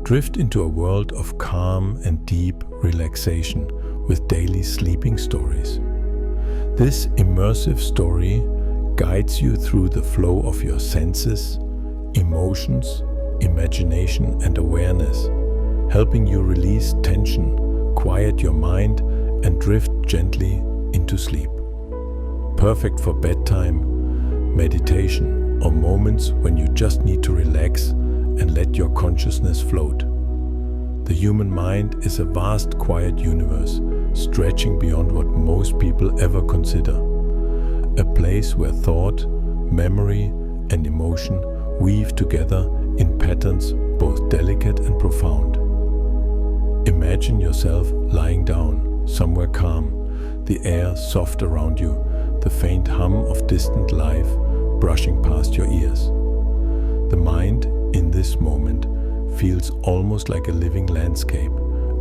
Drift into a world of calm and deep relaxation with daily sleeping stories. This immersive story guides you through the flow of your senses, emotions, imagination, and awareness, helping you release tension, quiet your mind, and drift gently into sleep. Perfect for bedtime, meditation, or moments when you just need to relax and let your consciousness float. The human mind is a vast, quiet universe, stretching beyond what most people ever consider. A place where thought, memory, and emotion weave together in patterns both delicate and profound. Imagine yourself lying down, somewhere calm, the air soft around you, the faint hum of distant life brushing past your ears. The mind, in this moment, feels almost like a living landscape,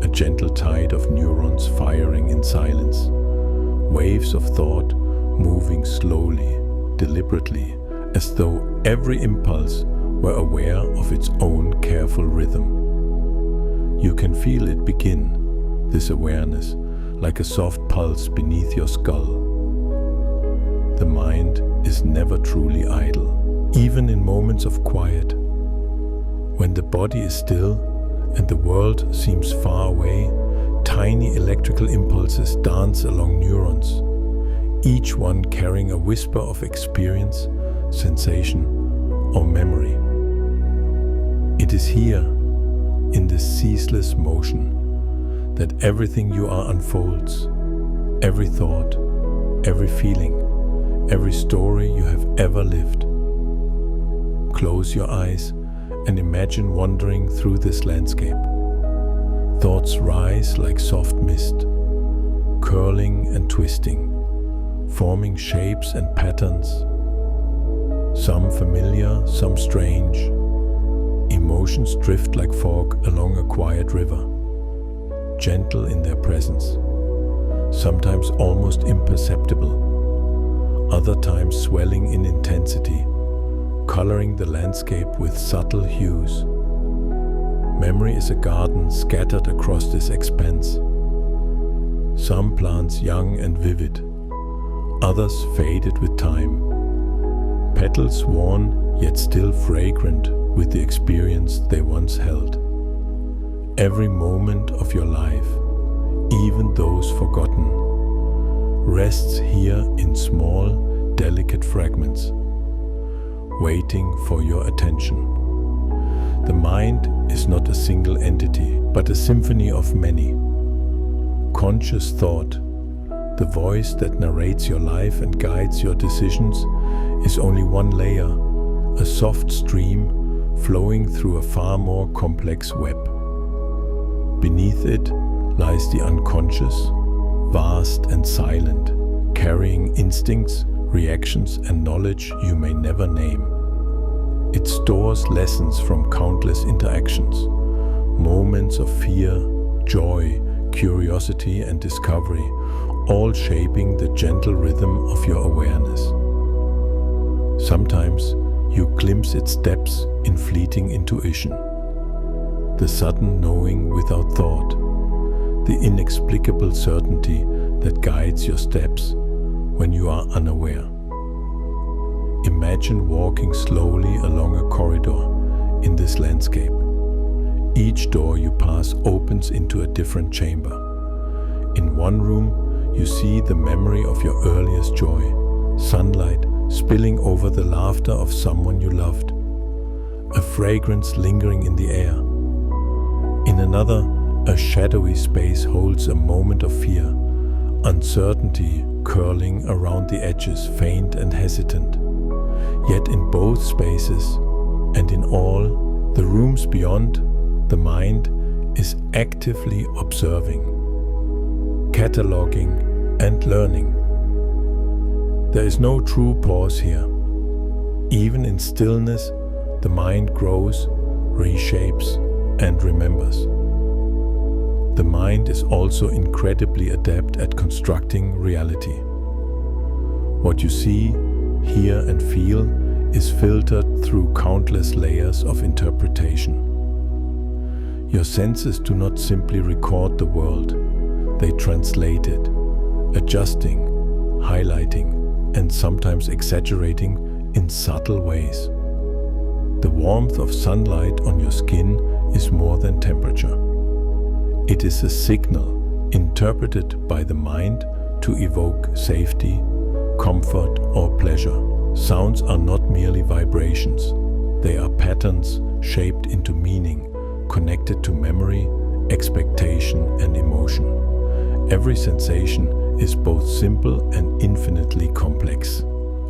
a gentle tide of neurons firing in silence. Waves of thought moving slowly, deliberately, as though every impulse were aware of its own careful rhythm. You can feel it begin, this awareness, like a soft pulse beneath your skull. The mind is never truly idle, even in moments of quiet. When the body is still and the world seems far away, tiny electrical impulses dance along neurons, each one carrying a whisper of experience, sensation, or memory. It is here, in this ceaseless motion, that everything you are unfolds, every thought, every feeling, every story you have ever lived. Close your eyes and imagine wandering through this landscape. Thoughts rise like soft mist, curling and twisting, forming shapes and patterns, some familiar, some strange. Emotions drift like fog along a quiet river, gentle in their presence, sometimes almost imperceptible, other times swelling in intensity, coloring the landscape with subtle hues. Memory is a garden scattered across this expanse. Some plants young and vivid, others faded with time. Petals worn yet still fragrant with the experience they once held. Every moment of your life, even those forgotten, rests here in small, delicate fragments, waiting for your attention. The mind is not a single entity, but a symphony of many. Conscious thought, the voice that narrates your life and guides your decisions, is only one layer, a soft stream flowing through a far more complex web. Beneath it lies the unconscious, vast and silent, carrying instincts, reactions, and knowledge you may never name. It stores lessons from countless interactions, moments of fear, joy, curiosity, and discovery, all shaping the gentle rhythm of your awareness. Sometimes you glimpse its depths in fleeting intuition, the sudden knowing without thought, the inexplicable certainty that guides your steps when you are unaware. Imagine walking slowly along a corridor in this landscape. Each door you pass opens into a different chamber. In one room, you see the memory of your earliest joy, sunlight spilling over the laughter of someone you loved, a fragrance lingering in the air. In another, a shadowy space holds a moment of fear, uncertainty curling around the edges, faint and hesitant. Yet in both spaces, and in all the rooms beyond, the mind is actively observing, cataloging, and learning. There is no true pause here. Even in stillness, the mind grows, reshapes, and remembers. The mind is also incredibly adept at constructing reality. What you see, hear, and feel is filtered through countless layers of interpretation. Your senses do not simply record the world, they translate it, adjusting, highlighting, and sometimes exaggerating in subtle ways. The warmth of sunlight on your skin is more than temperature. It is a signal interpreted by the mind to evoke safety, comfort, or pleasure. Sounds are not merely vibrations. They are patterns shaped into meaning, connected to memory, expectation, and emotion. Every sensation is both simple and infinitely complex,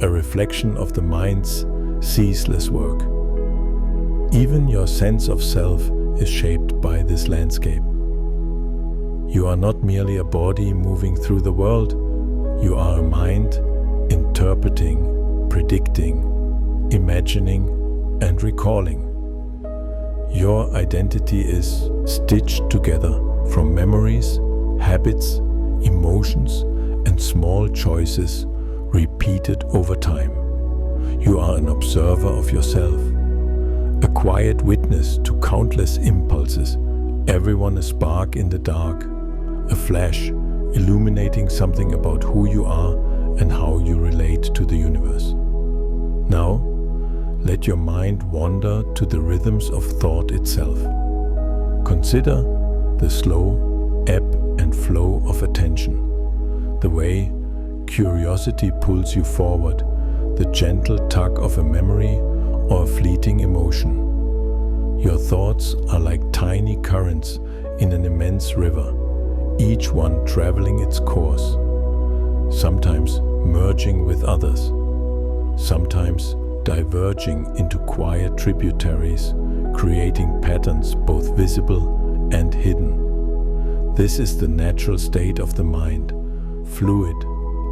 a reflection of the mind's ceaseless work. Even your sense of self is shaped by this landscape. You are not merely a body moving through the world, you are a mind interpreting, predicting, imagining, and recalling. Your identity is stitched together from memories, habits, emotions, and small choices repeated over time. You are an observer of yourself, a quiet witness to countless impulses, everyone a spark in the dark, a flash illuminating something about who you are and how you relate to the universe. Now, let your mind wander to the rhythms of thought itself. Consider the slow ebb and flow of attention, the way curiosity pulls you forward, the gentle tug of a memory or a fleeting emotion. Your thoughts are like tiny currents in an immense river, each one traveling its course, sometimes merging with others, sometimes diverging into quiet tributaries, creating patterns both visible and hidden. This is the natural state of the mind, fluid,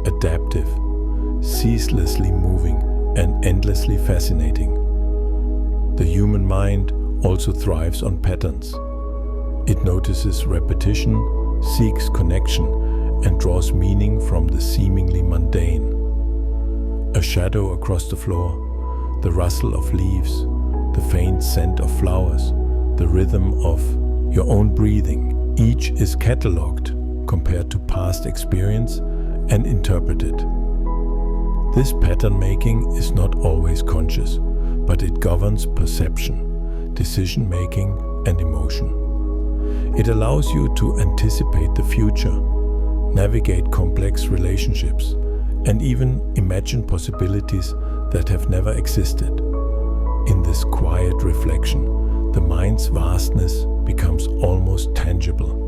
adaptive, ceaselessly moving, and endlessly fascinating. The human mind also thrives on patterns. It notices repetition, seeks connection, and draws meaning from the seemingly mundane. A shadow across the floor, the rustle of leaves, the faint scent of flowers, the rhythm of your own breathing, each is catalogued, compared to past experience, and interpreted. This pattern making is not always conscious, but it governs perception, decision making, and emotion. It allows you to anticipate the future, navigate complex relationships, and even imagine possibilities that have never existed. In this quiet reflection, the mind's vastness becomes almost tangible.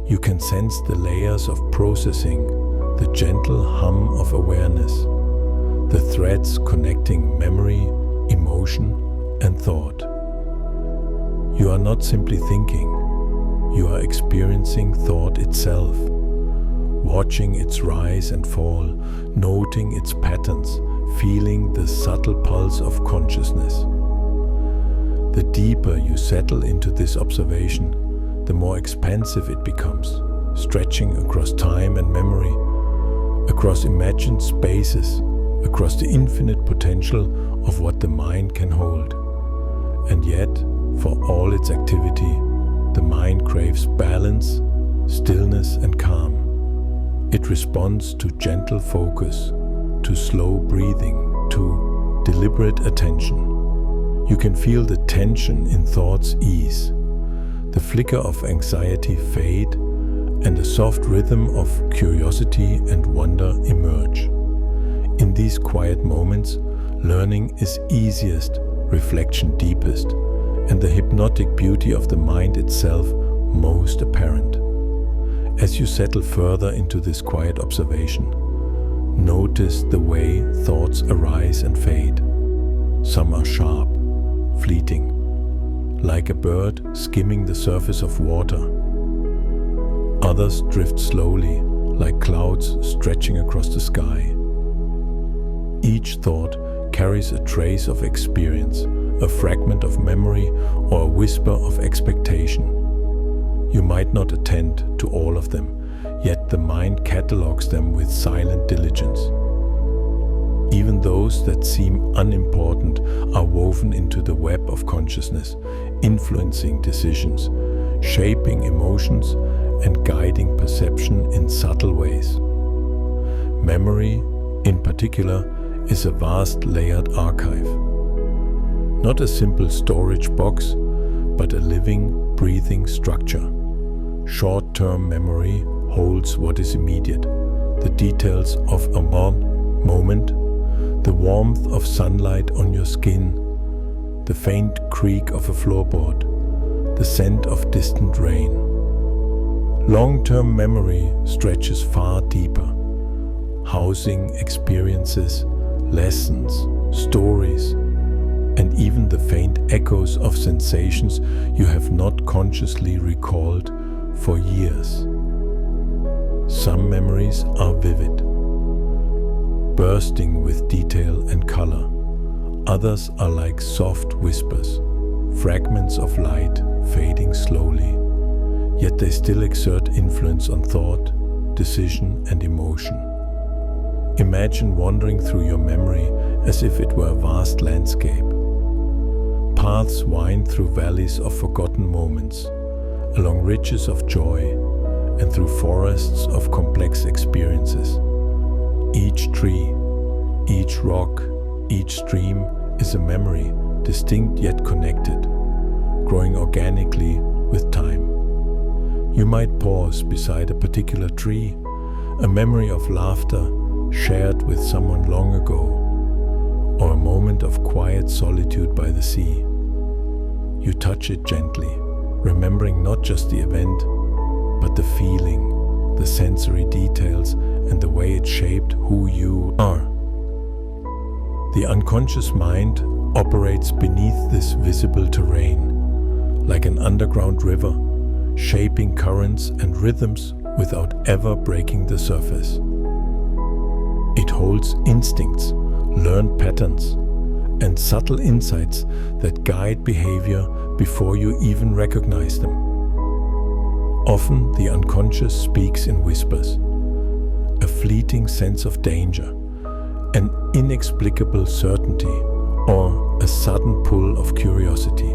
You can sense the layers of processing, the gentle hum of awareness, the threads connecting memory, emotion, and thought. You are not simply thinking, you are experiencing thought itself, watching its rise and fall, noting its patterns, feeling the subtle pulse of consciousness. The deeper you settle into this observation, the more expansive it becomes, stretching across time and memory, across imagined spaces, across the infinite potential of what the mind can hold. And yet, for all its activity, the mind craves balance, stillness, and calm. It responds to gentle focus, to slow breathing, to deliberate attention. You can feel the tension in thoughts ease, the flicker of anxiety fade, and a soft rhythm of curiosity and wonder emerge. In these quiet moments, learning is easiest, reflection deepest, and the hypnotic beauty of the mind itself most apparent. As you settle further into this quiet observation, notice the way thoughts arise and fade. Some are sharp, fleeting, like a bird skimming the surface of water. Others drift slowly, like clouds stretching across the sky. Each thought carries a trace of experience, a fragment of memory, or a whisper of expectation. You might not attend to all of them, yet the mind catalogues them with silent diligence. Even those that seem unimportant are woven into the web of consciousness, influencing decisions, shaping emotions, and guiding perception in subtle ways. Memory, in particular, is a vast layered archive. Not a simple storage box, but a living, breathing structure. Short-term memory holds what is immediate, the details of a moment, the warmth of sunlight on your skin, the faint creak of a floorboard, the scent of distant rain. Long-term memory stretches far deeper, housing experiences, lessons, stories, and even the faint echoes of sensations you have not consciously recalled for years. Some memories are vivid, bursting with detail and color. Others are like soft whispers, fragments of light fading slowly, yet they still exert influence on thought, decision, and emotion. Imagine wandering through your memory as if it were a vast landscape. Paths wind through valleys of forgotten moments, along ridges of joy, and through forests of complex experiences. Each tree, each rock, each stream is a memory, distinct yet connected, growing organically with time. You might pause beside a particular tree, a memory of laughter shared with someone long ago, or a moment of quiet solitude by the sea. You touch it gently, remembering not just the event, but the feeling, the sensory details, and the way it shaped who you are. The unconscious mind operates beneath this visible terrain, like an underground river, shaping currents and rhythms without ever breaking the surface. It holds instincts, learned patterns, and subtle insights that guide behavior before you even recognize them. Often the unconscious speaks in whispers, a fleeting sense of danger, an inexplicable certainty, or a sudden pull of curiosity.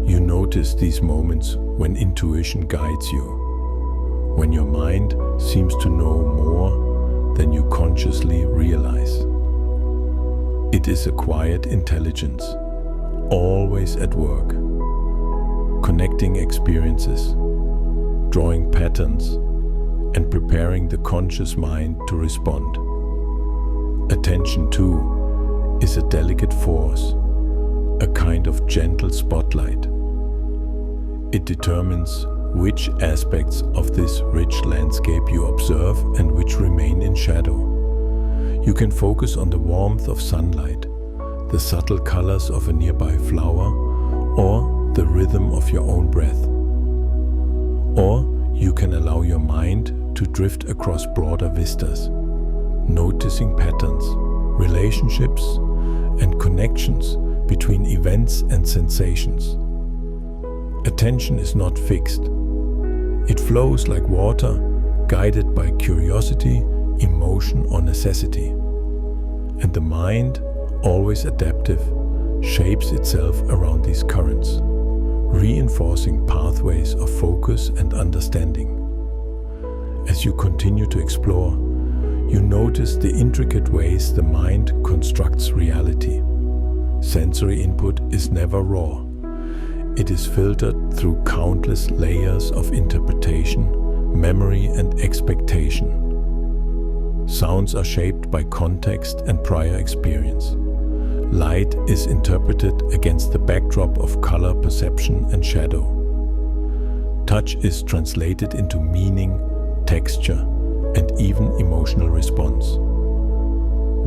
You notice these moments when intuition guides you, when your mind seems to know more than you consciously realize. It is a quiet intelligence, always at work, connecting experiences, drawing patterns, and preparing the conscious mind to respond. Attention, too, is a delicate force, a kind of gentle spotlight. It determines which aspects of this rich landscape you observe and which remain in shadow. You can focus on the warmth of sunlight, the subtle colors of a nearby flower, or the rhythm of your own breath. Or you can allow your mind to drift across broader vistas, noticing patterns, relationships, and connections between events and sensations. Attention is not fixed. It flows like water, guided by curiosity, emotion, or necessity. And the mind, always adaptive, shapes itself around these currents, reinforcing pathways of focus and understanding. As you continue to explore, you notice the intricate ways the mind constructs reality. Sensory input is never raw. It is filtered through countless layers of interpretation, memory, and expectation. Sounds are shaped by context and prior experience. Light is interpreted against the backdrop of color perception and shadow. Touch is translated into meaning, texture, and even emotional response.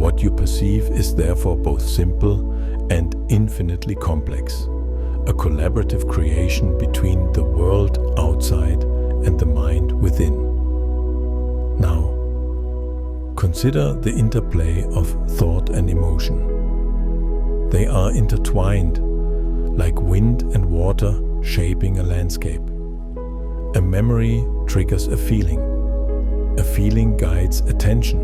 What you perceive is therefore both simple and infinitely complex, a collaborative creation between the world outside and the mind within. Now, consider the interplay of thought and emotion. They are intertwined, like wind and water shaping a landscape. A memory triggers a feeling guides attention,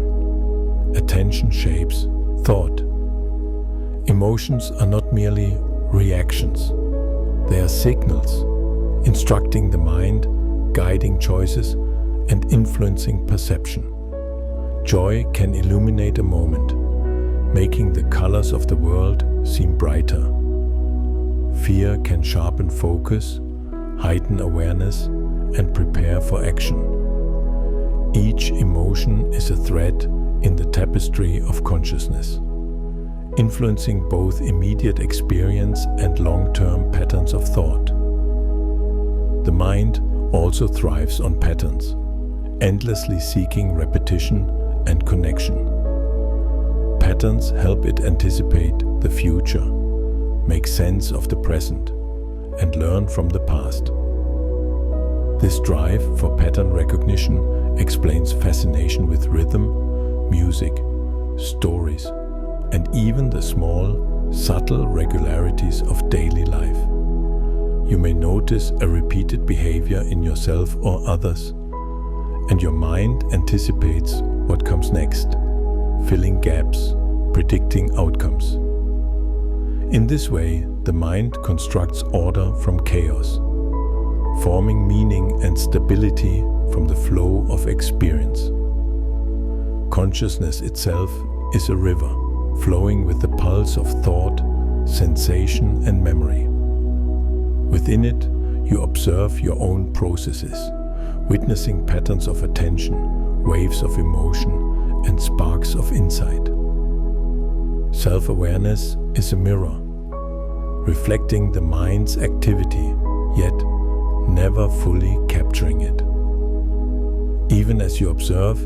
attention shapes thought. Emotions are not merely reactions. They are signals, instructing the mind, guiding choices, and influencing perception. Joy can illuminate a moment, making the colors of the world seem brighter. Fear can sharpen focus, heighten awareness, and prepare for action. Each emotion is a thread in the tapestry of consciousness, influencing both immediate experience and long-term patterns of thought. The mind also thrives on patterns, endlessly seeking repetition and connection. Patterns help it anticipate the future, make sense of the present, and learn from the past. This drive for pattern recognition explains fascination with rhythm, music, stories, and even the small, subtle regularities of daily life. You may notice a repeated behavior in yourself or others, and your mind anticipates what comes next, filling gaps, predicting outcomes. In this way, the mind constructs order from chaos, forming meaning and stability from the flow of experience. Consciousness itself is a river, flowing with the pulse of thought, sensation, and memory. Within it, you observe your own processes, witnessing patterns of attention, waves of emotion, and sparks of insight. Self-awareness is a mirror, reflecting the mind's activity, yet never fully capturing it. Even as you observe,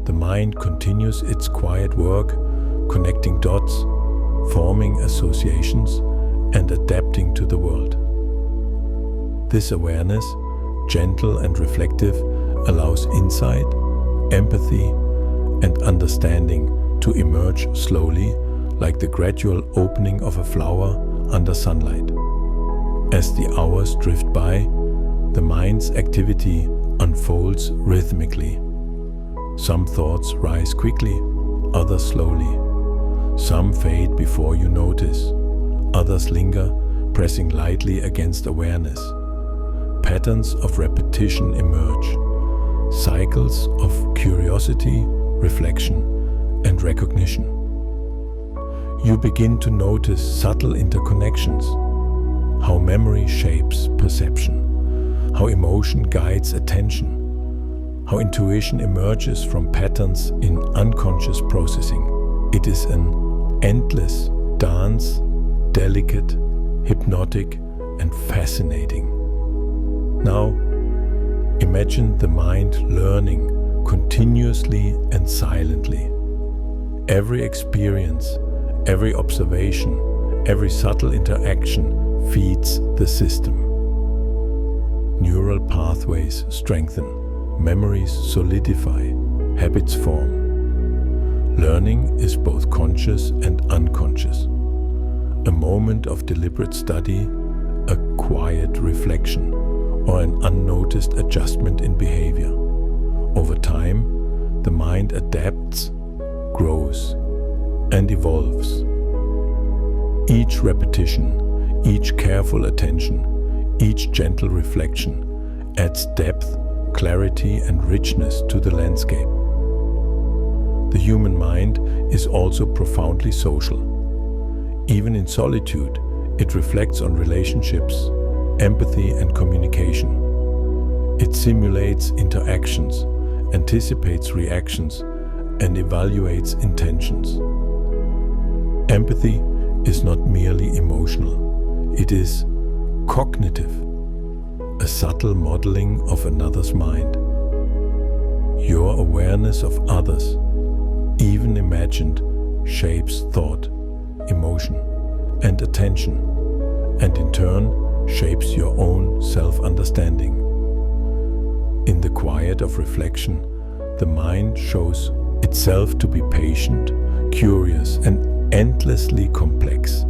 the mind continues its quiet work, connecting dots, forming associations, and adapting to the world. This awareness, gentle and reflective, allows insight, empathy, and understanding to emerge slowly, like the gradual opening of a flower under sunlight. As the hours drift by, the mind's activity unfolds rhythmically. Some thoughts rise quickly, others slowly. Some fade before you notice, others linger, pressing lightly against awareness. Patterns of repetition emerge, cycles of curiosity, reflection, and recognition. You begin to notice subtle interconnections, how memory shapes perception, how emotion guides attention, how intuition emerges from patterns in unconscious processing. It is an endless dance, delicate, hypnotic, and fascinating. Now, imagine the mind learning continuously and silently. Every experience, every observation, every subtle interaction feeds the system. Neural pathways strengthen, memories solidify, habits form. Learning is both conscious and unconscious. A moment of deliberate study, a quiet reflection, or an unnoticed adjustment in behavior. Over time, the mind adapts, grows, and evolves. Each repetition, each careful attention, each gentle reflection adds depth, clarity, and richness to the landscape. The human mind is also profoundly social. Even in solitude, it reflects on relationships, empathy, and communication. It simulates interactions, anticipates reactions, and evaluates intentions. Empathy is not merely emotional, it is cognitive, a subtle modeling of another's mind. Your awareness of others, even imagined, shapes thought, emotion, and attention, and in turn shapes your own self-understanding. In the quiet of reflection, the mind shows itself to be patient, curious, and endlessly complex.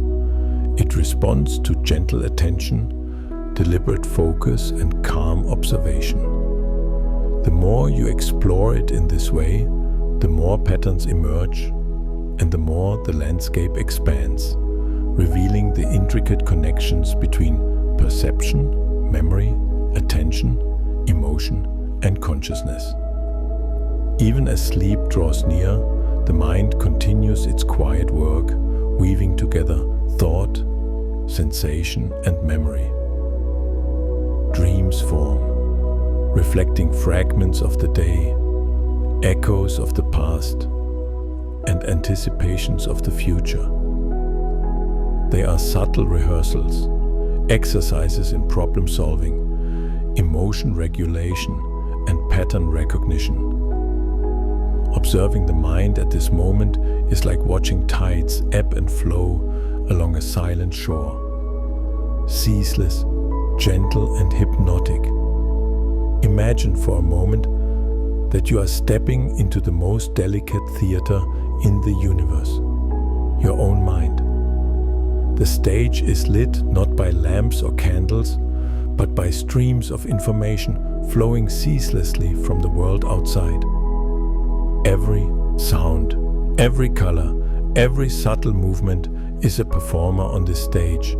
It responds to gentle attention, deliberate focus, and calm observation. The more you explore it in this way, the more patterns emerge and the more the landscape expands, revealing the intricate connections between perception, memory, attention, emotion, and consciousness. Even as sleep draws near, the mind continues its quiet work, weaving together thought, sensation, and memory. Dreams form, reflecting fragments of the day, echoes of the past, and anticipations of the future. They are subtle rehearsals, exercises in problem solving, emotion regulation, and pattern recognition. Observing the mind at this moment is like watching tides ebb and flow along a silent shore. Ceaseless, gentle, and hypnotic. Imagine for a moment that you are stepping into the most delicate theater in the universe, your own mind. The stage is lit not by lamps or candles, but by streams of information flowing ceaselessly from the world outside. Every sound, every color, every subtle movement is a performer on this stage,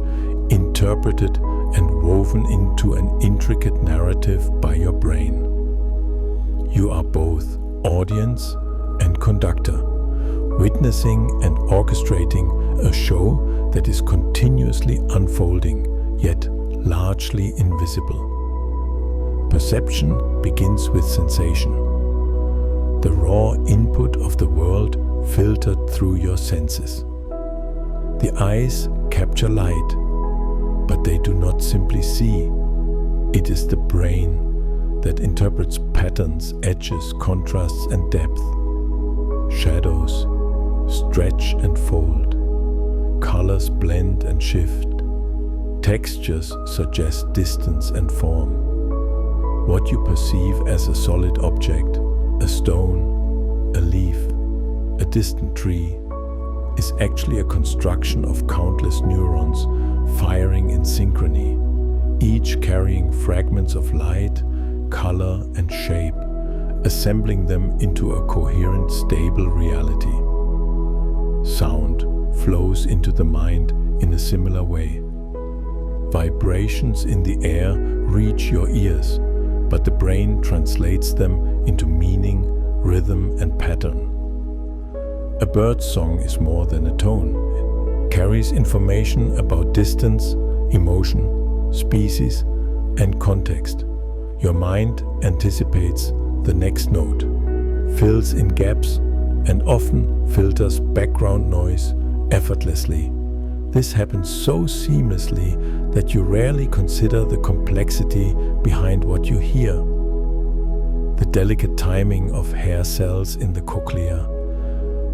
interpreted and woven into an intricate narrative by your brain. You are both audience and conductor, witnessing and orchestrating a show that is continuously unfolding, yet largely invisible. Perception begins with sensation, the raw input of the world filtered through your senses. The eyes capture light, but they do not simply see. It is the brain that interprets patterns, edges, contrasts, and depth. Shadows stretch and fold. Colors blend and shift. Textures suggest distance and form. What you perceive as a solid object, a stone, a leaf, a distant tree, is actually a construction of countless neurons firing in synchrony, each carrying fragments of light, color, and shape, assembling them into a coherent, stable reality. Sound flows into the mind in a similar way. Vibrations in the air reach your ears, but the brain translates them into meaning, rhythm, and pattern. A bird's song is more than a tone. It carries information about distance, emotion, species, and context. Your mind anticipates the next note, fills in gaps, and often filters background noise effortlessly. This happens so seamlessly that you rarely consider the complexity behind what you hear. The delicate timing of hair cells in the cochlea,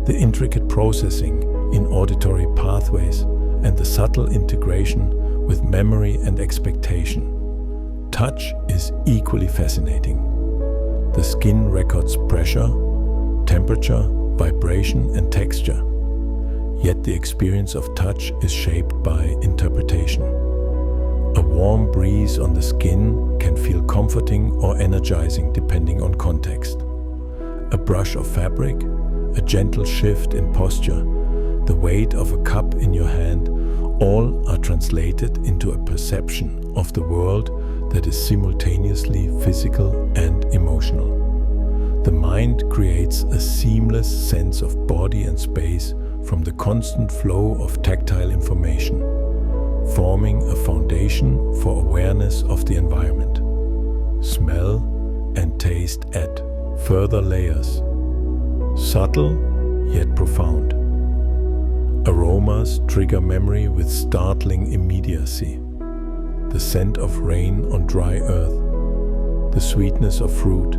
the intricate processing in auditory pathways, and the subtle integration with memory and expectation. Touch is equally fascinating. The skin records pressure, temperature, vibration, and texture. Yet the experience of touch is shaped by interpretation. A warm breeze on the skin can feel comforting or energizing depending on context. A brush of fabric, a gentle shift in posture, the weight of a cup in your hand, all are translated into a perception of the world that is simultaneously physical and emotional. The mind creates a seamless sense of body and space from the constant flow of tactile information, forming a foundation for awareness of the environment. Smell and taste add further layers, subtle yet profound. Aromas trigger memory with startling immediacy. The scent of rain on dry earth, the sweetness of fruit,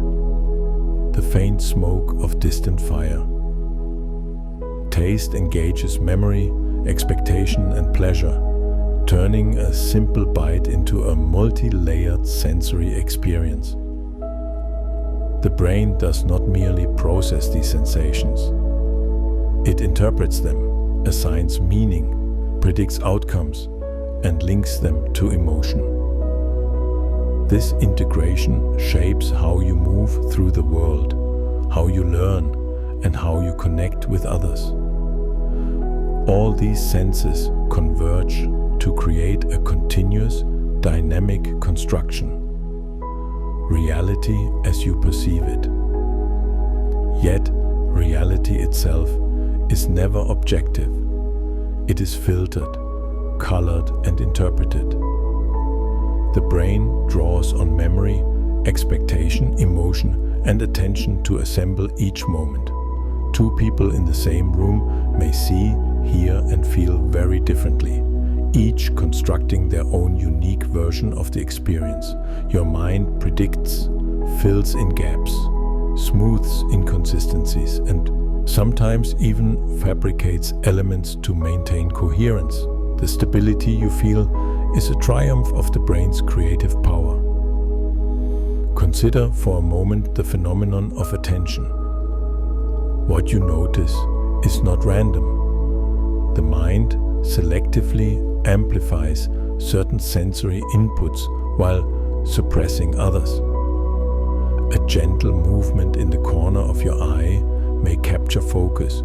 the faint smoke of distant fire. Taste engages memory, expectation, and pleasure, turning a simple bite into a multi-layered sensory experience. The brain does not merely process these sensations. It interprets them, assigns meaning, predicts outcomes, and links them to emotion. This integration shapes how you move through the world, how you learn, and how you connect with others. All these senses converge to create a continuous, dynamic construction. Reality as you perceive it. Yet, reality itself is never objective. It is filtered, colored, and interpreted. The brain draws on memory, expectation, emotion, and attention to assemble each moment. Two people in the same room may see, hear, and feel very differently, each constructing their own unique version of the experience. Your mind predicts, fills in gaps, smooths inconsistencies, and sometimes even fabricates elements to maintain coherence. The stability you feel is a triumph of the brain's creative power. Consider for a moment the phenomenon of attention. What you notice is not random. The mind selectively amplifies certain sensory inputs while suppressing others. A gentle movement in the corner of your eye may capture focus,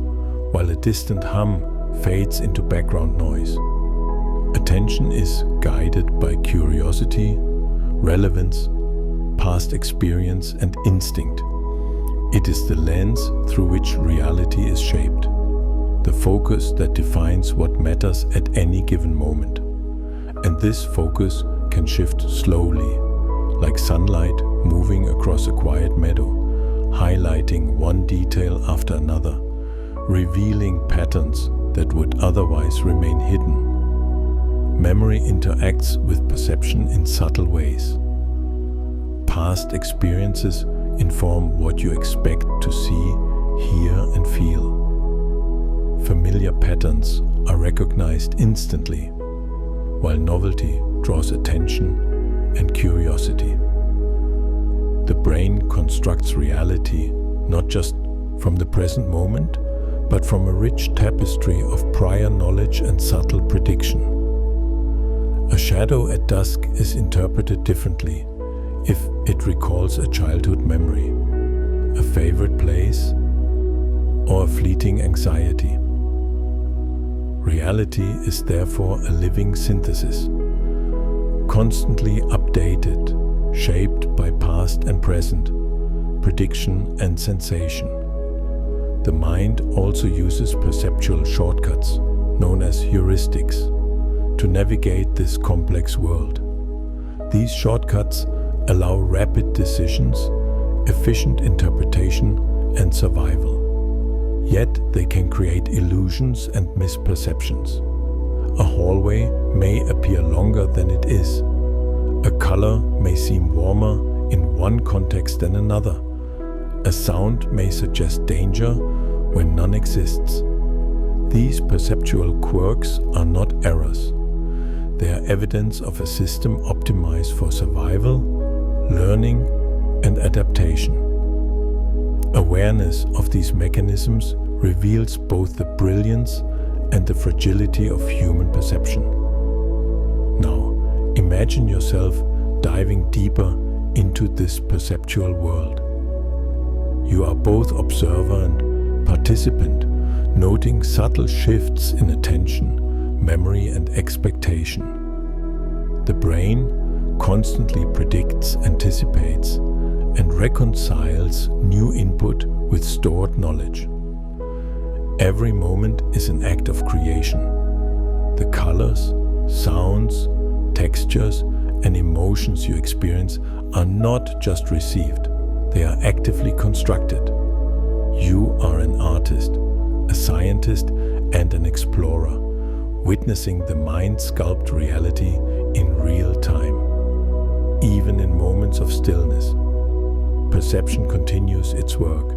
while a distant hum fades into background noise. Attention is guided by curiosity, relevance, past experience, and instinct. It is the lens through which reality is shaped, the focus that defines what matters at any given moment. And this focus can shift slowly, like sunlight moving across a quiet meadow, highlighting one detail after another, revealing patterns that would otherwise remain hidden. Memory interacts with perception in subtle ways. Past experiences inform what you expect to see, hear, and feel. Familiar patterns are recognized instantly, while novelty draws attention and curiosity. The brain constructs reality not just from the present moment, but from a rich tapestry of prior knowledge and subtle prediction. A shadow at dusk is interpreted differently if it recalls a childhood memory, a favorite place, or a fleeting anxiety. Reality is therefore a living synthesis, constantly updated, shaped by past and present, prediction and sensation. The mind also uses perceptual shortcuts, known as heuristics, to navigate this complex world. These shortcuts allow rapid decisions, efficient interpretation, and survival. Yet they can create illusions and misperceptions. A hallway may appear longer than it is. A color may seem warmer in one context than another. A sound may suggest danger when none exists. These perceptual quirks are not errors. They are evidence of a system optimized for survival, learning, and adaptation. Awareness of these mechanisms reveals both the brilliance and the fragility of human perception. Now, imagine yourself diving deeper into this perceptual world. You are both observer and participant, noting subtle shifts in attention, memory, and expectation. The brain constantly predicts, anticipates, and reconciles new input with stored knowledge. Every moment is an act of creation. The colors, sounds, textures, and emotions you experience are not just received, they are actively constructed. You are an artist, a scientist, and an explorer, witnessing the mind sculpt reality in real time. Even in moments of stillness, perception continues its work.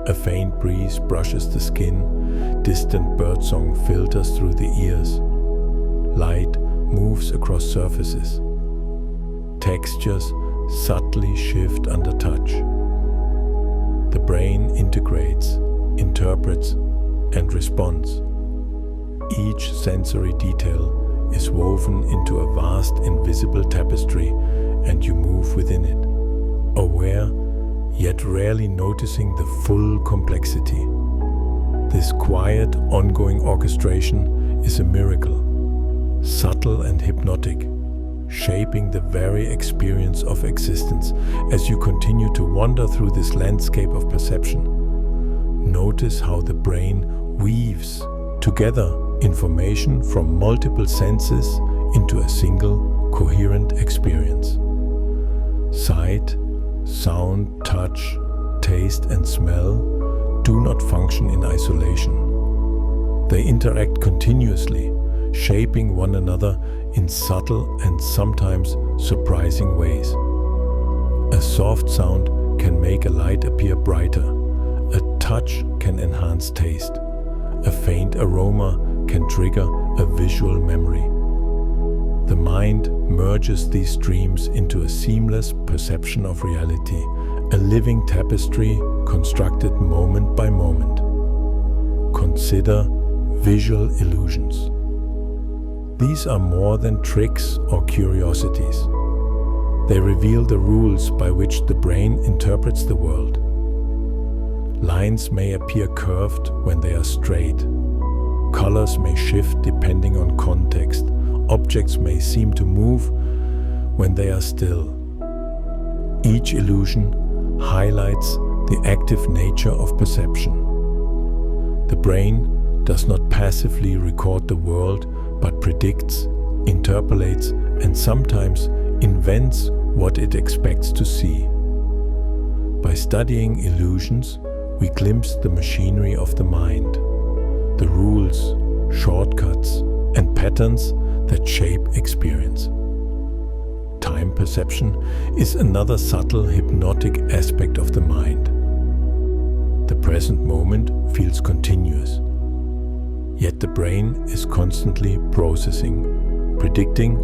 A faint breeze brushes the skin, distant birdsong filters through the ears. Light moves across surfaces. Textures subtly shift under touch. The brain integrates, interprets, and responds. Each sensory detail is woven into a vast invisible tapestry, and you move within it, aware yet rarely noticing the full complexity. This quiet, ongoing orchestration is a miracle, subtle and hypnotic, shaping the very experience of existence. As you continue to wander through this landscape of perception, notice how the brain weaves together information from multiple senses into a single, coherent experience. Sight, sound, touch, taste, and smell do not function in isolation. They interact continuously, shaping one another in subtle and sometimes surprising ways. A soft sound can make a light appear brighter. A touch can enhance taste. A faint aroma can trigger a visual memory. The mind merges these streams into a seamless perception of reality, a living tapestry constructed moment by moment. Consider visual illusions. These are more than tricks or curiosities. They reveal the rules by which the brain interprets the world. Lines may appear curved when they are straight. Colors may shift depending on context. Objects may seem to move when they are still. Each illusion highlights the active nature of perception. The brain does not passively record the world, but predicts, interpolates, and sometimes invents what it expects to see. By studying illusions, we glimpse the machinery of the mind, the rules, shortcuts, and patterns that shape experience. Time perception is another subtle hypnotic aspect of the mind. The present moment feels continuous, yet the brain is constantly processing, predicting,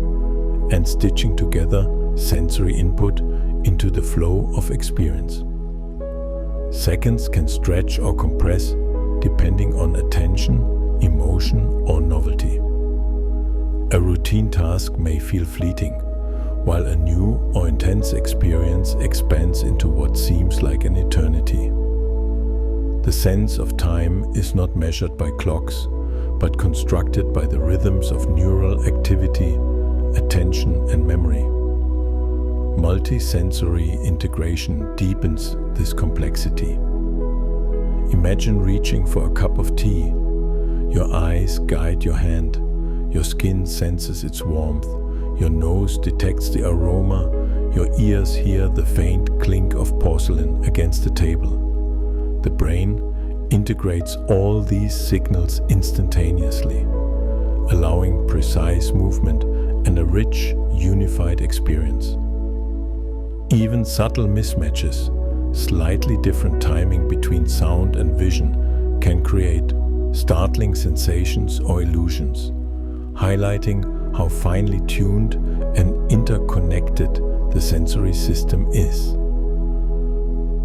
and stitching together sensory input into the flow of experience. Seconds can stretch or compress depending on attention, emotion, or novelty. A routine task may feel fleeting, while a new or intense experience expands into what seems like an eternity. The sense of time is not measured by clocks, but constructed by the rhythms of neural activity, attention, and memory. Multi-sensory integration deepens this complexity. Imagine reaching for a cup of tea. Your eyes guide your hand, your skin senses its warmth, your nose detects the aroma, your ears hear the faint clink of porcelain against the table. The brain integrates all these signals instantaneously, allowing precise movement and a rich, unified experience. Even subtle mismatches, slightly different timing between sound and vision, can create startling sensations or illusions, highlighting how finely tuned and interconnected the sensory system is.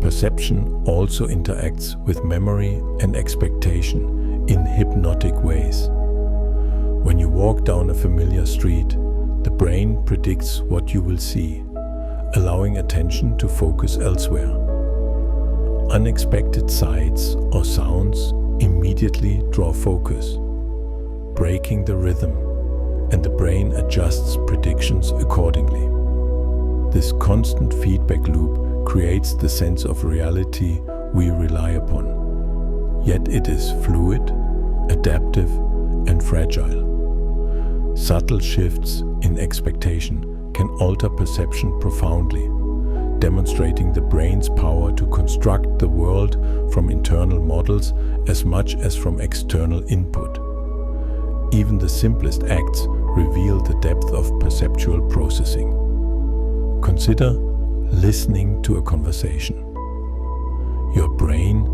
Perception also interacts with memory and expectation in hypnotic ways. When you walk down a familiar street, the brain predicts what you will see, allowing attention to focus elsewhere. Unexpected sights or sounds immediately draw focus, breaking the rhythm, and the brain adjusts predictions accordingly. This constant feedback loop creates the sense of reality we rely upon, yet it is fluid, adaptive, and fragile. Subtle shifts in expectation can alter perception profoundly, demonstrating the brain's power to construct the world from internal models as much as from external input. Even the simplest acts reveal the depth of perceptual processing. Consider listening to a conversation. Your brain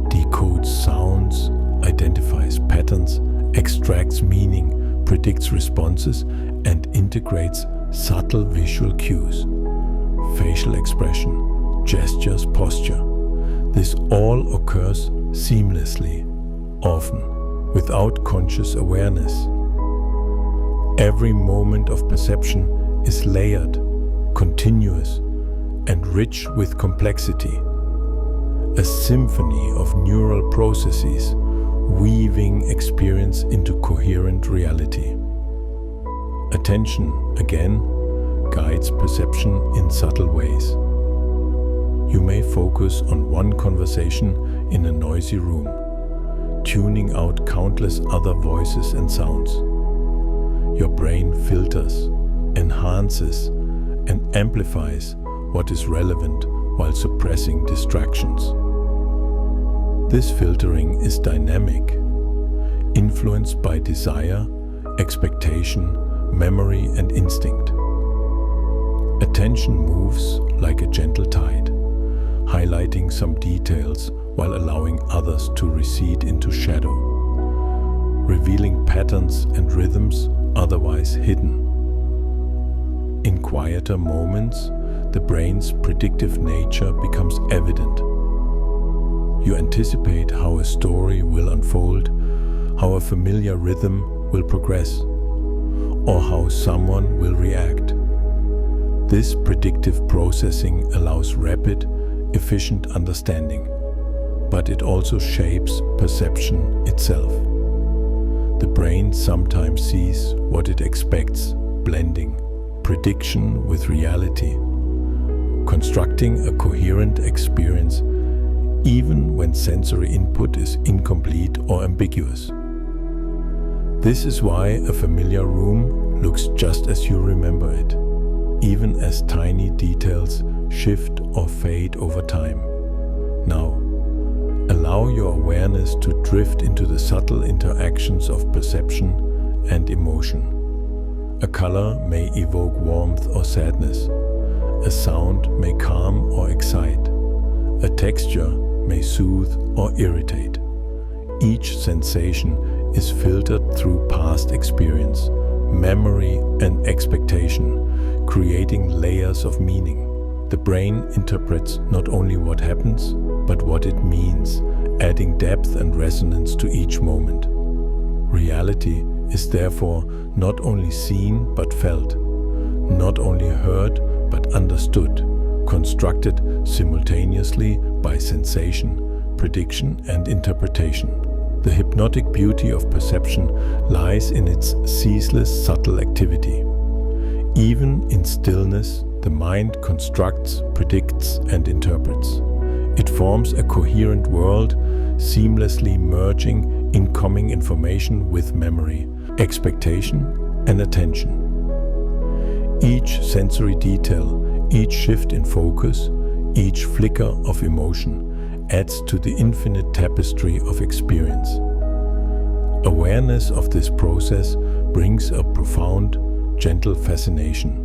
decodes sounds, identifies patterns, extracts meaning, predicts responses, and integrates subtle visual cues, facial expression, gestures, posture. This all occurs seamlessly, often without conscious awareness. Every moment of perception is layered, continuous, and rich with complexity, a symphony of neural processes weaving experience into coherent reality. Attention, again, guides perception in subtle ways. You may focus on one conversation in a noisy room, tuning out countless other voices and sounds. Your brain filters, enhances, and amplifies what is relevant while suppressing distractions. This filtering is dynamic, influenced by desire, expectation, memory, and instinct. Attention moves like a gentle tide, highlighting some details while allowing others to recede into shadow, revealing patterns and rhythms otherwise hidden. In quieter moments, the brain's predictive nature becomes evident. You anticipate how a story will unfold, how a familiar rhythm will progress, or how someone will react. This predictive processing allows rapid, efficient understanding, but it also shapes perception itself. The brain sometimes sees what it expects, blending prediction with reality, constructing a coherent experience even when sensory input is incomplete or ambiguous. This is why a familiar room looks just as you remember it, even as tiny details shift or fade over time. Now, allow your awareness to drift into the subtle interactions of perception and emotion. A color may evoke warmth or sadness. A sound may calm or excite. A texture may soothe or irritate. Each sensation is filtered through past experience, memory, and expectation, creating layers of meaning. The brain interprets not only what happens, but what it means, adding depth and resonance to each moment. Reality is therefore not only seen but felt, not only heard but understood, constructed simultaneously by sensation, prediction, and interpretation. The hypnotic beauty of perception lies in its ceaseless subtle activity. Even in stillness, the mind constructs, predicts, and interprets. It forms a coherent world, seamlessly merging incoming information with memory, expectation, and attention. Each sensory detail, each shift in focus, each flicker of emotion adds to the infinite tapestry of experience. Awareness of this process brings a profound, gentle fascination,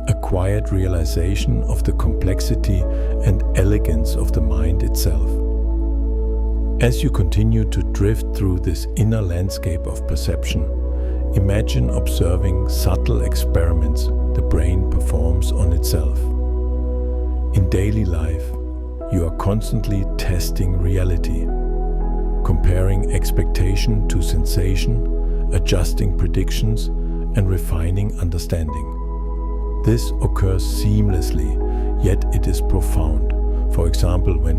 a quiet realization of the complexity and elegance of the mind itself. As you continue to drift through this inner landscape of perception, imagine observing subtle experiments the brain performs on itself. In daily life, you are constantly testing reality, comparing expectation to sensation, adjusting predictions, and refining understanding. This occurs seamlessly, yet it is profound. For example, when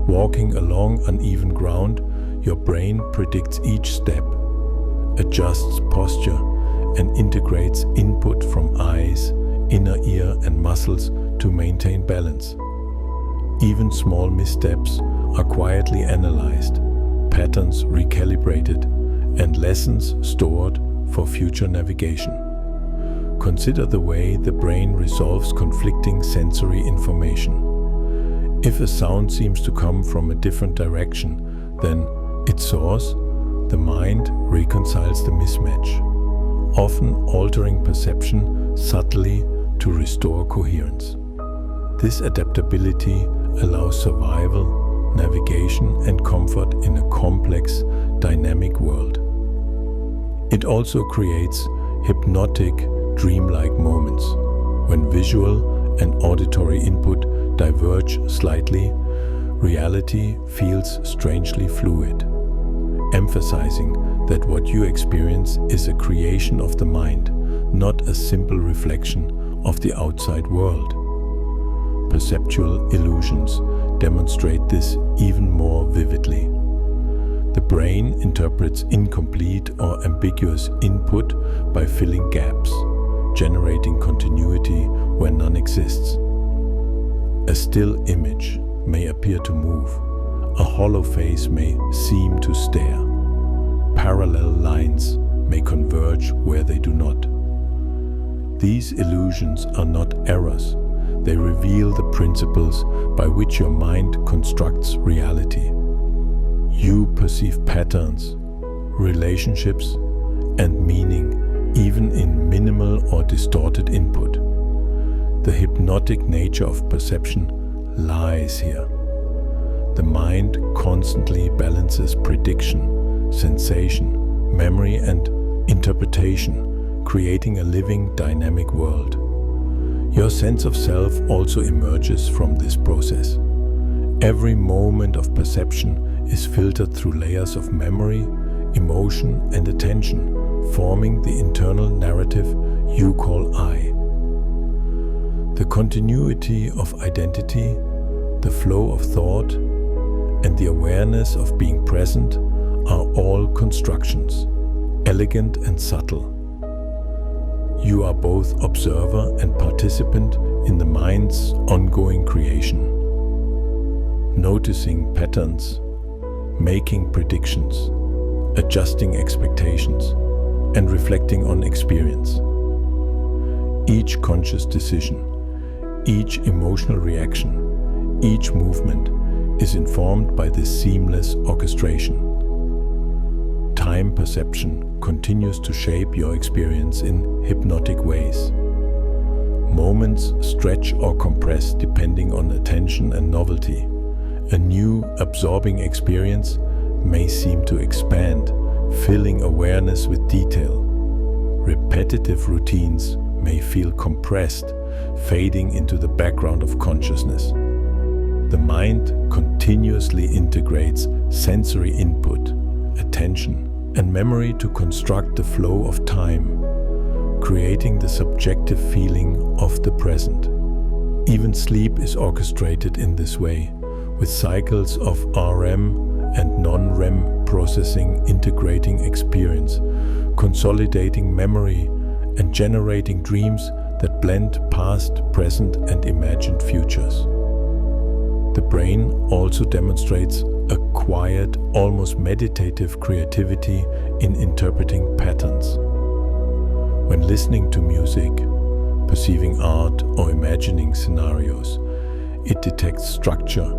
walking along uneven ground, your brain predicts each step, adjusts posture, and integrates input from eyes, inner ear, and muscles to maintain balance. Even small missteps are quietly analyzed, patterns recalibrated, and lessons stored for future navigation. Consider the way the brain resolves conflicting sensory information. If a sound seems to come from a different direction than its source, the mind reconciles the mismatch, often altering perception subtly to restore coherence. This adaptability allows survival, navigation, and comfort in a complex, dynamic world. It also creates hypnotic, dreamlike moments. When visual and auditory input diverge slightly, reality feels strangely fluid, emphasizing that what you experience is a creation of the mind, not a simple reflection of the outside world. Perceptual illusions demonstrate this even more vividly. The brain interprets incomplete or ambiguous input by filling gaps, generating continuity where none exists. A still image may appear to move, a hollow face may seem to stare. Parallel lines may converge where they do not. These illusions are not errors. They reveal the principles by which your mind constructs reality. You perceive patterns, relationships, and meaning even in minimal or distorted input. The hypnotic nature of perception lies here. The mind constantly balances prediction, sensation, memory, and interpretation, creating a living, dynamic world. Your sense of self also emerges from this process. Every moment of perception is filtered through layers of memory, emotion, and attention, forming the internal narrative you call I. The continuity of identity, the flow of thought, and the awareness of being present are all constructions, elegant and subtle. You are both observer and participant in the mind's ongoing creation, noticing patterns, making predictions, adjusting expectations, and reflecting on experience. Each conscious decision, each emotional reaction, each movement is informed by this seamless orchestration. Time perception continues to shape your experience in hypnotic ways. Moments stretch or compress depending on attention and novelty. A new, absorbing experience may seem to expand, filling awareness with detail. Repetitive routines may feel compressed, fading into the background of consciousness. The mind continuously integrates sensory input, attention, and memory to construct the flow of time, creating the subjective feeling of the present. Even sleep is orchestrated in this way, with cycles of REM and non-REM processing integrating experience, consolidating memory, and generating dreams that blend past, present, and imagined futures. The brain also demonstrates a quiet, almost meditative creativity in interpreting patterns. When listening to music, perceiving art, or imagining scenarios, it detects structure,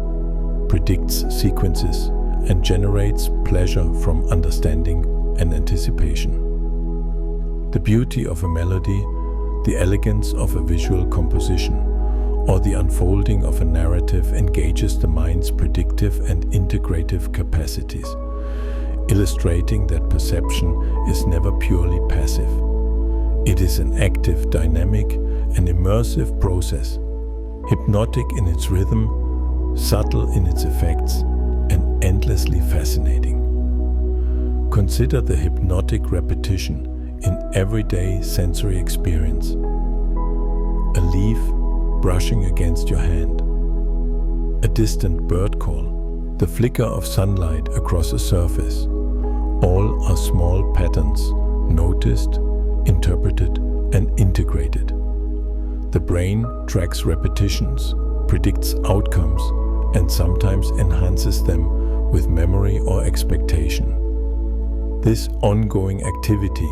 predicts sequences, and generates pleasure from understanding and anticipation. The beauty of a melody, the elegance of a visual composition, or the unfolding of a narrative engages the mind's predictive and integrative capacities, illustrating that perception is never purely passive. It is an active, dynamic, and immersive process, hypnotic in its rhythm, subtle in its effects, and endlessly fascinating. Consider the hypnotic repetition in everyday sensory experience. A leaf brushing against your hand, a distant bird call, the flicker of sunlight across a surface. All are small patterns, noticed, interpreted, and integrated. The brain tracks repetitions, predicts outcomes, and sometimes enhances them with memory or expectation. This ongoing activity,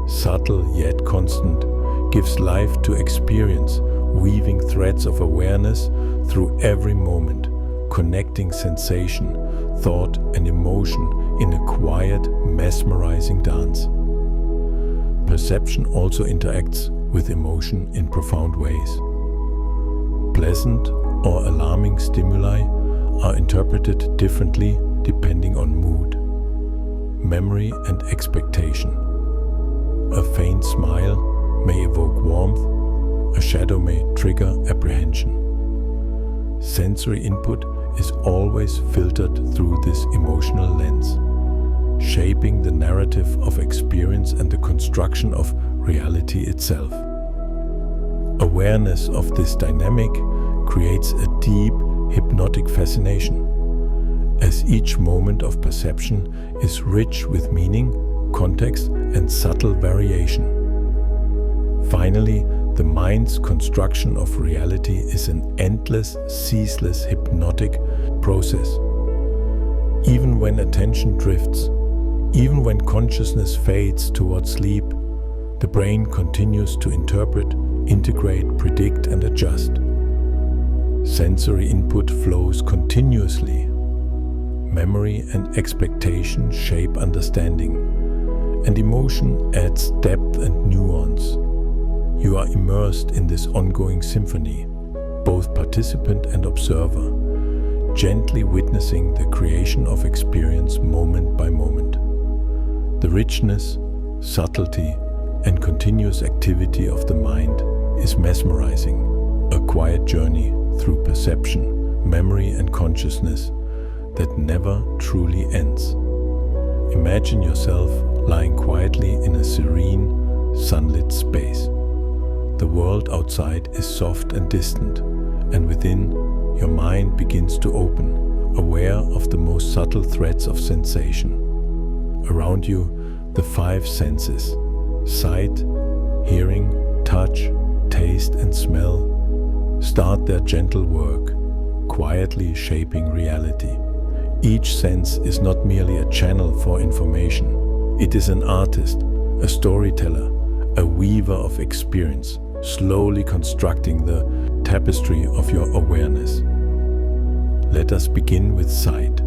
subtle yet constant, gives life to experience, weaving threads of awareness through every moment, connecting sensation, thought, and emotion in a quiet, mesmerizing dance. Perception also interacts with emotion in profound ways. Pleasant or alarming stimuli are interpreted differently depending on mood, memory, and expectation. A faint smile may evoke warmth, a shadow may trigger apprehension. Sensory input is always filtered through this emotional lens, shaping the narrative of experience and the construction of reality itself. Awareness of this dynamic creates a deep, hypnotic hypnotic fascination, as each moment of perception is rich with meaning, context, and subtle variation. Finally, the mind's construction of reality is an endless, ceaseless hypnotic process. Even when attention drifts, even when consciousness fades towards sleep, the brain continues to interpret, integrate, predict, and adjust. Sensory input flows continuously. Memory and expectation shape understanding, and emotion adds depth and nuance. You are immersed in this ongoing symphony, both participant and observer, gently witnessing the creation of experience moment by moment. The richness, subtlety, and continuous activity of the mind is mesmerizing, a quiet journey through perception, memory, and consciousness that never truly ends. Imagine yourself lying quietly in a serene, sunlit space. The world outside is soft and distant, and within, your mind begins to open, aware of the most subtle threads of sensation. Around you, the five senses: sight, hearing, touch, taste, and smell start their gentle work, quietly shaping reality. Each sense is not merely a channel for information. It is an artist, a storyteller, a weaver of experience, slowly constructing the tapestry of your awareness. Let us begin with sight.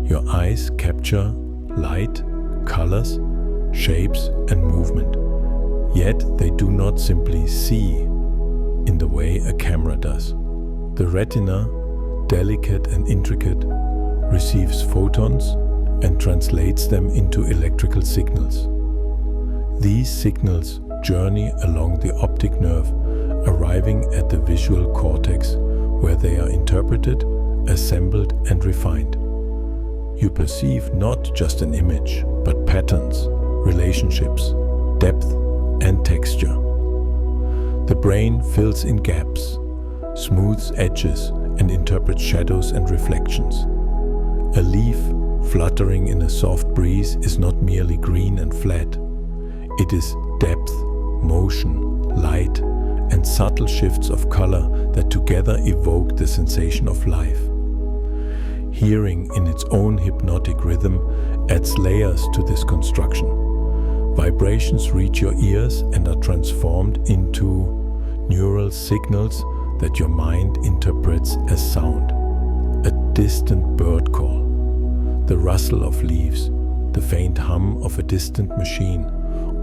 Your eyes capture light, colors, shapes, and movement. Yet they do not simply see in the way a camera does. The retina, delicate and intricate, receives photons and translates them into electrical signals. These signals journey along the optic nerve, arriving at the visual cortex, where they are interpreted, assembled, and refined. You perceive not just an image, but patterns, relationships, depth, and texture. The brain fills in gaps, smooths edges, and interprets shadows and reflections. A leaf fluttering in a soft breeze is not merely green and flat. It is depth, motion, light, and subtle shifts of color that together evoke the sensation of life. Hearing in its own hypnotic rhythm adds layers to this construction. Vibrations reach your ears and are transformed into neural signals that your mind interprets as sound. A distant bird call, the rustle of leaves, the faint hum of a distant machine,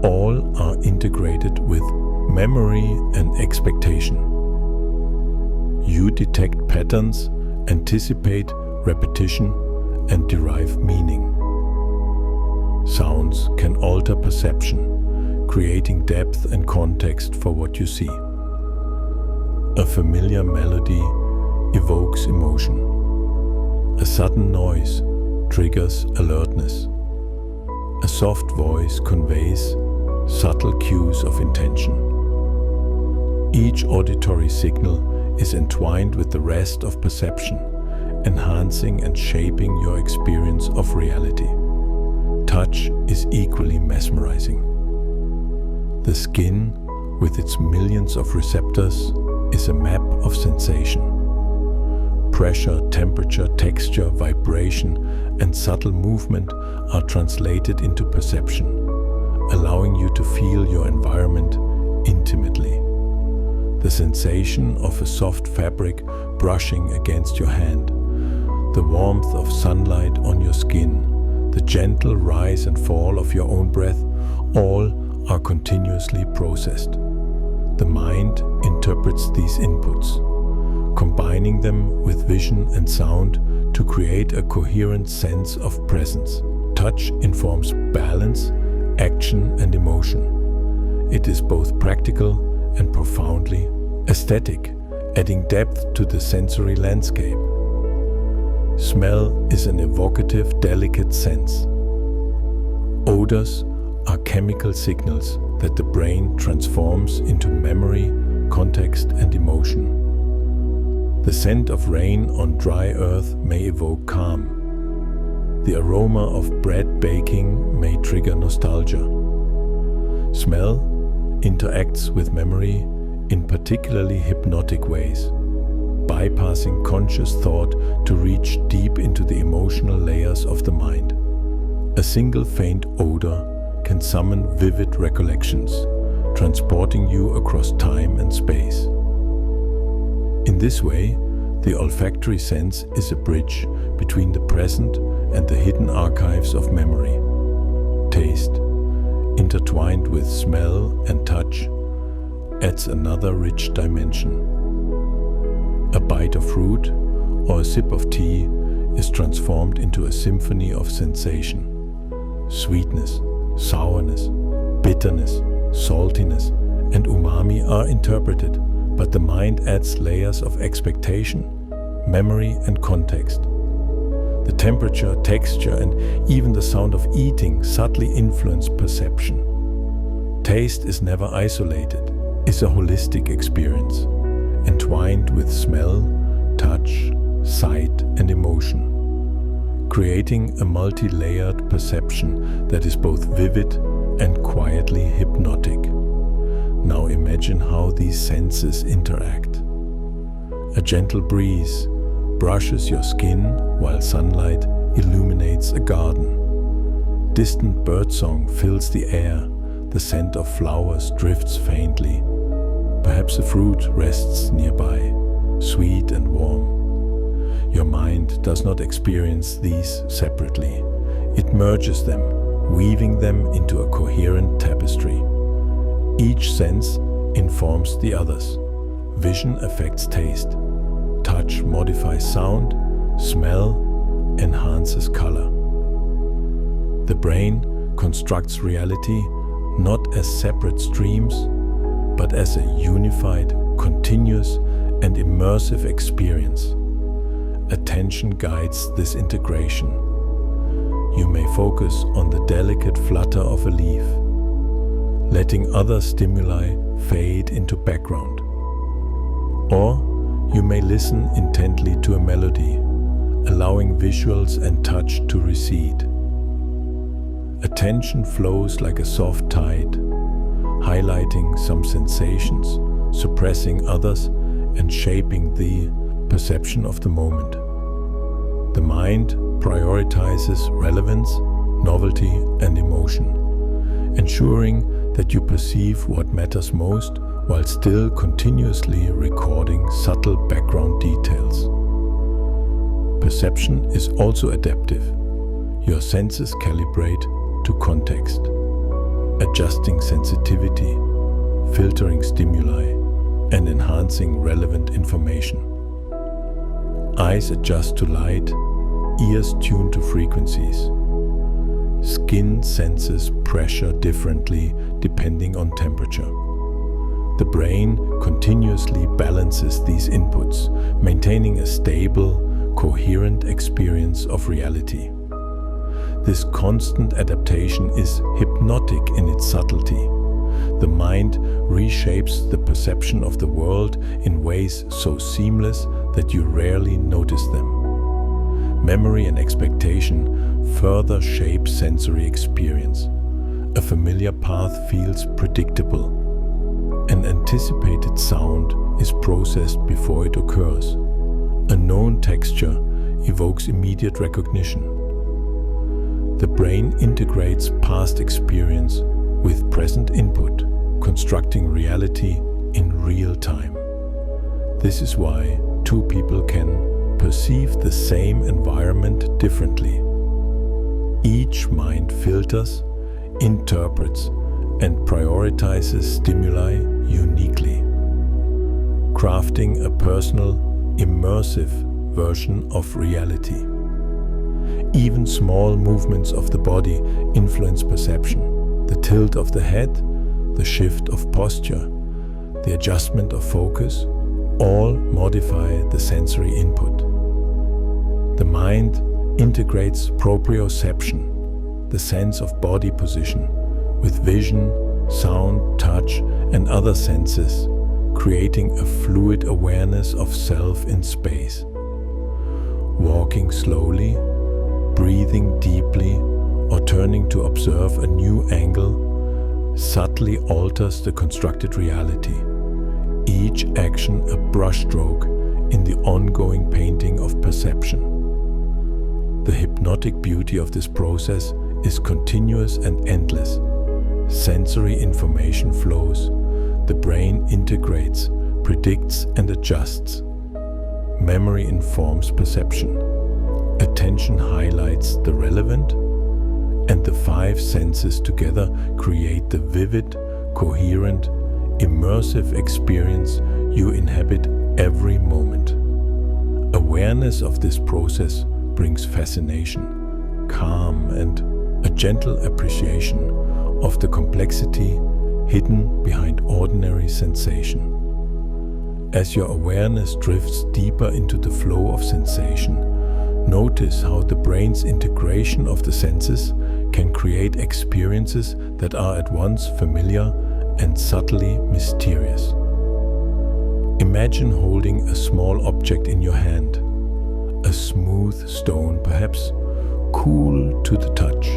all are integrated with memory and expectation. You detect patterns, anticipate repetition, and derive meaning. Sounds can alter perception, creating depth and context for what you see. A familiar melody evokes emotion. A sudden noise triggers alertness. A soft voice conveys subtle cues of intention. Each auditory signal is entwined with the rest of perception, enhancing and shaping your experience of reality. Touch is equally mesmerizing. The skin, with its millions of receptors, is a map of sensation. Pressure, temperature, texture, vibration, and subtle movement are translated into perception, allowing you to feel your environment intimately. The sensation of a soft fabric brushing against your hand, the warmth of sunlight on your skin, the gentle rise and fall of your own breath, all are continuously processed. The mind interprets these inputs, combining them with vision and sound to create a coherent sense of presence. Touch informs balance, action, and emotion. It is both practical and profoundly aesthetic, adding depth to the sensory landscape. Smell is an evocative, delicate sense. Odors are chemical signals that the brain transforms into memory, context, and emotion. The scent of rain on dry earth may evoke calm. The aroma of bread baking may trigger nostalgia. Smell interacts with memory in particularly hypnotic ways, bypassing conscious thought to reach deep into the emotional layers of the mind. A single faint odor can summon vivid recollections, transporting you across time and space. In this way, the olfactory sense is a bridge between the present and the hidden archives of memory. Taste, intertwined with smell and touch, adds another rich dimension. A bite of fruit or a sip of tea is transformed into a symphony of sensation. Sweetness, sourness, bitterness, saltiness, and umami are interpreted, but the mind adds layers of expectation, memory, and context. The temperature, texture, and even the sound of eating subtly influence perception. Taste is never isolated, it's a holistic experience, entwined with smell, touch, sight, and emotion, creating a multi-layered perception that is both vivid and quietly hypnotic. Now imagine how these senses interact. A gentle breeze brushes your skin while sunlight illuminates a garden. Distant birdsong fills the air, the scent of flowers drifts faintly. Perhaps a fruit rests nearby, sweet and warm. Your mind does not experience these separately. It merges them, weaving them into a coherent tapestry. Each sense informs the others. Vision affects taste. Touch modifies sound. Smell enhances color. The brain constructs reality not as separate streams, but as a unified, continuous, and immersive experience. Attention guides this integration. You may focus on the delicate flutter of a leaf, letting other stimuli fade into background. Or you may listen intently to a melody, allowing visuals and touch to recede. Attention flows like a soft tide, highlighting some sensations, suppressing others, and shaping the perception of the moment. The mind prioritizes relevance, novelty, and emotion, ensuring that you perceive what matters most while still continuously recording subtle background details. Perception is also adaptive. Your senses calibrate to context, adjusting sensitivity, filtering stimuli, and enhancing relevant information. Eyes adjust to light, ears tune to frequencies. Skin senses pressure differently depending on temperature. The brain continuously balances these inputs, maintaining a stable, coherent experience of reality. This constant adaptation is hypnotic in its subtlety. The mind reshapes the perception of the world in ways so seamless that you rarely notice them. Memory and expectation further shape sensory experience. A familiar path feels predictable. An anticipated sound is processed before it occurs. A known texture evokes immediate recognition. The brain integrates past experience with present input, constructing reality in real time. This is why two people can perceive the same environment differently. Each mind filters, interprets, and prioritizes stimuli uniquely, crafting a personal, immersive version of reality. Even small movements of the body influence perception. The tilt of the head, the shift of posture, the adjustment of focus, all modify the sensory input. The mind integrates proprioception, the sense of body position, with vision, sound, touch, and other senses, creating a fluid awareness of self in space. Walking slowly, breathing deeply, or turning to observe a new angle subtly alters the constructed reality. Each action a brushstroke in the ongoing painting of perception. The hypnotic beauty of this process is continuous and endless. Sensory information flows, the brain integrates, predicts and adjusts. Memory informs perception. Attention highlights the relevant, and the five senses together create the vivid, coherent, immersive experience you inhabit every moment. Awareness of this process brings fascination, calm, and a gentle appreciation of the complexity hidden behind ordinary sensation. As your awareness drifts deeper into the flow of sensation, notice how the brain's integration of the senses can create experiences that are at once familiar and subtly mysterious. Imagine holding a small object in your hand, a smooth stone perhaps, cool to the touch.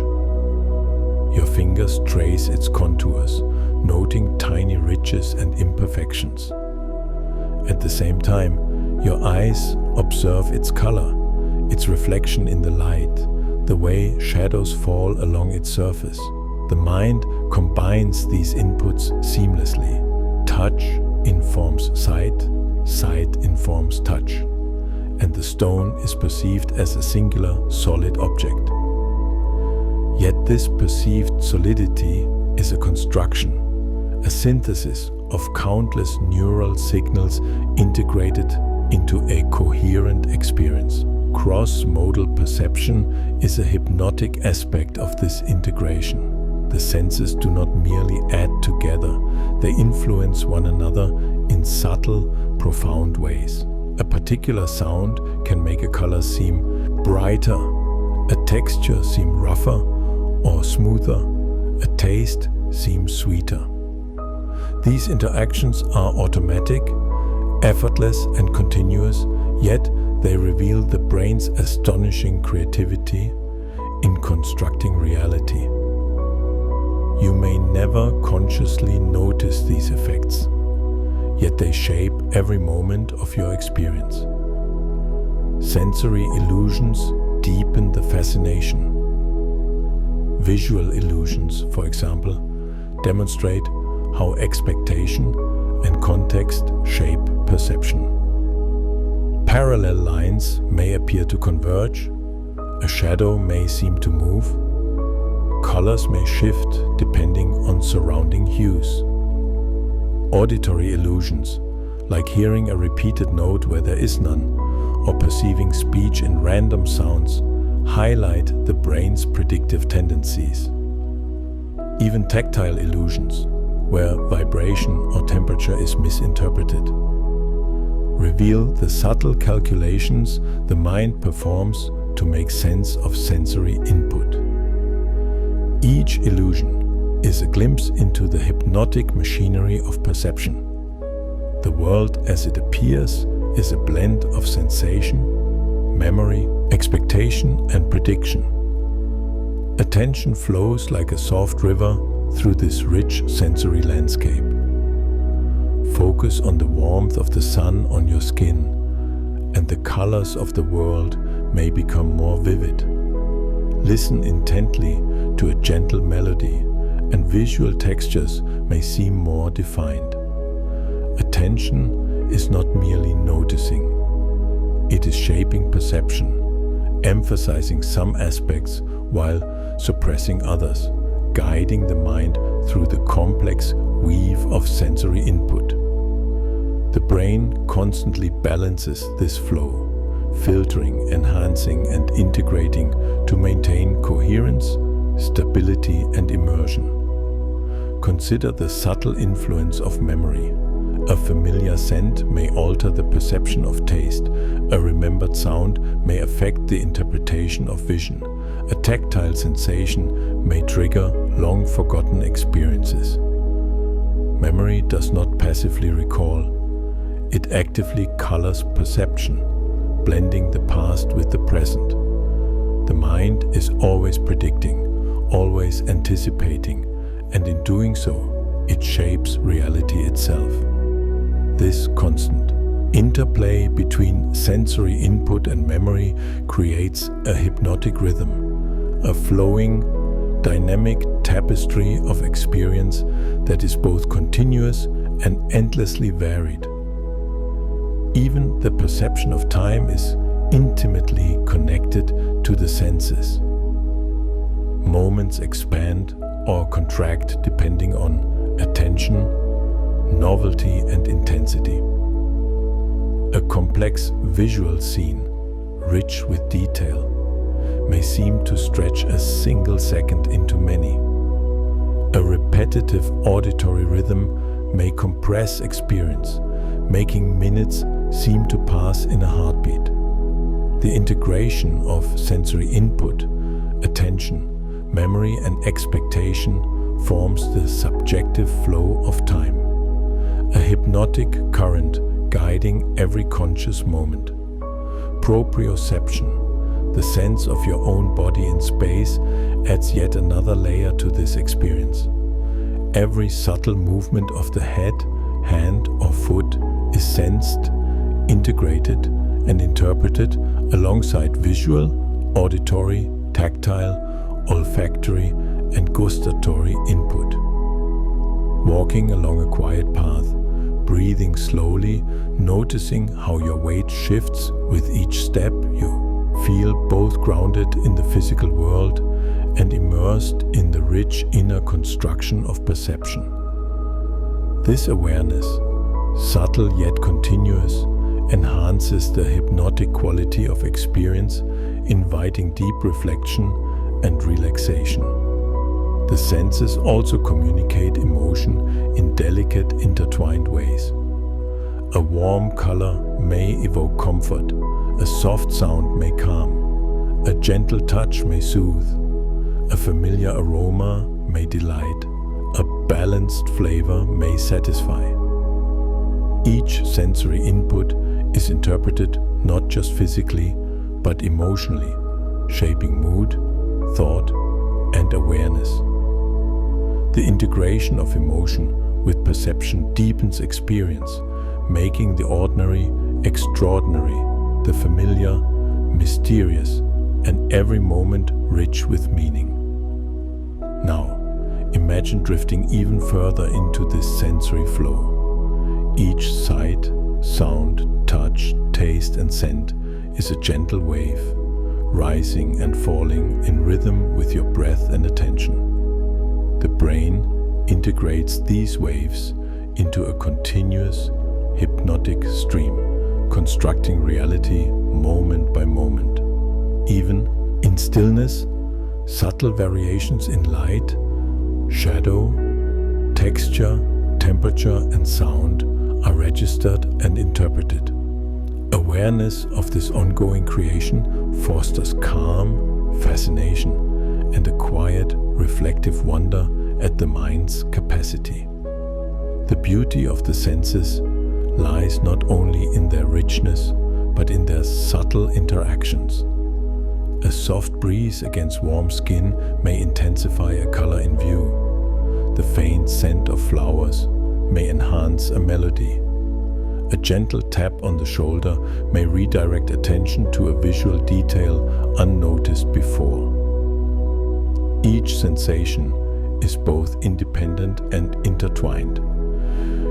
Your fingers trace its contours, noting tiny ridges and imperfections. At the same time, your eyes observe its color, its reflection in the light, the way shadows fall along its surface. The mind combines these inputs seamlessly. Touch informs sight, sight informs touch, and the stone is perceived as a singular, solid object. Yet this perceived solidity is a construction, a synthesis of countless neural signals integrated into a coherent experience. Cross-modal perception is a hypnotic aspect of this integration. The senses do not merely add together, they influence one another in subtle, profound ways. A particular sound can make a color seem brighter, a texture seem rougher or smoother, a taste seem sweeter. These interactions are automatic, effortless and continuous, yet they reveal the brain's astonishing creativity in constructing reality. You may never consciously notice these effects, yet they shape every moment of your experience. Sensory illusions deepen the fascination. Visual illusions, for example, demonstrate how expectation and context shape perception. Parallel lines may appear to converge, a shadow may seem to move, colors may shift depending on surrounding hues. Auditory illusions, like hearing a repeated note where there is none, or perceiving speech in random sounds, highlight the brain's predictive tendencies. Even tactile illusions, where vibration or temperature is misinterpreted, reveal the subtle calculations the mind performs to make sense of sensory input. Each illusion is a glimpse into the hypnotic machinery of perception. The world as it appears is a blend of sensation, memory, expectation and prediction. Attention flows like a soft river through this rich sensory landscape. Focus on the warmth of the sun on your skin, and the colors of the world may become more vivid. Listen intently to a gentle melody, and visual textures may seem more defined. Attention is not merely noticing, it is shaping perception, emphasizing some aspects while suppressing others, guiding the mind through the complex weave of sensory input. The brain constantly balances this flow, filtering, enhancing, and integrating to maintain coherence, stability, and immersion. Consider the subtle influence of memory. A familiar scent may alter the perception of taste. A remembered sound may affect the interpretation of vision. A tactile sensation may trigger long-forgotten experiences. Memory does not pass passively recall. It actively colors perception, blending the past with the present. The mind is always predicting, always anticipating, and in doing so, it shapes reality itself. This constant interplay between sensory input and memory creates a hypnotic rhythm, a flowing, dynamic tapestry of experience that is both continuous and endlessly varied. Even the perception of time is intimately connected to the senses. Moments expand or contract depending on attention, novelty, and intensity. A complex visual scene, rich with detail, may seem to stretch a single second into many. A repetitive auditory rhythm may compress experience, making minutes seem to pass in a heartbeat. The integration of sensory input, attention, memory, and expectation forms the subjective flow of time, a hypnotic current guiding every conscious moment. Proprioception, the sense of your own body in space, adds yet another layer to this experience. Every subtle movement of the head, hand, or foot is sensed, integrated, and interpreted alongside visual, auditory, tactile, olfactory, and gustatory input. Walking along a quiet path, breathing slowly, noticing how your weight shifts with each step, you feel both grounded in the physical world and immersed in the rich inner construction of perception. This awareness, subtle yet continuous, enhances the hypnotic quality of experience, inviting deep reflection and relaxation. The senses also communicate emotion in delicate, intertwined ways. A warm color may evoke comfort, a soft sound may calm, a gentle touch may soothe, a familiar aroma may delight, a balanced flavor may satisfy. Each sensory input is interpreted not just physically, but emotionally, shaping mood, thought, and awareness. The integration of emotion with perception deepens experience, making the ordinary extraordinary, the familiar mysterious, and every moment rich with meaning. Now, imagine drifting even further into this sensory flow. Each sight, sound, touch, taste, and scent is a gentle wave, rising and falling in rhythm with your breath and attention. The brain integrates these waves into a continuous, hypnotic stream, constructing reality moment by moment. Even in stillness, subtle variations in light, shadow, texture, temperature, and sound are registered and interpreted. Awareness of this ongoing creation fosters calm, fascination, and a quiet, reflective wonder at the mind's capacity. The beauty of the senses lies not only in their richness, but in their subtle interactions. A soft breeze against warm skin may intensify a color in view. The faint scent of flowers may enhance a melody. A gentle tap on the shoulder may redirect attention to a visual detail unnoticed before. Each sensation is both independent and intertwined,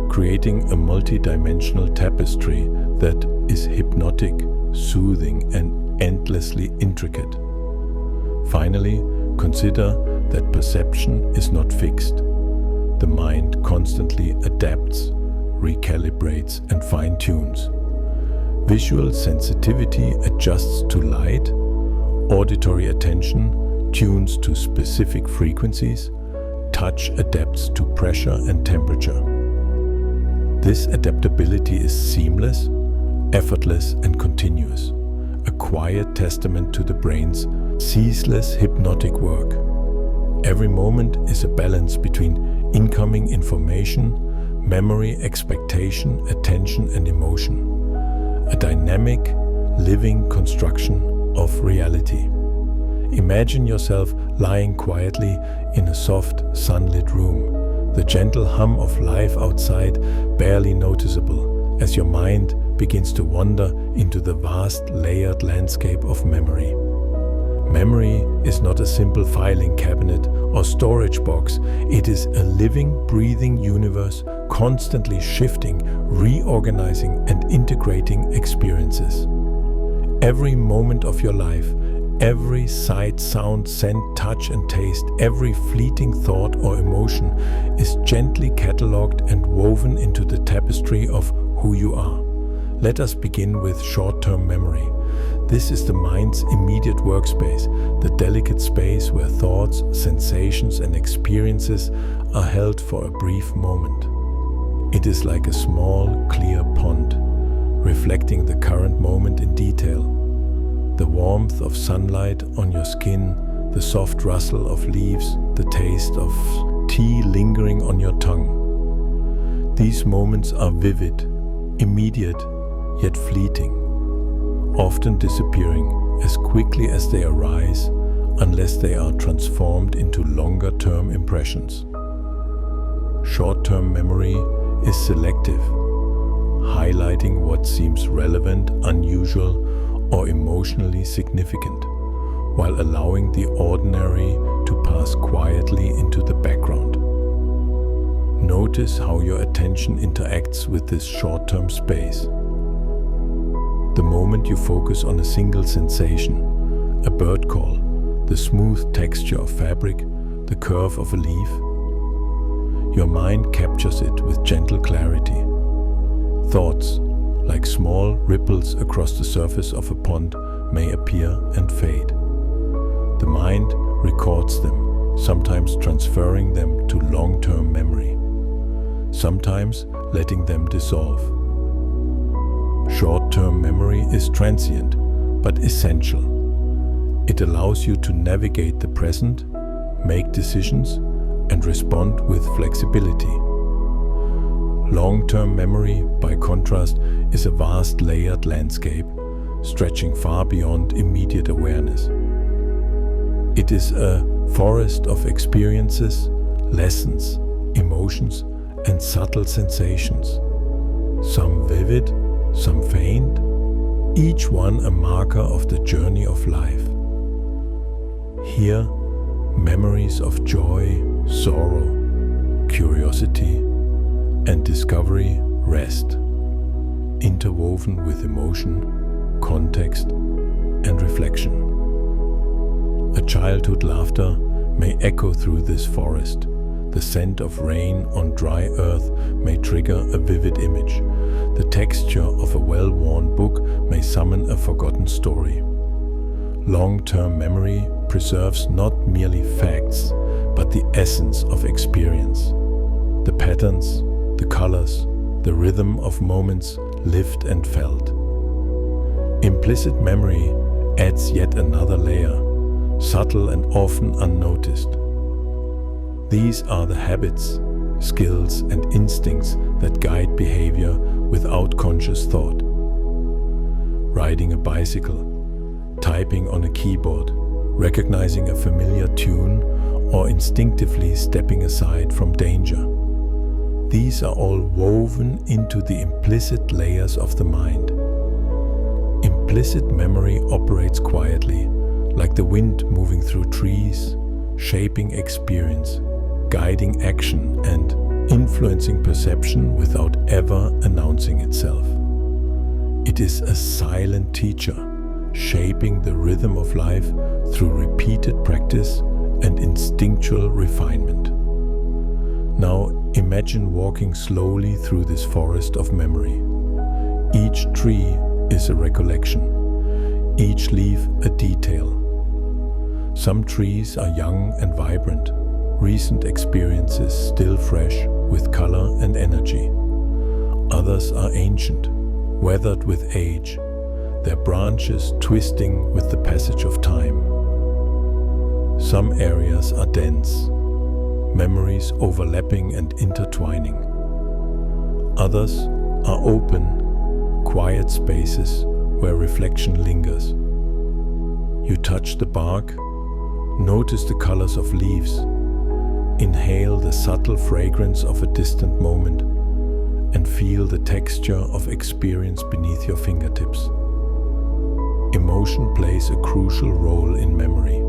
creating a multidimensional tapestry that is hypnotic, soothing, and endlessly intricate. Finally, consider that perception is not fixed. The mind constantly adapts, recalibrates, and fine-tunes. Visual sensitivity adjusts to light, auditory attention tunes to specific frequencies, touch adapts to pressure and temperature. This adaptability is seamless, effortless, and continuous, a quiet testament to the brain's ceaseless hypnotic work. Every moment is a balance between incoming information, memory, expectation, attention, and emotion. A dynamic, living construction of reality. Imagine yourself lying quietly in a soft, sunlit room, the gentle hum of life outside barely noticeable as your mind begins to wander into the vast, layered landscape of memory. Memory is not a simple filing cabinet or storage box. It is a living, breathing universe, constantly shifting, reorganizing, and integrating experiences. Every moment of your life, every sight, sound, scent, touch, and taste, every fleeting thought or emotion is gently catalogued and woven into the tapestry of who you are. Let us begin with short-term memory. This is the mind's immediate workspace, the delicate space where thoughts, sensations, and experiences are held for a brief moment. It is like a small, clear pond, reflecting the current moment in detail. The warmth of sunlight on your skin, the soft rustle of leaves, the taste of tea lingering on your tongue. These moments are vivid, immediate, yet fleeting, often disappearing as quickly as they arise unless they are transformed into longer-term impressions. Short-term memory is selective, highlighting what seems relevant, unusual, or emotionally significant, while allowing the ordinary to pass quietly into the background. Notice how your attention interacts with this short-term space. The moment you focus on a single sensation, a bird call, the smooth texture of fabric, the curve of a leaf, your mind captures it with gentle clarity. Thoughts, like small ripples across the surface of a pond, may appear and fade. The mind records them, sometimes transferring them to long-term memory, sometimes letting them dissolve. Short-term memory is transient, but essential. It allows you to navigate the present, make decisions, and respond with flexibility. Long-term memory, by contrast, is a vast layered landscape, stretching far beyond immediate awareness. It is a forest of experiences, lessons, emotions, and subtle sensations. Some vivid, some faint, each one a marker of the journey of life. Here, memories of joy, sorrow, curiosity, and discovery rest, interwoven with emotion, context, and reflection. A childhood laughter may echo through this forest. The scent of rain on dry earth may trigger a vivid image. The texture of a well-worn book may summon a forgotten story. Long-term memory preserves not merely facts, but the essence of experience. The patterns, the colors, the rhythm of moments lived and felt. Implicit memory adds yet another layer, subtle and often unnoticed. These are the habits, skills, and instincts that guide behavior without conscious thought. Riding a bicycle, typing on a keyboard, recognizing a familiar tune, or instinctively stepping aside from danger. These are all woven into the implicit layers of the mind. Implicit memory operates quietly, like the wind moving through trees, shaping experience, guiding action, and influencing perception without ever announcing itself. It is a silent teacher, shaping the rhythm of life through repeated practice and instinctual refinement. Now imagine walking slowly through this forest of memory. Each tree is a recollection, each leaf a detail. Some trees are young and vibrant, recent experiences still fresh with color and energy. Others are ancient, weathered with age, their branches twisting with the passage of time. Some areas are dense, memories overlapping and intertwining. Others are open, quiet spaces where reflection lingers. You touch the bark, notice the colors of leaves, inhale the subtle fragrance of a distant moment, and feel the texture of experience beneath your fingertips. Emotion plays a crucial role in memory.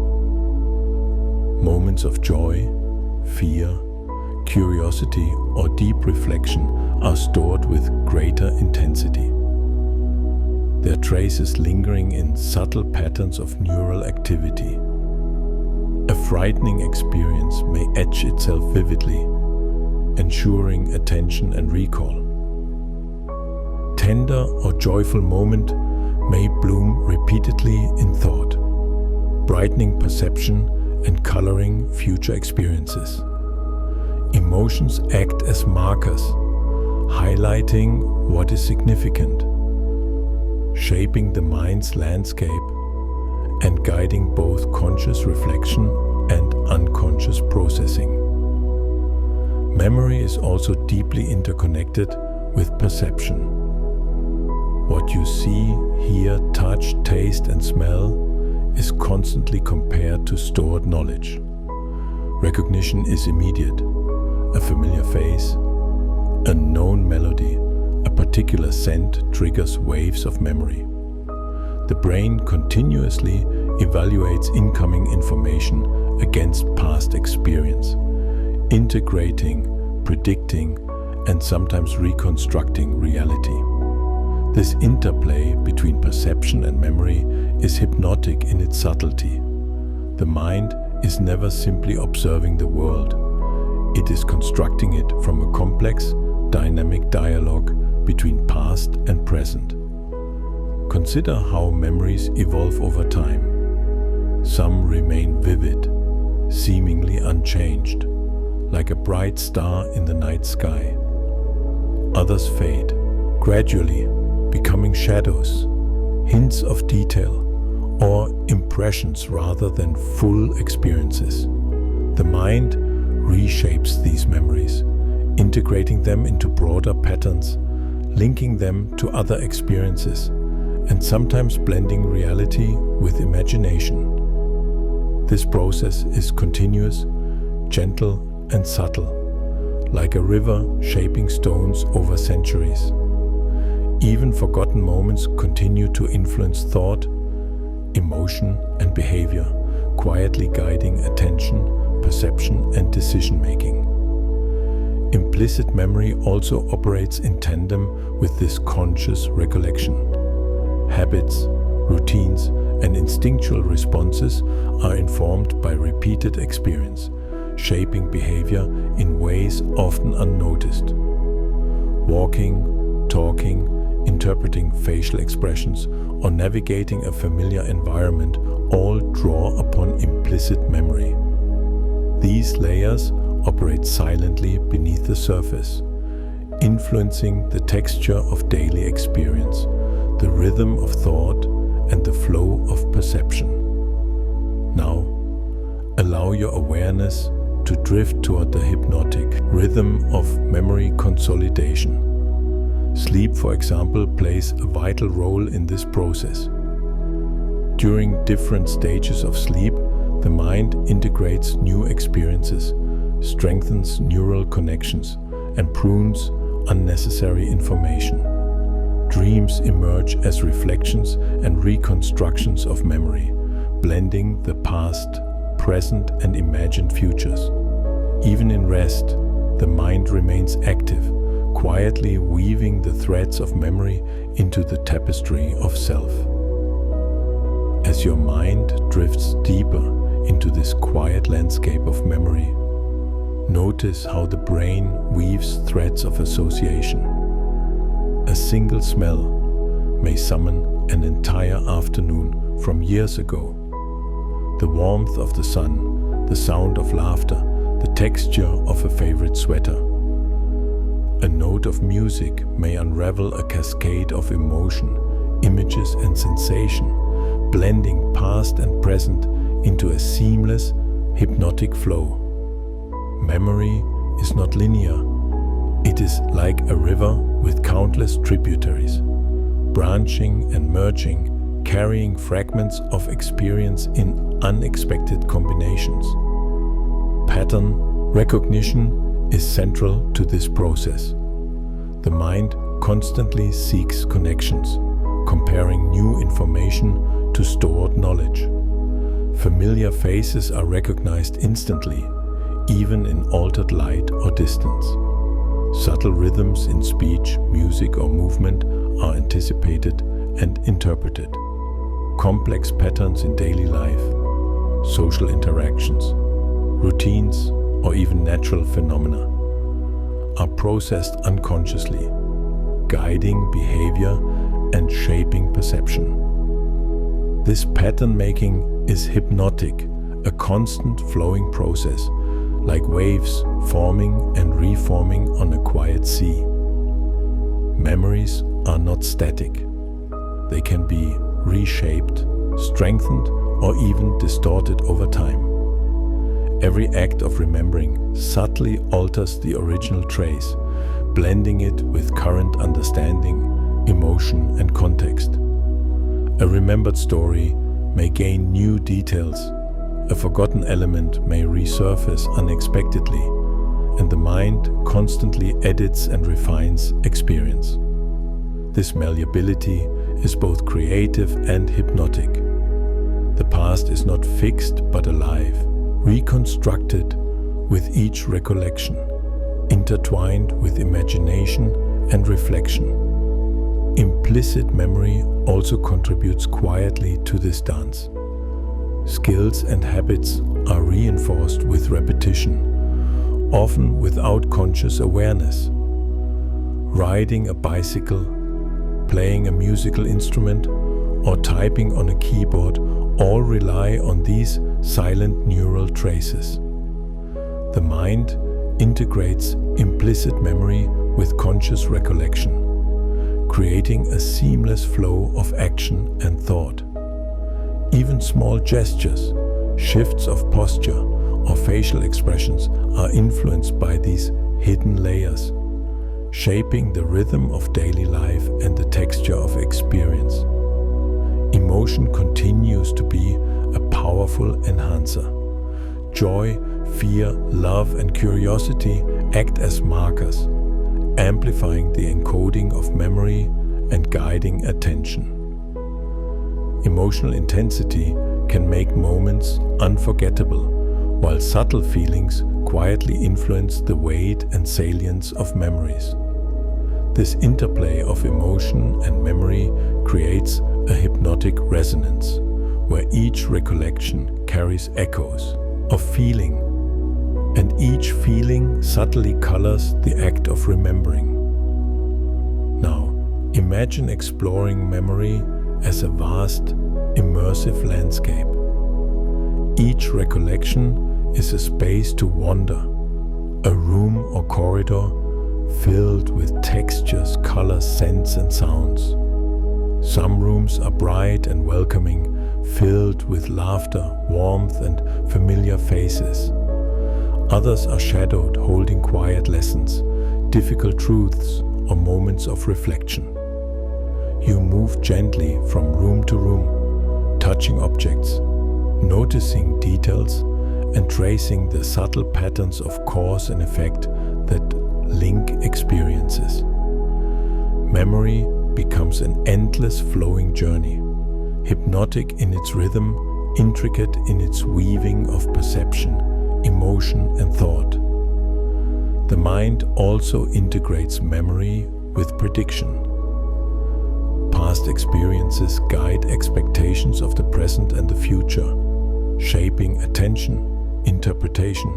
Moments of joy, fear, curiosity, or deep reflection are stored with greater intensity. Their traces lingering in subtle patterns of neural activity. A frightening experience may etch itself vividly, ensuring attention and recall. Tender or joyful moment may bloom repeatedly in thought, brightening perception and coloring future experiences. Emotions act as markers, highlighting what is significant, shaping the mind's landscape and guiding both conscious reflection and unconscious processing. Memory is also deeply interconnected with perception. What you see, hear, touch, taste, and smell is constantly compared to stored knowledge. Recognition is immediate. A familiar face, a known melody, a particular scent triggers waves of memory. The brain continuously evaluates incoming information against past experience, integrating, predicting, and sometimes reconstructing reality. This interplay between perception and memory is hypnotic in its subtlety. The mind is never simply observing the world. It is constructing it from a complex, dynamic dialogue between past and present. Consider how memories evolve over time. Some remain vivid, seemingly unchanged, like a bright star in the night sky. Others fade, gradually becoming shadows, hints of detail, or impressions rather than full experiences. The mind reshapes these memories, integrating them into broader patterns, linking them to other experiences, and sometimes blending reality with imagination. This process is continuous, gentle, and subtle, like a river shaping stones over centuries. Even forgotten moments continue to influence thought, emotion, and behavior, quietly guiding attention, perception, and decision-making. Implicit memory also operates in tandem with this conscious recollection. Habits, routines, and instinctual responses are informed by repeated experience, shaping behavior in ways often unnoticed. Walking, talking, interpreting facial expressions, or navigating a familiar environment all draw upon implicit memory. These layers operate silently beneath the surface, influencing the texture of daily experience, the rhythm of thought, and the flow of perception. Now, allow your awareness to drift toward the hypnotic rhythm of memory consolidation. Sleep, for example, plays a vital role in this process. During different stages of sleep, the mind integrates new experiences, strengthens neural connections, and prunes unnecessary information. Dreams emerge as reflections and reconstructions of memory, blending the past, present, and imagined futures. Even in rest, the mind remains active, quietly weaving the threads of memory into the tapestry of self. As your mind drifts deeper into this quiet landscape of memory, notice how the brain weaves threads of association. A single smell may summon an entire afternoon from years ago. The warmth of the sun, the sound of laughter, the texture of a favorite sweater. A note of music may unravel a cascade of emotion, images, and sensation, blending past and present into a seamless, hypnotic flow. Memory is not linear. It is like a river with countless tributaries, branching and merging, carrying fragments of experience in unexpected combinations. Pattern recognition is central to this process. The mind constantly seeks connections, comparing new information to stored knowledge. Familiar faces are recognized instantly, even in altered light or distance. Subtle rhythms in speech, music, or movement are anticipated and interpreted. Complex patterns in daily life, social interactions, routines, or even natural phenomena are processed unconsciously, guiding behavior and shaping perception. This pattern making is hypnotic, a constant flowing process, like waves forming and reforming on a quiet sea. Memories are not static. They can be reshaped, strengthened, or even distorted over time. Every act of remembering subtly alters the original trace, blending it with current understanding, emotion, and context. A remembered story may gain new details, a forgotten element may resurface unexpectedly, and the mind constantly edits and refines experience. This malleability is both creative and hypnotic. The past is not fixed but alive, reconstructed with each recollection, intertwined with imagination and reflection. Implicit memory also contributes quietly to this dance. Skills and habits are reinforced with repetition, often without conscious awareness. Riding a bicycle, playing a musical instrument, or typing on a keyboard all rely on these silent neural traces. The mind integrates implicit memory with conscious recollection, creating a seamless flow of action and thought. Even small gestures, shifts of posture, or facial expressions are influenced by these hidden layers, shaping the rhythm of daily life and the texture of experience. Emotion continues to be a powerful enhancer. Joy, fear, love, and curiosity act as markers, amplifying the encoding of memory and guiding attention. Emotional intensity can make moments unforgettable, while subtle feelings quietly influence the weight and salience of memories. This interplay of emotion and memory creates a hypnotic resonance, where each recollection carries echoes of feeling, and each feeling subtly colors the act of remembering. Now, imagine exploring memory as a vast, immersive landscape. Each recollection is a space to wander, a room or corridor filled with textures, colors, scents, and sounds. Some rooms are bright and welcoming, filled with laughter, warmth, and familiar faces. Others are shadowed, holding quiet lessons, difficult truths, or moments of reflection. You move gently from room to room, touching objects, noticing details, and tracing the subtle patterns of cause and effect that link experiences. Memory becomes an endless flowing journey, hypnotic in its rhythm, intricate in its weaving of perception, emotion, and thought. The mind also integrates memory with prediction. Past experiences guide expectations of the present and the future, shaping attention, interpretation,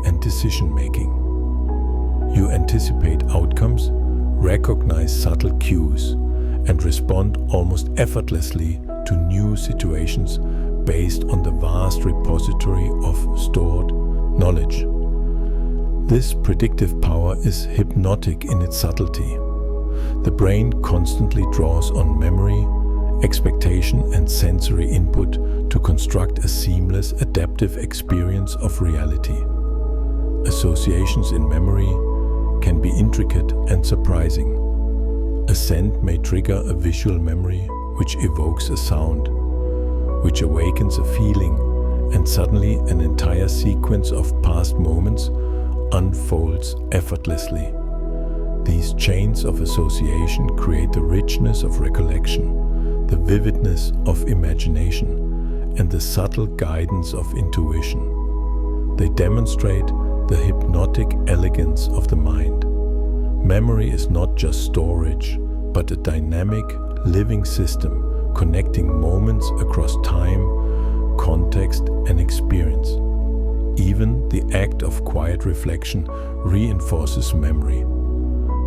and decision-making. You anticipate outcomes, recognize subtle cues, and respond almost effortlessly to new situations based on the vast repository of stored knowledge. This predictive power is hypnotic in its subtlety. The brain constantly draws on memory, expectation, and sensory input to construct a seamless, adaptive experience of reality. Associations in memory can be intricate and surprising. A scent may trigger a visual memory which evokes a sound, which awakens a feeling, and suddenly an entire sequence of past moments unfolds effortlessly. These chains of association create the richness of recollection, the vividness of imagination, and the subtle guidance of intuition. They demonstrate the hypnotic elegance of the mind. Memory is not just storage, but a dynamic, living system connecting moments across time, context, and experience. Even the act of quiet reflection reinforces memory.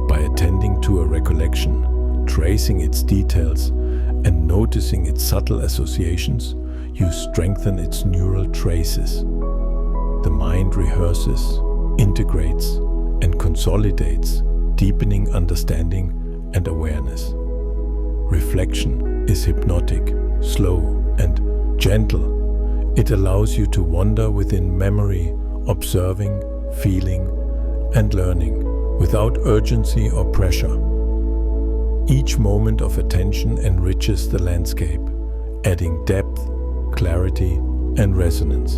By attending to a recollection, tracing its details, and noticing its subtle associations, you strengthen its neural traces. The mind rehearses, integrates, and consolidates, deepening understanding and awareness. Reflection is hypnotic, slow, and gentle. It allows you to wander within memory, observing, feeling, and learning without urgency or pressure. Each moment of attention enriches the landscape, adding depth, clarity, and resonance.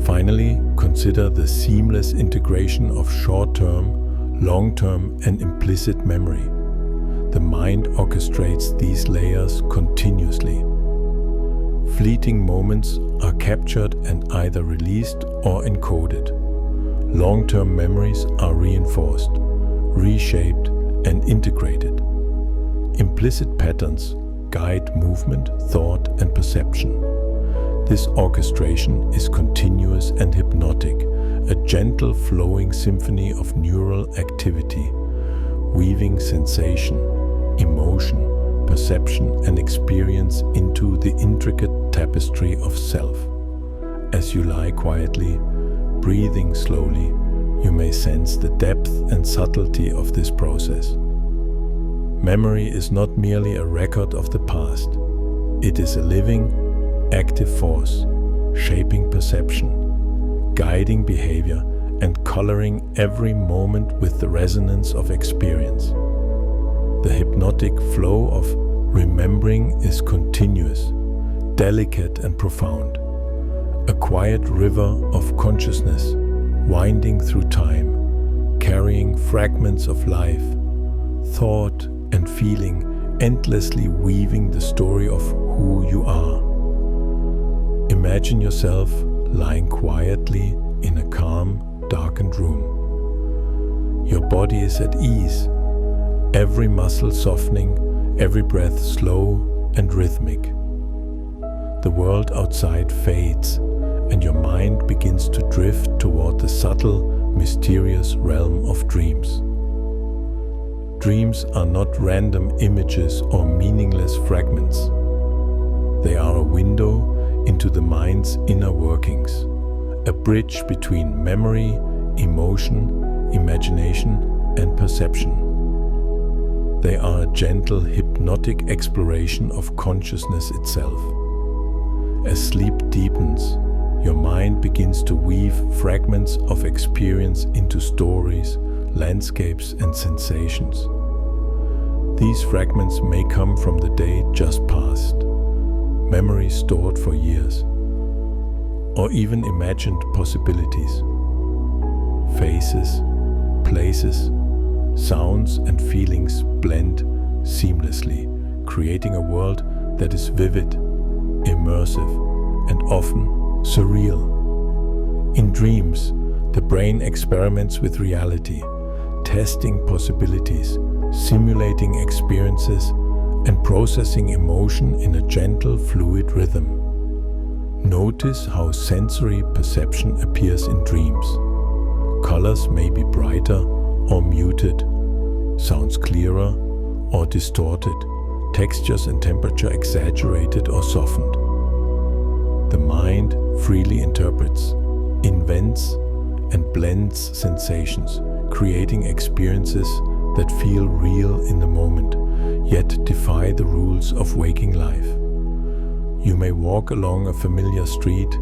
Finally, consider the seamless integration of short-term, long-term, and implicit memory. The mind orchestrates these layers continuously. Fleeting moments are captured and either released or encoded. Long-term memories are reinforced, reshaped, and integrated. Implicit patterns guide movement, thought, and perception. This orchestration is continuous and hypnotic, a gentle flowing symphony of neural activity, weaving sensation, emotion, perception, and experience into the intricate tapestry of self. As you lie quietly, breathing slowly, you may sense the depth and subtlety of this process. Memory is not merely a record of the past. It is a living, active force, shaping perception, guiding behavior, and coloring every moment with the resonance of experience. The hypnotic flow of remembering is continuous, delicate, and profound. A quiet river of consciousness winding through time, carrying fragments of life, thought, and feeling, endlessly weaving the story of who you are. Imagine yourself lying quietly in a calm, darkened room. Your body is at ease, every muscle softening, every breath slow and rhythmic. The world outside fades, and your mind begins to drift toward the subtle, mysterious realm of dreams. Dreams are not random images or meaningless fragments. They are a window into the mind's inner workings, a bridge between memory, emotion, imagination, and perception. They are a gentle, hypnotic exploration of consciousness itself. As sleep deepens, your mind begins to weave fragments of experience into stories, landscapes, and sensations. These fragments may come from the day just past, memories stored for years, or even imagined possibilities. Faces, places, sounds, and feelings blend seamlessly, creating a world that is vivid, immersive, and often surreal. In dreams, the brain experiments with reality, testing possibilities, simulating experiences, and processing emotion in a gentle, fluid rhythm. Notice how sensory perception appears in dreams. Colors may be brighter or muted, sounds clearer or distorted, textures and temperature exaggerated or softened. The mind freely interprets, invents, and blends sensations, creating experiences that feel real in the moment, yet defy the rules of waking life. You may walk along a familiar street,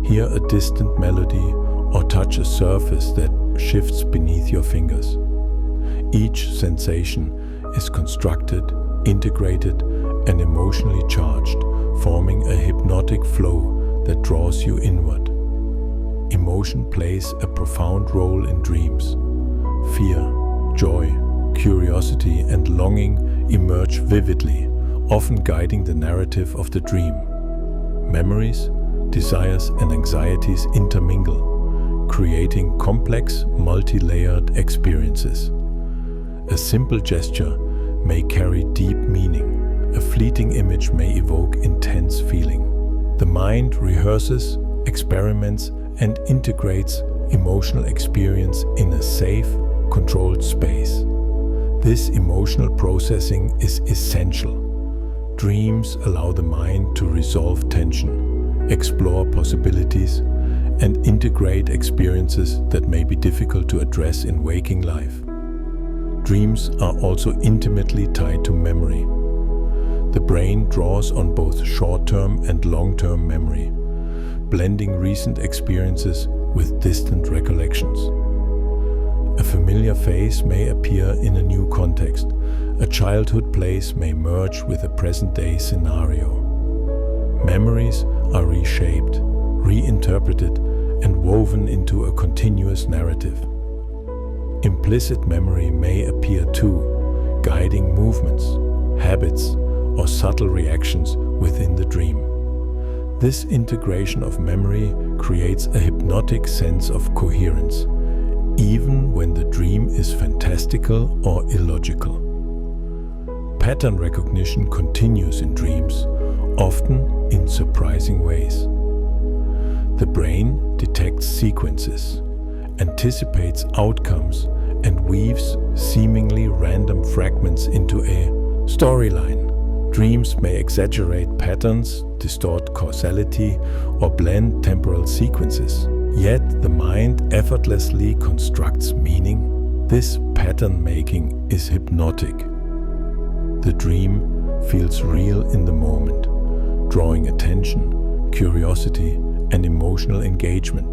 hear a distant melody, or touch a surface that shifts beneath your fingers. Each sensation is constructed, integrated, and emotionally charged, forming a hypnotic flow that draws you inward. Emotion plays a profound role in dreams. Fear, joy, curiosity, and longing emerge vividly, often guiding the narrative of the dream. Memories, desires, and anxieties intermingle, creating complex, multi-layered experiences. A simple gesture may carry deep meaning. A fleeting image may evoke intense feeling. The mind rehearses, experiments, and integrates emotional experience in a safe, controlled space. This emotional processing is essential. Dreams allow the mind to resolve tension, explore possibilities, and integrate experiences that may be difficult to address in waking life. Dreams are also intimately tied to memory. The brain draws on both short-term and long-term memory, blending recent experiences with distant recollections. A familiar face may appear in a new context. A childhood place may merge with a present-day scenario. Memories are reshaped, reinterpreted, and woven into a continuous narrative. Implicit memory may appear too, guiding movements, habits, or subtle reactions within the dream. This integration of memory creates a hypnotic sense of coherence, even when the dream is fantastical or illogical. Pattern recognition continues in dreams, often in surprising ways. The brain detects sequences, anticipates outcomes, and weaves seemingly random fragments into a storyline. Dreams may exaggerate patterns, distort causality, or blend temporal sequences. Yet the mind effortlessly constructs meaning. This pattern making is hypnotic. The dream feels real in the moment, drawing attention, curiosity, and emotional engagement.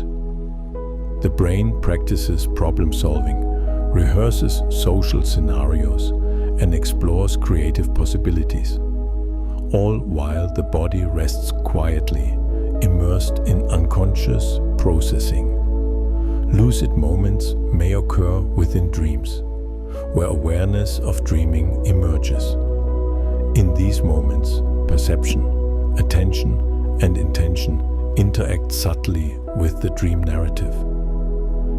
The brain practices problem solving, rehearses social scenarios, and explores creative possibilities, all while the body rests quietly, immersed in unconscious processing. Lucid moments may occur within dreams, where awareness of dreaming emerges. In these moments, perception, attention, and intention interact subtly with the dream narrative.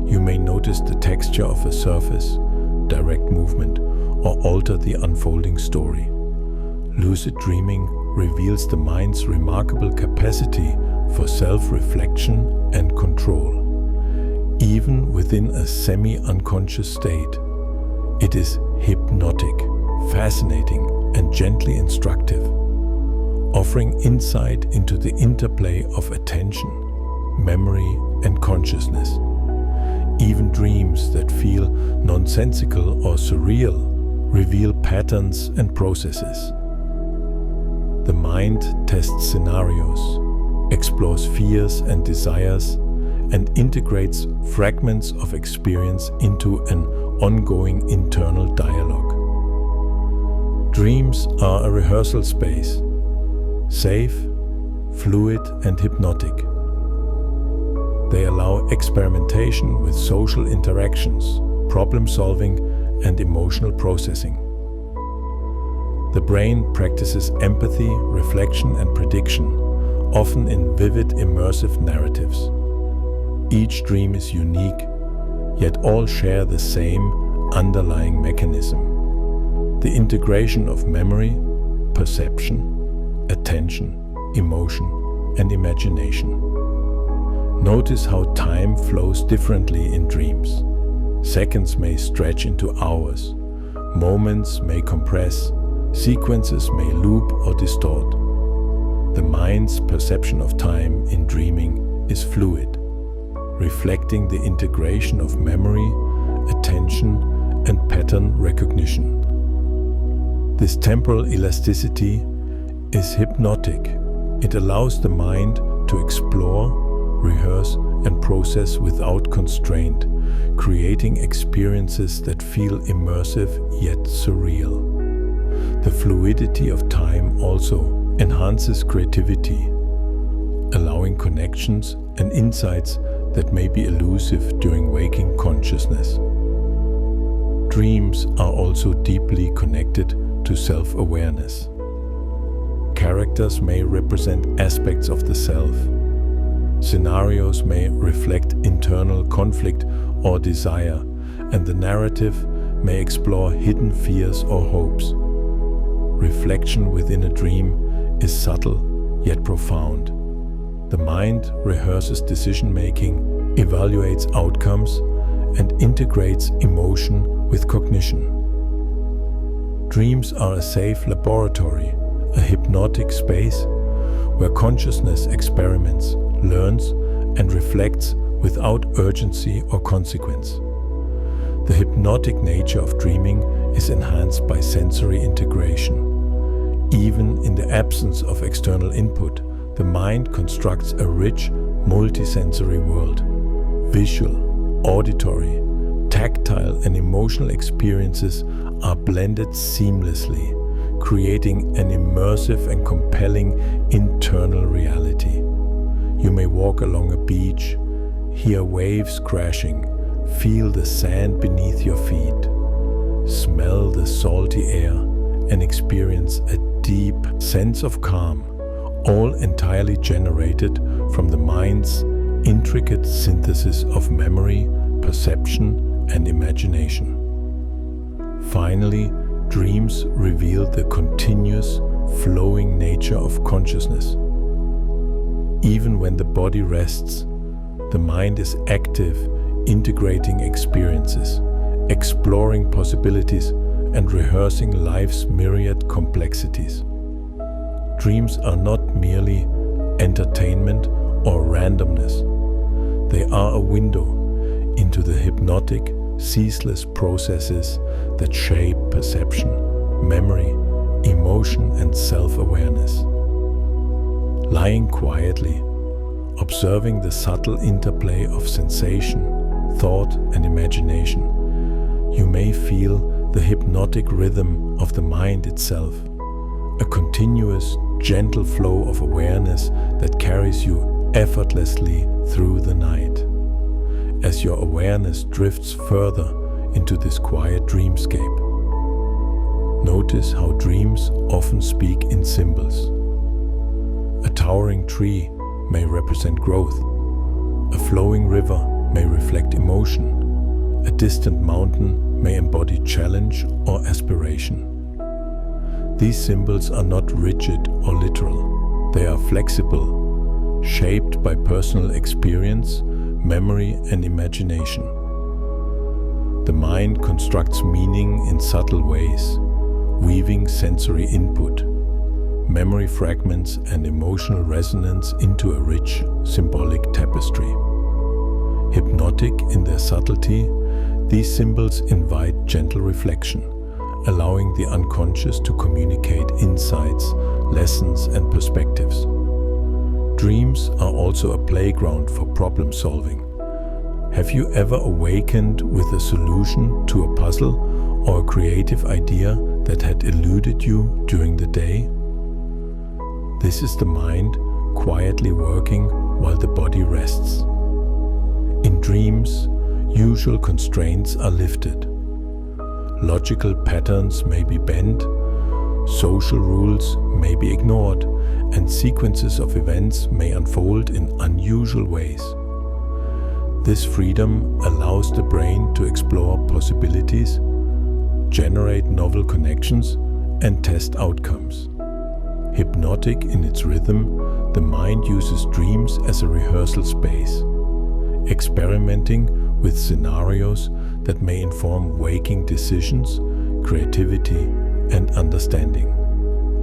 You may notice the texture of a surface, direct movement, or alter the unfolding story. Lucid dreaming reveals the mind's remarkable capacity for self-reflection and control. Even within a semi-unconscious state, it is hypnotic, fascinating, and gently instructive, offering insight into the interplay of attention, memory, and consciousness. Even dreams that feel nonsensical or surreal reveal patterns and processes. The mind tests scenarios, explores fears and desires, and integrates fragments of experience into an ongoing internal dialogue. Dreams are a rehearsal space, safe, fluid, and hypnotic. They allow experimentation with social interactions, problem solving, and emotional processing. The brain practices empathy, reflection, and prediction, often in vivid, immersive narratives. Each dream is unique, yet all share the same underlying mechanism: the integration of memory, perception, attention, emotion, and imagination. Notice how time flows differently in dreams. Seconds may stretch into hours, moments may compress, sequences may loop or distort. The mind's perception of time in dreaming is fluid, reflecting the integration of memory, attention, and pattern recognition. This temporal elasticity is hypnotic. It allows the mind to explore, rehearse, and process without constraint, creating experiences that feel immersive yet surreal. The fluidity of time also enhances creativity, allowing connections and insights that may be elusive during waking consciousness. Dreams are also deeply connected to self-awareness. Characters may represent aspects of the self. Scenarios may reflect internal conflict or desire, and the narrative may explore hidden fears or hopes. Reflection within a dream is subtle yet profound. The mind rehearses decision-making, evaluates outcomes, and integrates emotion with cognition. Dreams are a safe laboratory, a hypnotic space where consciousness experiments, learns, and reflects without urgency or consequence. The hypnotic nature of dreaming is enhanced by sensory integration. Even in the absence of external input, the mind constructs a rich, multisensory world. Visual, auditory, tactile, and emotional experiences are blended seamlessly, creating an immersive and compelling internal reality. You may walk along a beach, hear waves crashing, feel the sand beneath your feet, smell the salty air, and experience a deep sense of calm, all entirely generated from the mind's intricate synthesis of memory, perception, and imagination. Finally, dreams reveal the continuous, flowing nature of consciousness. Even when the body rests, the mind is active, integrating experiences, exploring possibilities, and rehearsing life's myriad complexities. Dreams are not merely entertainment or randomness. They are a window into the hypnotic, ceaseless processes that shape perception, memory, emotion, and self-awareness. Lying quietly, observing the subtle interplay of sensation, thought, and imagination, you may feel the hypnotic rhythm of the mind itself, a continuous, gentle flow of awareness that carries you effortlessly through the night. As your awareness drifts further into this quiet dreamscape, notice how dreams often speak in symbols. A towering tree may represent growth. A flowing river may reflect emotion. A distant mountain may embody challenge or aspiration. These symbols are not rigid or literal. They are flexible, shaped by personal experience, memory, and imagination. The mind constructs meaning in subtle ways, weaving sensory input, memory fragments, and emotional resonance into a rich, symbolic tapestry. Hypnotic in their subtlety, these symbols invite gentle reflection, allowing the unconscious to communicate insights, lessons, and perspectives. Dreams are also a playground for problem solving. Have you ever awakened with a solution to a puzzle or a creative idea that had eluded you during the day? This is the mind quietly working while the body rests. In dreams, usual constraints are lifted. Logical patterns may be bent, social rules may be ignored, and sequences of events may unfold in unusual ways. This freedom allows the brain to explore possibilities, generate novel connections, and test outcomes. Hypnotic in its rhythm, the mind uses dreams as a rehearsal space, experimenting with scenarios that may inform waking decisions, creativity, and understanding.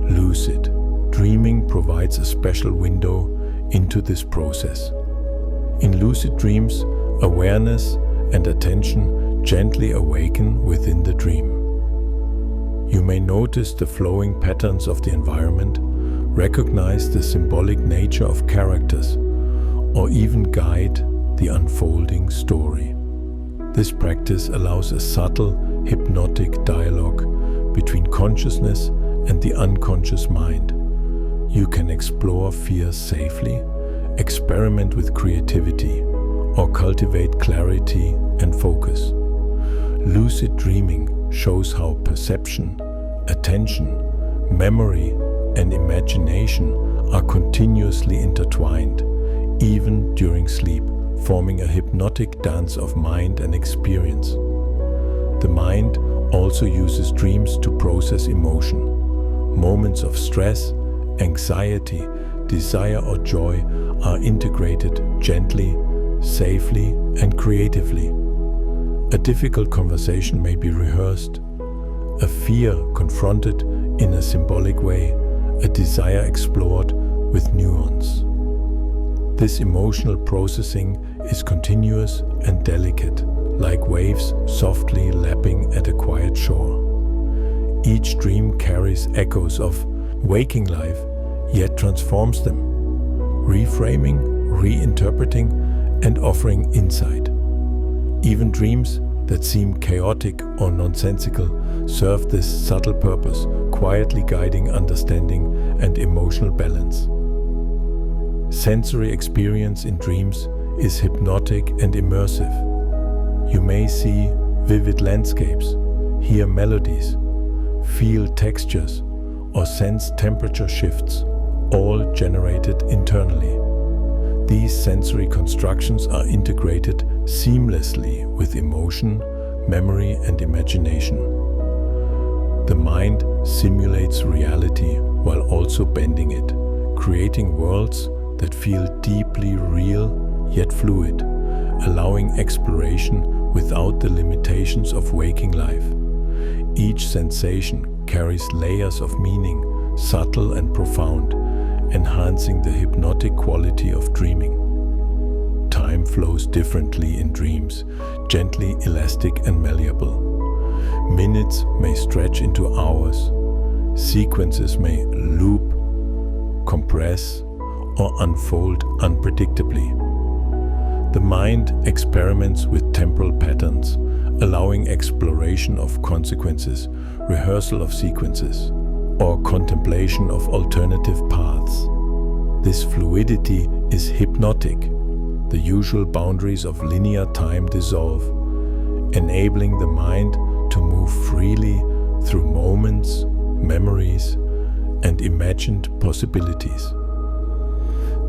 Lucid dreaming provides a special window into this process. In lucid dreams, awareness and attention gently awaken within the dream. You may notice the flowing patterns of the environment, recognize the symbolic nature of characters, or even guide the unfolding story. This practice allows a subtle, hypnotic dialogue between consciousness and the unconscious mind. You can explore fears safely, experiment with creativity, or cultivate clarity and focus. Lucid dreaming shows how perception, attention, memory, and imagination are continuously intertwined, even during sleep, forming a hypnotic dance of mind and experience. The mind also uses dreams to process emotion. Moments of stress, anxiety, desire, or joy are integrated gently, safely, and creatively. A difficult conversation may be rehearsed, a fear confronted in a symbolic way, a desire explored with nuance. This emotional processing is continuous and delicate, like waves softly lapping at a quiet shore. Each dream carries echoes of waking life, yet transforms them, reframing, reinterpreting, and offering insight. Even dreams that seem chaotic or nonsensical serve this subtle purpose, quietly guiding understanding and emotional balance. Sensory experience in dreams is hypnotic and immersive. You may see vivid landscapes, hear melodies, feel textures, or sense temperature shifts, all generated internally. These sensory constructions are integrated seamlessly with emotion, memory, and imagination. The mind simulates reality while also bending it, creating worlds that feel deeply real yet fluid, allowing exploration without the limitations of waking life. Each sensation carries layers of meaning, subtle and profound, enhancing the hypnotic quality of dreaming. Time flows differently in dreams, gently elastic and malleable. Minutes may stretch into hours. Sequences may loop, compress, or unfold unpredictably. The mind experiments with temporal patterns, allowing exploration of consequences, rehearsal of sequences, or contemplation of alternative paths. This fluidity is hypnotic. The usual boundaries of linear time dissolve, enabling the mind to move freely through moments, memories, and imagined possibilities.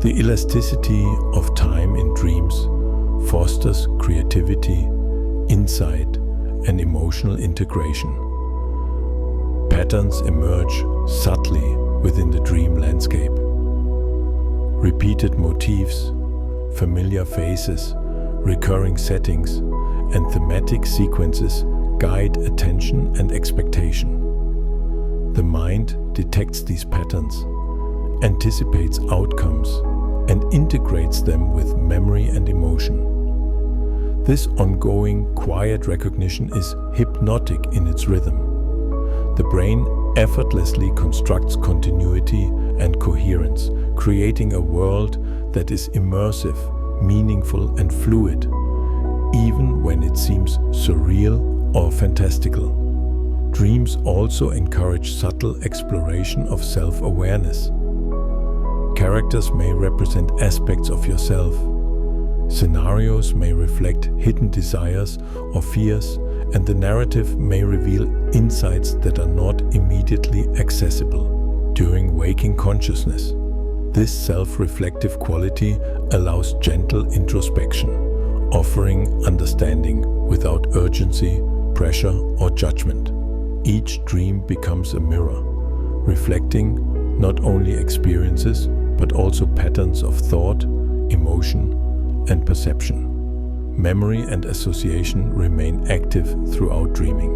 The elasticity of time in dreams fosters creativity, insight, and emotional integration. Patterns emerge subtly within the dream landscape. Repeated motifs, familiar faces, recurring settings, and thematic sequences guide attention and expectation. The mind detects these patterns, anticipates outcomes, and integrates them with memory and emotion. This ongoing, quiet recognition is hypnotic in its rhythm. The brain effortlessly constructs continuity and coherence, creating a world that is immersive, meaningful, and fluid, even when it seems surreal or fantastical. Dreams also encourage subtle exploration of self-awareness. Characters may represent aspects of yourself. Scenarios may reflect hidden desires or fears, and the narrative may reveal insights that are not immediately accessible during waking consciousness. This self-reflective quality allows gentle introspection, offering understanding without urgency, pressure, or judgment. Each dream becomes a mirror, reflecting not only experiences but also patterns of thought, emotion, and perception. Memory and association remain active throughout dreaming.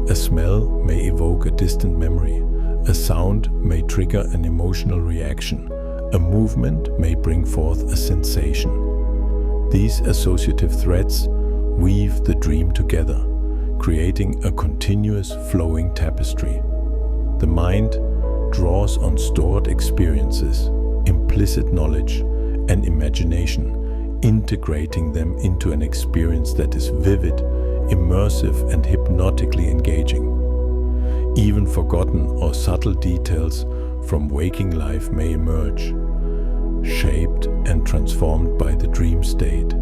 A smell may evoke a distant memory. A sound may trigger an emotional reaction. A movement may bring forth a sensation. These associative threads weave the dream together, creating a continuous flowing tapestry. The mind draws on stored experiences, implicit knowledge, and imagination, integrating them into an experience that is vivid, immersive, and hypnotically engaging. Even forgotten or subtle details from waking life may emerge, shaped and transformed by the dream state.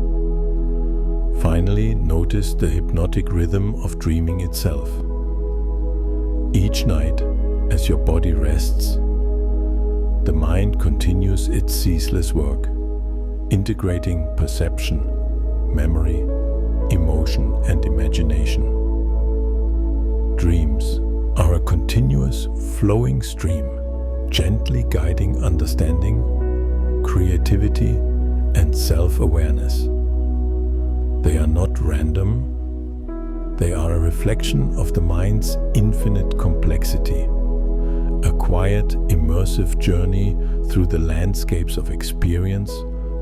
Finally, notice the hypnotic rhythm of dreaming itself. Each night, as your body rests, the mind continues its ceaseless work, integrating perception, memory, emotion, and imagination. Dreams are a continuous, flowing stream, gently guiding understanding, creativity, and self-awareness. They are not random. They are a reflection of the mind's infinite complexity, a quiet, immersive journey through the landscapes of experience,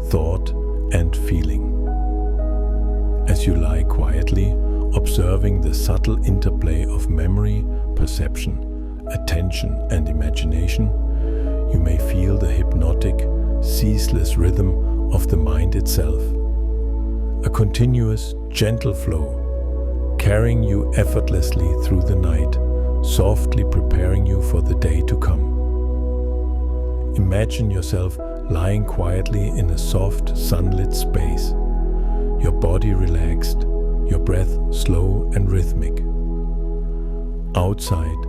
thought, and feeling. As you lie quietly, observing the subtle interplay of memory, perception, attention, and imagination, you may feel the hypnotic, ceaseless rhythm of the mind itself. A continuous, gentle flow, carrying you effortlessly through the night, softly preparing you for the day to come. Imagine yourself lying quietly in a soft, sunlit space, your body relaxed, your breath slow and rhythmic. Outside,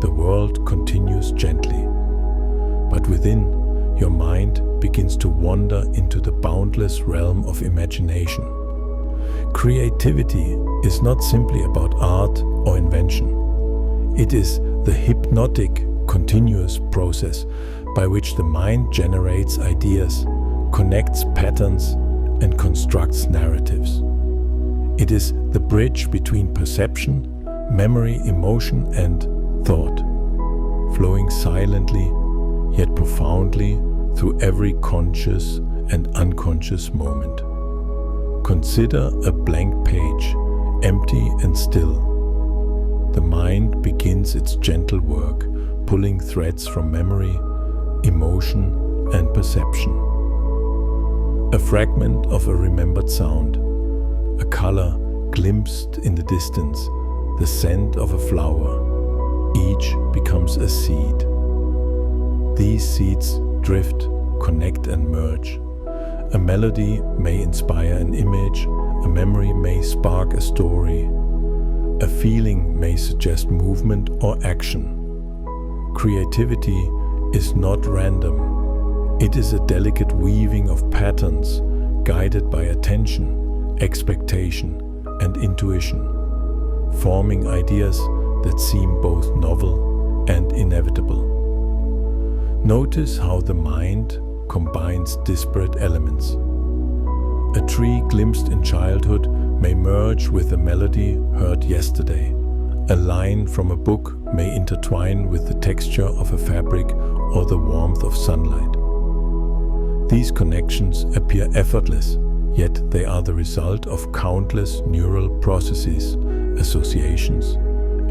the world continues gently, but within, your mind begins to wander into the boundless realm of imagination. Creativity is not simply about art or invention. It is the hypnotic, continuous process by which the mind generates ideas, connects patterns, and constructs narratives. It is the bridge between perception, memory, emotion, and thought, flowing silently yet profoundly through every conscious and unconscious moment. Consider a blank page, empty and still. The mind begins its gentle work, pulling threads from memory, emotion, and perception. A fragment of a remembered sound, a color glimpsed in the distance, the scent of a flower, each becomes a seed. These seeds drift, connect, and merge. A melody may inspire an image, a memory may spark a story, a feeling may suggest movement or action. Creativity is not random. It is a delicate weaving of patterns guided by attention, expectation, and intuition, forming ideas that seem both novel and inevitable. Notice how the mind combines disparate elements. A tree glimpsed in childhood may merge with a melody heard yesterday. A line from a book may intertwine with the texture of a fabric or the warmth of sunlight. These connections appear effortless, yet they are the result of countless neural processes, associations,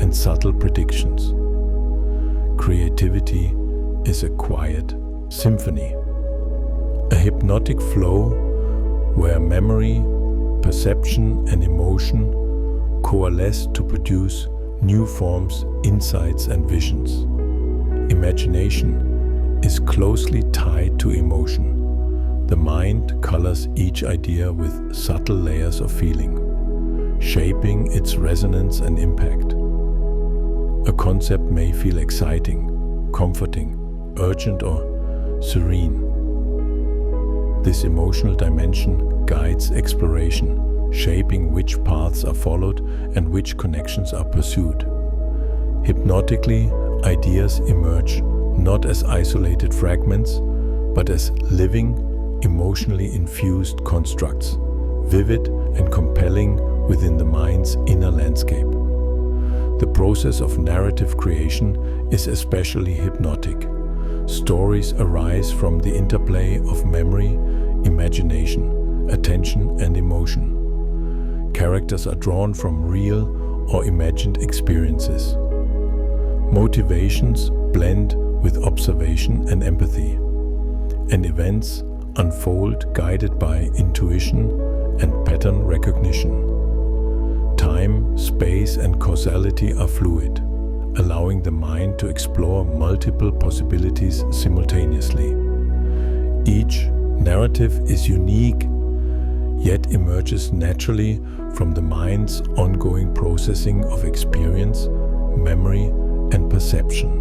and subtle predictions. Creativity is a quiet symphony, a hypnotic flow where memory, perception, and emotion coalesce to produce new forms, insights, and visions. Imagination is closely tied to emotion. The mind colors each idea with subtle layers of feeling, shaping its resonance and impact. A concept may feel exciting, comforting, urgent, or serene. This emotional dimension guides exploration, shaping which paths are followed and which connections are pursued. Hypnotically, ideas emerge not as isolated fragments, but as living, emotionally infused constructs, vivid and compelling within the mind's inner landscape. The process of narrative creation is especially hypnotic. Stories arise from the interplay of memory, imagination, attention, and emotion. Characters are drawn from real or imagined experiences. Motivations blend with observation and empathy, and events unfold guided by intuition and pattern recognition. Time, space, and causality are fluid, allowing the mind to explore multiple possibilities simultaneously. Each narrative is unique, yet emerges naturally from the mind's ongoing processing of experience, memory, and perception.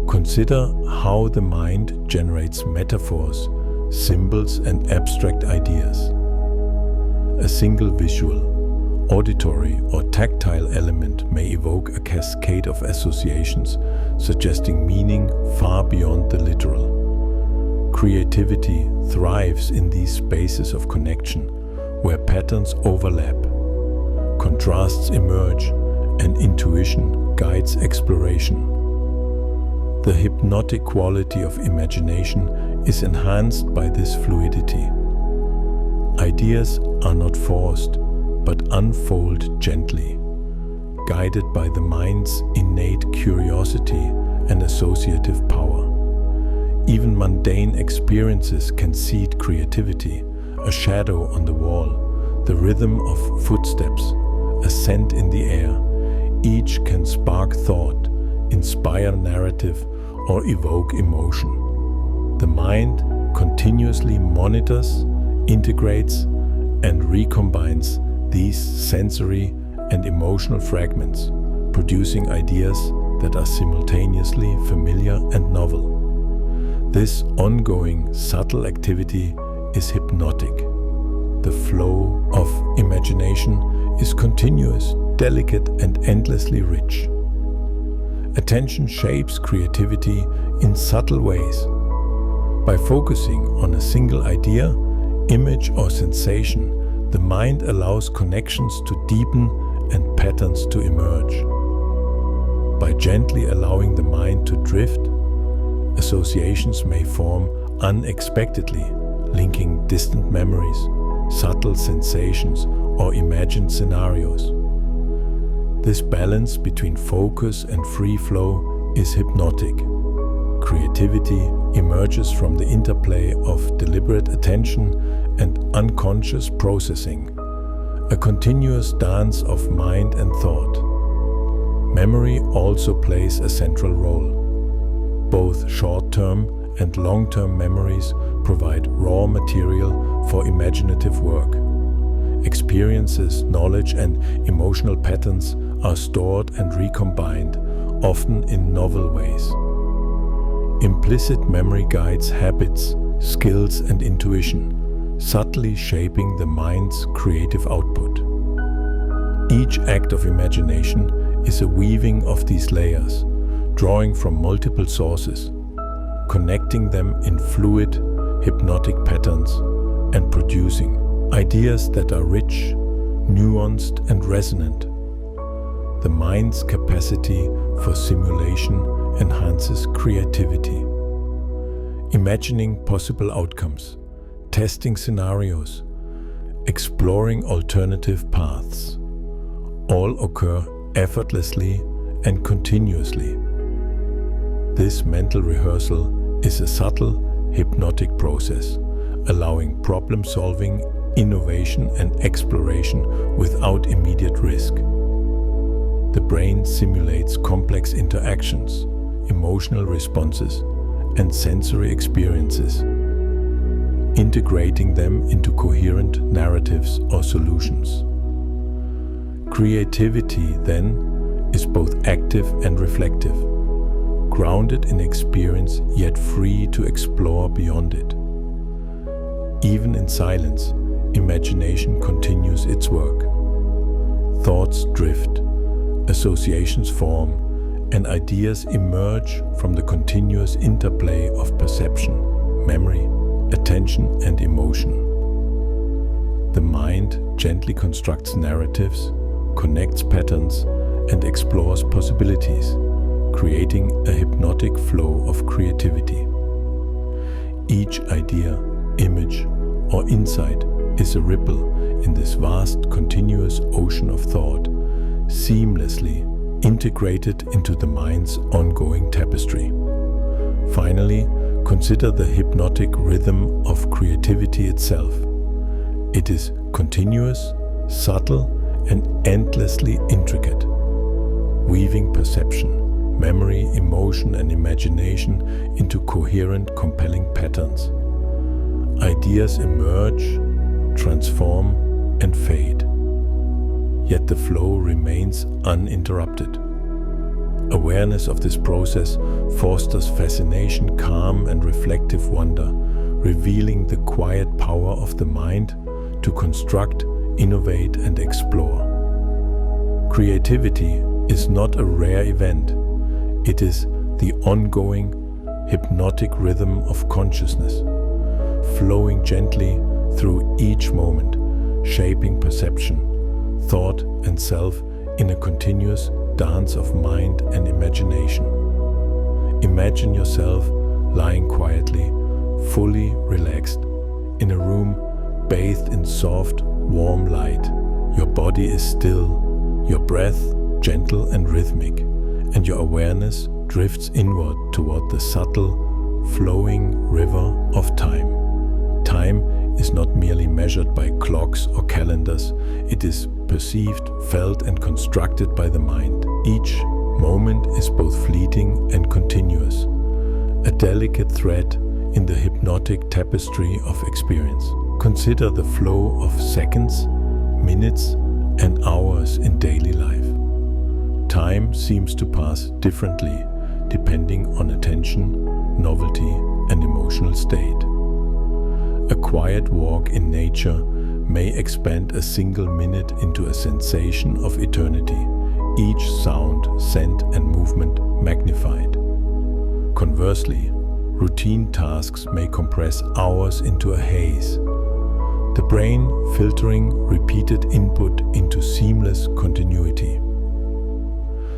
Consider how the mind generates metaphors, symbols, and abstract ideas. A single visual, auditory, or tactile element may evoke a cascade of associations, suggesting meaning far beyond the literal. Creativity thrives in these spaces of connection, where patterns overlap, contrasts emerge, and intuition guides exploration. The hypnotic quality of imagination is enhanced by this fluidity. Ideas are not forced, but unfold gently, guided by the mind's innate curiosity and associative power. Even mundane experiences can seed creativity, a shadow on the wall, the rhythm of footsteps, a scent in the air. Each can spark thought, inspire narrative, or evoke emotion. The mind continuously monitors, integrates, and recombines these sensory and emotional fragments, producing ideas that are simultaneously familiar and novel. This ongoing, subtle activity is hypnotic. The flow of imagination is continuous, delicate, and endlessly rich. Attention shapes creativity in subtle ways. By focusing on a single idea, image, or sensation, the mind allows connections to deepen and patterns to emerge. By gently allowing the mind to drift, associations may form unexpectedly, linking distant memories, subtle sensations, or imagined scenarios. This balance between focus and free flow is hypnotic. Creativity emerges from the interplay of deliberate attention and unconscious processing, a continuous dance of mind and thought. Memory also plays a central role. Both short-term and long-term memories provide raw material for imaginative work. Experiences, knowledge, and emotional patterns are stored and recombined, often in novel ways. Implicit memory guides habits, skills, and intuition, subtly shaping the mind's creative output. Each act of imagination is a weaving of these layers, drawing from multiple sources, connecting them in fluid, hypnotic patterns, and producing ideas that are rich, nuanced, and resonant. The mind's capacity for simulation enhances creativity. Imagining possible outcomes, testing scenarios, exploring alternative paths, all occur effortlessly and continuously. This mental rehearsal is a subtle, hypnotic process, allowing problem-solving, innovation, and exploration without immediate risk. The brain simulates complex interactions, emotional responses, and sensory experiences, integrating them into coherent narratives or solutions. Creativity, then, is both active and reflective, grounded in experience yet free to explore beyond it. Even in silence, imagination continues its work. Thoughts drift, associations form, and ideas emerge from the continuous interplay of perception, memory, attention, and emotion. The mind gently constructs narratives, connects patterns, and explores possibilities, creating a hypnotic flow of creativity. Each idea, image, or insight is a ripple in this vast, continuous ocean of thought, seamlessly integrated into the mind's ongoing tapestry. Finally, Consider the hypnotic rhythm of creativity itself. It is continuous, subtle, and endlessly intricate, weaving perception, memory, emotion, and imagination into coherent, compelling patterns. Ideas emerge, transform, and fade, yet the flow remains uninterrupted. Awareness of this process fosters fascination, calm, and reflective wonder, revealing the quiet power of the mind to construct, innovate, and explore. Creativity is not a rare event. It is the ongoing, hypnotic rhythm of consciousness, flowing gently through each moment, shaping perception, thought, and self in a continuous dance of mind and imagination. Imagine yourself lying quietly, fully relaxed, in a room bathed in soft, warm light. Your body is still, your breath gentle and rhythmic, and your awareness drifts inward toward the subtle, flowing river of time. Time is not merely measured by clocks or calendars. It is perceived, felt, and constructed by the mind. Each moment is both fleeting and continuous, a delicate thread in the hypnotic tapestry of experience. Consider the flow of seconds, minutes, and hours in daily life. Time seems to pass differently depending on attention, novelty, and emotional state. A quiet walk in nature may expand a single minute into a sensation of eternity, each sound, scent, and movement magnified. Conversely, routine tasks may compress hours into a haze, the brain filtering repeated input into seamless continuity.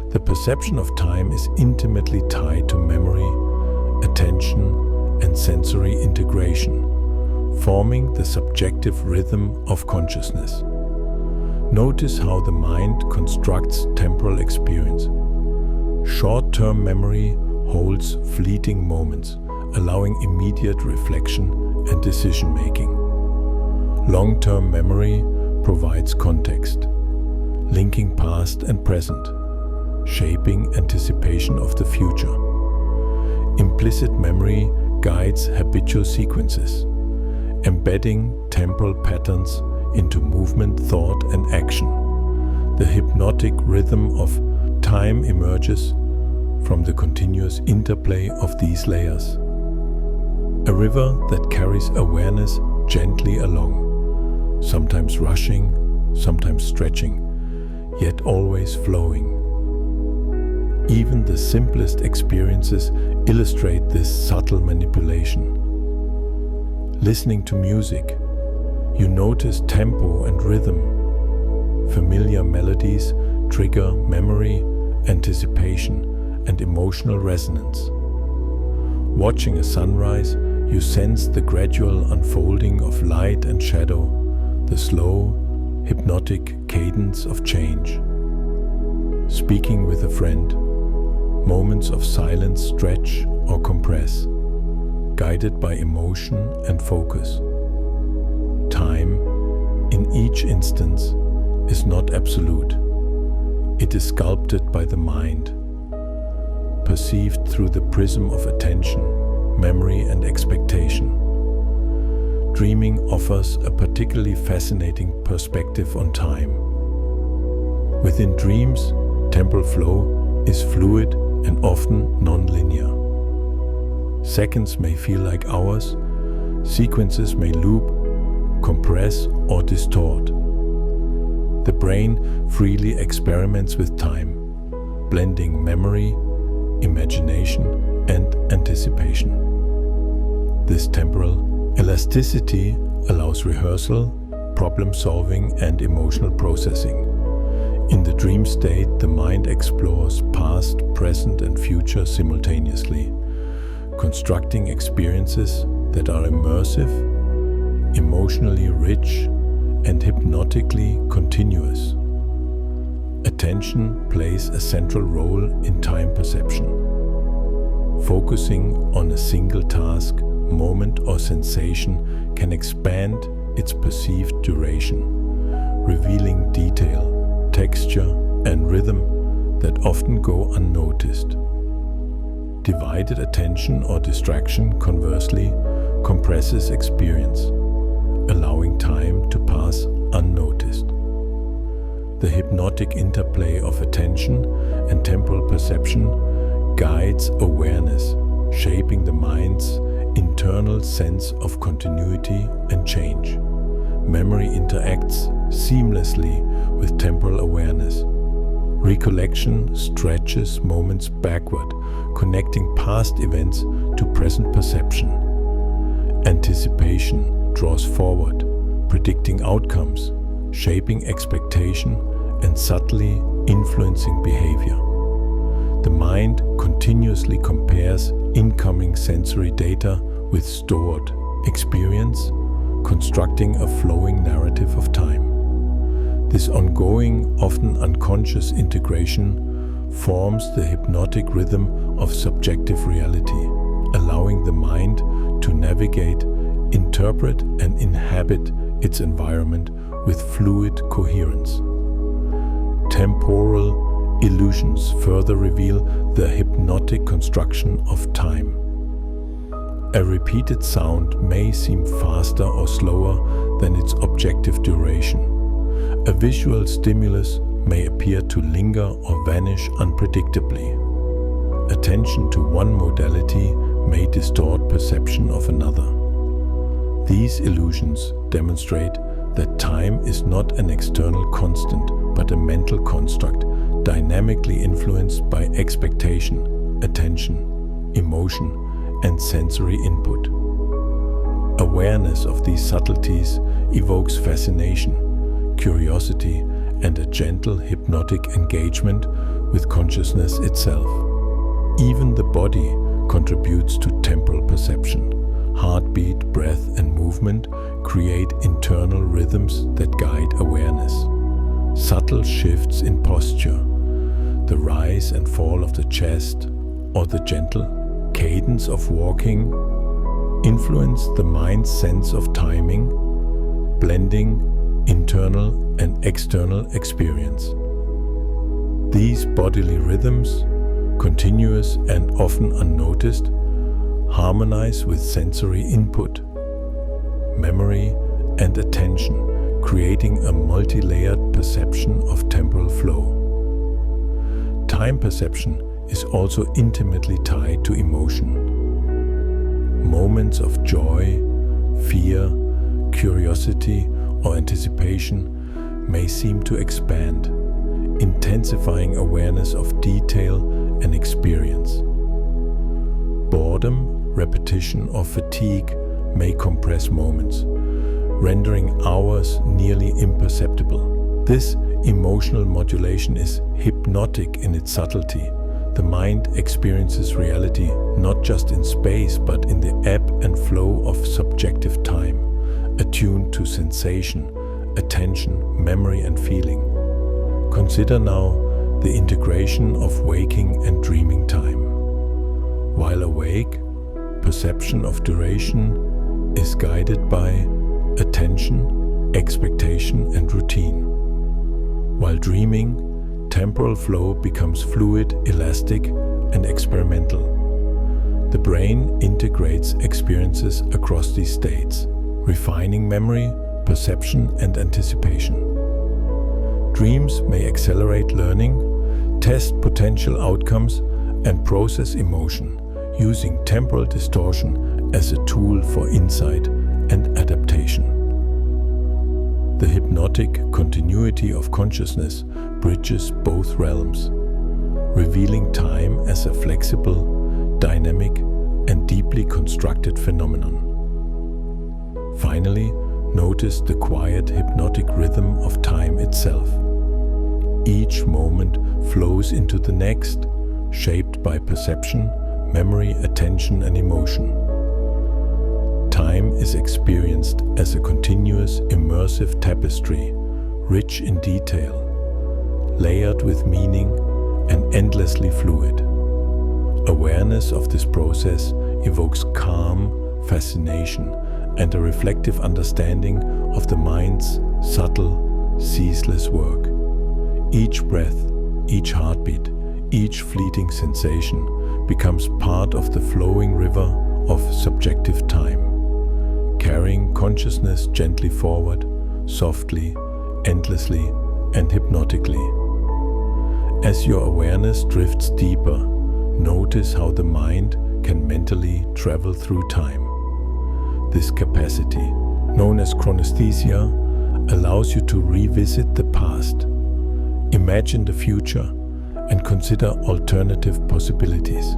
The perception of time is intimately tied to memory, attention, and sensory integration, forming the subjective rhythm of consciousness. Notice how the mind constructs temporal experience. Short-term memory holds fleeting moments, allowing immediate reflection and decision-making. Long-term memory provides context, linking past and present, shaping anticipation of the future. Implicit memory guides habitual sequences, embedding temporal patterns into movement, thought, and action. The hypnotic rhythm of time emerges from the continuous interplay of these layers. A river that carries awareness gently along, sometimes rushing, sometimes stretching, yet always flowing. Even the simplest experiences illustrate this subtle manipulation. Listening to music, you notice tempo and rhythm. Familiar melodies trigger memory, anticipation, and emotional resonance. Watching a sunrise, you sense the gradual unfolding of light and shadow, the slow, hypnotic cadence of change. Speaking with a friend, moments of silence stretch or compress, guided by emotion and focus. Time, in each instance, is not absolute. It is sculpted by the mind, perceived through the prism of attention, memory, and expectation. Dreaming offers a particularly fascinating perspective on time. Within dreams, temporal flow is fluid and often non-linear. Seconds may feel like hours, sequences may loop, compress, or distort. The brain freely experiments with time, blending memory, imagination, and anticipation. This temporal elasticity allows rehearsal, problem-solving, and emotional processing. In the dream state, the mind explores past, present, and future simultaneously, constructing experiences that are immersive, emotionally rich, and hypnotically continuous. Attention plays a central role in time perception. Focusing on a single task, moment, or sensation can expand its perceived duration, revealing detail, texture, and rhythm that often go unnoticed. Divided attention or distraction, conversely, compresses experience, allowing time to pass unnoticed. The hypnotic interplay of attention and temporal perception guides awareness, shaping the mind's internal sense of continuity and change. Memory interacts seamlessly with temporal awareness. Recollection stretches moments backward, connecting past events to present perception. Anticipation draws forward, predicting outcomes, shaping expectation, and subtly influencing behavior. The mind continuously compares incoming sensory data with stored experience, constructing a flowing narrative of time. This ongoing, often unconscious integration forms the hypnotic rhythm of subjective reality, allowing the mind to navigate, interpret, and inhabit its environment with fluid coherence. Temporal illusions further reveal the hypnotic construction of time. A repeated sound may seem faster or slower than its objective duration. A visual stimulus may appear to linger or vanish unpredictably. Attention to one modality may distort perception of another. These illusions demonstrate that time is not an external constant, but a mental construct, dynamically influenced by expectation, attention, emotion, and sensory input. Awareness of these subtleties evokes fascination, curiosity, and a gentle hypnotic engagement with consciousness itself. Even the body contributes to temporal perception. Heartbeat, breath, and movement create internal rhythms that guide awareness. Subtle shifts in posture, the rise and fall of the chest, or the gentle cadence of walking influence the mind's sense of timing, blending internal and external experience. These bodily rhythms, continuous and often unnoticed, harmonize with sensory input, memory, and attention, creating a multi-layered perception of temporal flow. Time perception is also intimately tied to emotion. Moments of joy, fear, curiosity, or anticipation may seem to expand, intensifying awareness of detail and experience. Boredom, repetition, or fatigue may compress moments, rendering hours nearly imperceptible. This emotional modulation is hypnotic in its subtlety. The mind experiences reality not just in space, but in the ebb and flow of subjective time, attuned to sensation, attention, memory, and feeling. Consider now the integration of waking and dreaming time. While awake, perception of duration is guided by attention, expectation, and routine. While dreaming, temporal flow becomes fluid, elastic, and experimental. The brain integrates experiences across these states, refining memory, perception, and anticipation. Dreams may accelerate learning, test potential outcomes, and process emotion, using temporal distortion as a tool for insight and adaptation. The hypnotic continuity of consciousness bridges both realms, revealing time as a flexible, dynamic, and deeply constructed phenomenon. Finally, notice the quiet hypnotic rhythm of time itself. Each moment flows into the next, shaped by perception, memory, attention, and emotion. Time is experienced as a continuous, immersive tapestry, rich in detail, layered with meaning, and endlessly fluid. Awareness of this process evokes calm, fascination, and a reflective understanding of the mind's subtle, ceaseless work. Each breath, each heartbeat, each fleeting sensation becomes part of the flowing river of subjective time, carrying consciousness gently forward, softly, endlessly, and hypnotically. As your awareness drifts deeper, notice how the mind can mentally travel through time. This capacity, known as chronesthesia, allows you to revisit the past, imagine the future, and consider alternative possibilities.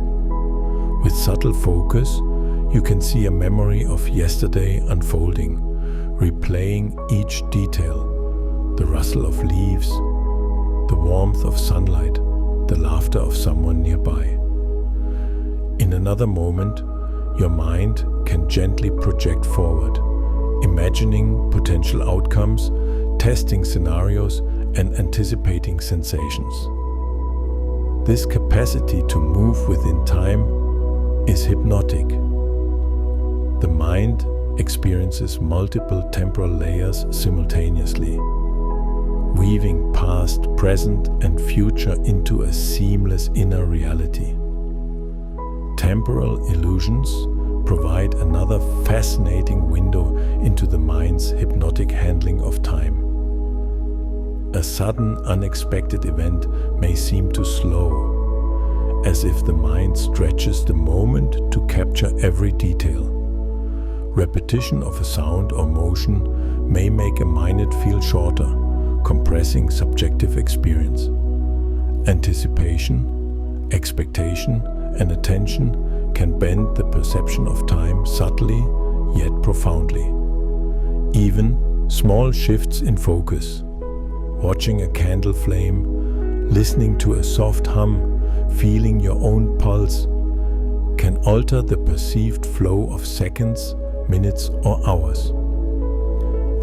With subtle focus, you can see a memory of yesterday unfolding, replaying each detail: the rustle of leaves, the warmth of sunlight, the laughter of someone nearby. In another moment, your mind can gently project forward, imagining potential outcomes, testing scenarios, and anticipating sensations. This capacity to move within time is hypnotic. The mind experiences multiple temporal layers simultaneously, weaving past, present, and future into a seamless inner reality. Temporal illusions provide another fascinating window into the mind's hypnotic handling of time. A sudden, unexpected event may seem too slow, as if the mind stretches the moment to capture every detail. Repetition of a sound or motion may make a minute feel shorter, compressing subjective experience. Anticipation, expectation, and attention can bend the perception of time subtly yet profoundly. Even small shifts in focus, watching a candle flame, listening to a soft hum, feeling your own pulse, can alter the perceived flow of seconds, minutes, or hours.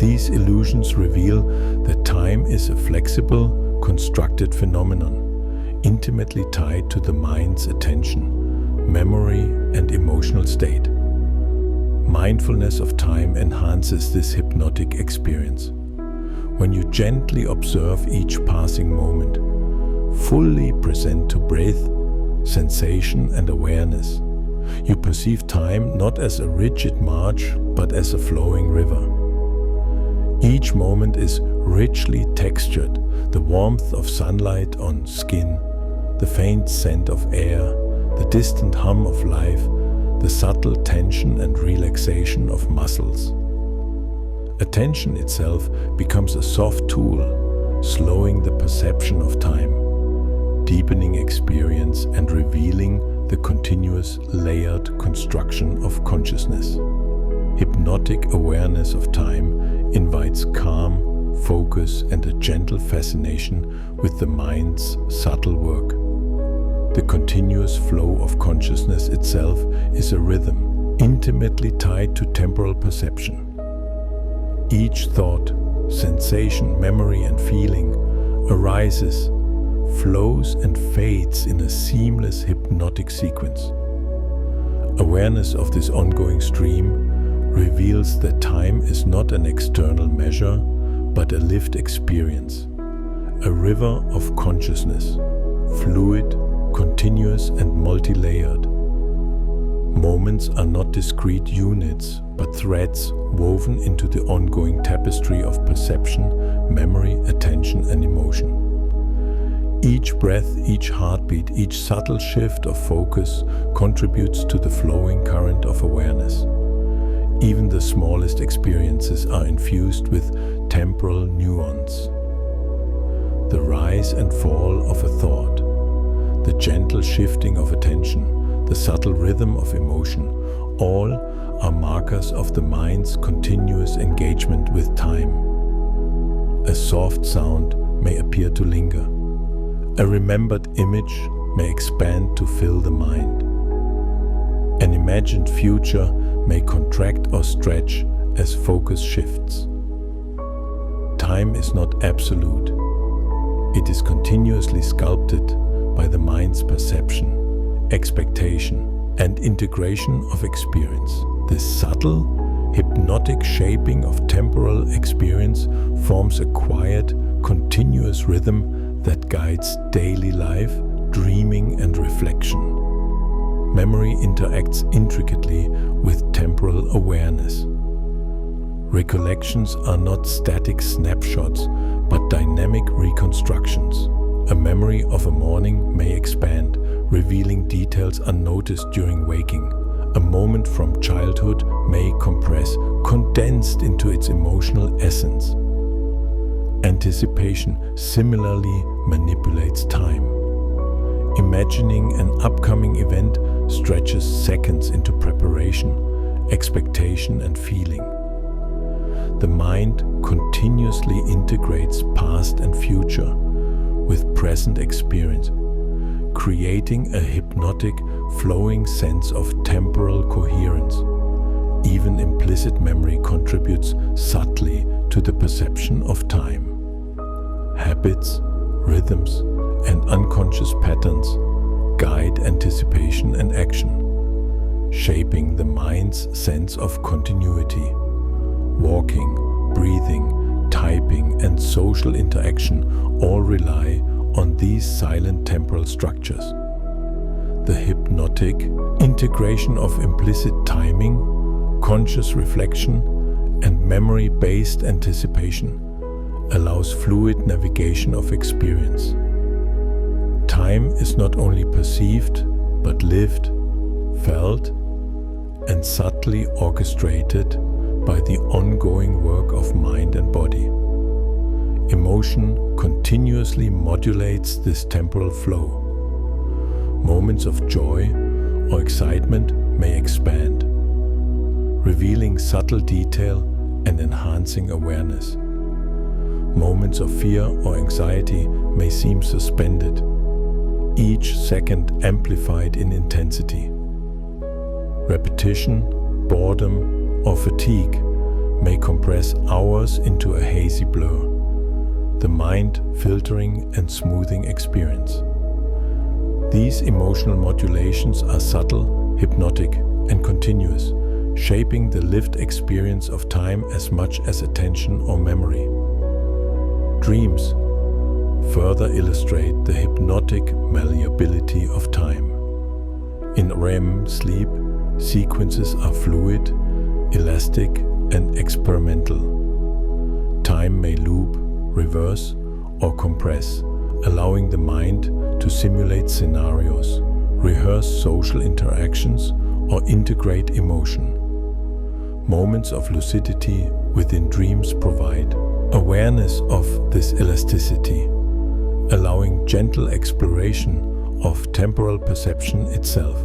These illusions reveal that time is a flexible, constructed phenomenon, intimately tied to the mind's attention, memory, and emotional state. Mindfulness of time enhances this hypnotic experience. When you gently observe each passing moment, fully present to breath, sensation, and awareness, you perceive time not as a rigid march, but as a flowing river. Each moment is richly textured, the warmth of sunlight on skin, the faint scent of air, the distant hum of life, the subtle tension and relaxation of muscles. Attention itself becomes a soft tool, slowing the perception of time, deepening experience, and revealing the continuous layered construction of consciousness. Hypnotic awareness of time invites calm, focus, and a gentle fascination with the mind's subtle work. The continuous flow of consciousness itself is a rhythm, intimately tied to temporal perception. Each thought, sensation, memory, and feeling arises, flows, and fades in a seamless hypnotic sequence. Awareness of this ongoing stream reveals that time is not an external measure, but a lived experience, a river of consciousness, fluid, continuous, and multi-layered. Moments are not discrete units, but threads woven into the ongoing tapestry of perception, memory, attention, and emotion. Each breath, each heartbeat, each subtle shift of focus contributes to the flowing current of awareness. Even the smallest experiences are infused with temporal nuance. The rise and fall of a thought, the gentle shifting of attention, the subtle rhythm of emotion, all are markers of the mind's continuous engagement with time. A soft sound may appear to linger. A remembered image may expand to fill the mind. An imagined future may contract or stretch as focus shifts. Time is not absolute. It is continuously sculpted by the mind's perception, expectation, and integration of experience. This subtle, hypnotic shaping of temporal experience forms a quiet, continuous rhythm that guides daily life, dreaming, and reflection. Memory interacts intricately with temporal awareness. Recollections are not static snapshots, but dynamic reconstructions. A memory of a morning may expand, revealing details unnoticed during waking. A moment from childhood may compress, condensed into its emotional essence. Anticipation similarly manipulates time. Imagining an upcoming event stretches seconds into preparation, expectation, and feeling. The mind continuously integrates past and future with present experience, creating a hypnotic, flowing sense of temporal coherence. Even implicit memory contributes subtly to the perception of time. Habits, rhythms, and unconscious patterns guide anticipation and action, shaping the mind's sense of continuity. Walking, breathing, typing, and social interaction all rely on these silent temporal structures. The hypnotic integration of implicit timing, conscious reflection, and memory-based anticipation allows fluid navigation of experience. Time is not only perceived, but lived, felt, and subtly orchestrated by the ongoing work of mind and body. Emotion continuously modulates this temporal flow. Moments of joy or excitement may expand, revealing subtle detail and enhancing awareness. Moments of fear or anxiety may seem suspended, each second amplified in intensity. Repetition, boredom, or fatigue may compress hours into a hazy blur, the mind filtering and smoothing experience. These emotional modulations are subtle, hypnotic, and continuous, shaping the lived experience of time as much as attention or memory. Dreams further illustrate the hypnotic malleability of time. In REM sleep, sequences are fluid, elastic, and experimental. Time may loop, reverse, or compress, allowing the mind to simulate scenarios, rehearse social interactions, or integrate emotion. Moments of lucidity within dreams provide awareness of this elasticity, allowing gentle exploration of temporal perception itself.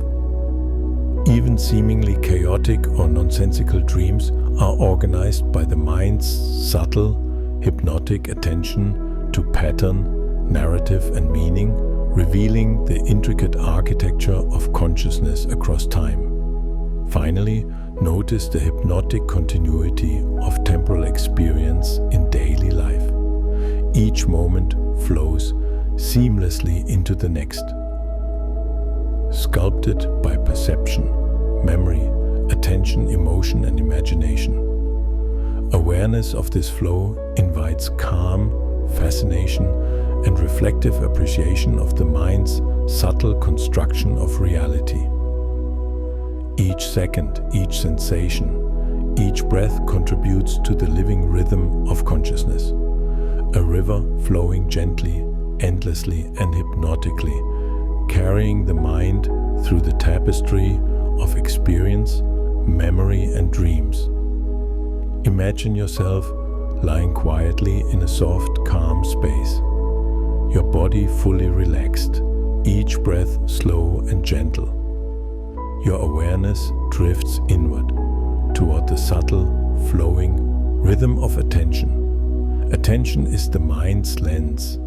Even seemingly chaotic or nonsensical dreams are organized by the mind's subtle, hypnotic attention to pattern, narrative, and meaning, revealing the intricate architecture of consciousness across time. Finally, notice the hypnotic continuity of temporal experience in daily life. Each moment flows seamlessly into the next, sculpted by perception, memory, attention, emotion, and imagination. Awareness of this flow invites calm, fascination, and reflective appreciation of the mind's subtle construction of reality. Each second, each sensation, each breath contributes to the living rhythm of consciousness. A river flowing gently, endlessly, and hypnotically, carrying the mind through the tapestry of experience, memory, and dreams. Imagine yourself lying quietly in a soft, calm space, your body fully relaxed, each breath slow and gentle. Your awareness drifts inward, toward the subtle, flowing rhythm of attention. Attention is the mind's lens,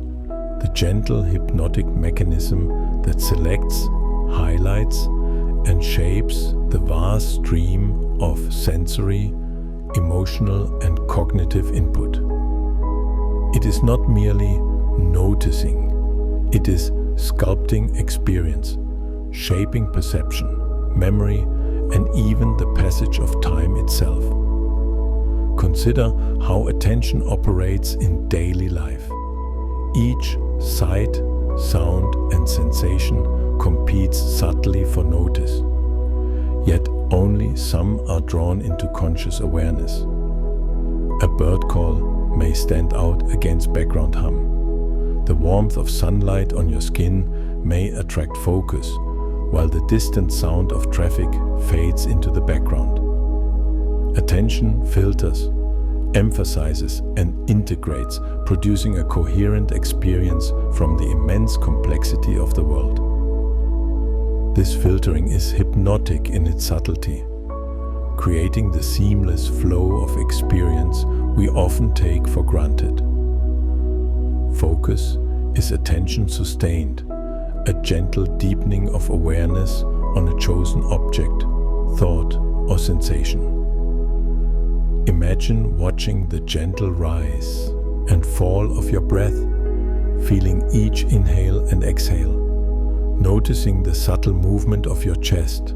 the gentle hypnotic mechanism that selects, highlights, and shapes the vast stream of sensory, emotional, and cognitive input. It is not merely noticing, it is sculpting experience, shaping perception, memory, and even the passage of time itself. Consider how attention operates in daily life. Each sight, sound, and sensation competes subtly for notice, yet only some are drawn into conscious awareness. A bird call may stand out against background hum. The warmth of sunlight on your skin may attract focus, while the distant sound of traffic fades into the background. Attention filters, emphasizes, and integrates, producing a coherent experience from the immense complexity of the world. This filtering is hypnotic in its subtlety, creating the seamless flow of experience we often take for granted. Focus is attention sustained, a gentle deepening of awareness on a chosen object, thought, or sensation. Imagine watching the gentle rise and fall of your breath, feeling each inhale and exhale, noticing the subtle movement of your chest.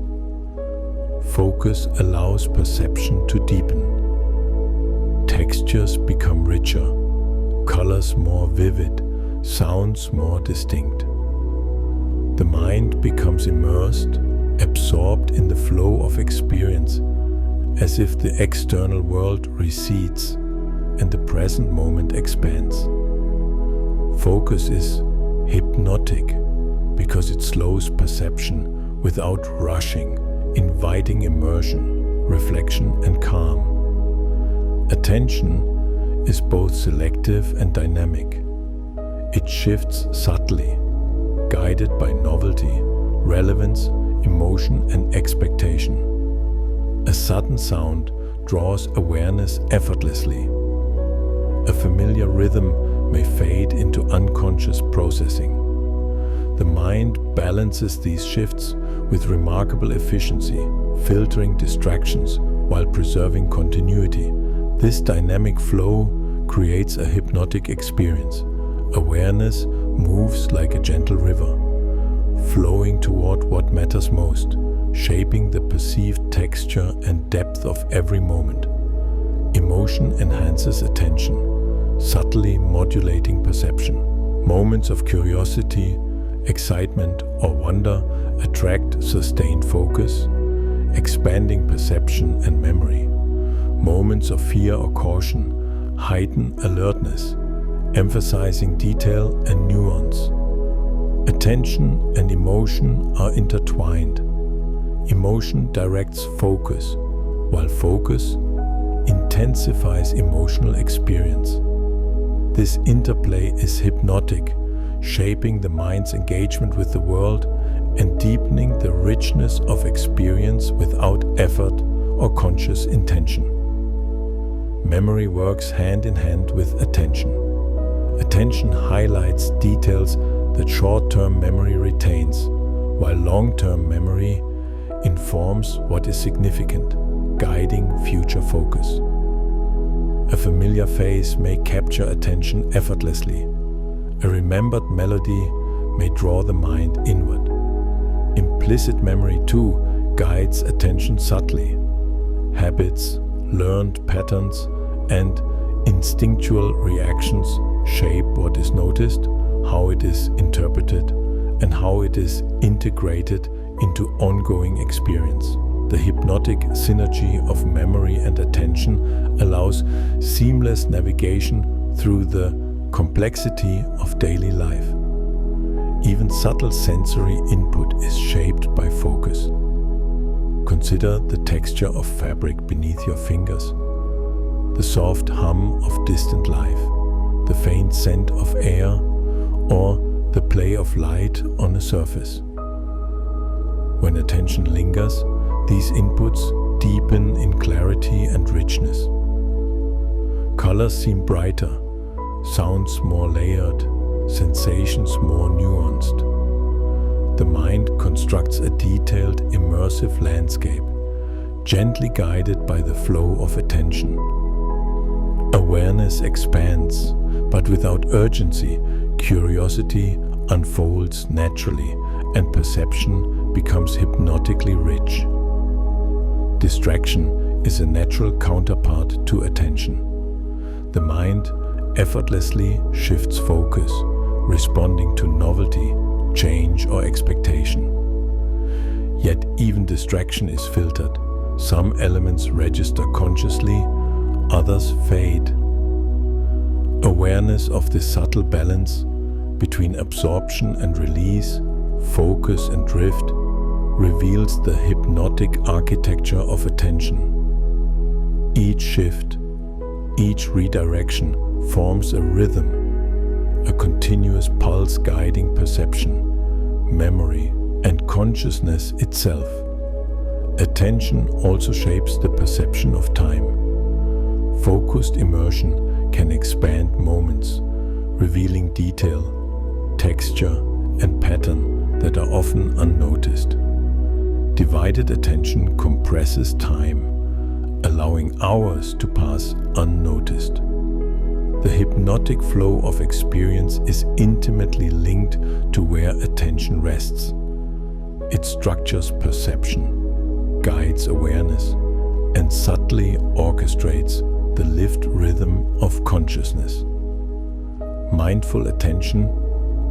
Focus allows perception to deepen. Textures become richer, colors more vivid, sounds more distinct. The mind becomes immersed, absorbed in the flow of experience, as if the external world recedes and the present moment expands. Focus is hypnotic because it slows perception without rushing, inviting immersion, reflection, and calm. Attention is both selective and dynamic. It shifts subtly, guided by novelty, relevance, emotion, and expectation. A sudden sound draws awareness effortlessly. A familiar rhythm may fade into unconscious processing. The mind balances these shifts with remarkable efficiency, filtering distractions while preserving continuity. This dynamic flow creates a hypnotic experience. Awareness moves like a gentle river, flowing toward what matters most, shaping the perceived texture and depth of every moment. Emotion enhances attention, subtly modulating perception. Moments of curiosity, excitement, or wonder attract sustained focus, expanding perception and memory. Moments of fear or caution heighten alertness, emphasizing detail and nuance. Attention and emotion are intertwined. Emotion directs focus, while focus intensifies emotional experience. This interplay is hypnotic, shaping the mind's engagement with the world and deepening the richness of experience without effort or conscious intention. Memory works hand in hand with attention. Attention highlights details that short-term memory retains, while long-term memory informs what is significant, guiding future focus. A familiar face may capture attention effortlessly. A remembered melody may draw the mind inward. Implicit memory, too, guides attention subtly. Habits, learned patterns, and instinctual reactions shape what is noticed, how it is interpreted, and how it is integrated into ongoing experience. The hypnotic synergy of memory and attention allows seamless navigation through the complexity of daily life. Even subtle sensory input is shaped by focus. Consider the texture of fabric beneath your fingers, the soft hum of distant life, the faint scent of air, or the play of light on a surface. When attention lingers, these inputs deepen in clarity and richness. Colors seem brighter, sounds more layered, sensations more nuanced. The mind constructs a detailed, immersive landscape, gently guided by the flow of attention. Awareness expands, but without urgency. Curiosity unfolds naturally, and perception becomes hypnotically rich. Distraction is a natural counterpart to attention. The mind effortlessly shifts focus, responding to novelty, change, or expectation. Yet even distraction is filtered. Some elements register consciously, others fade. Awareness of this subtle balance between absorption and release, focus and drift, reveals the hypnotic architecture of attention. Each shift, each redirection forms a rhythm, a continuous pulse guiding perception, memory, and consciousness itself. Attention also shapes the perception of time. Focused immersion can expand moments, revealing detail, texture, and pattern that are often unnoticed. Divided attention compresses time, allowing hours to pass unnoticed. The hypnotic flow of experience is intimately linked to where attention rests. It structures perception, guides awareness, and subtly orchestrates the lived rhythm of consciousness. Mindful attention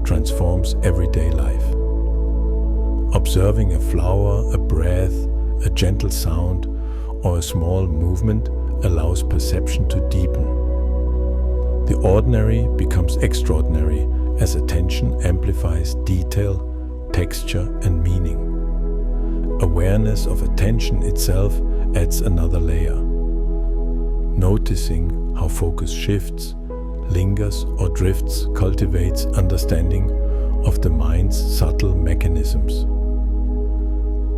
transforms everyday life. Observing a flower, a breath, a gentle sound, or a small movement allows perception to deepen. The ordinary becomes extraordinary as attention amplifies detail, texture, and meaning. Awareness of attention itself adds another layer. Noticing how focus shifts, lingers, or drifts cultivates understanding of the mind's subtle mechanisms.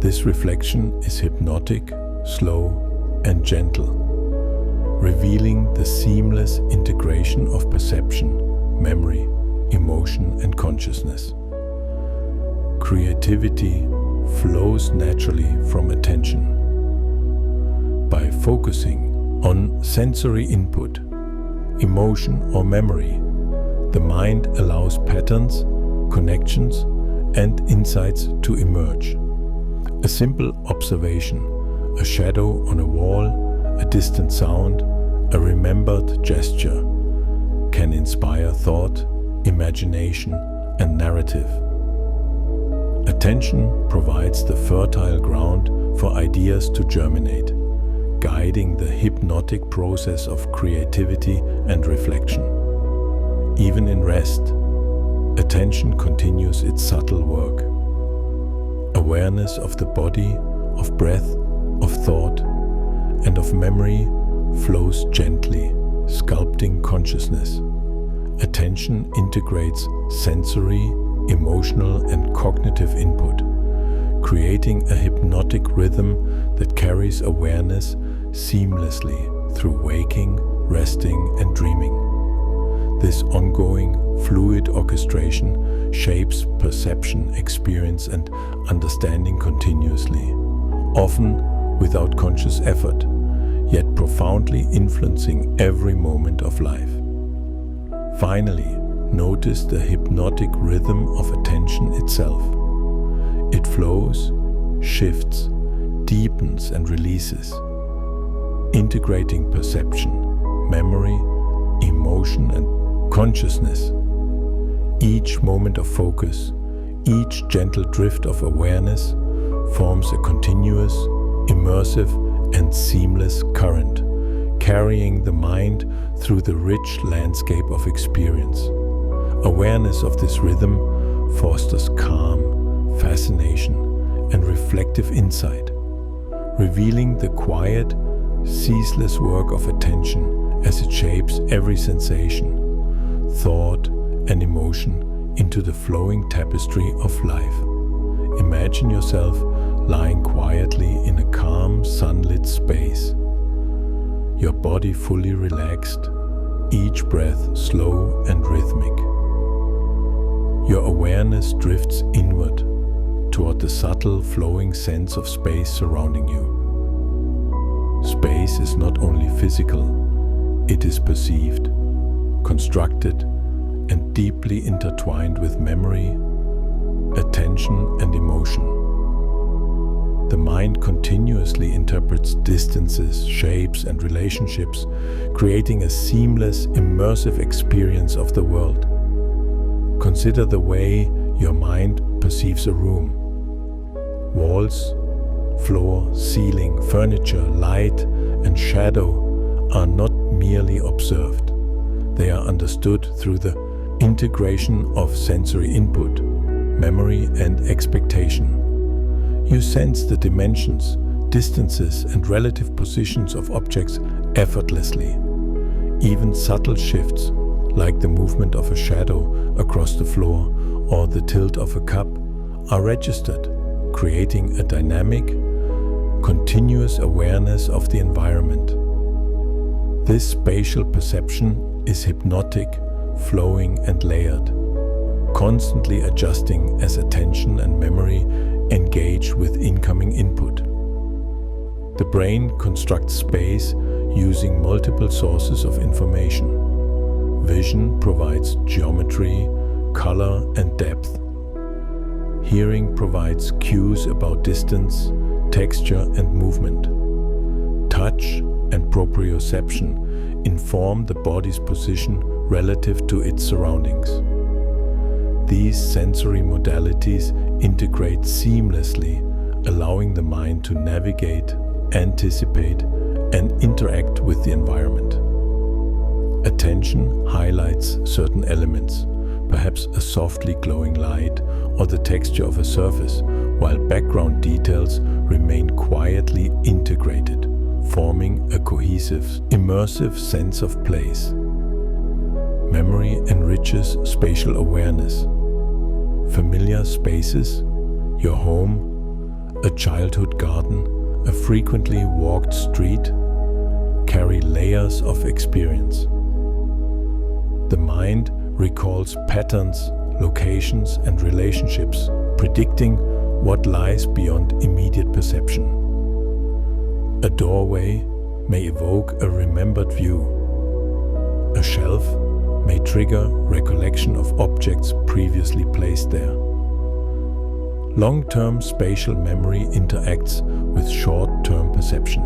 This reflection is hypnotic, slow, and gentle, revealing the seamless integration of perception, memory, emotion, and consciousness. Creativity flows naturally from attention. By focusing on sensory input, emotion, or memory, the mind allows patterns, connections, and insights to emerge. A simple observation, a shadow on a wall, a distant sound, a remembered gesture, can inspire thought, imagination, and narrative. Attention provides the fertile ground for ideas to germinate, guiding the hypnotic process of creativity and reflection. Even in rest, attention continues its subtle work. Awareness of the body, of breath, of thought, and of memory flows gently, sculpting consciousness. Attention integrates sensory, emotional, and cognitive input, creating a hypnotic rhythm that carries awareness seamlessly through waking, resting, and dreaming. This ongoing, fluid orchestration shapes perception, experience, and understanding continuously, often without conscious effort, yet profoundly influencing every moment of life. Finally, notice the hypnotic rhythm of attention itself. It flows, shifts, deepens, and releases, integrating perception, memory, emotion, and consciousness. Each moment of focus, each gentle drift of awareness forms a continuous, immersive, and seamless current, carrying the mind through the rich landscape of experience. Awareness of this rhythm fosters calm, fascination, and reflective insight, revealing the quiet, ceaseless work of attention as it shapes every sensation, thought, and emotion into the flowing tapestry of life. Imagine yourself lying quietly in a calm, sunlit space, your body fully relaxed, each breath slow and rhythmic. Your awareness drifts inward toward the subtle, flowing sense of space surrounding you. Space is not only physical, it is perceived, constructed, and deeply intertwined with memory, attention, and emotion. The mind continuously interprets distances, shapes, and relationships, creating a seamless, immersive experience of the world. Consider the way your mind perceives a room. Walls, floor, ceiling, furniture, light, and shadow are not merely observed. They are understood through the integration of sensory input, memory, and expectation. You sense the dimensions, distances, and relative positions of objects effortlessly. Even subtle shifts, like the movement of a shadow across the floor or the tilt of a cup, are registered, creating a dynamic, continuous awareness of the environment. This spatial perception is hypnotic, flowing, and layered, constantly adjusting as attention and memory engage with incoming input. The brain constructs space using multiple sources of information. Vision provides geometry, color, and depth. Hearing provides cues about distance, texture, and movement. Touch and proprioception inform the body's position relative to its surroundings. These sensory modalities integrate seamlessly, allowing the mind to navigate, anticipate, and interact with the environment. Attention highlights certain elements, perhaps a softly glowing light or the texture of a surface, while background details remain quietly integrated, forming a cohesive, immersive sense of place. Memory enriches spatial awareness. Familiar spaces, your home, a childhood garden, a frequently walked street, carry layers of experience. The mind recalls patterns, locations, and relationships, predicting what lies beyond immediate perception. A doorway may evoke a remembered view. A shelf may trigger recollection of objects previously placed there. Long-term spatial memory interacts with short-term perception,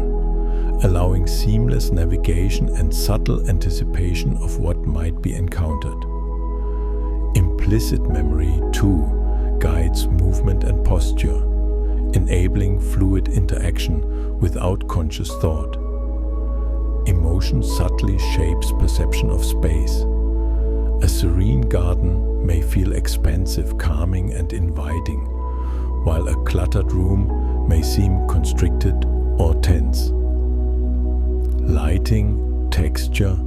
allowing seamless navigation and subtle anticipation of what might be encountered. Implicit memory, too, guides movement and posture, enabling fluid interaction without conscious thought. Emotion subtly shapes perception of space. A serene garden may feel expansive, calming, and inviting, while a cluttered room may seem constricted or tense. Lighting, texture,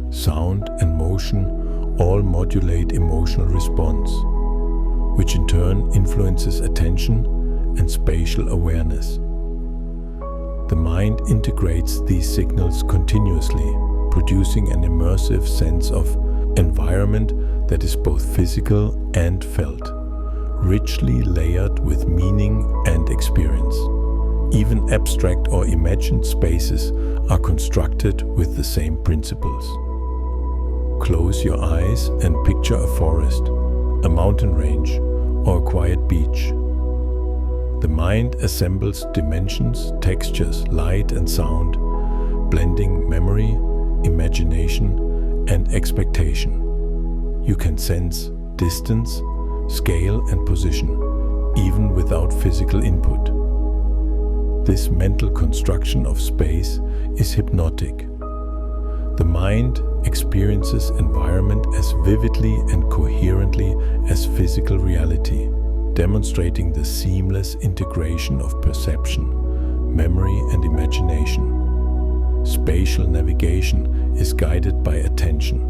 sound, and motion all modulate emotional response, which in turn influences attention and spatial awareness. The mind integrates these signals continuously, producing an immersive sense of environment that is both physical and felt, richly layered with meaning and experience. Even abstract or imagined spaces are constructed with the same principles. Close your eyes and picture a forest, a mountain range, or a quiet beach. The mind assembles dimensions, textures, light, and sound, blending memory, imagination, and expectation. You can sense distance, scale, and position, even without physical input. This mental construction of space is hypnotic. The mind experiences environment as vividly and coherently as physical reality, demonstrating the seamless integration of perception, memory, and imagination. Spatial navigation is guided by attention.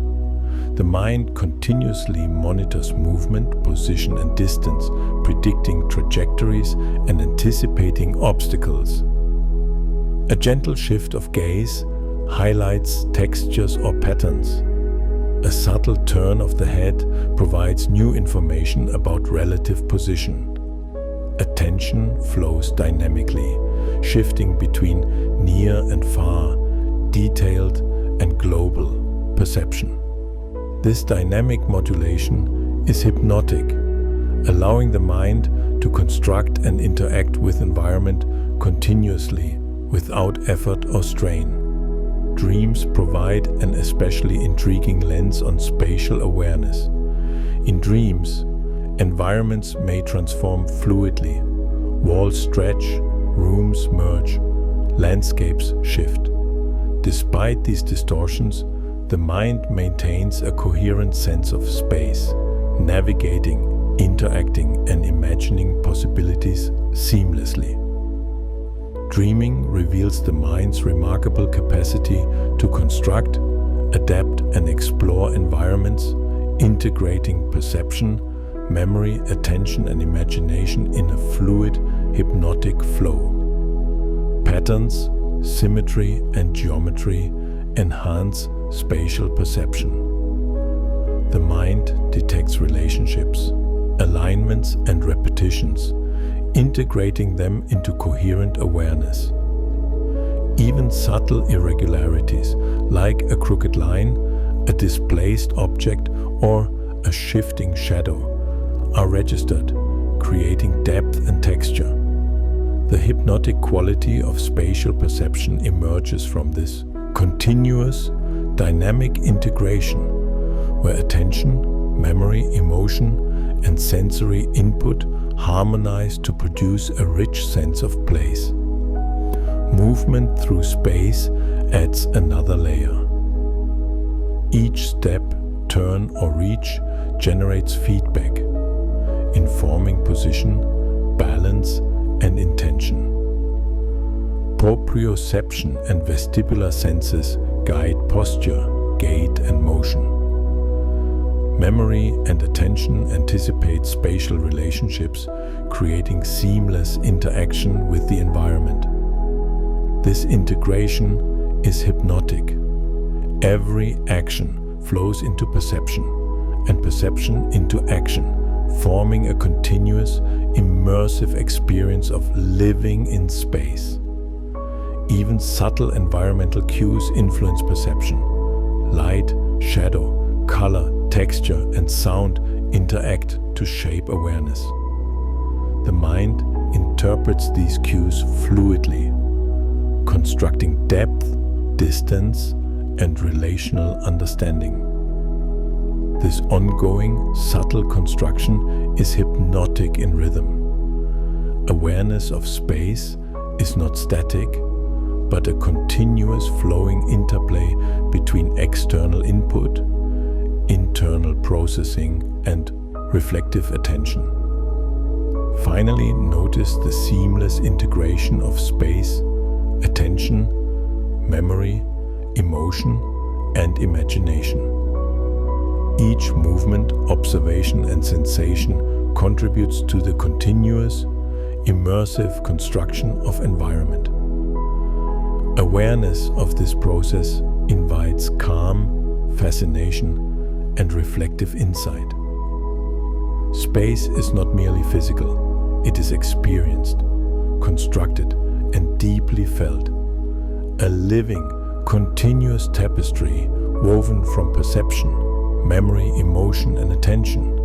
The mind continuously monitors movement, position, and distance, predicting trajectories and anticipating obstacles. A gentle shift of gaze highlights textures or patterns. A subtle turn of the head provides new information about relative position. Attention flows dynamically, shifting between near and far, detailed and global perception. This dynamic modulation is hypnotic, allowing the mind to construct and interact with environment continuously without effort or strain. Dreams provide an especially intriguing lens on spatial awareness. In dreams, environments may transform fluidly. Walls stretch, rooms merge, landscapes shift. Despite these distortions, the mind maintains a coherent sense of space, navigating, interacting, and imagining possibilities seamlessly. Dreaming reveals the mind's remarkable capacity to construct, adapt, and explore environments, integrating perception, memory, attention, and imagination in a fluid, hypnotic flow. Patterns, symmetry, and geometry enhance spatial perception. The mind detects relationships, alignments, and repetitions, integrating them into coherent awareness. Even subtle irregularities, like a crooked line, a displaced object, or a shifting shadow, are registered, creating depth and texture. The hypnotic quality of spatial perception emerges from this continuous, dynamic integration, where attention, memory, emotion, and sensory input harmonize to produce a rich sense of place. Movement through space adds another layer. Each step, turn, or reach generates feedback, informing position, balance, and intention. Proprioception and vestibular senses guide posture, gait, and motion. Memory and attention anticipate spatial relationships, creating seamless interaction with the environment. This integration is hypnotic. Every action flows into perception, and perception into action, forming a continuous, immersive experience of living in space. Even subtle environmental cues influence perception. Light, shadow, color, texture, and sound interact to shape awareness. The mind interprets these cues fluidly, constructing depth, distance, and relational understanding. This ongoing, subtle construction is hypnotic in rhythm. Awareness of space is not static, but a continuous flowing interplay between external input, internal processing, and reflective attention. Finally, notice the seamless integration of space, attention, memory, emotion, and imagination. Each movement, observation, and sensation contributes to the continuous, immersive construction of environment. Awareness of this process invites calm, fascination, and reflective insight. Space is not merely physical, it is experienced, constructed, and deeply felt. A living, continuous tapestry woven from perception, memory, emotion, and attention,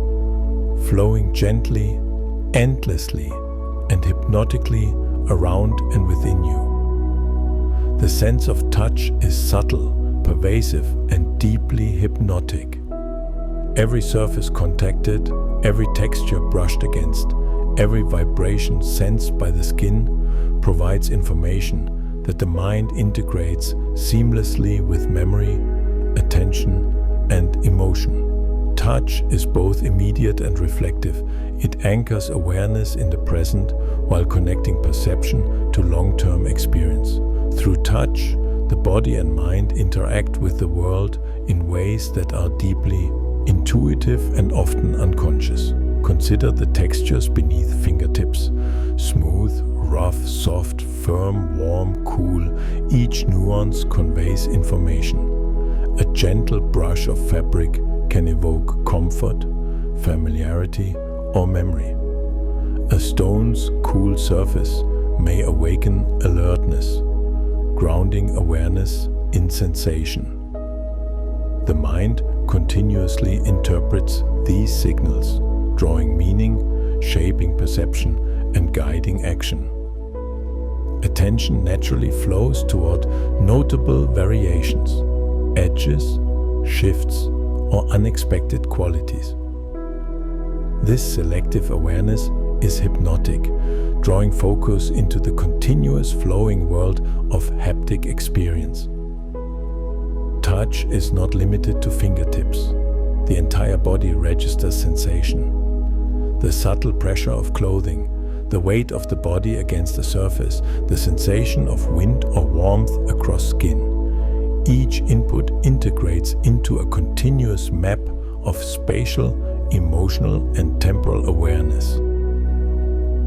flowing gently, endlessly, and hypnotically around and within you. The sense of touch is subtle, pervasive, and deeply hypnotic. Every surface contacted, every texture brushed against, every vibration sensed by the skin provides information that the mind integrates seamlessly with memory, attention, and emotion. Touch is both immediate and reflective. It anchors awareness in the present while connecting perception to long-term experience. Through touch, the body and mind interact with the world in ways that are deeply intuitive and often unconscious. Consider the textures beneath fingertips. Smooth, rough, soft, firm, warm, cool. Each nuance conveys information. A gentle brush of fabric can evoke comfort, familiarity, or memory. A stone's cool surface may awaken alertness, grounding awareness in sensation. The mind continuously interprets these signals, drawing meaning, shaping perception and guiding action. Attention naturally flows toward notable variations, edges, shifts, or unexpected qualities. This selective awareness is hypnotic, drawing focus into the continuous flowing world of haptic experience. Touch is not limited to fingertips. The entire body registers sensation. The subtle pressure of clothing, the weight of the body against the surface, the sensation of wind or warmth across skin. Each input integrates into a continuous map of spatial, emotional, and temporal awareness.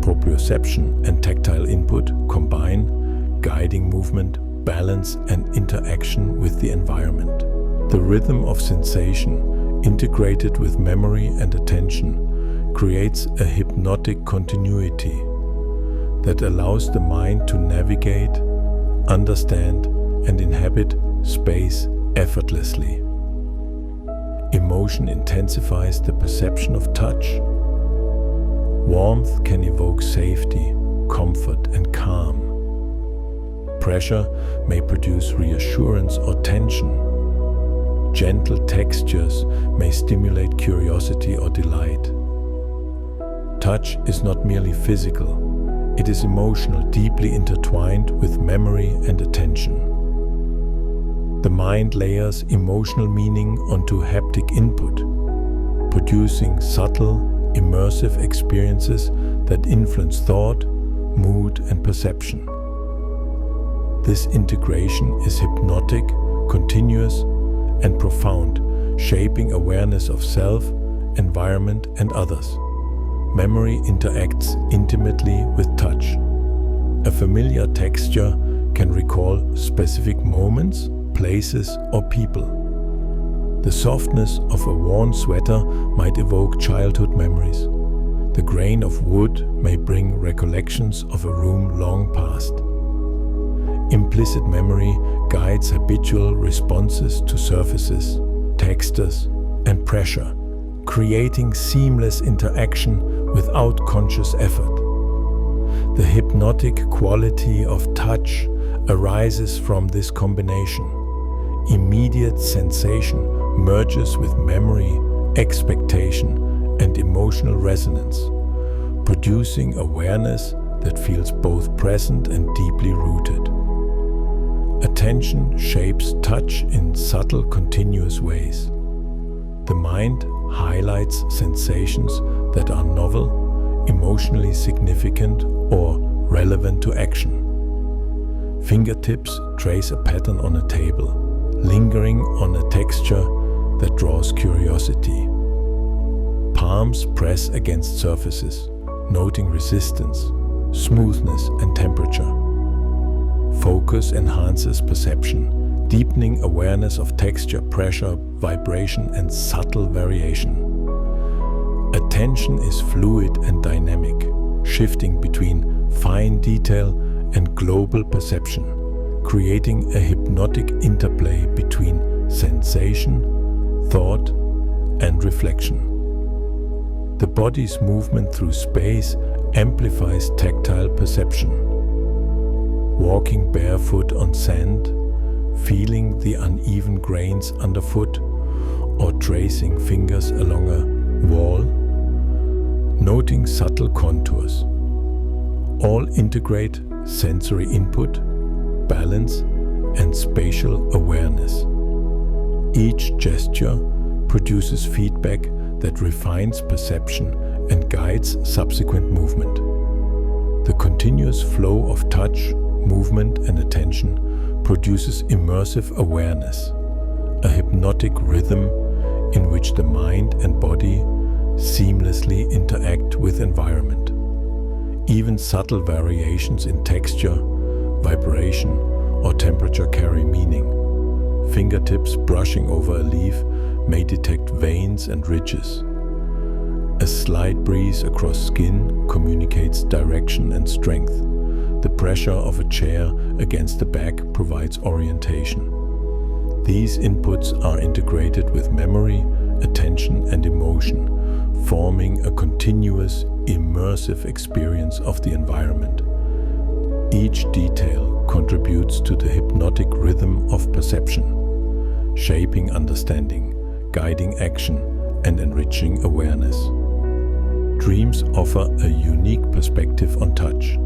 Proprioception and tactile input combine guiding movement, balance, and interaction with the environment. The rhythm of sensation, integrated with memory and attention, creates a hypnotic continuity that allows the mind to navigate, understand, and inhabit space effortlessly. Emotion intensifies the perception of touch. Warmth can evoke safety, comfort, and calm. Pressure may produce reassurance or tension. Gentle textures may stimulate curiosity or delight. Touch is not merely physical, it is emotional, deeply intertwined with memory and attention. The mind layers emotional meaning onto haptic input, producing subtle, immersive experiences that influence thought, mood, and perception. This integration is hypnotic, continuous, and profound, shaping awareness of self, environment, and others. Memory interacts intimately with touch. A familiar texture can recall specific moments, places, or people. The softness of a worn sweater might evoke childhood memories. The grain of wood may bring recollections of a room long past. Implicit memory guides habitual responses to surfaces, textures, and pressure, creating seamless interaction without conscious effort. The hypnotic quality of touch arises from this combination. Immediate sensation merges with memory, expectation, and emotional resonance, producing awareness that feels both present and deeply rooted. Attention shapes touch in subtle, continuous ways. The mind highlights sensations that are novel, emotionally significant, or relevant to action. Fingertips trace a pattern on a table, lingering on a texture that draws curiosity. Palms press against surfaces, noting resistance, smoothness, and temperature. Focus enhances perception, deepening awareness of texture, pressure, vibration, and subtle variation. Attention is fluid and dynamic, shifting between fine detail and global perception, creating a hypnotic interplay between sensation, thought, and reflection. The body's movement through space amplifies tactile perception. Walking barefoot on sand, feeling the uneven grains underfoot, or tracing fingers along a wall, noting subtle contours. All integrate sensory input, balance, and spatial awareness. Each gesture produces feedback that refines perception and guides subsequent movement. The continuous flow of touch, movement, and attention produces immersive awareness, a hypnotic rhythm in which the mind and body seamlessly interact with environment. Even subtle variations in texture, vibration, or temperature carry meaning. Fingertips brushing over a leaf may detect veins and ridges. A slight breeze across skin communicates direction and strength. The pressure of a chair against the back provides orientation. These inputs are integrated with memory, attention, and emotion, forming a continuous, immersive experience of the environment. Each detail contributes to the hypnotic rhythm of perception, shaping understanding, guiding action, and enriching awareness. Dreams offer a unique perspective on touch.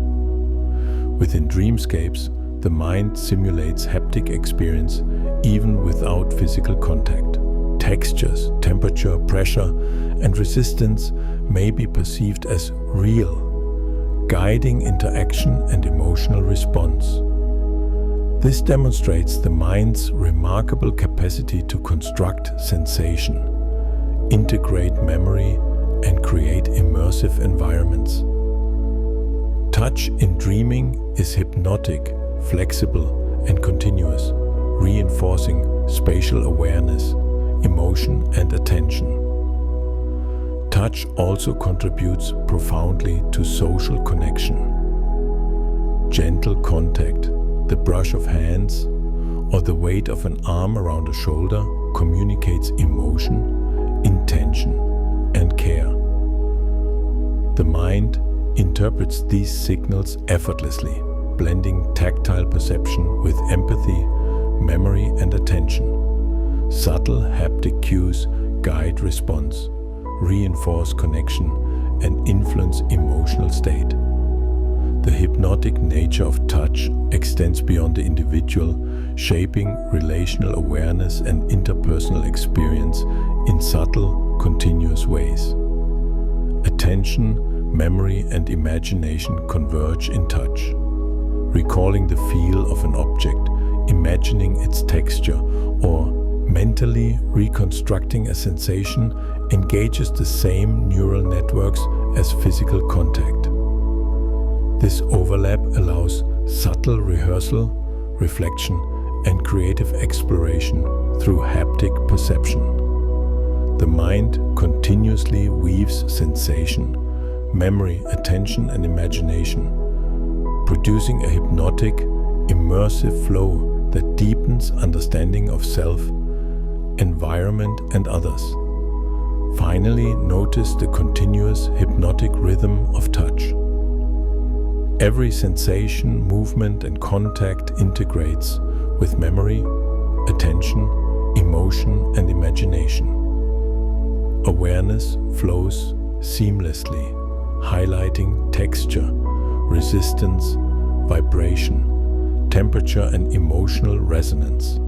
Within dreamscapes, the mind simulates haptic experience even without physical contact. Textures, temperature, pressure, and resistance may be perceived as real, guiding interaction and emotional response. This demonstrates the mind's remarkable capacity to construct sensation, integrate memory, and create immersive environments. Touch in dreaming is hypnotic, flexible, and continuous, reinforcing spatial awareness, emotion, and attention. Touch also contributes profoundly to social connection. Gentle contact, the brush of hands, or the weight of an arm around a shoulder communicates emotion, intention, and care. The mind interprets these signals effortlessly, blending tactile perception with empathy, memory, and attention. Subtle haptic cues guide response, reinforce connection, and influence emotional state. The hypnotic nature of touch extends beyond the individual, shaping relational awareness and interpersonal experience in subtle, continuous ways. Attention, memory, and imagination converge in touch. Recalling the feel of an object, imagining its texture, or mentally reconstructing a sensation engages the same neural networks as physical contact. This overlap allows subtle rehearsal, reflection, and creative exploration through haptic perception. The mind continuously weaves sensation, memory, attention, and imagination, producing a hypnotic, immersive flow that deepens understanding of self, environment, and others. Finally, notice the continuous hypnotic rhythm of touch. Every sensation, movement, and contact integrates with memory, attention, emotion, and imagination. Awareness flows seamlessly, highlighting texture, resistance, vibration, temperature, and emotional resonance.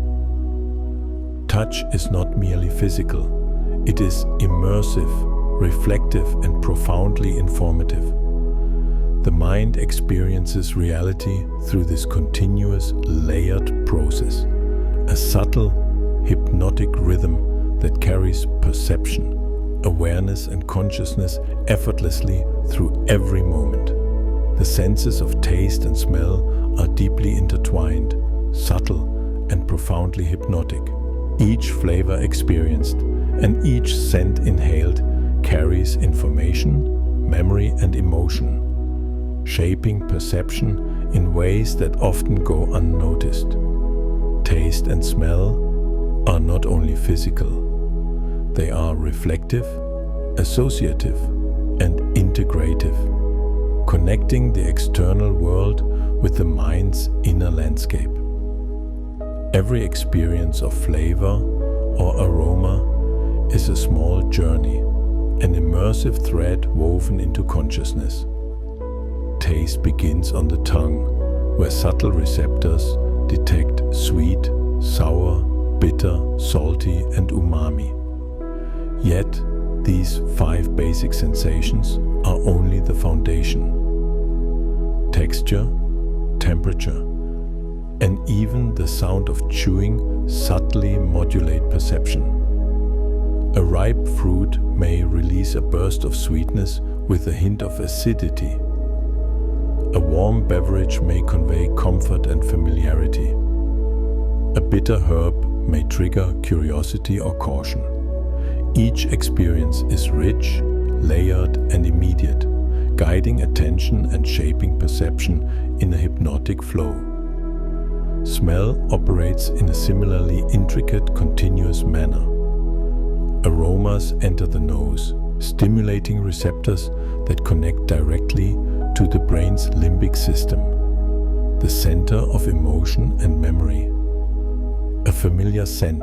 Touch is not merely physical, it is immersive, reflective, and profoundly informative. The mind experiences reality through this continuous, layered process, a subtle, hypnotic rhythm that carries perception, awareness, and consciousness effortlessly through every moment. The senses of taste and smell are deeply intertwined, subtle, and profoundly hypnotic. Each flavor experienced and each scent inhaled carries information, memory, and emotion, shaping perception in ways that often go unnoticed. Taste and smell are not only physical, they are reflective, associative, and integrative, connecting the external world with the mind's inner landscape. Every experience of flavor or aroma is a small journey, an immersive thread woven into consciousness. Taste begins on the tongue, where subtle receptors detect sweet, sour, bitter, salty, and umami. Yet, these 5 basic sensations are only the foundation. Texture, temperature, and even the sound of chewing subtly modulate perception. A ripe fruit may release a burst of sweetness with a hint of acidity. A warm beverage may convey comfort and familiarity. A bitter herb may trigger curiosity or caution. Each experience is rich, layered, and immediate, guiding attention and shaping perception in a hypnotic flow. Smell operates in a similarly intricate, continuous manner. Aromas enter the nose, stimulating receptors that connect directly to the brain's limbic system, the center of emotion and memory. A familiar scent,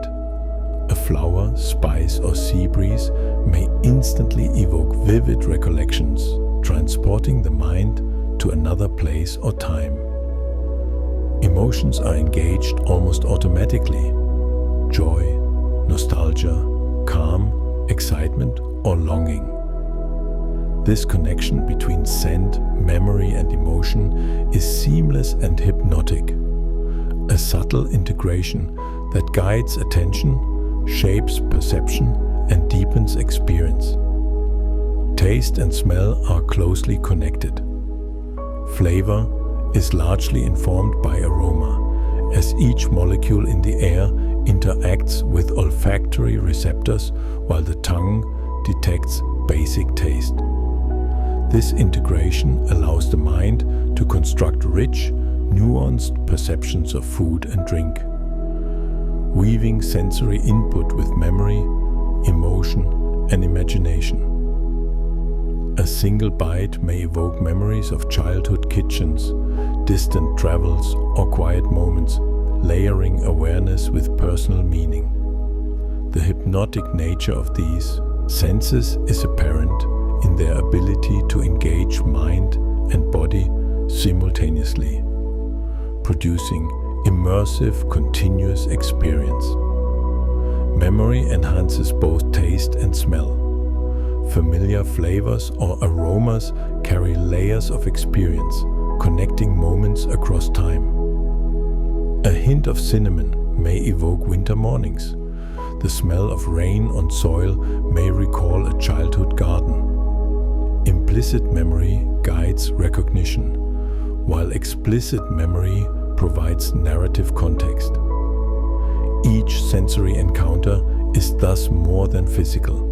a flower, spice, or sea breeze may instantly evoke vivid recollections, transporting the mind to another place or time. Emotions are engaged almost automatically: joy, nostalgia, calm, excitement, or longing. This connection between scent, memory, and emotion is seamless and hypnotic, a subtle integration that guides attention, shapes perception, and deepens experience. Taste and smell are closely connected. Flavor is largely informed by aroma, as each molecule in the air interacts with olfactory receptors while the tongue detects basic taste. This integration allows the mind to construct rich, nuanced perceptions of food and drink, weaving sensory input with memory, emotion, and imagination. A single bite may evoke memories of childhood kitchens, distant travels, or quiet moments, layering awareness with personal meaning. The hypnotic nature of these senses is apparent in their ability to engage mind and body simultaneously, producing immersive, continuous experience. Memory enhances both taste and smell. Familiar flavors or aromas carry layers of experience, connecting moments across time. A hint of cinnamon may evoke winter mornings. The smell of rain on soil may recall a childhood garden. Implicit memory guides recognition, while explicit memory provides narrative context. Each sensory encounter is thus more than physical.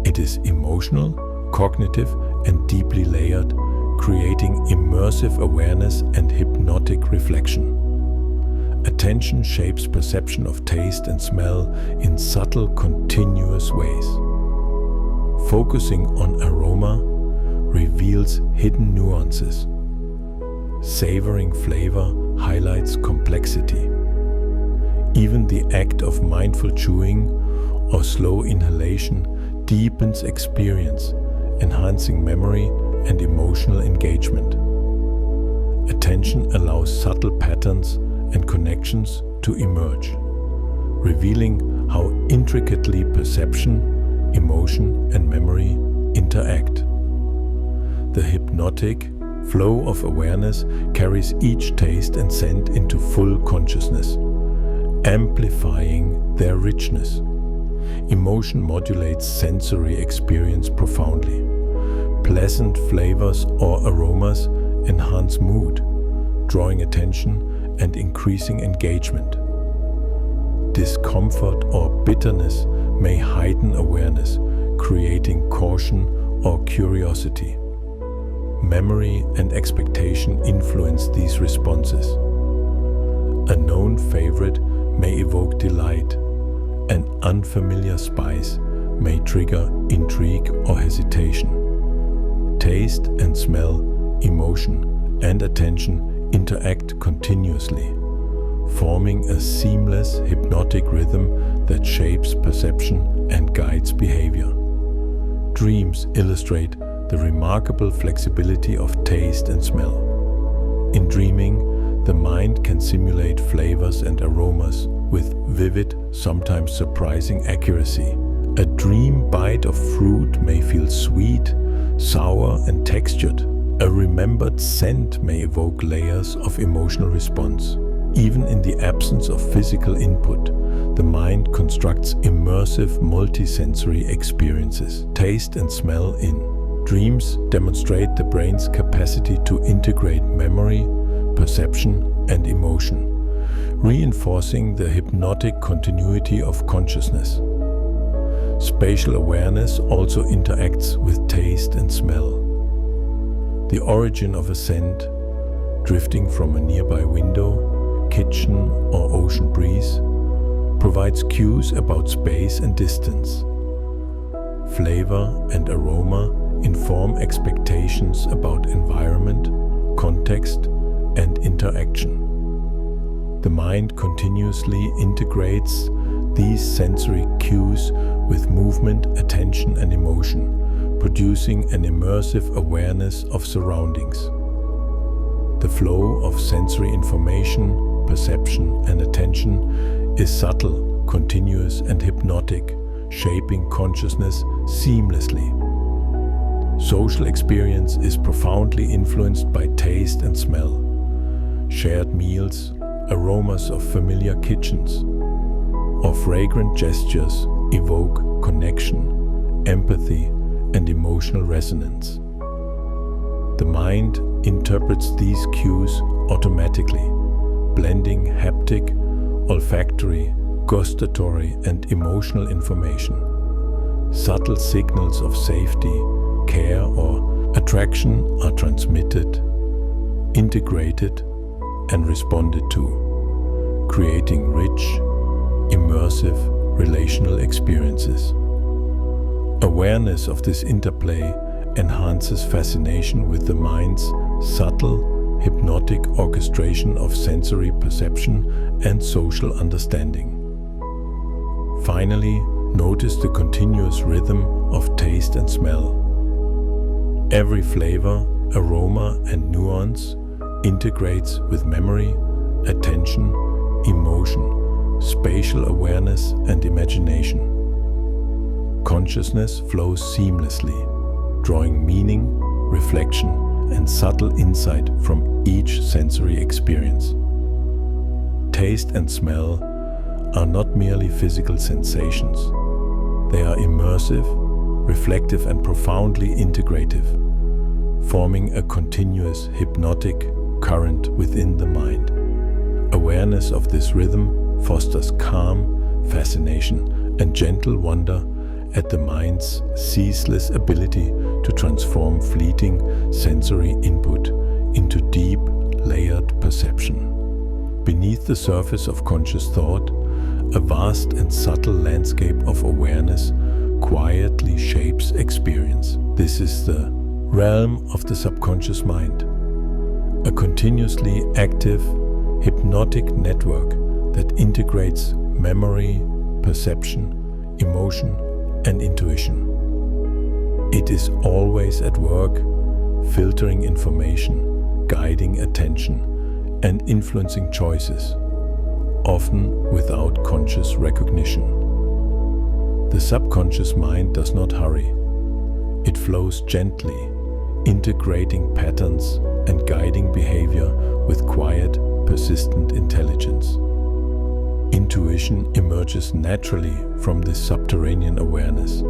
It is emotional, cognitive, and deeply layered, creating immersive awareness and hypnotic reflection. Attention shapes perception of taste and smell in subtle, continuous ways. Focusing on aroma reveals hidden nuances. Savoring flavor highlights complexity. Even the act of mindful chewing or slow inhalation deepens experience, enhancing memory and emotional engagement. Attention allows subtle patterns and connections to emerge, revealing how intricately perception, emotion, and memory interact. The hypnotic flow of awareness carries each taste and scent into full consciousness, amplifying their richness. Emotion modulates sensory experience profoundly. Pleasant flavors or aromas enhance mood, drawing attention and increasing engagement. Discomfort or bitterness may heighten awareness, creating caution or curiosity. Memory and expectation influence these responses. A known favorite may evoke delight. An unfamiliar spice may trigger intrigue or hesitation. Taste and smell, emotion, and attention interact continuously, forming a seamless hypnotic rhythm that shapes perception and guides behavior. Dreams illustrate the remarkable flexibility of taste and smell. In dreaming, the mind can simulate flavors and aromas with vivid, sometimes surprising accuracy. A dream bite of fruit may feel sweet, sour, and textured. A remembered scent may evoke layers of emotional response. Even in the absence of physical input, the mind constructs immersive multisensory experiences. Taste and smell in dreams demonstrate the brain's capacity to integrate memory, perception, and emotion, reinforcing the hypnotic continuity of consciousness. Spatial awareness also interacts with taste and smell. The origin of a scent, drifting from a nearby window, kitchen, or ocean breeze, provides cues about space and distance. flavor, and aroma inform expectations about environment, context, and interaction. The mind continuously integrates these sensory cues with movement, attention, and emotion, producing an immersive awareness of surroundings. The flow of sensory information, perception, and attention is subtle, continuous, and hypnotic, shaping consciousness seamlessly. Social experience is profoundly influenced by taste and smell. Shared meals, aromas of familiar kitchens, or fragrant gestures evoke connection, empathy, and emotional resonance. The mind interprets these cues automatically, blending haptic, olfactory, gustatory, and emotional information. Subtle signals of safety, care, or attraction are transmitted, integrated, and responded to, creating rich, immersive relational experiences. Awareness of this interplay enhances fascination with the mind's subtle, hypnotic orchestration of sensory perception and social understanding. Finally, notice the continuous rhythm of taste and smell. Every flavor, aroma, and nuance integrates with memory, attention, emotion, spatial awareness, and imagination. Consciousness flows seamlessly, drawing meaning, reflection, and subtle insight from each sensory experience. Taste and smell are not merely physical sensations. They are immersive, reflective, and profoundly integrative, forming a continuous hypnotic current within the mind. Awareness of this rhythm fosters calm, fascination, and gentle wonder at the mind's ceaseless ability to transform fleeting sensory input into deep, layered perception. Beneath the surface of conscious thought, a vast and subtle landscape of awareness quietly shapes experience. This is the realm of the subconscious mind, a continuously active, hypnotic network that integrates memory, perception, emotion, and intuition. It is always at work, filtering information, guiding attention, and influencing choices, often without conscious recognition. The subconscious mind does not hurry. It flows gently, integrating patterns and guiding behavior with quiet, persistent intelligence. Intuition emerges naturally from this subterranean awareness.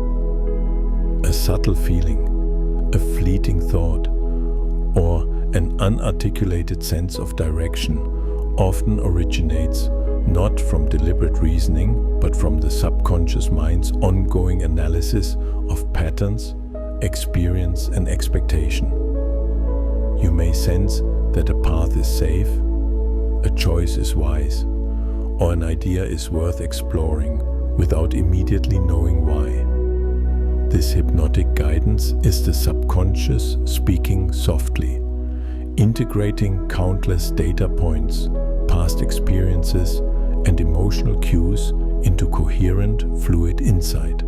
A subtle feeling, a fleeting thought, or an unarticulated sense of direction often originates not from deliberate reasoning, but from the subconscious mind's ongoing analysis of patterns, experience, and expectation. You may sense that a path is safe, a choice is wise, or an idea is worth exploring without immediately knowing why. This hypnotic guidance is the subconscious speaking softly, integrating countless data points, past experiences, and emotional cues into coherent, fluid insight.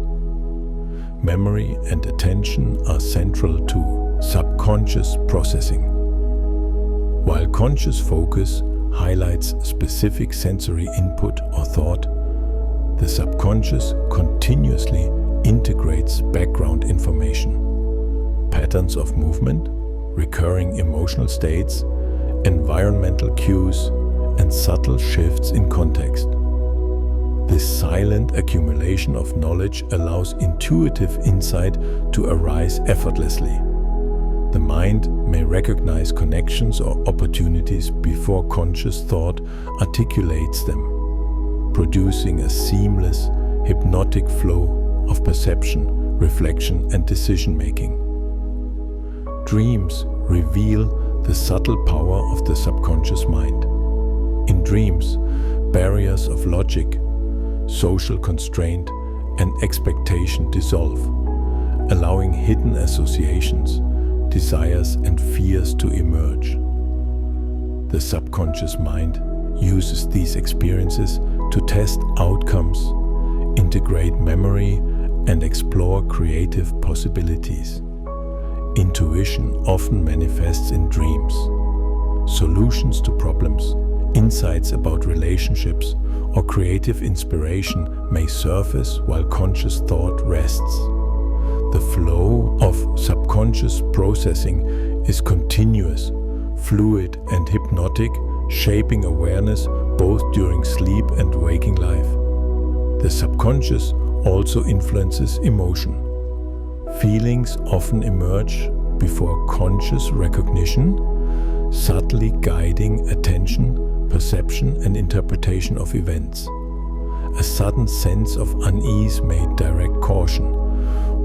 Memory and attention are central to subconscious processing, while conscious focus highlights specific sensory input or thought. The subconscious continuously integrates background information, patterns of movement, recurring emotional states, environmental cues, and subtle shifts in context. This silent accumulation of knowledge allows intuitive insight to arise effortlessly. The mind may recognize connections or opportunities before conscious thought articulates them, producing a seamless, hypnotic flow of perception, reflection, and decision-making. Dreams reveal the subtle power of the subconscious mind. In dreams, barriers of logic, social constraint, and expectation dissolve, allowing hidden associations, desires and fears to emerge. The subconscious mind uses these experiences to test outcomes, integrate memory, and explore creative possibilities. Intuition often manifests in dreams. Solutions to problems, insights about relationships, or creative inspiration may surface while conscious thought rests. The flow of subconscious processing is continuous, fluid, and hypnotic, shaping awareness both during sleep and waking life. The subconscious also influences emotion. Feelings often emerge before conscious recognition, subtly guiding attention, perception, and interpretation of events. A sudden sense of unease may direct caution,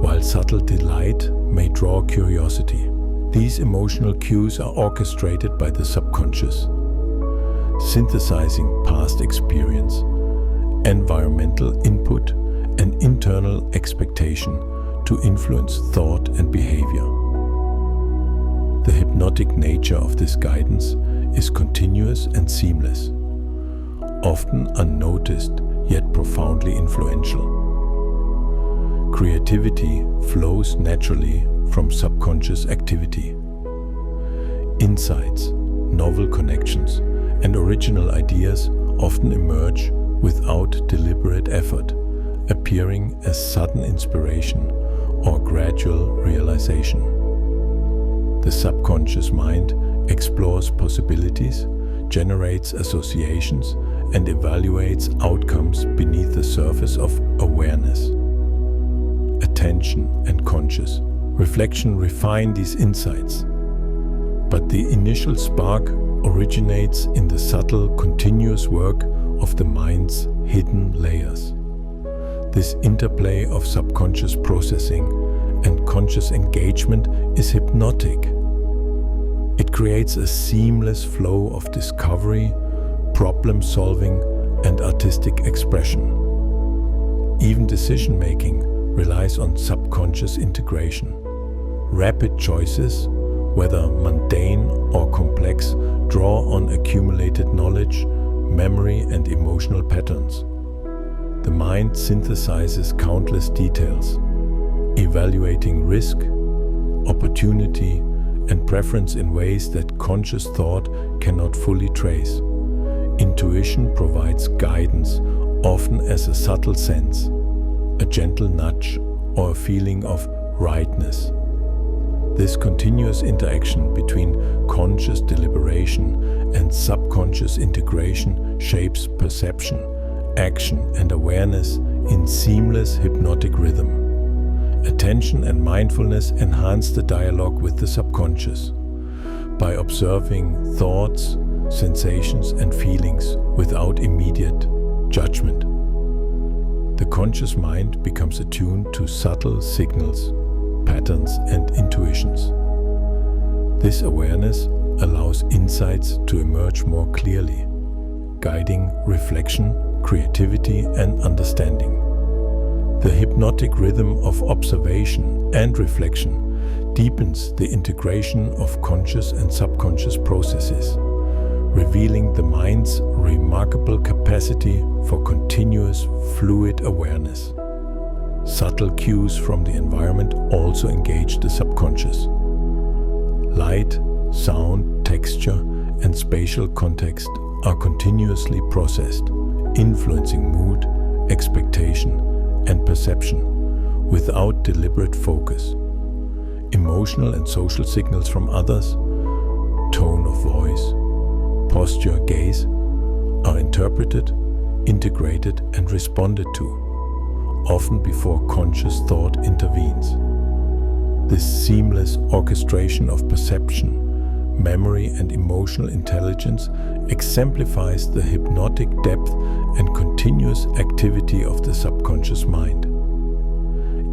while subtle delight may draw curiosity. These emotional cues are orchestrated by the subconscious, synthesizing past experience, environmental input, and internal expectation to influence thought and behavior. The hypnotic nature of this guidance is continuous and seamless, often unnoticed yet profoundly influential. Creativity flows naturally from subconscious activity. Insights, novel connections, and original ideas often emerge without deliberate effort, appearing as sudden inspiration or gradual realization. The subconscious mind explores possibilities, generates associations, and evaluates outcomes beneath the surface of awareness. Attention and conscious reflection refine these insights, but the initial spark originates in the subtle, continuous work of the mind's hidden layers. This interplay of subconscious processing and conscious engagement is hypnotic. It creates a seamless flow of discovery, problem-solving, and artistic expression. Even decision-making relies on subconscious integration. Rapid choices, whether mundane or complex, draw on accumulated knowledge, memory, and emotional patterns. The mind synthesizes countless details, evaluating risk, opportunity, and preference in ways that conscious thought cannot fully trace. Intuition provides guidance, often as a subtle sense, a gentle nudge, or a feeling of rightness. This continuous interaction between conscious deliberation and subconscious integration shapes perception, action, and awareness in seamless hypnotic rhythm. Attention and mindfulness enhance the dialogue with the subconscious. By observing thoughts, sensations, and feelings without immediate judgment, the conscious mind becomes attuned to subtle signals, patterns, and intuitions. This awareness allows insights to emerge more clearly, guiding reflection, creativity, and understanding. The hypnotic rhythm of observation and reflection deepens the integration of conscious and subconscious processes, revealing the mind's remarkable capacity for continuous, fluid awareness. Subtle cues from the environment also engage the subconscious. Light, sound, texture, and spatial context are continuously processed, influencing mood, expectation, and perception without deliberate focus. Emotional and social signals from others, tone of voice, posture, gaze, are interpreted, integrated, and responded to, often before conscious thought intervenes. This seamless orchestration of perception, memory, and emotional intelligence exemplifies the hypnotic depth and continuous activity of the subconscious mind.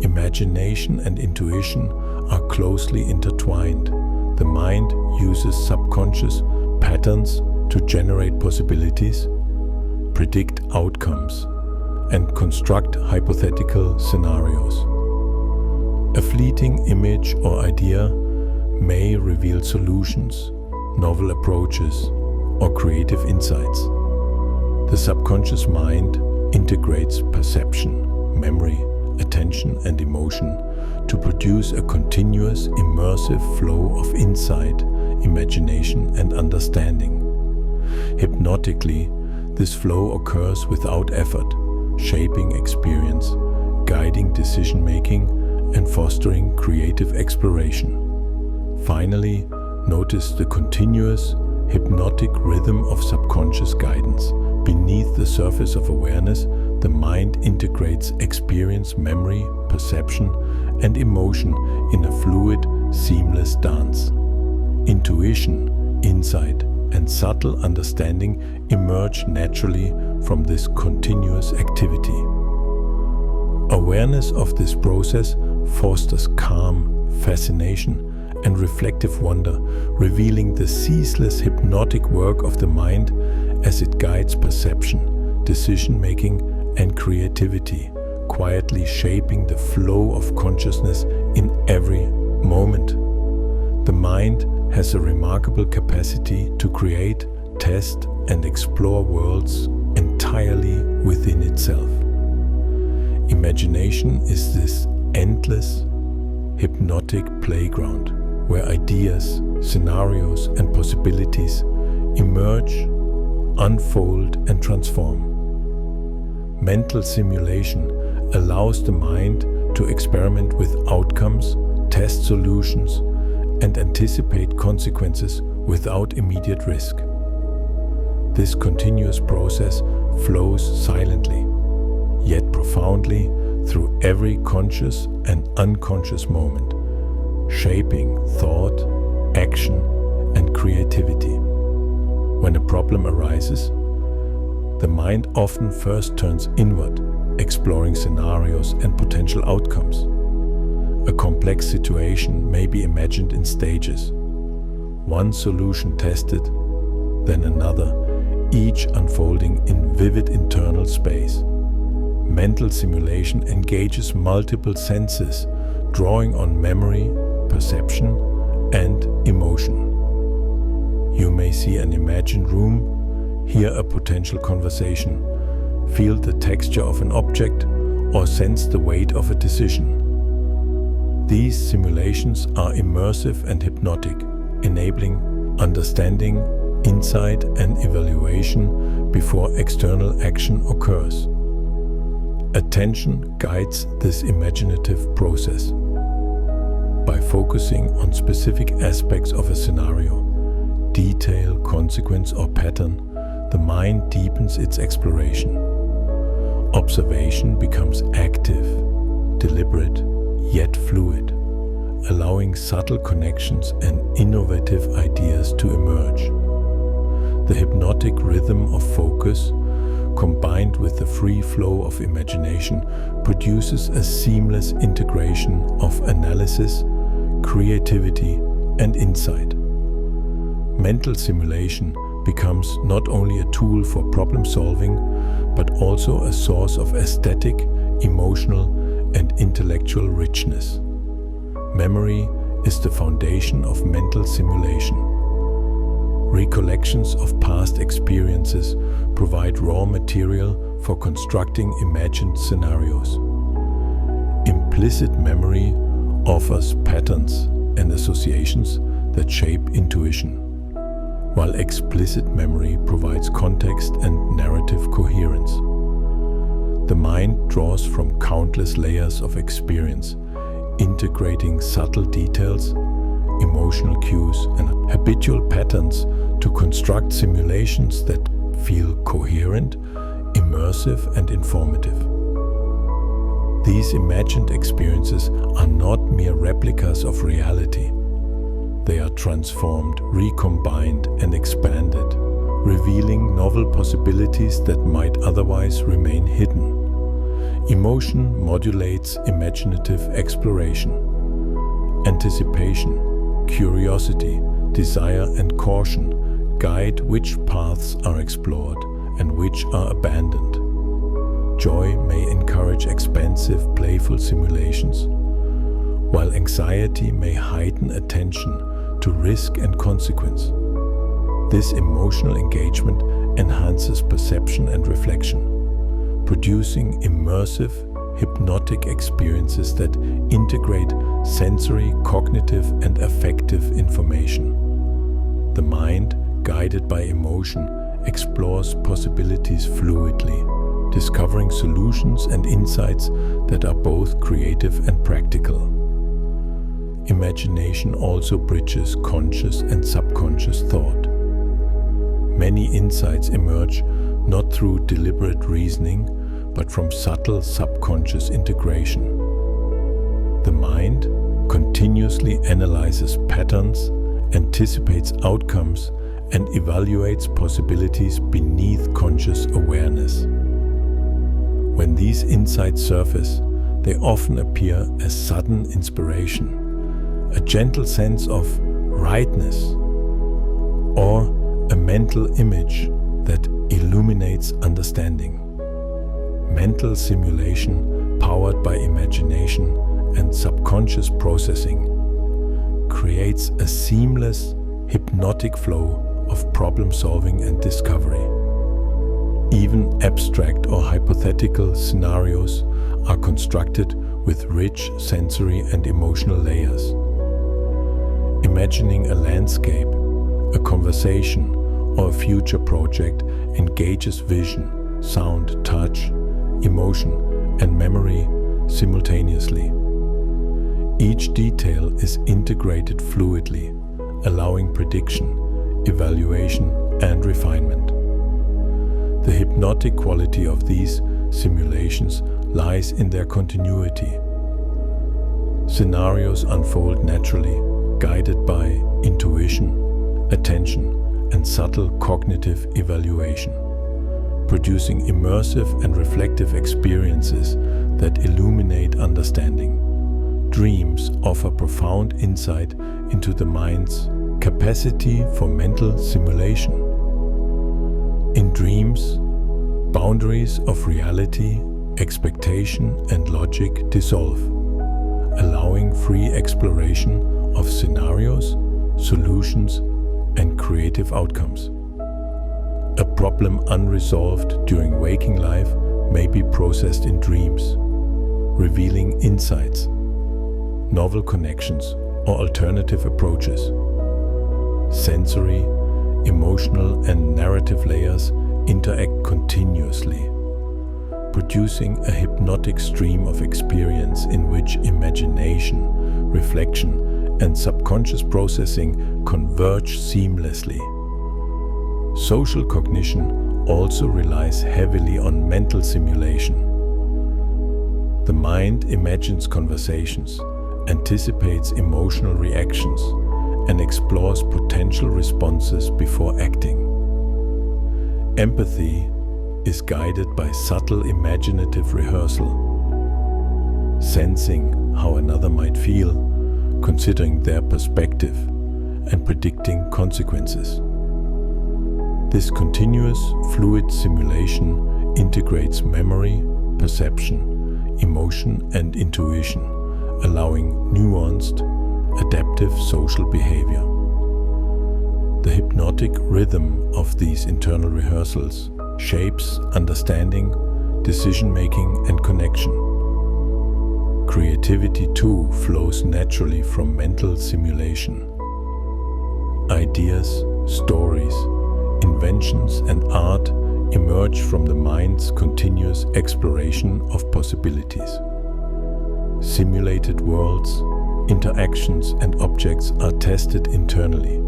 Imagination and intuition are closely intertwined. The mind uses subconscious patterns to generate possibilities, predict outcomes, and construct hypothetical scenarios. A fleeting image or idea may reveal solutions, novel approaches, or creative insights. The subconscious mind integrates perception, memory, attention, and emotion to produce a continuous, immersive flow of insight, imagination, and understanding. Hypnotically, this flow occurs without effort, shaping experience, guiding decision-making, and fostering creative exploration. Finally, notice the continuous, hypnotic rhythm of subconscious guidance. Beneath the surface of awareness, the mind integrates experience, memory, perception, and emotion in a fluid, seamless dance. Intuition, insight, and subtle understanding emerge naturally from this continuous activity. Awareness of this process fosters calm, fascination, and reflective wonder, revealing the ceaseless hypnotic work of the mind as it guides perception, decision-making, and creativity, quietly shaping the flow of consciousness in every moment. The mind has a remarkable capacity to create, test, and explore worlds entirely within itself. Imagination is this endless, hypnotic playground where ideas, scenarios, and possibilities emerge, unfold, and transform. Mental simulation allows the mind to experiment with outcomes, test solutions, and anticipate consequences without immediate risk. This continuous process flows silently, yet profoundly, through every conscious and unconscious moment, shaping thought, action, and creativity. When a problem arises, the mind often first turns inward, exploring scenarios and potential outcomes. A complex situation may be imagined in stages. One solution tested, then another, each unfolding in vivid internal space. Mental simulation engages multiple senses, drawing on memory, perception, and emotion. You may see an imagined room, hear a potential conversation, feel the texture of an object, or sense the weight of a decision. These simulations are immersive and hypnotic, enabling understanding, insight, and evaluation before external action occurs. Attention guides this imaginative process. By focusing on specific aspects of a scenario, detail, consequence, or pattern, the mind deepens its exploration. Observation becomes active, deliberate, yet fluid, allowing subtle connections and innovative ideas to emerge. The hypnotic rhythm of focus, combined with the free flow of imagination, produces a seamless integration of analysis, creativity, and insight. Mental simulation becomes not only a tool for problem solving, but also a source of aesthetic, emotional, and intellectual richness. Memory is the foundation of mental simulation. Recollections of past experiences provide raw material for constructing imagined scenarios. Implicit memory offers patterns and associations that shape intuition, while explicit memory provides context and narrative coherence. The mind draws from countless layers of experience, integrating subtle details, emotional cues, and habitual patterns to construct simulations that feel coherent, immersive, and informative. These imagined experiences are not mere replicas of reality. They are transformed, recombined, and expanded, revealing novel possibilities that might otherwise remain hidden. Emotion modulates imaginative exploration. Anticipation, curiosity, desire, and caution guide which paths are explored and which are abandoned. Joy may encourage expansive, playful simulations, while anxiety may heighten attention to risk and consequence. This emotional engagement enhances perception and reflection, producing immersive, hypnotic experiences that integrate sensory, cognitive, and affective information. The mind, guided by emotion, explores possibilities fluidly, discovering solutions and insights that are both creative and practical. Imagination also bridges conscious and subconscious thought. Many insights emerge not through deliberate reasoning, but from subtle subconscious integration. The mind continuously analyzes patterns, anticipates outcomes, and evaluates possibilities beneath conscious awareness. When these insights surface, they often appear as sudden inspiration, a gentle sense of rightness, or a mental image that illuminates understanding. Mental simulation, powered by imagination and subconscious processing, creates a seamless, hypnotic flow of problem-solving and discovery. Even abstract or hypothetical scenarios are constructed with rich sensory and emotional layers. Imagining a landscape, a conversation, or a future project engages vision, sound, touch, emotion, and memory simultaneously. Each detail is integrated fluidly, allowing prediction, evaluation, and refinement. The hypnotic quality of these simulations lies in their continuity. Scenarios unfold naturally, guided by intuition, attention, and subtle cognitive evaluation, producing immersive and reflective experiences that illuminate understanding. Dreams offer profound insight into the mind's capacity for mental simulation. In dreams, boundaries of reality, expectation, and logic dissolve, allowing free exploration of scenarios, solutions, and creative outcomes. A problem unresolved during waking life may be processed in dreams, revealing insights, novel connections, or alternative approaches. Sensory, emotional, and narrative layers interact continuously, producing a hypnotic stream of experience in which imagination, reflection, and subconscious processing converge seamlessly. Social cognition also relies heavily on mental simulation. The mind imagines conversations, anticipates emotional reactions, and explores potential responses before acting. Empathy is guided by subtle imaginative rehearsal, sensing how another might feel, considering their perspective, and predicting consequences. This continuous, fluid simulation integrates memory, perception, emotion, and intuition, allowing nuanced, adaptive social behavior. The hypnotic rhythm of these internal rehearsals shapes understanding, decision-making, and connection. Creativity too flows naturally from mental simulation. Ideas, stories, inventions, and art emerge from the mind's continuous exploration of possibilities. Simulated worlds, interactions, and objects are tested internally,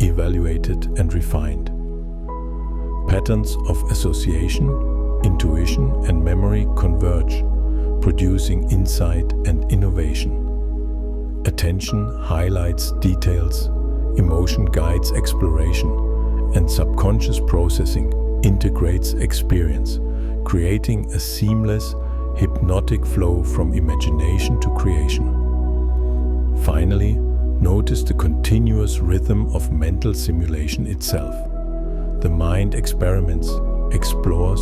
evaluated, and refined. Patterns of association, intuition, and memory converge, producing insight and innovation. Attention highlights details, emotion guides exploration, and subconscious processing integrates experience, creating a seamless, hypnotic flow from imagination to creation. Finally, notice the continuous rhythm of mental simulation itself. The mind experiments, explores,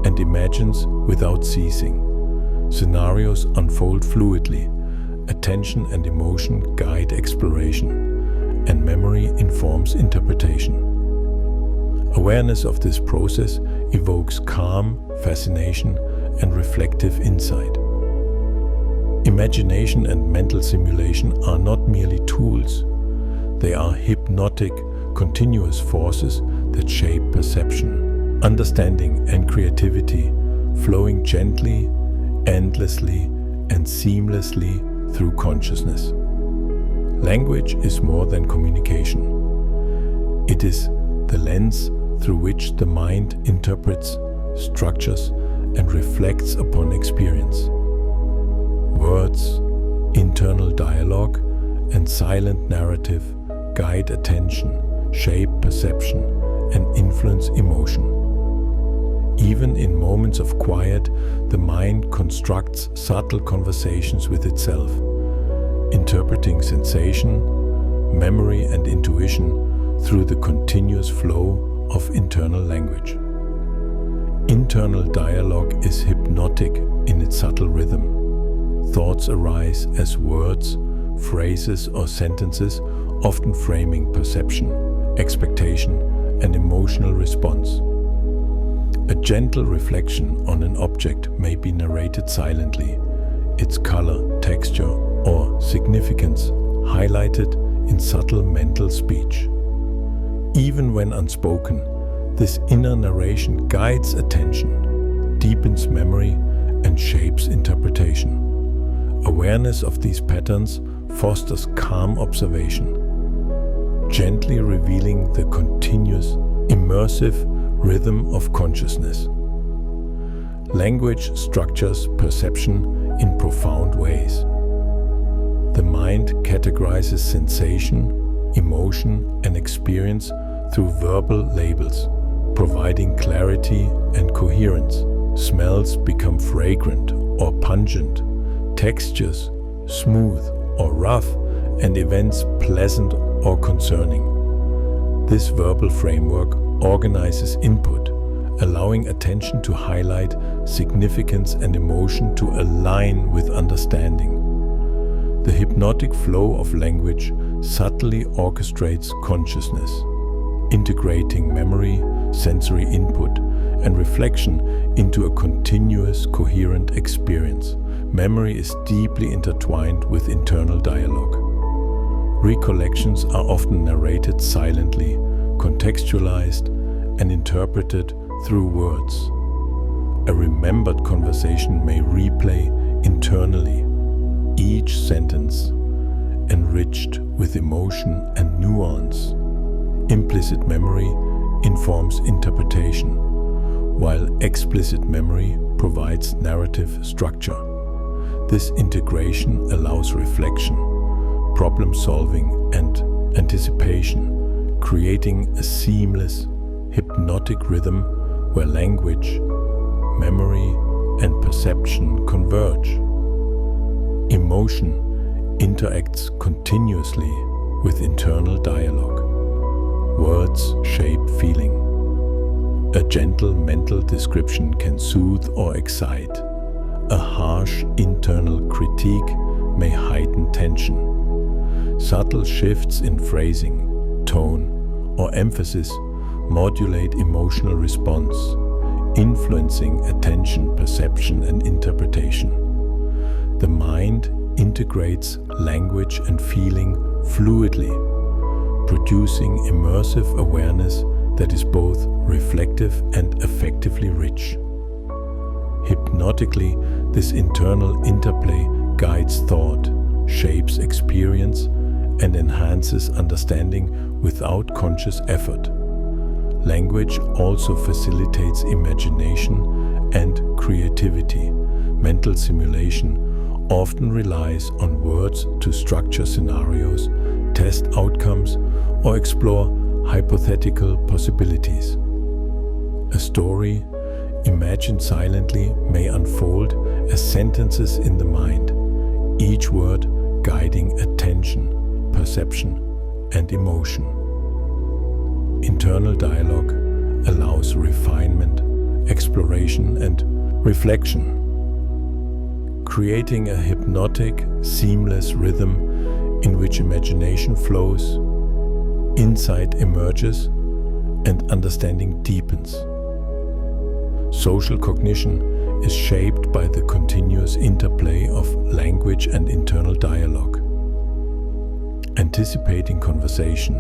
and imagines without ceasing. Scenarios unfold fluidly, attention and emotion guide exploration, and memory informs interpretation. Awareness of this process evokes calm, fascination, and reflective insight. Imagination and mental simulation are not merely tools. They are hypnotic, continuous forces that shape perception, understanding, and creativity, flowing gently, endlessly, and seamlessly through consciousness. Language is more than communication. It is the lens through which the mind interprets, structures, and reflects upon experience. Words, internal dialogue, and silent narrative guide attention, shape perception, and influence emotion. Even in moments of quiet, the mind constructs subtle conversations with itself, interpreting sensation, memory, and intuition through the continuous flow of internal language. Internal dialogue is hypnotic in its subtle rhythm. Thoughts arise as words, phrases, or sentences, often framing perception, expectation, and emotional response. A gentle reflection on an object may be narrated silently, its color, texture, or significance highlighted in subtle mental speech. Even when unspoken, this inner narration guides attention, deepens memory, and shapes interpretation. Awareness of these patterns fosters calm observation, gently revealing the continuous, immersive rhythm of consciousness. Language structures perception in profound ways. The mind categorizes sensation, emotion, and experience through verbal labels, providing clarity and coherence. Smells become fragrant or pungent, textures smooth or rough, and events pleasant or concerning. This verbal framework organizes input, allowing attention to highlight significance and emotion to align with understanding. The hypnotic flow of language subtly orchestrates consciousness, integrating memory, sensory input, and reflection into a continuous, coherent experience. Memory is deeply intertwined with internal dialogue. Recollections are often narrated silently, contextualized, and interpreted through words. A remembered conversation may replay internally, each sentence enriched with emotion and nuance. Implicit memory informs interpretation, while explicit memory provides narrative structure. This integration allows reflection, problem-solving, and anticipation, creating a seamless, hypnotic rhythm where language, memory, and perception converge. Emotion interacts continuously with internal dialogue. Words shape feeling. A gentle mental description can soothe or excite. A harsh internal critique may heighten tension. Subtle shifts in phrasing, tone, or emphasis modulate emotional response, influencing attention, perception, and interpretation. The mind integrates language and feeling fluidly, producing immersive awareness that is both reflective and effectively rich. Hypnotically, this internal interplay guides thought, shapes experience, and enhances understanding without conscious effort. Language also facilitates imagination and creativity. Mental simulation often relies on words to structure scenarios, test outcomes, or explore hypothetical possibilities. A story, imagined silently, may unfold as sentences in the mind, each word guiding attention, perception, and emotion. Internal dialogue allows refinement, exploration, and reflection, creating a hypnotic, seamless rhythm in which imagination flows, insight emerges, and understanding deepens. Social cognition is shaped by the continuous interplay of language and internal dialogue. Anticipating conversation,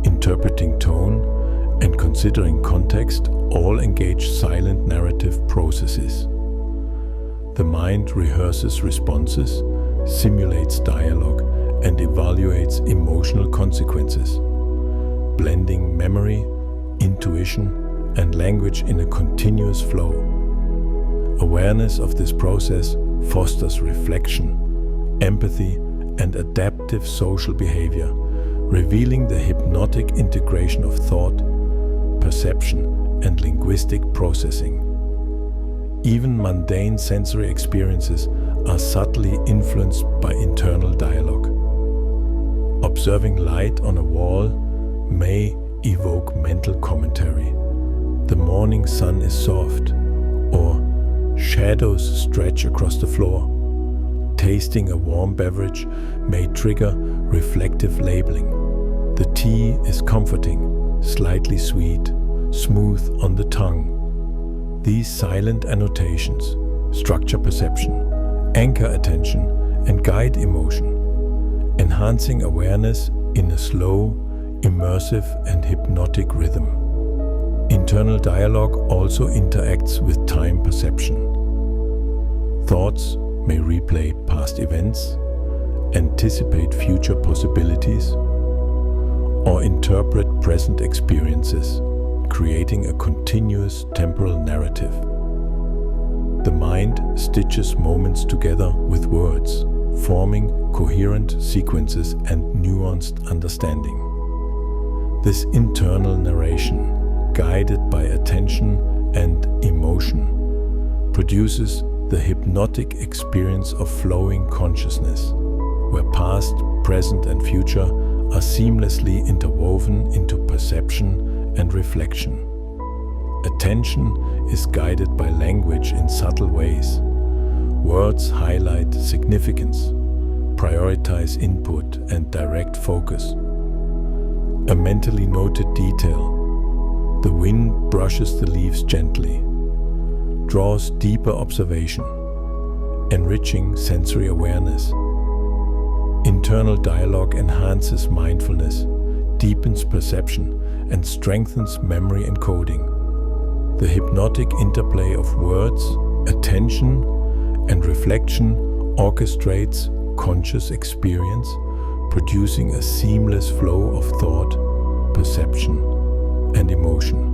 interpreting tone, and considering context all engage silent narrative processes. The mind rehearses responses, simulates dialogue, and evaluates emotional consequences, blending memory, intuition, and language in a continuous flow. Awareness of this process fosters reflection, empathy, and adaptive social behavior, revealing the hypnotic integration of thought, perception, and linguistic processing. Even mundane sensory experiences are subtly influenced by internal dialogue. Observing light on a wall may evoke mental commentary. The morning sun is soft, or shadows stretch across the floor. Tasting a warm beverage may trigger reflective labeling. The tea is comforting, slightly sweet, smooth on the tongue. These silent annotations structure perception, anchor attention, and guide emotion, enhancing awareness in a slow, immersive, and hypnotic rhythm. Internal dialogue also interacts with time perception. Thoughts may replay past events, anticipate future possibilities, or interpret present experiences, creating a continuous temporal narrative. The mind stitches moments together with words, forming coherent sequences and nuanced understanding. This internal narration, guided by attention and emotion, produces the hypnotic experience of flowing consciousness, where past, present, and future are seamlessly interwoven into perception and reflection. Attention is guided by language in subtle ways. Words highlight significance, prioritize input, and direct focus. A mentally noted detail, the wind brushes the leaves gently, draws deeper observation, enriching sensory awareness. Internal dialogue enhances mindfulness, deepens perception, and strengthens memory encoding. The hypnotic interplay of words, attention, and reflection orchestrates conscious experience, producing a seamless flow of thought, perception, and emotion.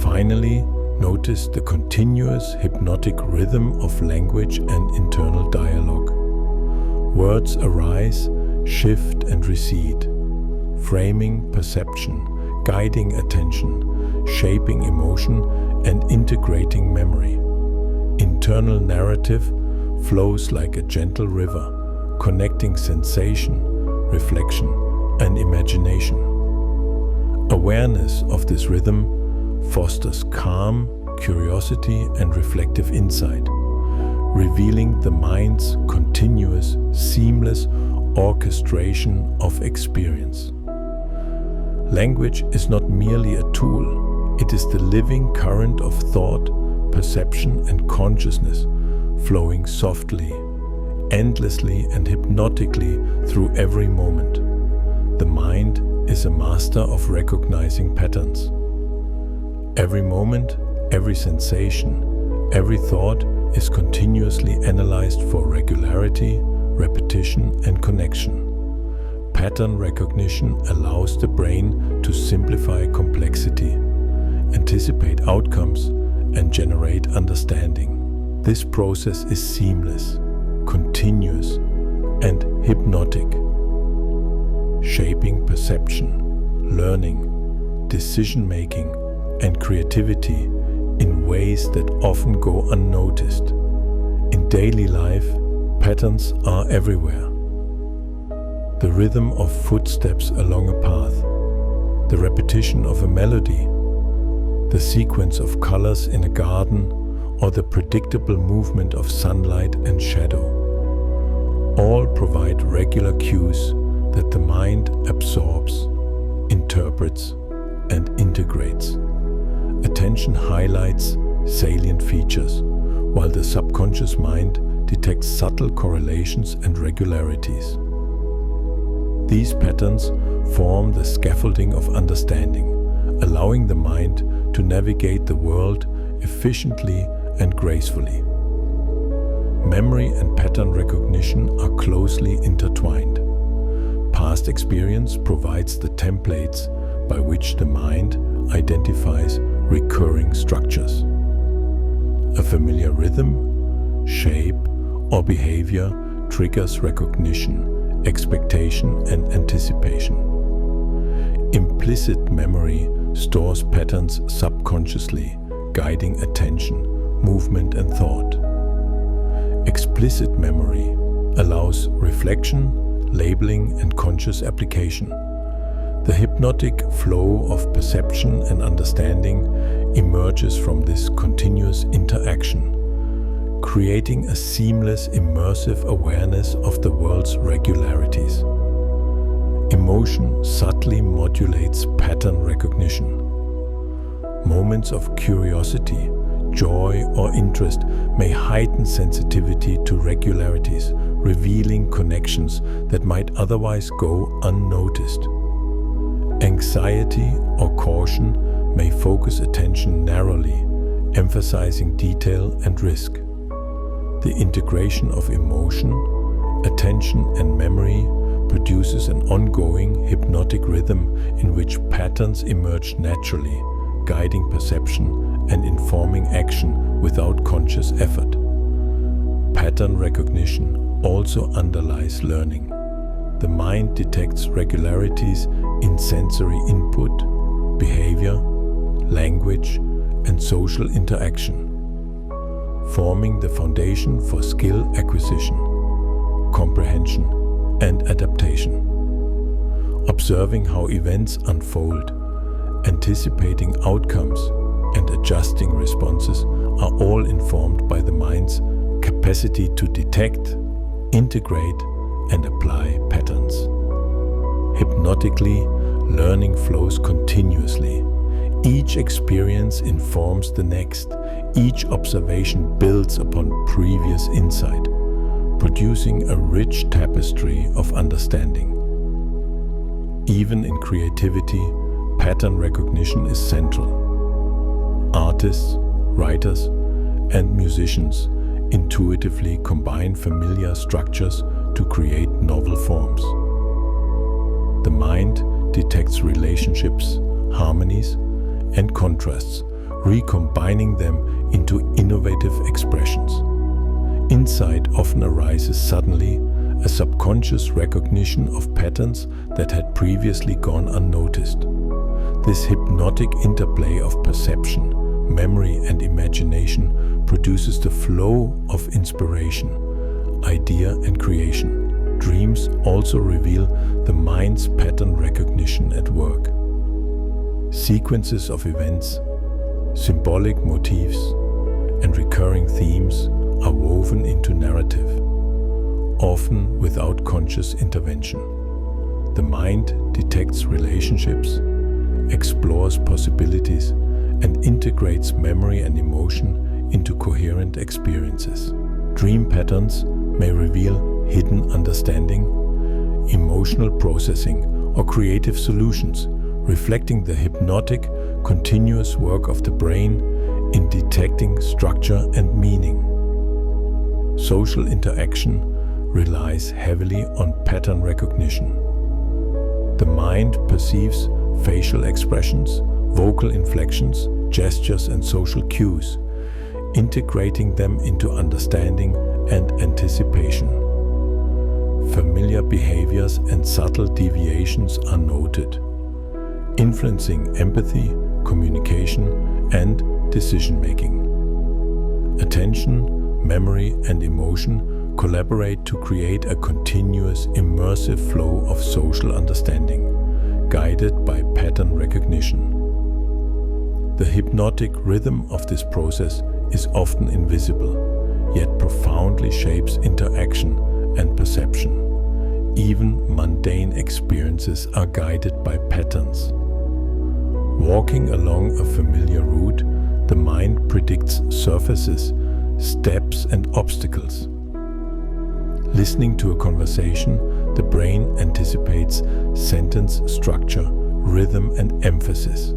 Finally, notice the continuous hypnotic rhythm of language and internal dialogue. Words arise, shift, and recede, framing perception, guiding attention, shaping emotion, and integrating memory. Internal narrative flows like a gentle river, connecting sensation, reflection, and imagination. Awareness of this rhythm fosters calm, curiosity, and reflective insight, revealing the mind's continuous, seamless orchestration of experience. Language is not merely a tool, it is the living current of thought, perception, and consciousness, flowing softly, endlessly, and hypnotically through every moment. The mind is a master of recognizing patterns. Every moment, every sensation, every thought is continuously analyzed for regularity, repetition, and connection. Pattern recognition allows the brain to simplify complexity, anticipate outcomes, and generate understanding. This process is seamless, continuous, and hypnotic, shaping perception, learning, decision-making, and creativity in ways that often go unnoticed. In daily life, patterns are everywhere. The rhythm of footsteps along a path, the repetition of a melody, the sequence of colors in a garden, or the predictable movement of sunlight and shadow. All provide regular cues that the mind absorbs, interprets, and integrates. Attention highlights salient features, while the subconscious mind detects subtle correlations and regularities. These patterns form the scaffolding of understanding, allowing the mind to navigate the world efficiently and gracefully. Memory and pattern recognition are closely intertwined. Past experience provides the templates by which the mind identifies recurring structures. A familiar rhythm, shape, or behavior triggers recognition, expectation, and anticipation. Implicit memory stores patterns subconsciously, guiding attention, movement, and thought. Explicit memory allows reflection, labeling, and conscious application. The hypnotic flow of perception and understanding emerges from this continuous interaction, creating a seamless, immersive awareness of the world's regularities. Emotion subtly modulates pattern recognition. Moments of curiosity, joy, or interest may heighten sensitivity to regularities, revealing connections that might otherwise go unnoticed. Anxiety or caution may focus attention narrowly, emphasizing detail and risk. The integration of emotion, attention, and memory produces an ongoing hypnotic rhythm in which patterns emerge naturally, guiding perception and informing action without conscious effort. Pattern recognition also underlies learning. The mind detects regularities in sensory input, behavior, language, and social interaction, forming the foundation for skill acquisition, comprehension, and adaptation. Observing how events unfold, anticipating outcomes, and adjusting responses are all informed by the mind's capacity to detect, integrate, and apply patterns. Hypnotically, learning flows continuously. Each experience informs the next. Each observation builds upon previous insight, producing a rich tapestry of understanding. Even in creativity, pattern recognition is central. Artists, writers, and musicians intuitively combine familiar structures to create novel forms. The mind detects relationships, harmonies, and contrasts, recombining them into innovative expressions. Insight often arises suddenly, a subconscious recognition of patterns that had previously gone unnoticed. This hypnotic interplay of perception, memory, and imagination produces the flow of inspiration, idea, and creation. Dreams also reveal the mind's pattern recognition at work. Sequences of events, symbolic motifs, and recurring themes are woven into narrative, often without conscious intervention. The mind detects relationships, explores possibilities, and integrates memory and emotion into coherent experiences. Dream patterns may reveal hidden understanding, emotional processing, or creative solutions, reflecting the hypnotic, continuous work of the brain in detecting structure and meaning. Social interaction relies heavily on pattern recognition. The mind perceives facial expressions, vocal inflections, gestures, and social cues, integrating them into understanding and anticipation. Familiar behaviors and subtle deviations are noted, influencing empathy, communication, and decision-making. Attention, memory, and emotion collaborate to create a continuous, immersive flow of social understanding, guided by pattern recognition. The hypnotic rhythm of this process is often invisible, yet profoundly shapes interaction and perception. Even mundane experiences are guided by patterns. Walking along a familiar route, the mind predicts surfaces, steps, and obstacles. Listening to a conversation, the brain anticipates sentence structure, rhythm, and emphasis.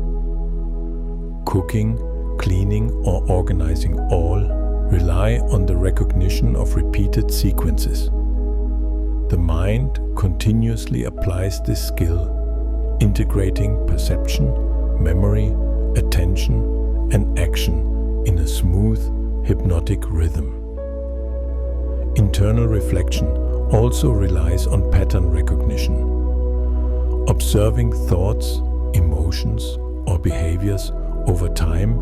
Cooking, cleaning, or organizing all rely on the recognition of repeated sequences. The mind continuously applies this skill, integrating perception, memory, attention, and action in a smooth, hypnotic rhythm. Internal reflection also relies on pattern recognition. Observing thoughts, emotions, or behaviors over time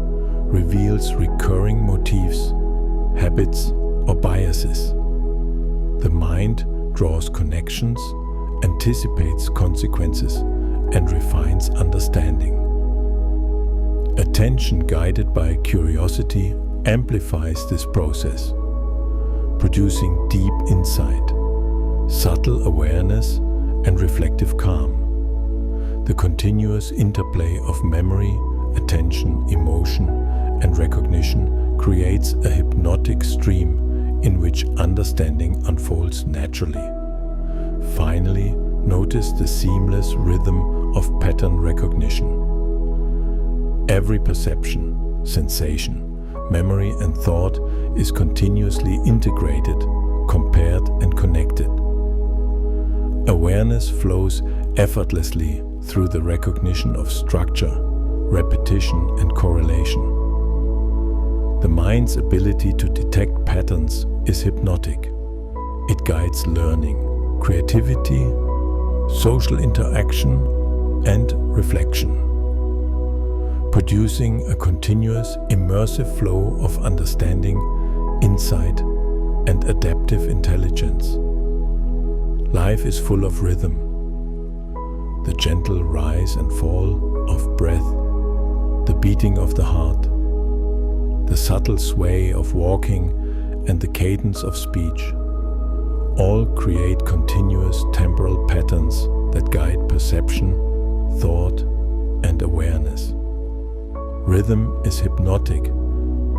reveals recurring motifs, habits, or biases. The mind draws connections, anticipates consequences, and refines understanding. Attention guided by curiosity amplifies this process, producing deep insight, subtle awareness, and reflective calm. The continuous interplay of memory, attention, emotion, and recognition creates a hypnotic stream in which understanding unfolds naturally. Finally, notice the seamless rhythm of pattern recognition. Every perception, sensation, memory, and thought is continuously integrated, compared, and connected. Awareness flows effortlessly through the recognition of structure, repetition, and correlation. The mind's ability to detect patterns is hypnotic. It guides learning, creativity, social interaction, and reflection, producing a continuous, immersive flow of understanding, insight, and adaptive intelligence. Life is full of rhythm. The gentle rise and fall of breath, the beating of the heart, the subtle sway of walking, and the cadence of speech, all create continuous temporal patterns that guide perception, thought, and awareness. Rhythm is hypnotic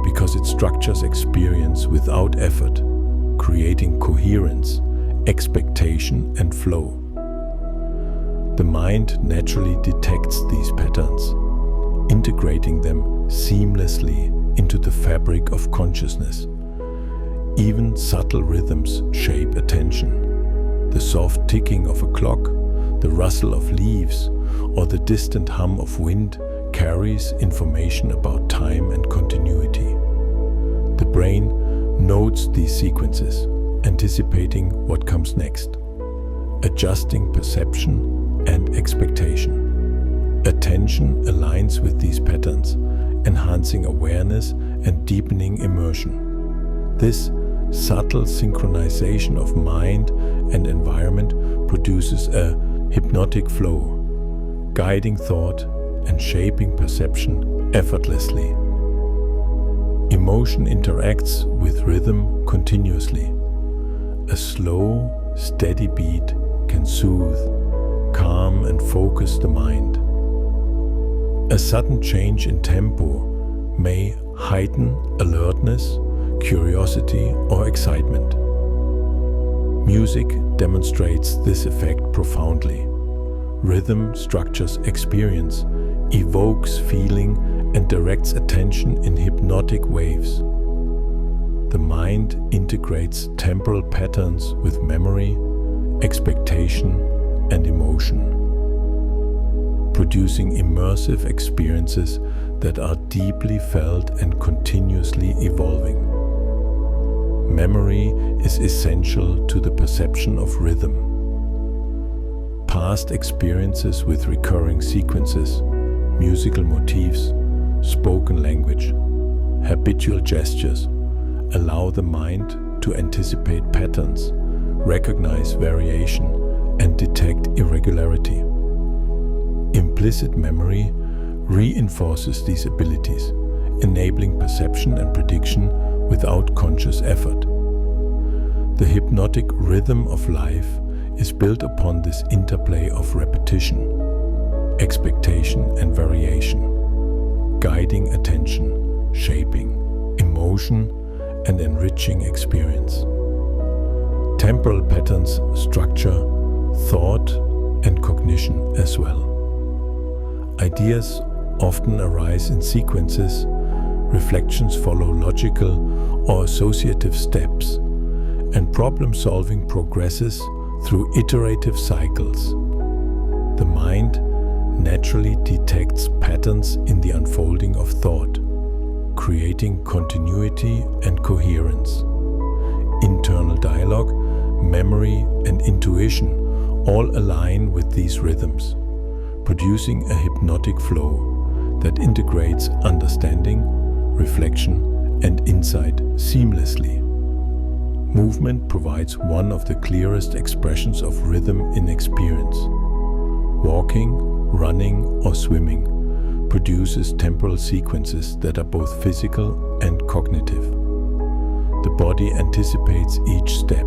because it structures experience without effort, creating coherence, expectation, and flow. The mind naturally detects these patterns, integrating them seamlessly into the fabric of consciousness. Even subtle rhythms shape attention. The soft ticking of a clock, the rustle of leaves, or the distant hum of wind carries information about time and continuity. The brain notes these sequences, anticipating what comes next, adjusting perception and expectation. Attention aligns with these patterns, enhancing awareness and deepening immersion. This subtle synchronization of mind and environment produces a hypnotic flow, guiding thought and shaping perception effortlessly. Emotion interacts with rhythm continuously. A slow, steady beat can soothe, calm, and focus the mind. A sudden change in tempo may heighten alertness, curiosity, or excitement. Music demonstrates this effect profoundly. Rhythm structures experience, evokes feeling, and directs attention in hypnotic waves. The mind integrates temporal patterns with memory, expectation, and emotion, producing immersive experiences that are deeply felt and continuously evolving. Memory is essential to the perception of rhythm. Past experiences with recurring sequences, musical motifs, spoken language, habitual gestures allow the mind to anticipate patterns, recognize variation, and detect irregularity. Implicit memory reinforces these abilities, enabling perception and prediction without conscious effort. The hypnotic rhythm of life is built upon this interplay of repetition, expectation and variation, guiding attention, shaping emotion and enriching experience. Temporal patterns structure thought and cognition as well. Ideas often arise in sequences, reflections follow logical or associative steps, and problem-solving progresses through iterative cycles. The mind naturally detects patterns in the unfolding of thought, creating continuity and coherence. Internal dialogue, memory, and intuition all align with these rhythms, producing a hypnotic flow that integrates understanding, reflection, and insight seamlessly. Movement provides one of the clearest expressions of rhythm in experience. Walking, running, or swimming produces temporal sequences that are both physical and cognitive. The body anticipates each step,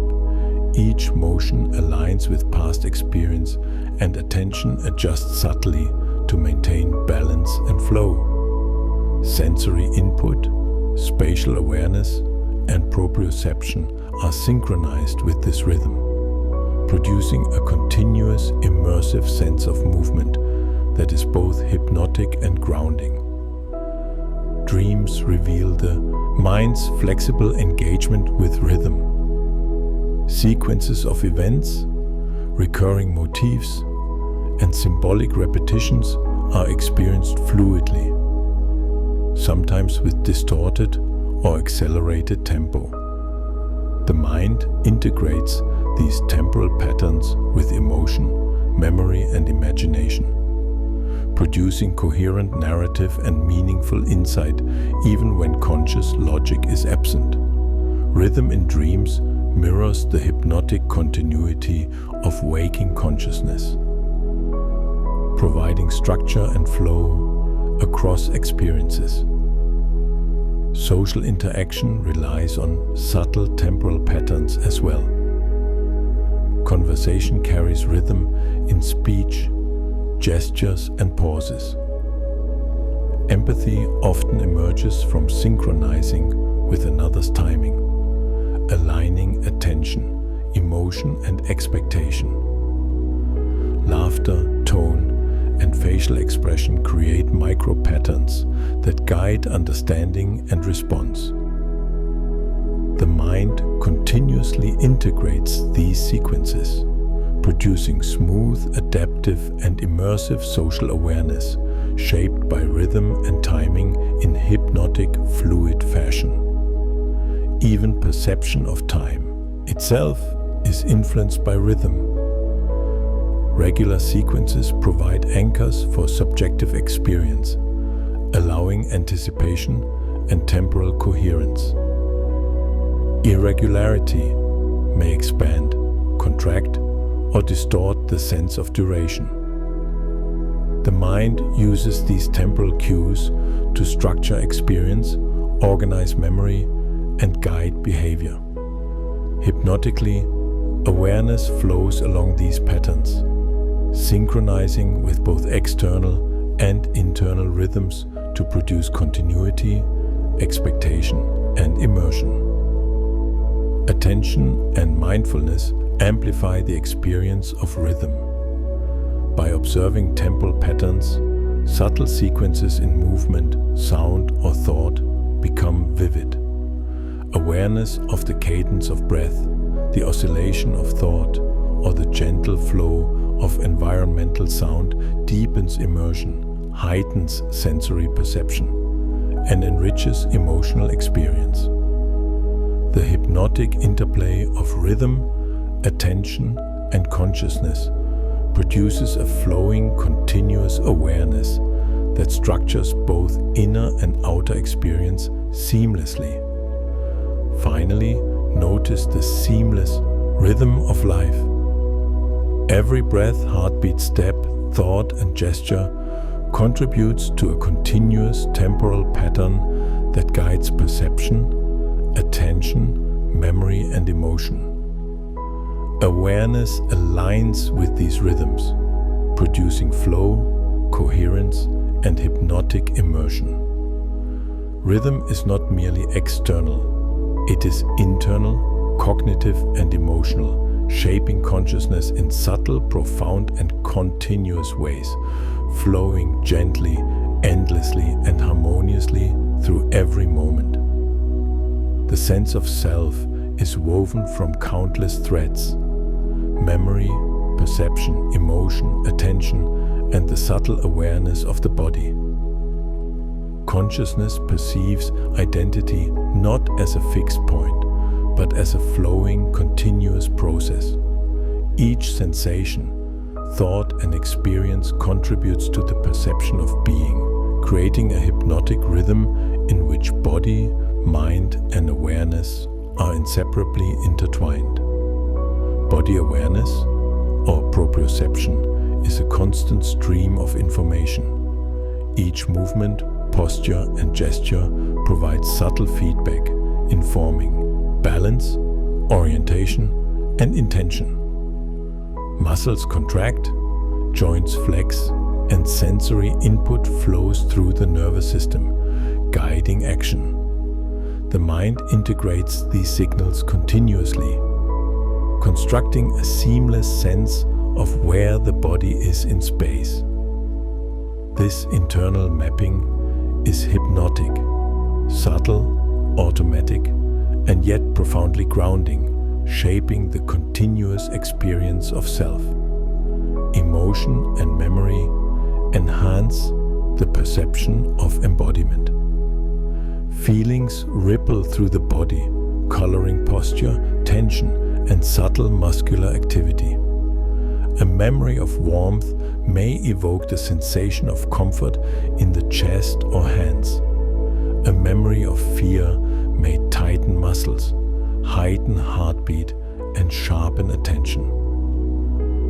each motion aligns with past experience, and attention adjusts subtly to maintain balance and flow. Sensory input, spatial awareness, and proprioception are synchronized with this rhythm, producing a continuous, immersive sense of movement that is both hypnotic and grounding. Dreams reveal the mind's flexible engagement with rhythm. Sequences of events, recurring motifs, and symbolic repetitions are experienced fluidly, sometimes with distorted or accelerated tempo. The mind integrates these temporal patterns with emotion, memory, and imagination, producing coherent narrative and meaningful insight even when conscious logic is absent. Rhythm in dreams mirrors the hypnotic continuity of waking consciousness, providing structure and flow across experiences. Social interaction relies on subtle temporal patterns as well. Conversation carries rhythm in speech, gestures, and pauses. Empathy often emerges from synchronizing with another's timing, aligning attention, emotion, and expectation. Laughter, tone, and facial expression create micro-patterns that guide understanding and response. The mind continuously integrates these sequences, producing smooth, adaptive, and immersive social awareness shaped by rhythm and timing in hypnotic, fluid fashion. Even perception of time itself is influenced by rhythm. Regular sequences provide anchors for subjective experience, allowing anticipation and temporal coherence. Irregularity may expand, contract, or distort the sense of duration. The mind uses these temporal cues to structure experience, organize memory, and guide behavior. Hypnotically, awareness flows along these patterns, synchronizing with both external and internal rhythms to produce continuity, expectation, and immersion. Attention and mindfulness amplify the experience of rhythm. By observing temporal patterns, subtle sequences in movement, sound, or thought become vivid. Awareness of the cadence of breath, the oscillation of thought, or the gentle flow of environmental sound deepens immersion, heightens sensory perception, and enriches emotional experience. The hypnotic interplay of rhythm, attention, and consciousness produces a flowing, continuous awareness that structures both inner and outer experience seamlessly. Finally, notice the seamless rhythm of life. Every breath, heartbeat, step, thought, and gesture contributes to a continuous temporal pattern that guides perception, attention, memory, and emotion. Awareness aligns with these rhythms, producing flow, coherence, and hypnotic immersion. Rhythm is not merely external, it is internal, cognitive, and emotional, shaping consciousness in subtle, profound, and continuous ways, flowing gently, endlessly, and harmoniously through every moment. The sense of self is woven from countless threads: memory, perception, emotion, attention, and the subtle awareness of the body. Consciousness perceives identity not as a fixed point, but as a flowing, continuous process. Each sensation, thought, and experience contributes to the perception of being, creating a hypnotic rhythm in which body, mind, and awareness are inseparably intertwined. Body awareness, or proprioception, is a constant stream of information. Each movement, posture, and gesture provides subtle feedback, informing balance, orientation, and intention. Muscles contract, joints flex, and sensory input flows through the nervous system, guiding action. The mind integrates these signals continuously, constructing a seamless sense of where the body is in space. This internal mapping is hypnotic, subtle, automatic, and yet profoundly grounding, shaping the continuous experience of self. Emotion and memory enhance the perception of embodiment. Feelings ripple through the body, coloring posture, tension, and subtle muscular activity. A memory of warmth may evoke the sensation of comfort in the chest or hands. A memory of fear may tighten muscles, heighten heartbeat, and sharpen attention.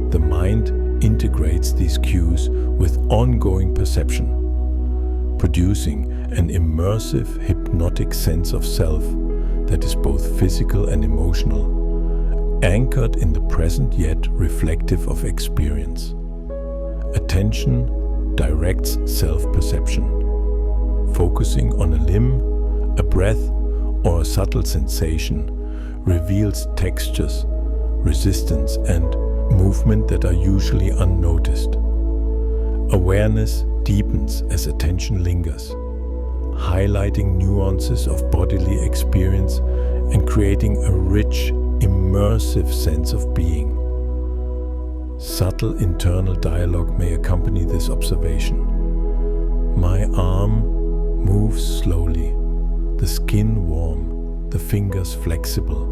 The mind integrates these cues with ongoing perception, producing an immersive, hypnotic sense of self that is both physical and emotional, anchored in the present yet reflective of experience. Attention directs self-perception. Focusing on a limb, a breath, or a subtle sensation reveals textures, resistance, and movement that are usually unnoticed. Awareness deepens as attention lingers, highlighting nuances of bodily experience and creating a rich, immersive sense of being. Subtle internal dialogue may accompany this observation. My arm moves slowly, the skin warm, the fingers flexible,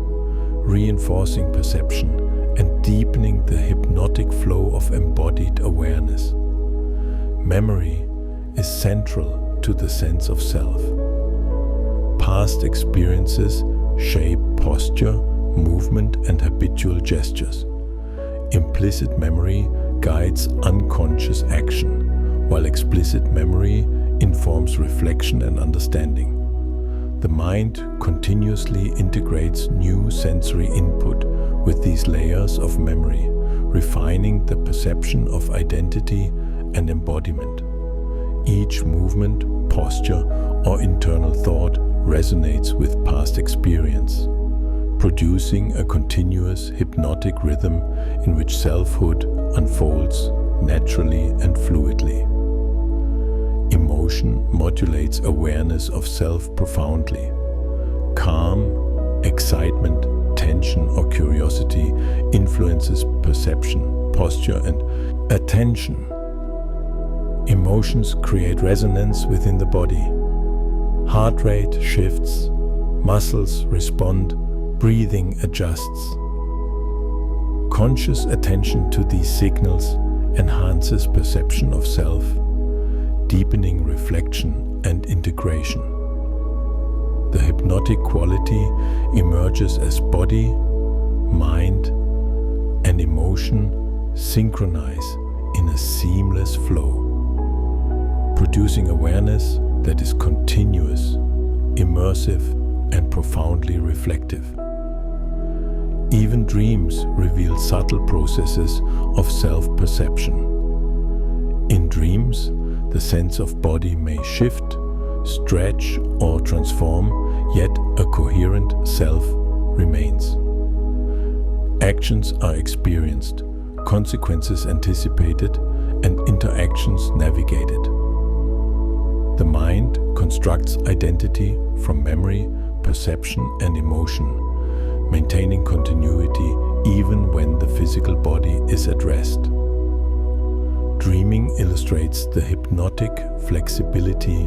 reinforcing perception and deepening the hypnotic flow of embodied awareness. Memory is central to the sense of self. Past experiences shape posture, movement, and habitual gestures. Implicit memory guides unconscious action, while explicit memory informs reflection and understanding. The mind continuously integrates new sensory input with these layers of memory, refining the perception of identity and embodiment. Each movement, posture, or internal thought resonates with past experience, producing a continuous hypnotic rhythm in which selfhood unfolds naturally and fluidly. Emotion modulates awareness of self profoundly. Calm, excitement, tension, or curiosity influences perception, posture, and attention. Emotions create resonance within the body. Heart rate shifts, muscles respond, breathing adjusts. Conscious attention to these signals enhances perception of self, deepening reflection and integration. The hypnotic quality emerges as body, mind, and emotion synchronize in a seamless flow. producing awareness that is continuous, immersive, and profoundly reflective. Even dreams reveal subtle processes of self-perception. In dreams, the sense of body may shift, stretch, or transform, yet a coherent self remains. Actions are experienced, consequences anticipated, and interactions navigated. The mind constructs identity from memory, perception, and emotion, maintaining continuity even when the physical body is at rest. Dreaming illustrates the hypnotic flexibility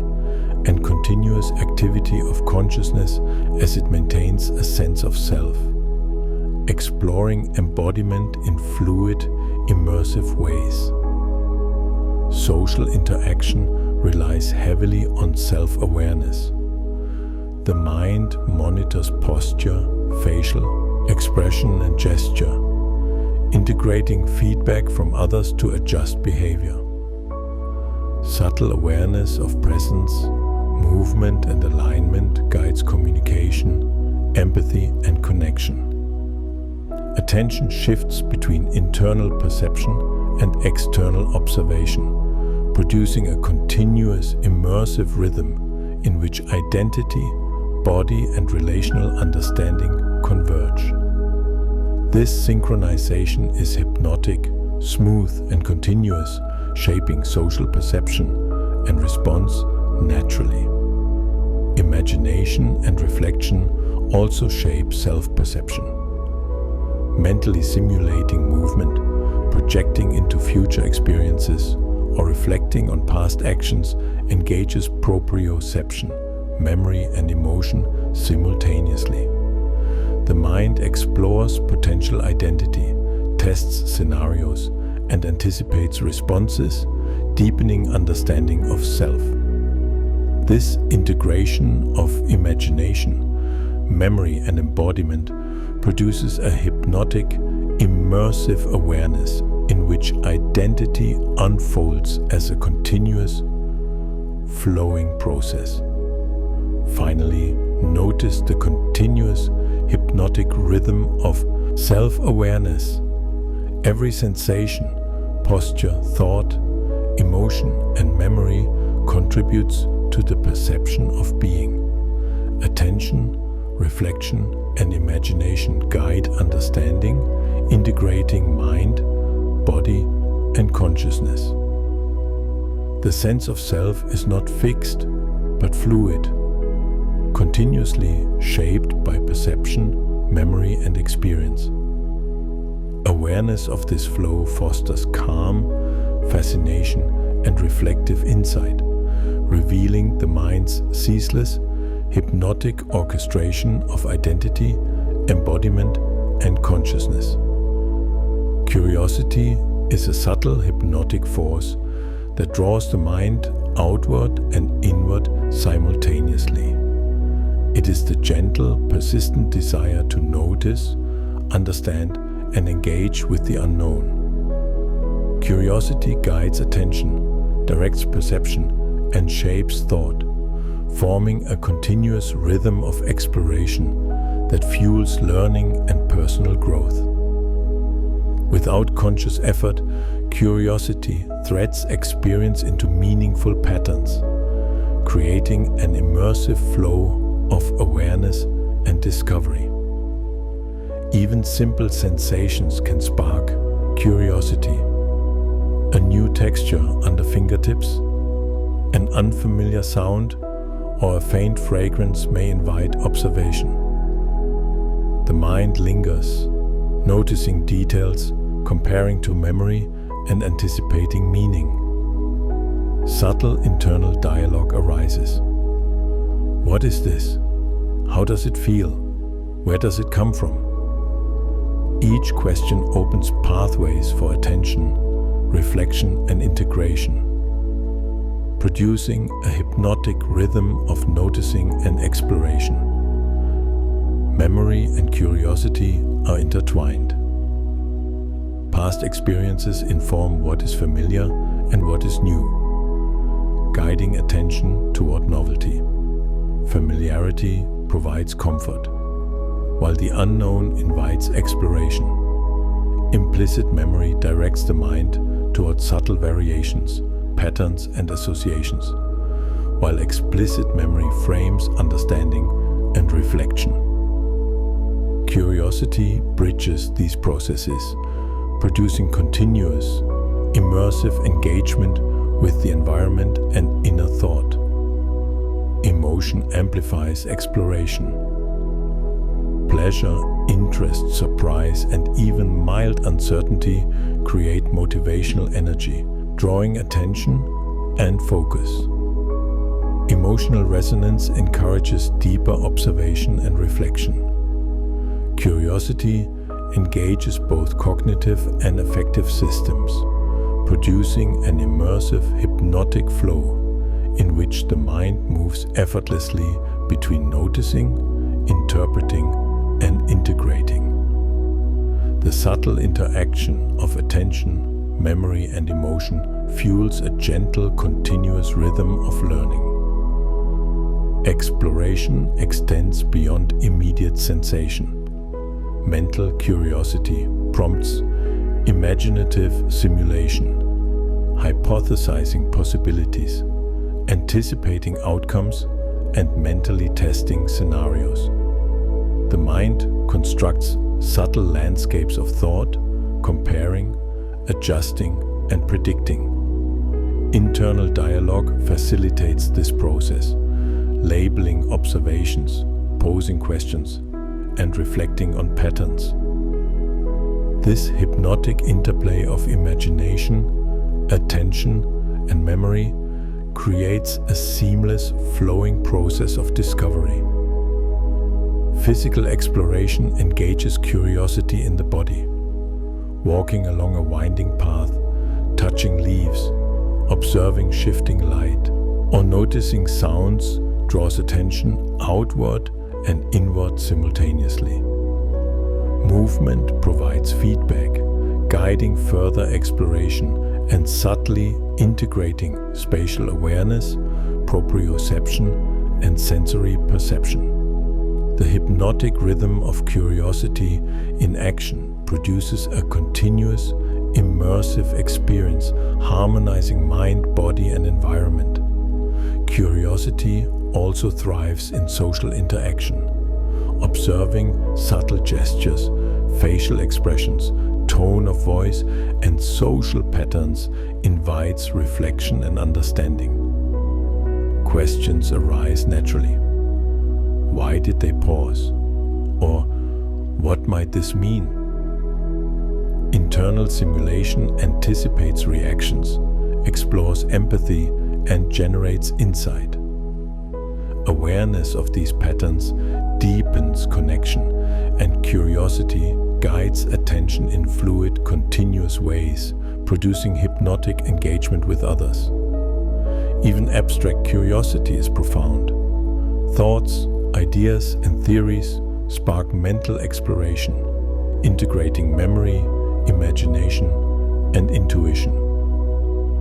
and continuous activity of consciousness as it maintains a sense of self, exploring embodiment in fluid, immersive ways. Social interaction relies heavily on self-awareness. The mind monitors posture, facial expression, and gesture, integrating feedback from others to adjust behavior. Subtle awareness of presence, movement, and alignment guides communication, empathy, and connection. Attention shifts between internal perception and external observation, producing a continuous, immersive rhythm in which identity, body, and relational understanding converge. This synchronization is hypnotic, smooth, and continuous, shaping social perception and response naturally. Imagination and reflection also shape self-perception. Mentally simulating movement, projecting into future experiences, or reflecting on past actions engages proprioception, memory, and emotion simultaneously. The mind explores potential identity, tests scenarios, and anticipates responses, deepening understanding of self. This integration of imagination, memory, and embodiment produces a hypnotic, immersive awareness in which identity unfolds as a continuous, flowing process. Finally, notice the continuous, hypnotic rhythm of self-awareness. Every sensation, posture, thought, emotion, and memory contributes to the perception of being. Attention, reflection, and imagination guide understanding, integrating mind, body, and consciousness. The sense of self is not fixed, but fluid, continuously shaped by perception, memory, and experience. Awareness of this flow fosters calm, fascination, and reflective insight, revealing the mind's ceaseless, hypnotic orchestration of identity, embodiment, and consciousness. Curiosity is a subtle hypnotic force that draws the mind outward and inward simultaneously. It is the gentle, persistent desire to notice, understand, and engage with the unknown. Curiosity guides attention, directs perception, and shapes thought, forming a continuous rhythm of exploration that fuels learning and personal growth. Without conscious effort, curiosity threads experience into meaningful patterns, creating an immersive flow of awareness and discovery. Even simple sensations can spark curiosity. A new texture under fingertips, an unfamiliar sound, or a faint fragrance may invite observation. The mind lingers, noticing details, comparing to memory, and anticipating meaning. Subtle internal dialogue arises. What is this? How does it feel? Where does it come from? Each question opens pathways for attention, reflection, and integration, producing a hypnotic rhythm of noticing and exploration. Memory and curiosity are intertwined. Past experiences inform what is familiar and what is new. guiding attention toward novelty. Familiarity provides comfort, while the unknown invites exploration. Implicit memory directs the mind toward subtle variations, patterns, and associations, while explicit memory frames understanding and reflection. Curiosity bridges these processes, producing continuous, immersive engagement with the environment and inner thought. Emotion amplifies exploration. Pleasure, interest, surprise, and even mild uncertainty create motivational energy, drawing attention and focus. Emotional resonance encourages deeper observation and reflection. Curiosity engages both cognitive and affective systems, producing an immersive hypnotic flow in which the mind moves effortlessly between noticing, interpreting, and integrating. The subtle interaction of attention, memory, and emotion fuels a gentle, continuous rhythm of learning. Exploration extends beyond immediate sensation. Mental curiosity prompts imaginative simulation, hypothesizing possibilities, anticipating outcomes, and mentally testing scenarios. The mind constructs subtle landscapes of thought, comparing, adjusting, and predicting. Internal dialogue facilitates this process, labeling observations, posing questions, and reflecting on patterns. This hypnotic interplay of imagination, attention, and memory creates a seamless, flowing process of discovery. Physical exploration engages curiosity in the body. Walking along a winding path, touching leaves, observing shifting light, or noticing sounds draws attention outward and inward simultaneously. Movement provides feedback, guiding further exploration and subtly integrating spatial awareness, proprioception, and sensory perception. The hypnotic rhythm of curiosity in action produces a continuous, immersive experience, harmonizing mind, body, and environment. Curiosity also thrives in social interaction. Observing subtle gestures, facial expressions, tone of voice, and social patterns invites reflection and understanding. Questions arise naturally. Why did they pause? Or what might this mean? Internal simulation anticipates reactions, explores empathy, and generates insight. Awareness of these patterns deepens connection, and curiosity guides attention in fluid, continuous ways, producing hypnotic engagement with others. Even abstract curiosity is profound. Thoughts, ideas, and theories spark mental exploration, integrating memory, imagination, and intuition.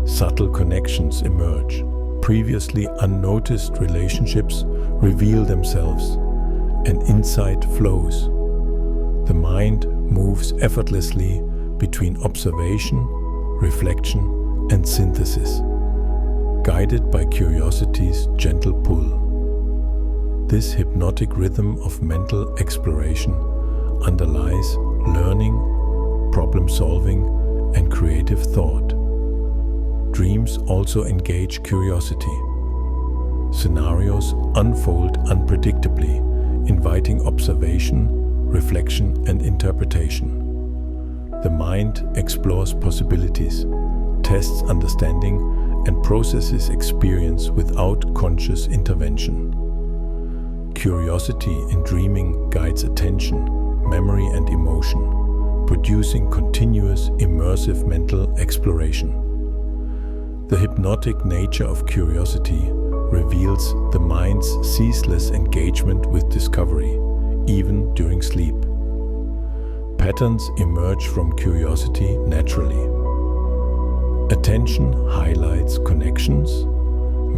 Subtle connections emerge. Previously unnoticed relationships reveal themselves, and insight flows. The mind moves effortlessly between observation, reflection, and synthesis, guided by curiosity's gentle pull. This hypnotic rhythm of mental exploration underlies learning, problem-solving, and creative thought. Dreams also engage curiosity. Scenarios unfold unpredictably, inviting observation, reflection, and interpretation. The mind explores possibilities, tests understanding, and processes experience without conscious intervention. Curiosity in dreaming guides attention, memory, and emotion, producing continuous, immersive mental exploration. The hypnotic nature of curiosity reveals the mind's ceaseless engagement with discovery, even during sleep. Patterns emerge from curiosity naturally. Attention highlights connections,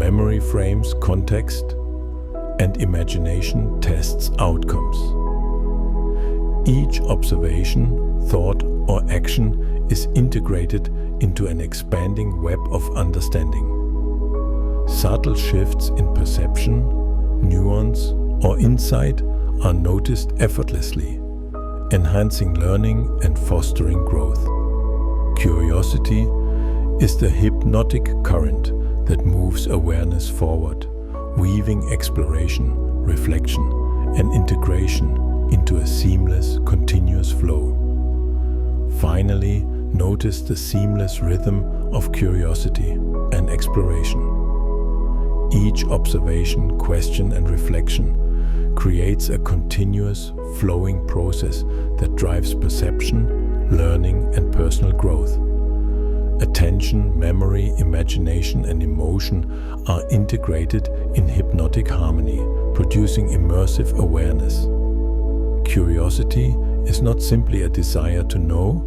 memory frames context, and imagination tests outcomes. Each observation, thought, or action is integrated into an expanding web of understanding. Subtle shifts in perception, nuance, or insight are noticed effortlessly, enhancing learning and fostering growth. Curiosity is the hypnotic current that moves awareness forward, weaving exploration, reflection, and integration into a seamless, continuous flow. Finally, notice the seamless rhythm of curiosity and exploration. Each observation, question, and reflection creates a continuous, flowing process that drives perception, learning, and personal growth. Attention, memory, imagination, and emotion are integrated in hypnotic harmony, producing immersive awareness. Curiosity is not simply a desire to know,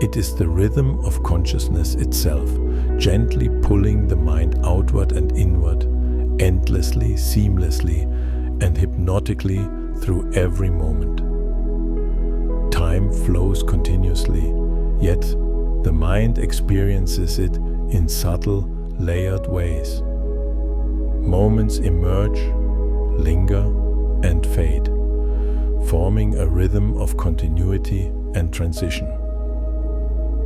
it is the rhythm of consciousness itself, gently pulling the mind outward and inward, endlessly, seamlessly, and hypnotically through every moment. Time flows continuously, yet the mind experiences it in subtle, layered ways. Moments emerge, linger, and fade, forming a rhythm of continuity and transition.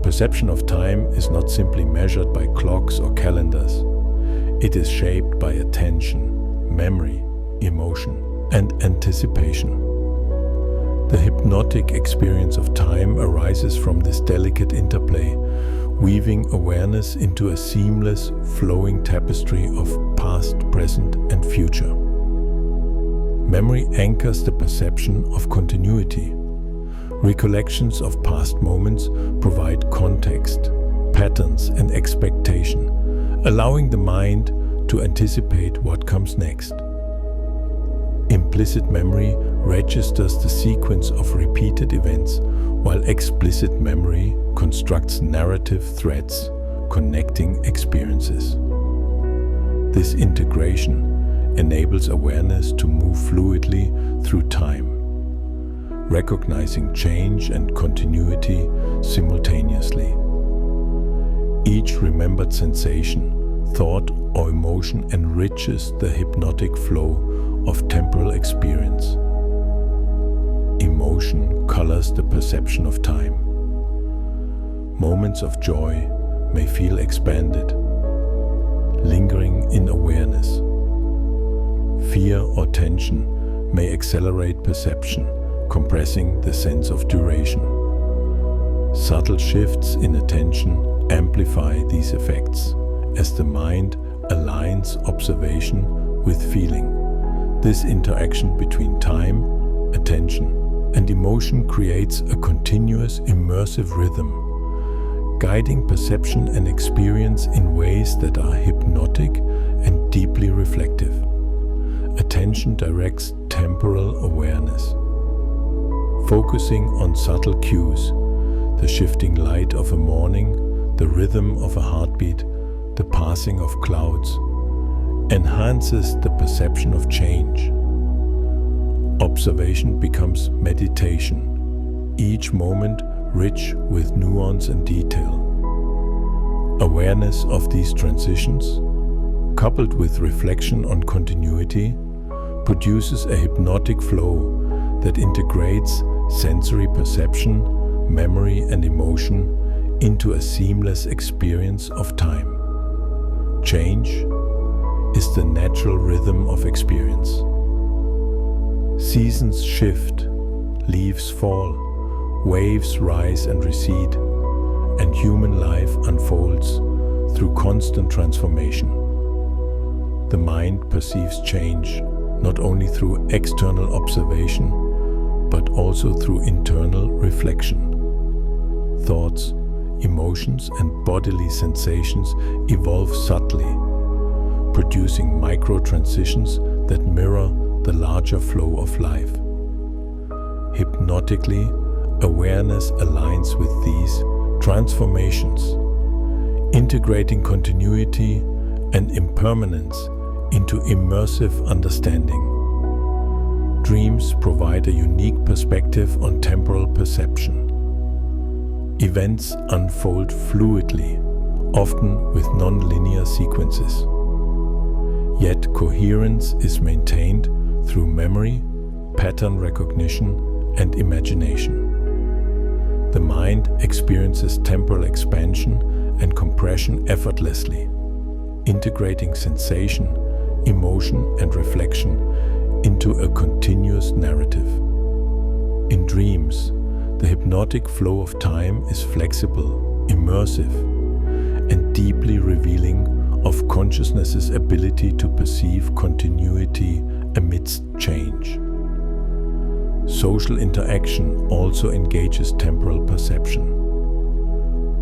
Perception of time is not simply measured by clocks or calendars. It is shaped by attention, memory, emotion, and anticipation. The hypnotic experience of time arises from this delicate interplay, weaving awareness into a seamless, flowing tapestry of past, present, and future. Memory anchors the perception of continuity. Recollections of past moments provide context, patterns, and expectation, allowing the mind to anticipate what comes next. Implicit memory registers the sequence of repeated events, while explicit memory constructs narrative threads connecting experiences. This integration enables awareness to move fluidly through time, recognizing change and continuity simultaneously. Each remembered sensation, thought, or emotion enriches the hypnotic flow of temporal experience. Emotion colors the perception of time. Moments of joy may feel expanded, lingering in awareness. Fear or tension may accelerate perception, compressing the sense of duration. Subtle shifts in attention amplify these effects as the mind aligns observation with feeling. This interaction between time, attention, and emotion creates a continuous, immersive rhythm, guiding perception and experience in ways that are hypnotic and deeply reflective. Attention directs temporal awareness, focusing on subtle cues, the shifting light of a morning, the rhythm of a heartbeat, the passing of clouds, enhances the perception of change. Observation becomes meditation, each moment rich with nuance and detail. Awareness of these transitions, coupled with reflection on continuity, produces a hypnotic flow that integrates sensory perception, memory, and emotion into a seamless experience of time. Change is the natural rhythm of experience. Seasons shift, leaves fall, waves rise and recede, and human life unfolds through constant transformation. The mind perceives change not only through external observation, but also through internal reflection. Thoughts, emotions, and bodily sensations evolve subtly, producing micro-transitions that mirror the larger flow of life. Hypnotically, awareness aligns with these transformations, integrating continuity and impermanence into immersive understanding. Dreams provide a unique perspective on temporal perception. Events unfold fluidly, often with non-linear sequences. Yet coherence is maintained through memory, pattern recognition, and imagination. The mind experiences temporal expansion and compression effortlessly, integrating sensation, emotion, and reflection into a continuous narrative. In dreams, the hypnotic flow of time is flexible, immersive, and deeply revealing of consciousness's ability to perceive continuity amidst change. Social interaction also engages temporal perception.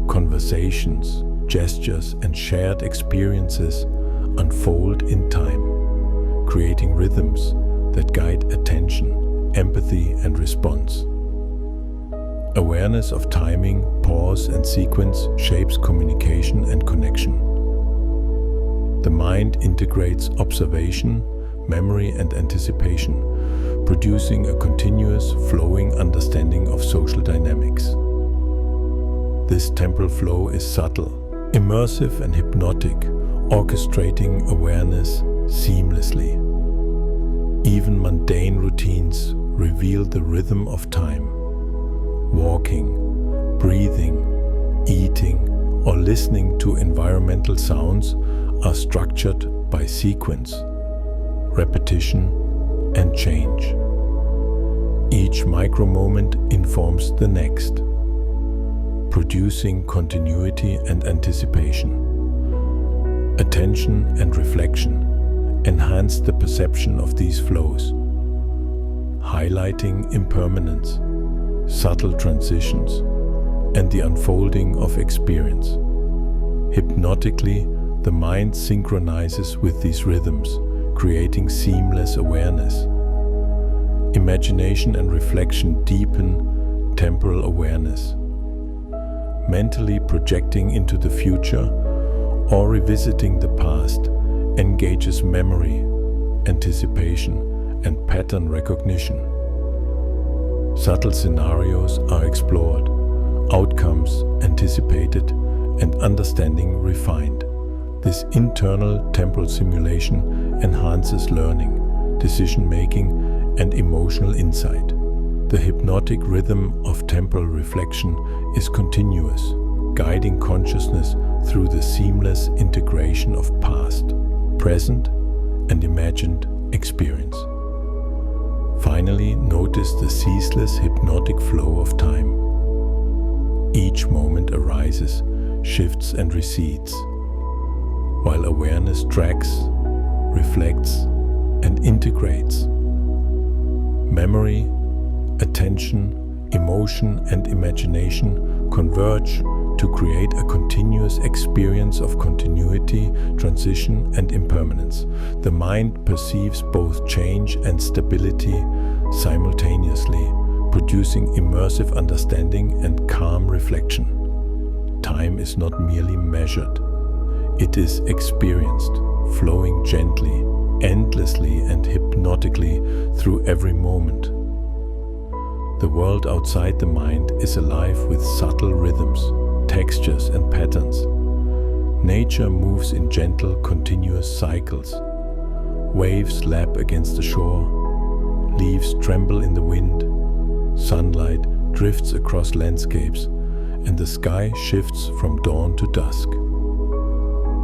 Conversations, gestures, and shared experiences unfold in time, creating rhythms that guide attention, empathy, and response. Awareness of timing, pause, and sequence shapes communication and connection. The mind integrates observation, memory, and anticipation, producing a continuous, flowing understanding of social dynamics. This temporal flow is subtle, immersive, and hypnotic, orchestrating awareness seamlessly. Even mundane routines reveal the rhythm of time. Walking, breathing, eating, or listening to environmental sounds are structured by sequence, repetition, and change. Each micro-moment informs the next, producing continuity and anticipation. Attention and reflection enhance the perception of these flows, highlighting impermanence, subtle transitions, and the unfolding of experience. Hypnotically, the mind synchronizes with these rhythms, creating seamless awareness. Imagination and reflection deepen temporal awareness. Mentally projecting into the future or revisiting the past engages memory, anticipation, and pattern recognition. Subtle scenarios are explored, outcomes anticipated, and understanding refined. This internal temporal simulation enhances learning, decision-making, and emotional insight. The hypnotic rhythm of temporal reflection is continuous, guiding consciousness through the seamless integration of past, present, and imagined experience. Finally, notice the ceaseless hypnotic flow of time. Each moment arises, shifts, and recedes, while awareness tracks, reflects, and integrates. Memory, attention, emotion, and imagination converge to create a continuous experience of continuity, transition, and impermanence. The mind perceives both change and stability simultaneously, producing immersive understanding and calm reflection. Time is not merely measured. It is experienced, flowing gently, endlessly, and hypnotically through every moment. The world outside the mind is alive with subtle rhythms, textures, and patterns. Nature moves in gentle, continuous cycles. Waves lap against the shore, leaves tremble in the wind, sunlight drifts across landscapes, and the sky shifts from dawn to dusk.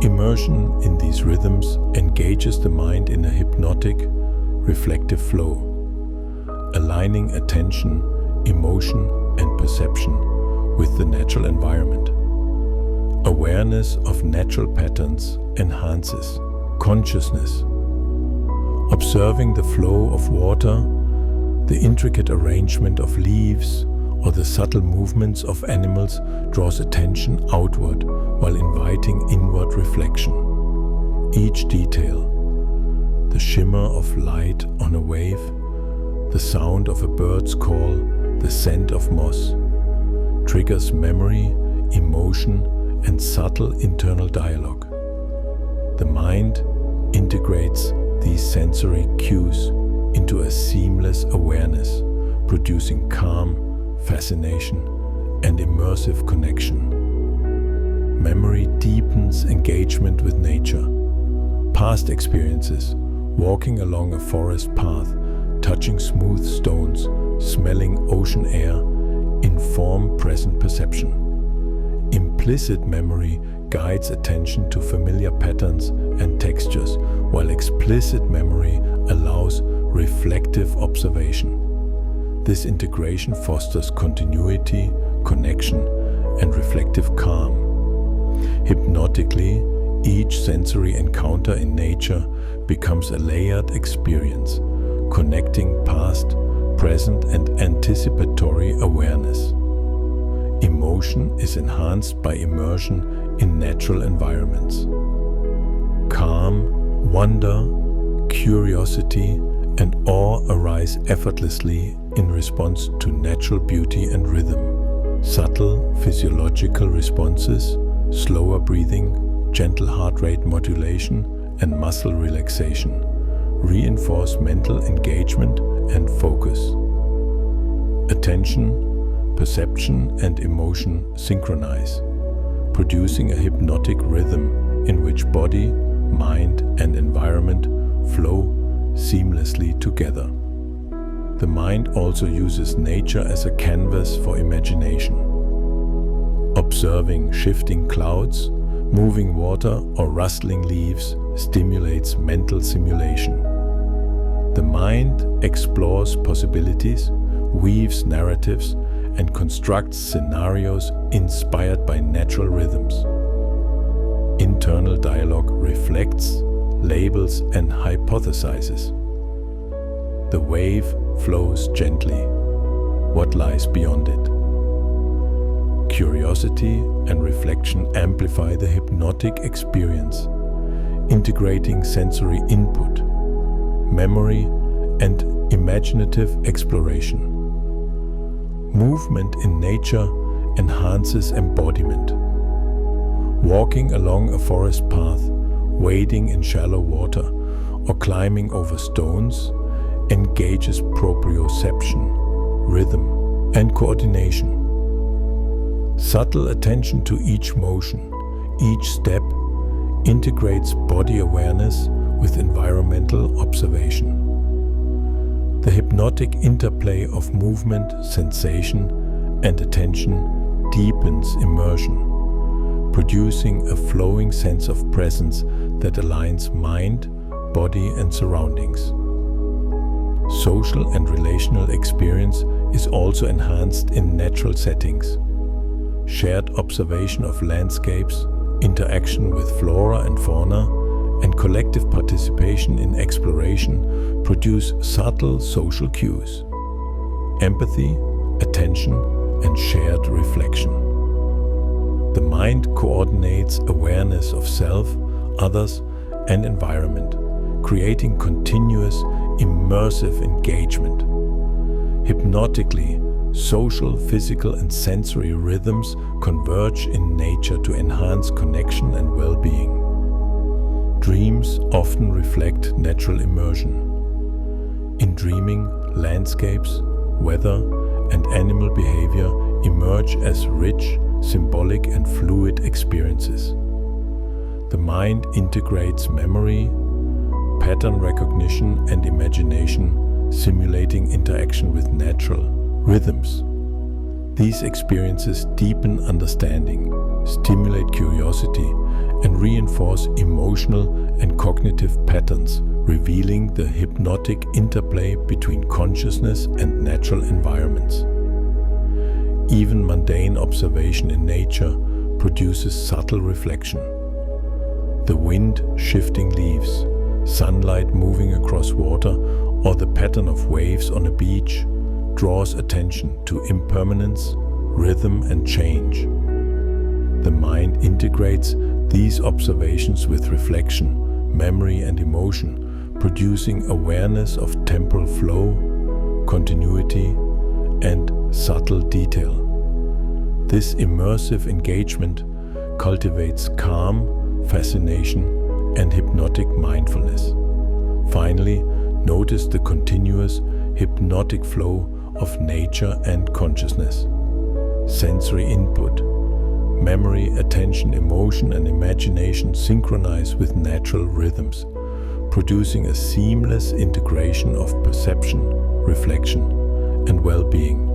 Immersion in these rhythms engages the mind in a hypnotic, reflective flow, aligning attention, emotion, and perception with the natural environment. Awareness of natural patterns enhances consciousness. Observing the flow of water, the intricate arrangement of leaves, or the subtle movements of animals draws attention outward while inviting inward reflection. Each detail, the shimmer of light on a wave, the sound of a bird's call, the scent of moss, triggers memory, emotion, and subtle internal dialogue. The mind integrates these sensory cues into a seamless awareness, producing calm, fascination, and immersive connection. Memory deepens engagement with nature. Past experiences, walking along a forest path, touching smooth stones, smelling ocean air, inform present perception. Implicit memory guides attention to familiar patterns and textures, while explicit memory allows reflective observation. This integration fosters continuity, connection, and reflective calm. Hypnotically, each sensory encounter in nature becomes a layered experience, connecting past, present, and anticipatory awareness. Emotion is enhanced by immersion in natural environments. Calm, wonder, curiosity, and awe arise effortlessly in response to natural beauty and rhythm. Subtle physiological responses, slower breathing, gentle heart rate modulation, and muscle relaxation reinforce mental engagement and focus. Attention, perception, and emotion synchronize, producing a hypnotic rhythm in which body, mind, and environment flow seamlessly together. The mind also uses nature as a canvas for imagination. Observing shifting clouds, moving water, or rustling leaves stimulates mental simulation. The mind explores possibilities, weaves narratives, and constructs scenarios inspired by natural rhythms. Internal dialogue reflects, labels, and hypothesizes. The wave flows gently. What lies beyond it? Curiosity and reflection amplify the hypnotic experience, integrating sensory input, memory, and imaginative exploration. Movement in nature enhances embodiment. Walking along a forest path, wading in shallow water, or climbing over stones engages proprioception, rhythm, and coordination. Subtle attention to each motion, each step, integrates body awareness with environmental observation. The hypnotic interplay of movement, sensation, and attention deepens immersion, producing a flowing sense of presence that aligns mind, body, and surroundings. Social and relational experience is also enhanced in natural settings. Shared observation of landscapes, interaction with flora and fauna, and collective participation in exploration produce subtle social cues. Empathy, attention, and shared reflection. The mind coordinates awareness of self, others, and environment, creating continuous, immersive engagement. Hypnotically, social, physical, and sensory rhythms converge in nature to enhance connection and well-being. Dreams often reflect natural immersion. In dreaming, landscapes, weather, and animal behavior emerge as rich, symbolic, and fluid experiences. The mind integrates memory, pattern recognition, and imagination, simulating interaction with natural rhythms. These experiences deepen understanding, stimulate curiosity, and reinforce emotional and cognitive patterns, revealing the hypnotic interplay between consciousness and natural environments. Even mundane observation in nature produces subtle reflection. The wind shifting leaves, sunlight moving across water, or the pattern of waves on a beach draws attention to impermanence, rhythm, and change. The mind integrates these observations with reflection, memory, and emotion, producing awareness of temporal flow, continuity, and subtle detail. This immersive engagement cultivates calm, fascination, and hypnotic mindfulness. Finally, notice the continuous hypnotic flow of nature and consciousness. Sensory input, memory, attention, emotion, and imagination synchronize with natural rhythms, producing a seamless integration of perception, reflection, and well-being.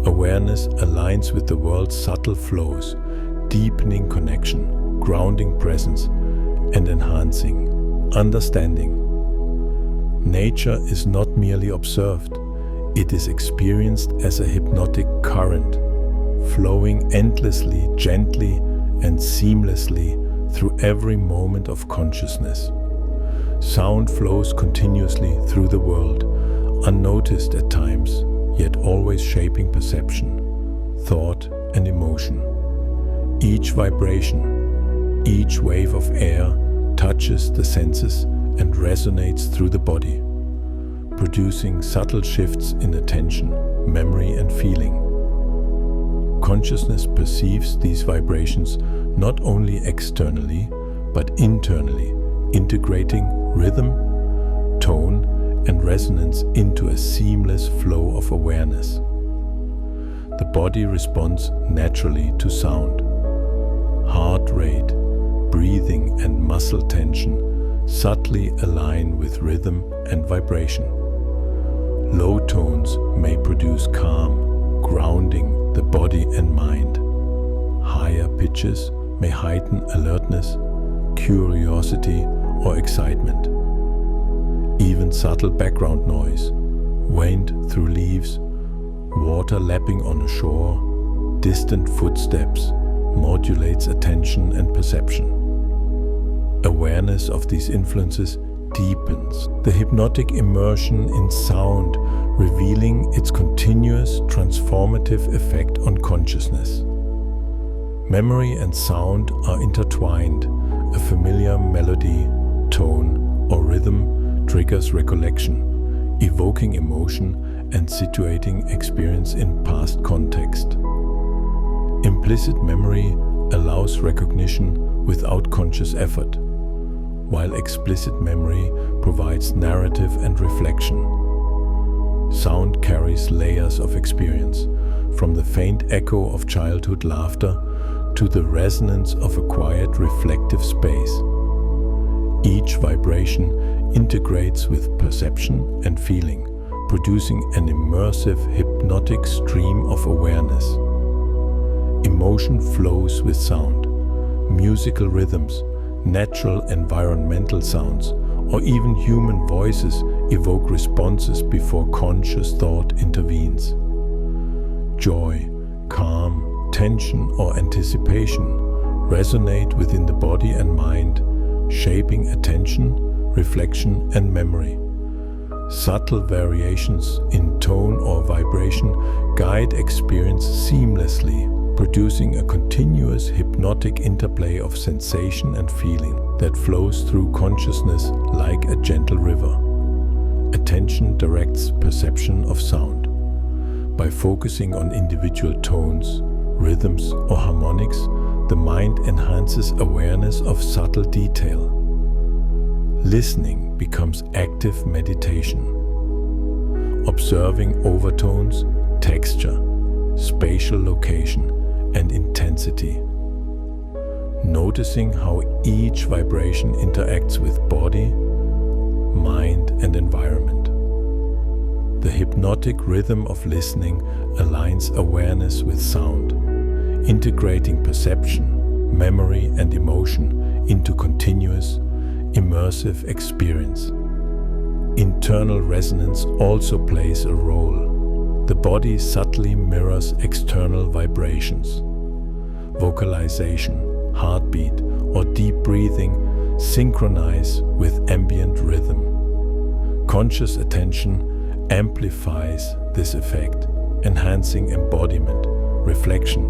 Awareness aligns with the world's subtle flows, deepening connection, grounding presence, and enhancing understanding. Nature is not merely observed, it is experienced as a hypnotic current, flowing endlessly, gently, and seamlessly through every moment of consciousness. Sound flows continuously through the world, unnoticed at times, yet always shaping perception, thought, and emotion. Each vibration, each wave of air touches the senses and resonates through the body, producing subtle shifts in attention, memory, and feeling. Consciousness perceives these vibrations not only externally, but internally, integrating rhythm, tone, and resonance into a seamless flow of awareness. The body responds naturally to sound. Heart rate, breathing, and muscle tension subtly align with rhythm and vibration. Low tones may produce calm, grounding the body and mind. Higher pitches may heighten alertness, curiosity, or excitement. Even subtle background noise, wind through leaves, water lapping on a shore, distant footsteps, modulates attention and perception. Awareness of these influences deepens the hypnotic immersion in sound, revealing its continuous transformative effect on consciousness. Memory and sound are intertwined. A familiar melody, tone, or rhythm triggers recollection, evoking emotion and situating experience in past context. Implicit memory allows recognition without conscious effort, while explicit memory provides narrative and reflection. Sound carries layers of experience, from the faint echo of childhood laughter to the resonance of a quiet, reflective space. Each vibration integrates with perception and feeling, producing an immersive, hypnotic stream of awareness. Emotion flows with sound. Musical rhythms, natural environmental sounds, or even human voices evoke responses before conscious thought intervenes. Joy, calm, tension, or anticipation resonate within the body and mind, shaping attention, reflection, and memory. Subtle variations in tone or vibration guide experience seamlessly, producing a continuous hypnotic interplay of sensation and feeling that flows through consciousness like a gentle river. Attention directs perception of sound. By focusing on individual tones, rhythms, or harmonics, the mind enhances awareness of subtle detail. Listening becomes active meditation. Observing overtones, texture, spatial location, and intensity. Noticing how each vibration interacts with body, mind, and environment. The hypnotic rhythm of listening aligns awareness with sound, integrating perception, memory, and emotion into continuous, immersive experience. Internal resonance also plays a role. The body subtly mirrors external vibrations. Vocalization, heartbeat, or deep breathing synchronize with ambient rhythm. Conscious attention amplifies this effect, enhancing embodiment, reflection,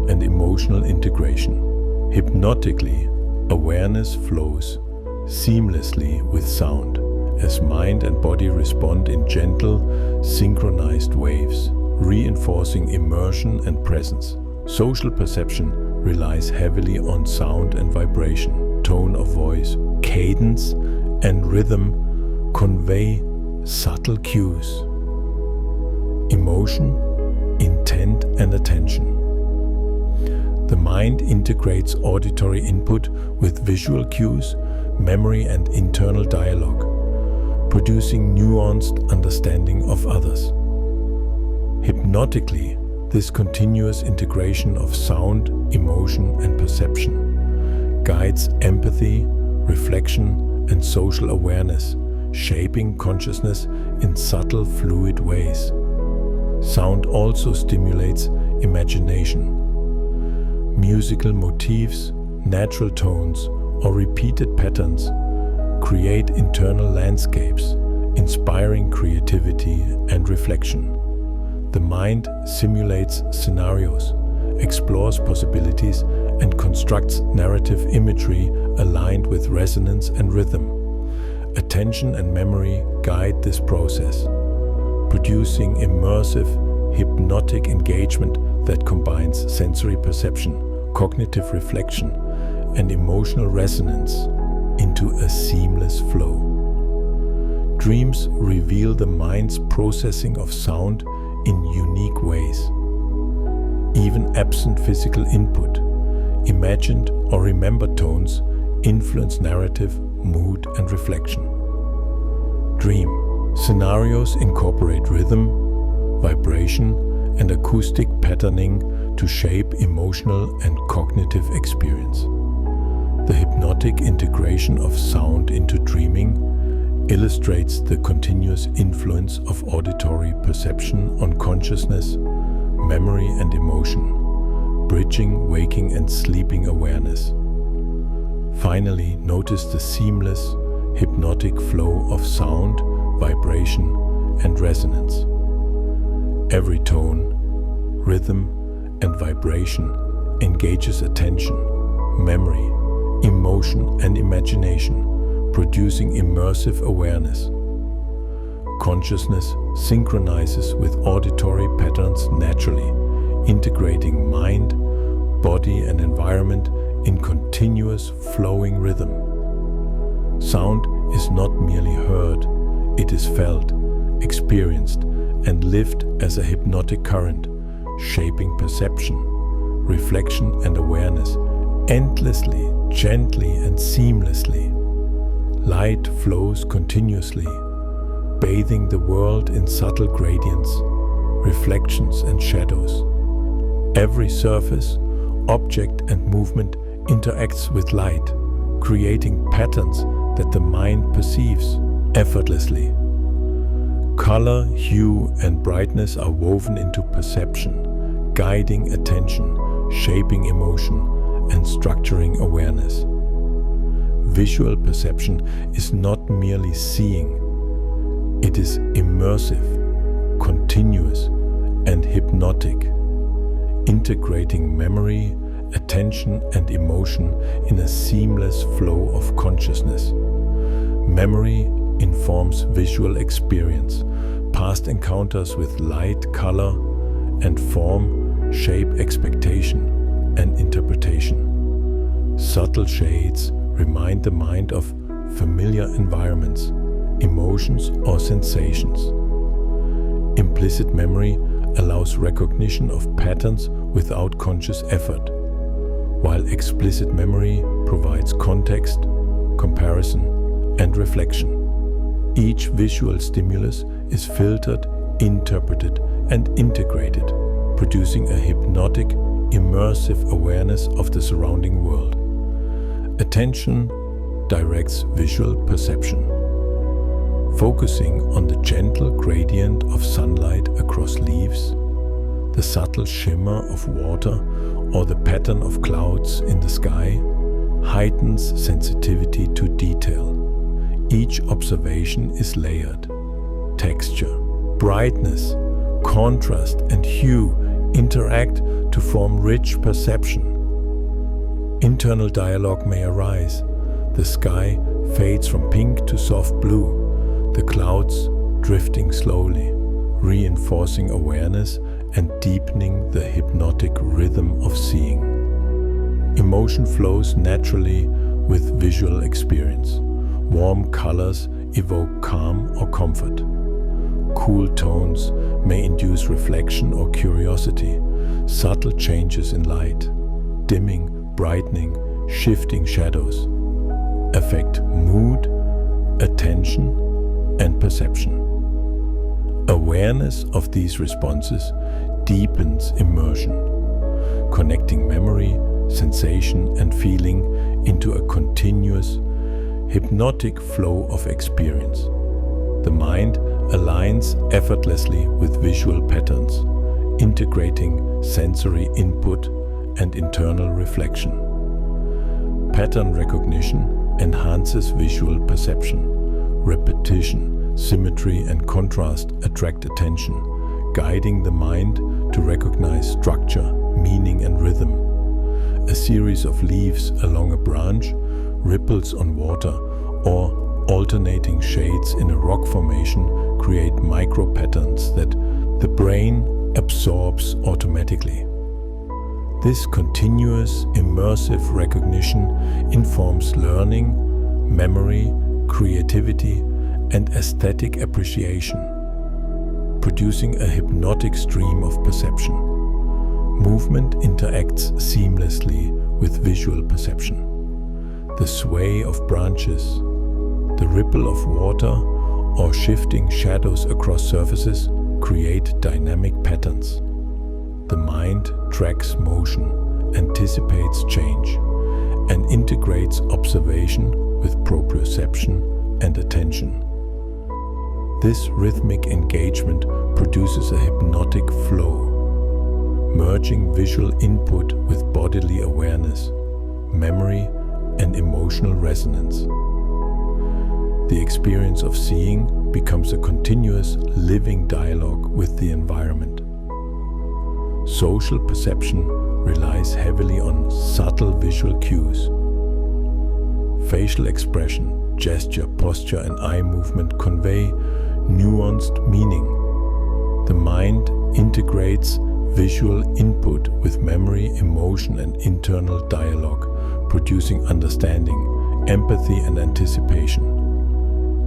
and emotional integration. Hypnotically, awareness flows seamlessly with sound, as mind and body respond in gentle, synchronized waves, reinforcing immersion and presence. Social perception relies heavily on sound and vibration. tone of voice, cadence, and rhythm convey subtle cues. Emotion, intent, and attention. The mind integrates auditory input with visual cues, memory, and internal dialogue, producing nuanced understanding of others. Hypnotically, this continuous integration of sound, emotion, and perception guides empathy, reflection, and social awareness, shaping consciousness in subtle, fluid ways. Sound also stimulates imagination. Musical motifs, natural tones, or repeated patterns create internal landscapes, inspiring creativity and reflection. The mind simulates scenarios, explores possibilities, and constructs narrative imagery aligned with resonance and rhythm. Attention and memory guide this process, producing immersive, hypnotic engagement that combines sensory perception, cognitive reflection, and emotional resonance into a seamless flow. Dreams reveal the mind's processing of sound in unique ways. Even absent physical input, imagined or remembered tones influence narrative, mood, and reflection. Dream scenarios incorporate rhythm, vibration, and acoustic patterning to shape emotional and cognitive experience. The hypnotic integration of sound into dreaming illustrates the continuous influence of auditory perception on consciousness, memory, and emotion, bridging waking and sleeping awareness. Finally, notice the seamless, hypnotic flow of sound, vibration, and resonance. Every tone, rhythm, and vibration engages attention, memory, emotion, and imagination, producing immersive awareness. Consciousness synchronizes with auditory patterns naturally, integrating mind, body, and environment in continuous flowing rhythm. Sound is not merely heard, it is felt, experienced, and lived as a hypnotic current, shaping perception, reflection, and awareness endlessly, gently, and seamlessly. Light flows continuously, bathing the world in subtle gradients, reflections, and shadows. Every surface, object, and movement interacts with light, creating patterns that the mind perceives effortlessly. Color, hue, and brightness are woven into perception, guiding attention, shaping emotion, and structuring awareness. Visual perception is not merely seeing, it is immersive, continuous, and hypnotic, integrating memory, attention, and emotion in a seamless flow of consciousness. Memory informs visual experience. Past encounters with light, color, and form shape expectation and interpretation. Subtle shades remind the mind of familiar environments, emotions, or sensations. Implicit memory allows recognition of patterns without conscious effort, while explicit memory provides context, comparison, and reflection. Each visual stimulus is filtered, interpreted, and integrated, producing a hypnotic, immersive awareness of the surrounding world. Attention directs visual perception, focusing on the gentle gradient of sunlight across leaves, the subtle shimmer of water, or the pattern of clouds in the sky, heightens sensitivity to detail. Each observation is layered. Texture, brightness, contrast, and hue interact to form rich perception. Internal dialogue may arise. The sky fades from pink to soft blue, the clouds drifting slowly, reinforcing awareness and deepening the hypnotic rhythm of seeing. Emotion flows naturally with visual experience. Warm colors evoke calm or comfort. Cool tones may induce reflection or curiosity. Subtle changes in light, dimming, brightening, shifting shadows, affect mood, attention, and perception. Awareness of these responses deepens immersion, connecting memory, sensation, and feeling into a continuous, hypnotic flow of experience. The mind aligns effortlessly with visual patterns, integrating sensory input and internal reflection. Pattern recognition enhances visual perception. Repetition, symmetry, and contrast attract attention, guiding the mind to recognize structure, meaning, and rhythm. A series of leaves along a branch, ripples on water, or alternating shades in a rock formation create micro-patterns that the brain absorbs automatically. This continuous, immersive recognition informs learning, memory, creativity, and aesthetic appreciation, producing a hypnotic stream of perception. Movement interacts seamlessly with visual perception. The sway of branches, the ripple of water, or shifting shadows across surfaces create dynamic patterns. The mind tracks motion, anticipates change, and integrates observation with proprioception and attention. This rhythmic engagement produces a hypnotic flow, merging visual input with bodily awareness, memory, and emotional resonance. The experience of seeing becomes a continuous, living dialogue with the environment. Social perception relies heavily on subtle visual cues. Facial expression, gesture, posture, and eye movement convey nuanced meaning. The mind integrates visual input with memory, emotion, and internal dialogue, producing understanding, empathy, and anticipation.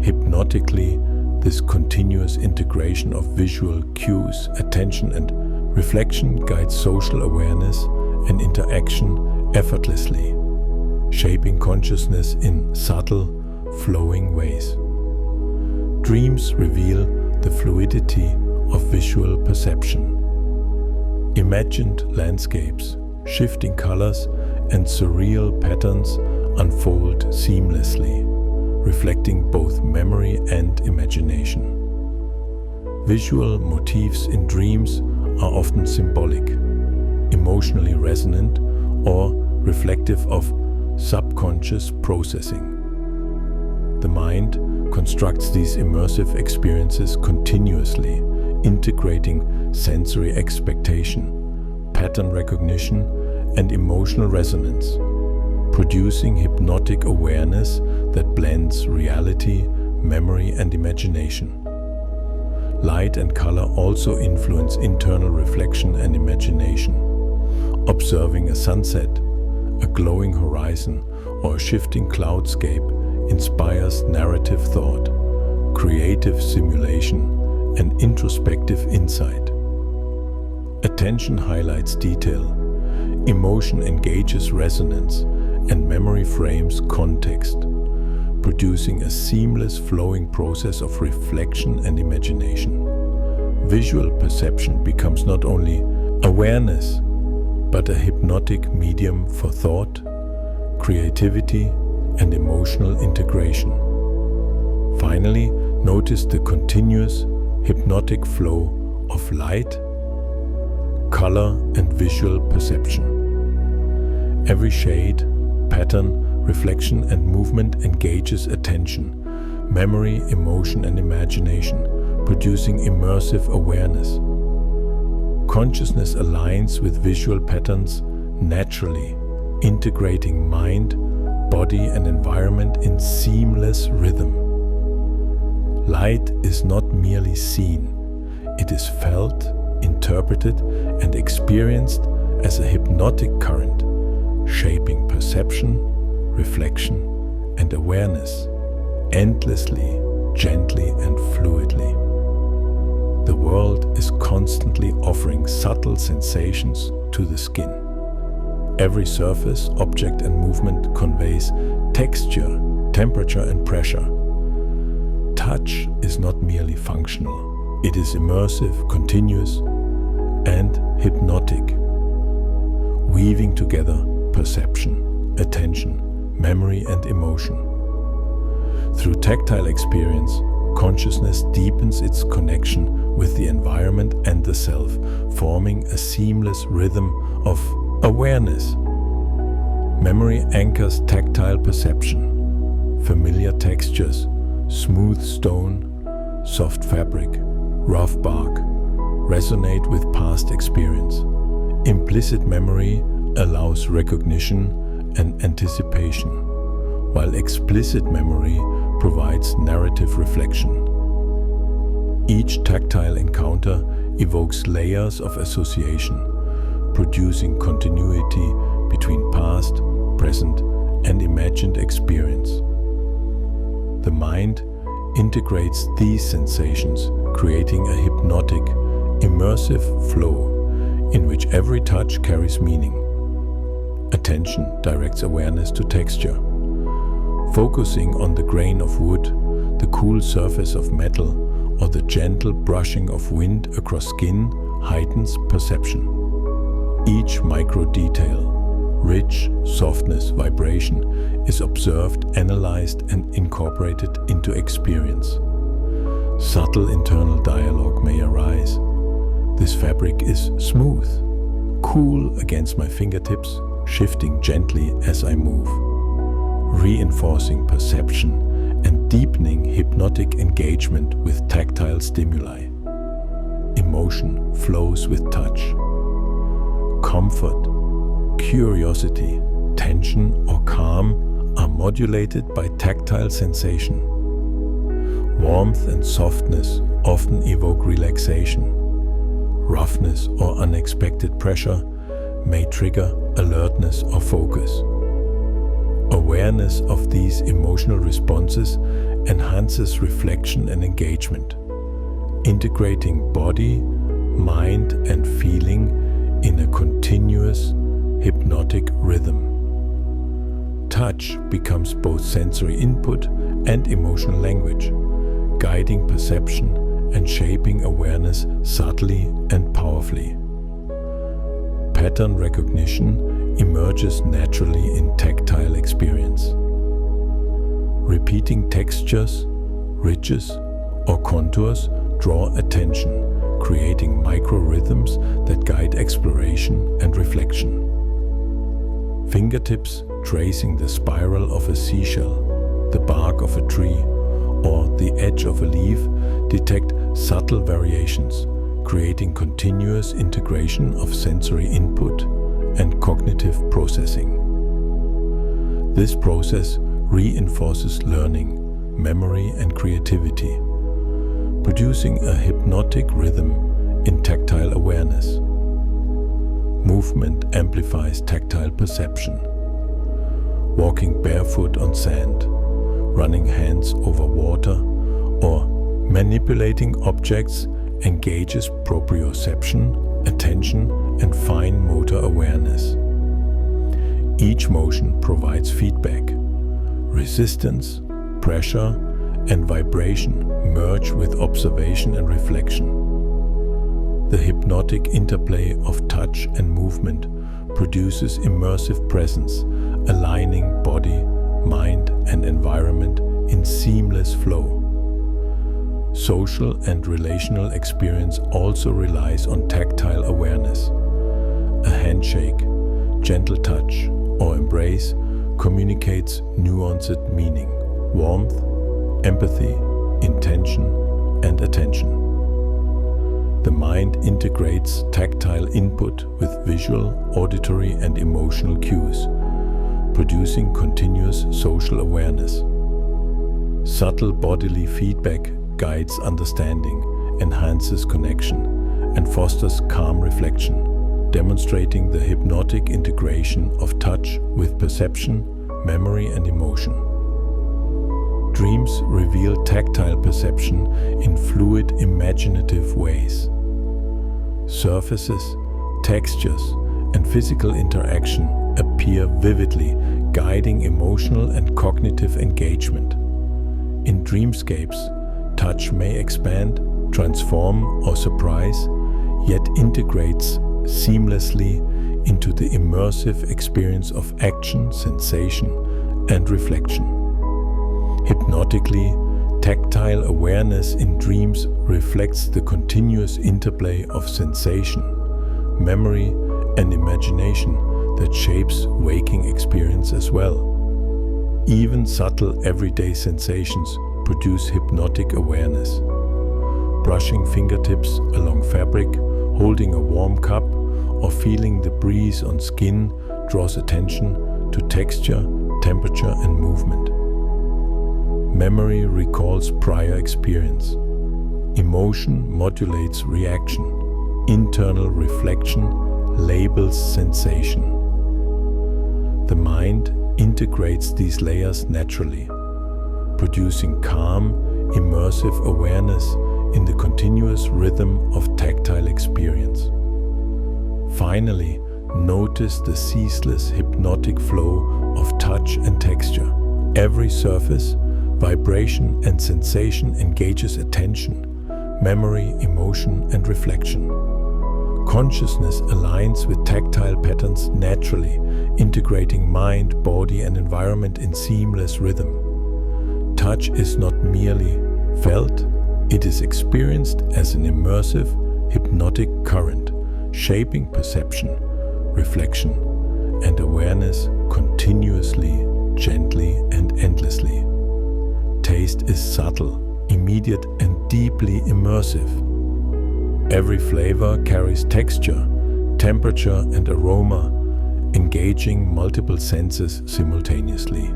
Hypnotically, this continuous integration of visual cues, attention, and reflection guides social awareness and interaction effortlessly, shaping consciousness in subtle, flowing ways. Dreams reveal the fluidity of visual perception. Imagined landscapes, shifting colors, and surreal patterns unfold seamlessly, reflecting both memory and imagination. Visual motifs in dreams are often symbolic, emotionally resonant, or reflective of subconscious processing. The mind constructs these immersive experiences continuously, integrating sensory expectation, pattern recognition, and emotional resonance, producing hypnotic awareness that blends reality, memory, and imagination. Light and color also influence internal reflection and imagination. Observing a sunset, a glowing horizon, or a shifting cloudscape inspires narrative thought, creative simulation, and introspective insight. Attention highlights detail, emotion engages resonance, and memory frames context, producing a seamless flowing process of reflection and imagination. Visual perception becomes not only awareness, but a hypnotic medium for thought, creativity, and emotional integration. Finally, notice the continuous, hypnotic flow of light, color, and visual perception. Every shade, pattern, reflection, and movement engages attention, memory, emotion, and imagination, producing immersive awareness. Consciousness aligns with visual patterns naturally, integrating mind, body, and environment in seamless rhythm. Light is not merely seen, it is felt, interpreted, and experienced as a hypnotic current, shaping perception, reflection, and awareness, endlessly, gently, and fluidly. The world is constantly offering subtle sensations to the skin. Every surface, object, and movement conveys texture, temperature, and pressure. Touch is not merely functional. It is immersive, continuous, and hypnotic, weaving together perception, attention, memory, and emotion. Through tactile experience, consciousness deepens its connection with the environment and the self, forming a seamless rhythm of awareness. Memory anchors tactile perception. Familiar textures, smooth stone, soft fabric, rough bark, resonate with past experience. Implicit memory allows recognition and anticipation, while explicit memory provides narrative reflection. Each tactile encounter evokes layers of association, producing continuity between past, present, and imagined experience. The mind integrates these sensations, creating a hypnotic, immersive flow in which every touch carries meaning. Attention directs awareness to texture. Focusing on the grain of wood, the cool surface of metal, or the gentle brushing of wind across skin heightens perception. Each micro detail, rich softness, vibration, is observed, analyzed, and incorporated into experience. Subtle internal dialogue may arise. This fabric is smooth, cool against my fingertips, shifting gently as I move, reinforcing perception and deepening hypnotic engagement with tactile stimuli. Emotion flows with touch. Comfort, curiosity, tension, or calm are modulated by tactile sensation. Warmth and softness often evoke relaxation. Roughness or unexpected pressure may trigger alertness or focus. Awareness of these emotional responses enhances reflection and engagement, integrating body, mind, and feeling in a continuous, hypnotic rhythm. Touch becomes both sensory input and emotional language, guiding perception and shaping awareness subtly and powerfully. Pattern recognition emerges naturally in tactile experience. Repeating textures, ridges, or contours draw attention, creating micro-rhythms that guide exploration and reflection. Fingertips tracing the spiral of a seashell, the bark of a tree, or the edge of a leaf detect subtle variations, creating continuous integration of sensory input and cognitive processing. This process reinforces learning, memory, and creativity, producing a hypnotic rhythm in tactile awareness. Movement amplifies tactile perception. Walking barefoot on sand, running hands over water, or manipulating objects engages proprioception, attention, and fine motor awareness. Each motion provides feedback. Resistance, pressure, and vibration merge with observation and reflection. The hypnotic interplay of touch and movement produces immersive presence, aligning body, mind, and environment in seamless flow. Social and relational experience also relies on tactile awareness. A handshake, gentle touch, or embrace communicates nuanced meaning, warmth, empathy, intention, and attention. The mind integrates tactile input with visual, auditory, and emotional cues, producing continuous social awareness. Subtle bodily feedback guides understanding, enhances connection, and fosters calm reflection, demonstrating the hypnotic integration of touch with perception, memory and emotion. Dreams reveal tactile perception in fluid, imaginative ways. Surfaces, textures, and physical interaction appear vividly, guiding emotional and cognitive engagement. In dreamscapes, touch may expand, transform, or surprise, yet integrates seamlessly into the immersive experience of action, sensation, and reflection. Hypnotically, tactile awareness in dreams reflects the continuous interplay of sensation, memory, and imagination that shapes waking experience as well. Even subtle everyday sensations produce hypnotic awareness. Brushing fingertips along fabric, holding a warm cup, or feeling the breeze on skin draws attention to texture, temperature, and movement. Memory recalls prior experience. Emotion modulates reaction. Internal reflection labels sensation. The mind integrates these layers naturally, producing calm, immersive awareness in the continuous rhythm of tactile experience. Finally, notice the ceaseless hypnotic flow of touch and texture. Every surface, vibration, and sensation engages attention, memory, emotion, and reflection. Consciousness aligns with tactile patterns naturally, integrating mind, body, and environment in seamless rhythm. Touch is not merely felt, it is experienced as an immersive, hypnotic current, shaping perception, reflection, and awareness continuously, gently, and endlessly. Taste is subtle, immediate, and deeply immersive. Every flavor carries texture, temperature, and aroma, engaging multiple senses simultaneously.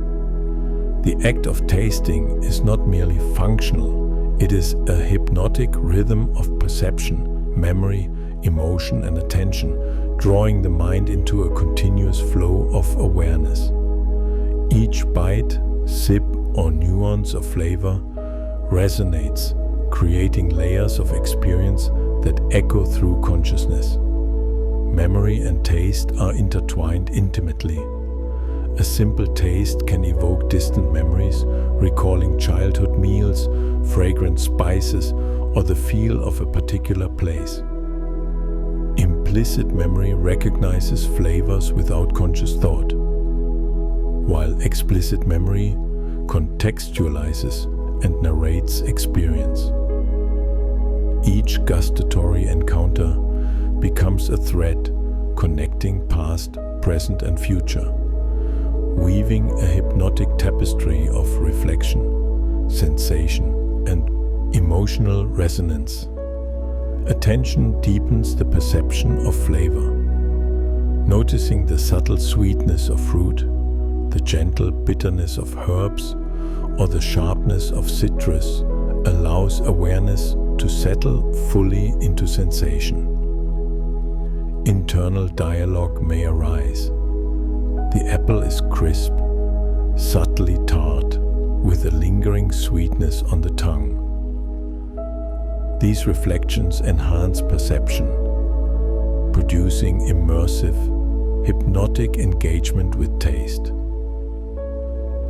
The act of tasting is not merely functional, it is a hypnotic rhythm of perception, memory, emotion, and attention, drawing the mind into a continuous flow of awareness. Each bite, sip, or nuance of flavor resonates, creating layers of experience that echo through consciousness. Memory and taste are intertwined intimately. A simple taste can evoke distant memories, recalling childhood meals, fragrant spices, or the feel of a particular place. Implicit memory recognizes flavors without conscious thought, while explicit memory contextualizes and narrates experience. Each gustatory encounter becomes a thread connecting past, present, and future, weaving a hypnotic tapestry of reflection, sensation, and emotional resonance. Attention deepens the perception of flavor. Noticing the subtle sweetness of fruit, the gentle bitterness of herbs, or the sharpness of citrus allows awareness to settle fully into sensation. Internal dialogue may arise. The apple is crisp, subtly tart, with a lingering sweetness on the tongue. These reflections enhance perception, producing immersive, hypnotic engagement with taste.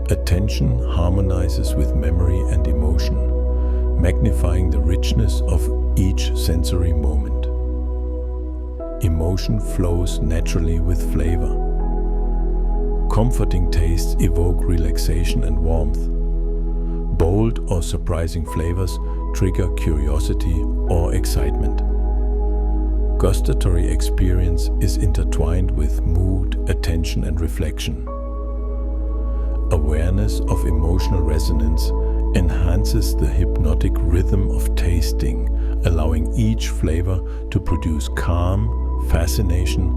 Attention harmonizes with memory and emotion, magnifying the richness of each sensory moment. Emotion flows naturally with flavor. Comforting tastes evoke relaxation and warmth. Bold or surprising flavors trigger curiosity or excitement. Gustatory experience is intertwined with mood, attention, and reflection. Awareness of emotional resonance enhances the hypnotic rhythm of tasting, allowing each flavor to produce calm, fascination,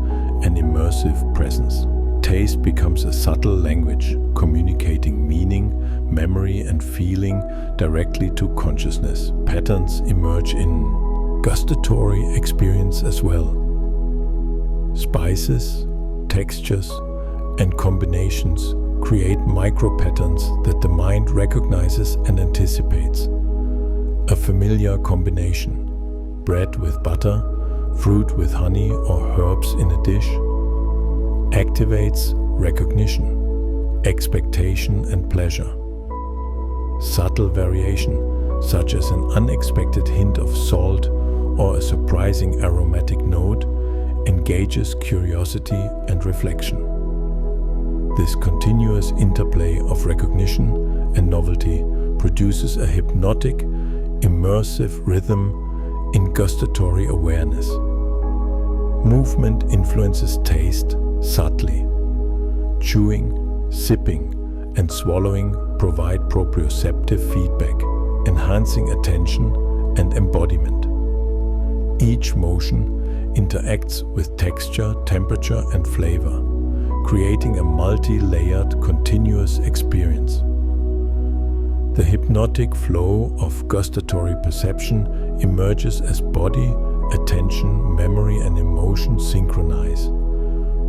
and immersive presence. Taste becomes a subtle language, communicating meaning, memory, and feeling directly to consciousness. Patterns emerge in gustatory experience as well. Spices, textures, and combinations create micro-patterns that the mind recognizes and anticipates. A familiar combination: bread with butter, fruit with honey, or herbs in a dish, activates recognition, expectation, and pleasure. Subtle variation, such as an unexpected hint of salt or a surprising aromatic note, engages curiosity and reflection. This continuous interplay of recognition and novelty produces a hypnotic, immersive rhythm in gustatory awareness. Movement influences taste subtly. Chewing, sipping, and swallowing provide proprioceptive feedback, enhancing attention and embodiment. Each motion interacts with texture, temperature, and flavor, creating a multi-layered, continuous experience. The hypnotic flow of gustatory perception emerges as body, attention, memory, and emotion synchronize,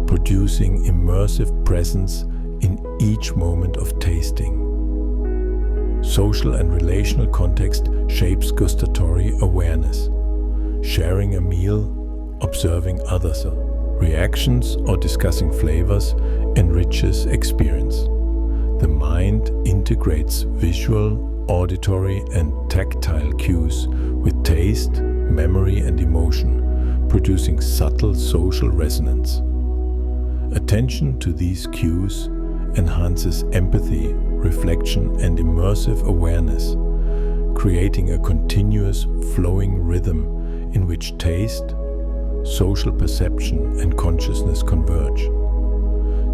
producing immersive presence in each moment of tasting. Social and relational context shapes gustatory awareness. Sharing a meal, observing others' reactions, or discussing flavors enriches experience. The mind integrates visual, auditory, and tactile cues with taste, memory, and emotion, producing subtle social resonance. Attention to these cues enhances empathy, reflection, and immersive awareness, creating a continuous flowing rhythm in which taste, social perception, and consciousness converge.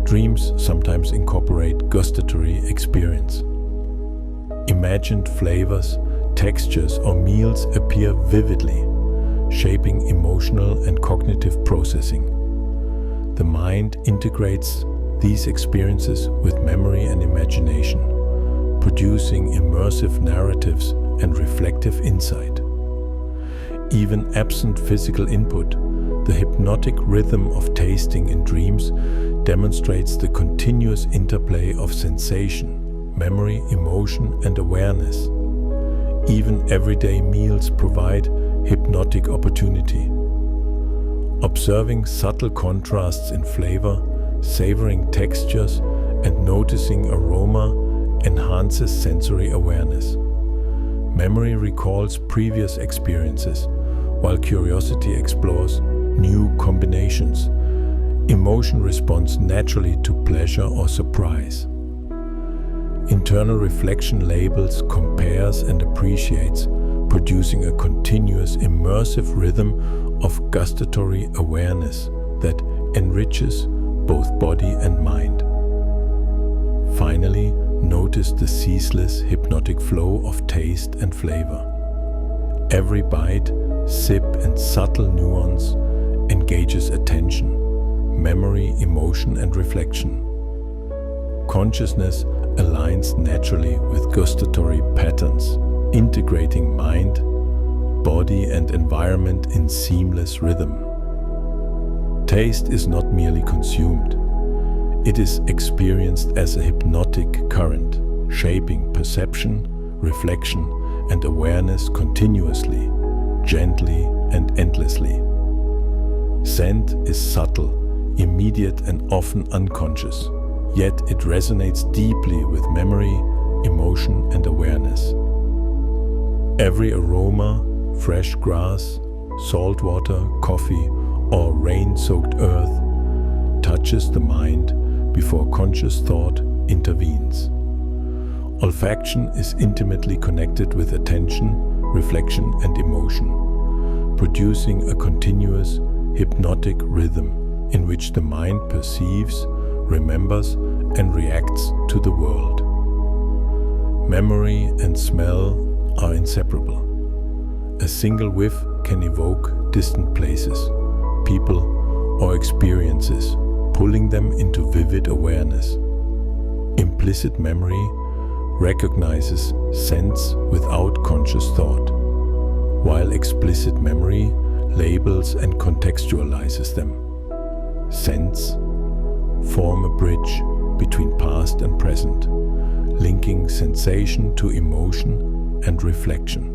Dreams sometimes incorporate gustatory experience. Imagined flavors, textures, or meals appear vividly, shaping emotional and cognitive processing. The mind integrates these experiences with memory and imagination, producing immersive narratives and reflective insight. Even absent physical input, the hypnotic rhythm of tasting in dreams demonstrates the continuous interplay of sensation, memory, emotion, and awareness. Even everyday meals provide hypnotic opportunity. Observing subtle contrasts in flavor, savoring textures, and noticing aroma enhances sensory awareness. Memory recalls previous experiences, while curiosity explores new combinations. Emotion responds naturally to pleasure or surprise. Internal reflection labels, compares, and appreciates, producing a continuous immersive rhythm of gustatory awareness that enriches both body and mind. Finally, notice the ceaseless hypnotic flow of taste and flavor. Every bite, sip, and subtle nuance engages attention, memory, emotion, and reflection. Consciousness aligns naturally with gustatory patterns, integrating mind, body, and environment in seamless rhythm. Taste is not merely consumed. It is experienced as a hypnotic current, shaping perception, reflection, and awareness continuously, gently, and endlessly. Scent is subtle, immediate, and often unconscious, yet it resonates deeply with memory, emotion, and awareness. Every aroma, fresh grass, salt water, coffee, or rain-soaked earth touches the mind before conscious thought intervenes. Olfaction is intimately connected with attention, reflection, and emotion, producing a continuous hypnotic rhythm in which the mind perceives, remembers, and reacts to the world. Memory and smell are inseparable. A single whiff can evoke distant places, people, or experiences, pulling them into vivid awareness. Implicit memory recognizes scents without conscious thought, while explicit memory labels and contextualizes them. Scents form a bridge between past and present, linking sensation to emotion and reflection.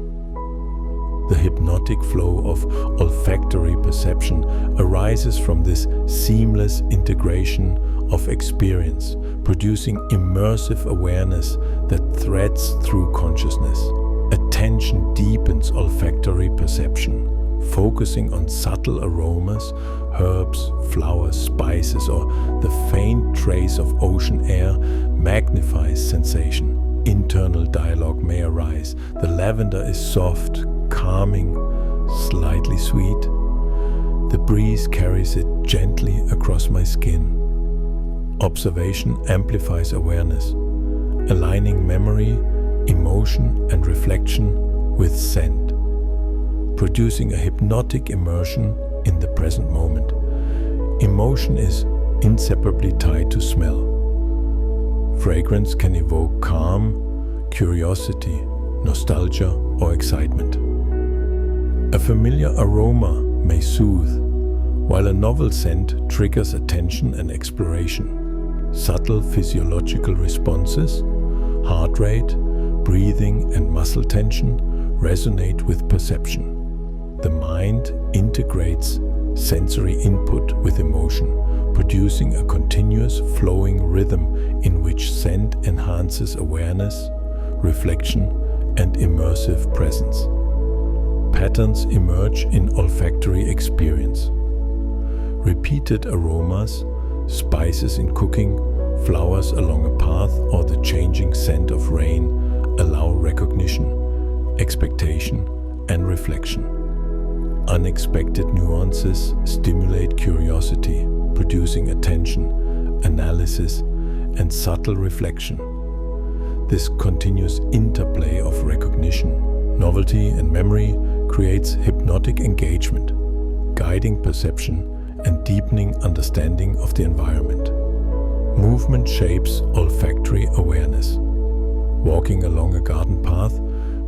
The hypnotic flow of olfactory perception arises from this seamless integration of experience, producing immersive awareness that threads through consciousness. Attention deepens olfactory perception, focusing on subtle aromas, herbs, flowers, spices, or the faint trace of ocean air magnifies sensation. Internal dialogue may arise. The lavender is soft, calming, slightly sweet. The breeze carries it gently across my skin. Observation amplifies awareness, aligning memory, emotion, and reflection with scent, producing a hypnotic immersion in the present moment. Emotion is inseparably tied to smell. Fragrance can evoke calm, curiosity, nostalgia, or excitement. A familiar aroma may soothe, while a novel scent triggers attention and exploration. Subtle physiological responses, heart rate, breathing, and muscle tension resonate with perception. The mind integrates sensory input with emotion, producing a continuous flowing rhythm in which scent enhances awareness, reflection, and immersive presence. Patterns emerge in olfactory experience. Repeated aromas, spices in cooking, flowers along a path, or the changing scent of rain allow recognition, expectation, and reflection. Unexpected nuances stimulate curiosity, producing attention, analysis, and subtle reflection. This continuous interplay of recognition, novelty, and memory creates hypnotic engagement, guiding perception and deepening understanding of the environment. Movement shapes olfactory awareness. Walking along a garden path,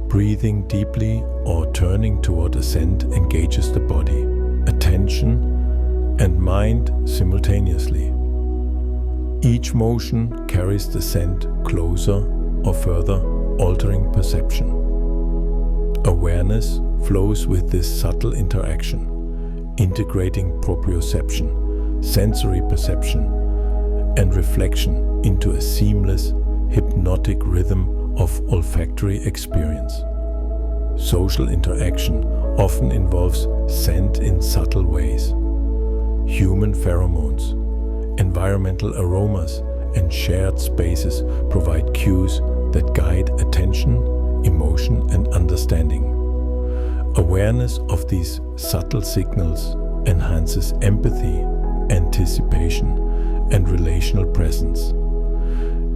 breathing deeply, or turning toward a scent engages the body, attention, and mind simultaneously. Each motion carries the scent closer or further, altering perception. Awareness flows with this subtle interaction, integrating proprioception, sensory perception, and reflection into a seamless, hypnotic rhythm of olfactory experience. Social interaction often involves scent in subtle ways. Human pheromones, environmental aromas, and shared spaces provide cues that guide attention, emotion, and understanding. Awareness of these subtle signals enhances empathy, anticipation, and relational presence.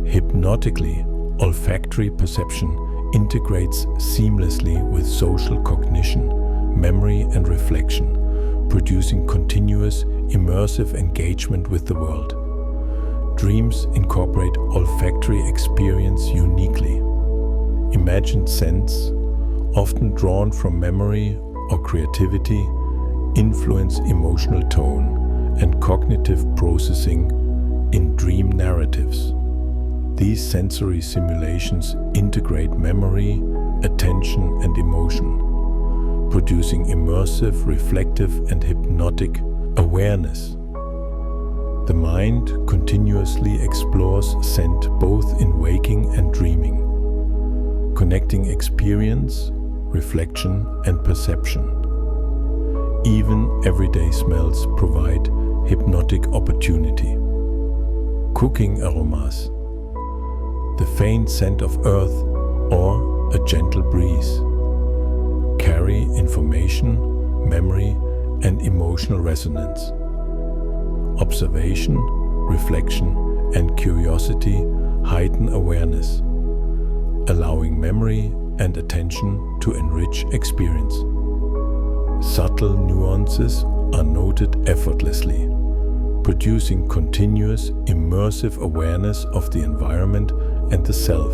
Hypnotically, olfactory perception integrates seamlessly with social cognition, memory, and reflection, producing continuous, immersive engagement with the world. Dreams incorporate olfactory experience uniquely. Imagined scents, often drawn from memory or creativity, influence emotional tone and cognitive processing in dream narratives. These sensory simulations integrate memory, attention, and emotion, producing immersive, reflective, and hypnotic awareness. The mind continuously explores scent both in waking and dreaming, connecting experience, reflection, and perception. Even everyday smells provide hypnotic opportunity. Cooking aromas, the faint scent of earth, or a gentle breeze, carry information, memory, and emotional resonance. Observation, reflection, and curiosity heighten awareness, allowing memory and attention to enrich experience. Subtle nuances are noted effortlessly, producing continuous, immersive awareness of the environment and the self.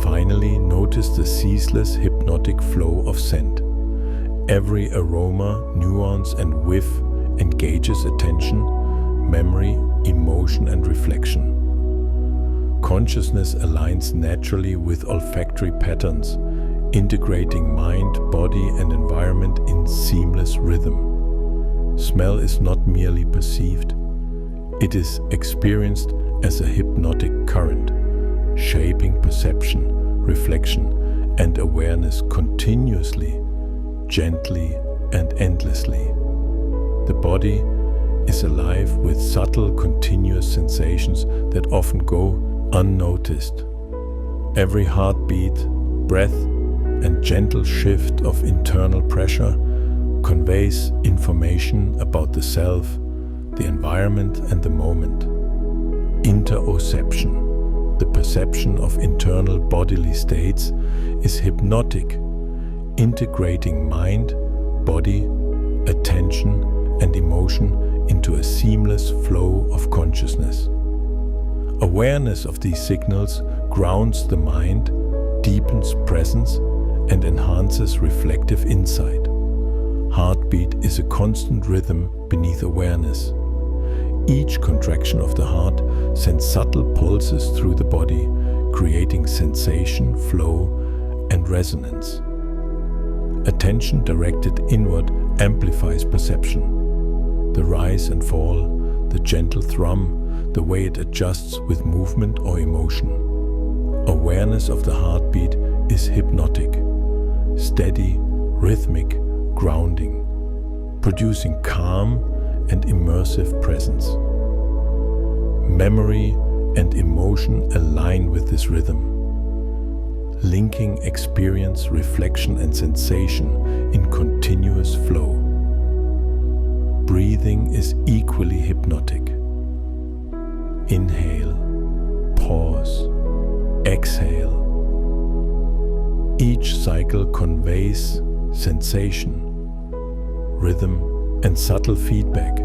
Finally, notice the ceaseless hypnotic flow of scent. Every aroma, nuance, and whiff engages attention, memory, emotion, and reflection. Consciousness aligns naturally with olfactory patterns, integrating mind, body, and environment in seamless rhythm. Smell is not merely perceived, it is experienced as a hypnotic current, shaping perception, reflection, and awareness continuously, gently, and endlessly. The body is alive with subtle, continuous sensations that often go unnoticed. Every heartbeat, breath, and gentle shift of internal pressure conveys information about the self, the environment, and the moment. Interoception, the perception of internal bodily states, is hypnotic, integrating mind, body, attention, and emotion into a seamless flow of consciousness. Awareness of these signals grounds the mind, deepens presence, and enhances reflective insight. Heartbeat is a constant rhythm beneath awareness. Each contraction of the heart sends subtle pulses through the body, creating sensation, flow, and resonance. Attention directed inward amplifies perception. The rise and fall, the gentle thrum, the way it adjusts with movement or emotion. Awareness of the heartbeat is hypnotic, steady, rhythmic, grounding, producing calm and immersive presence. Memory and emotion align with this rhythm, linking experience, reflection, and sensation in continuous flow. Breathing is equally hypnotic. Inhale, pause, exhale. Each cycle conveys sensation, rhythm, and subtle feedback.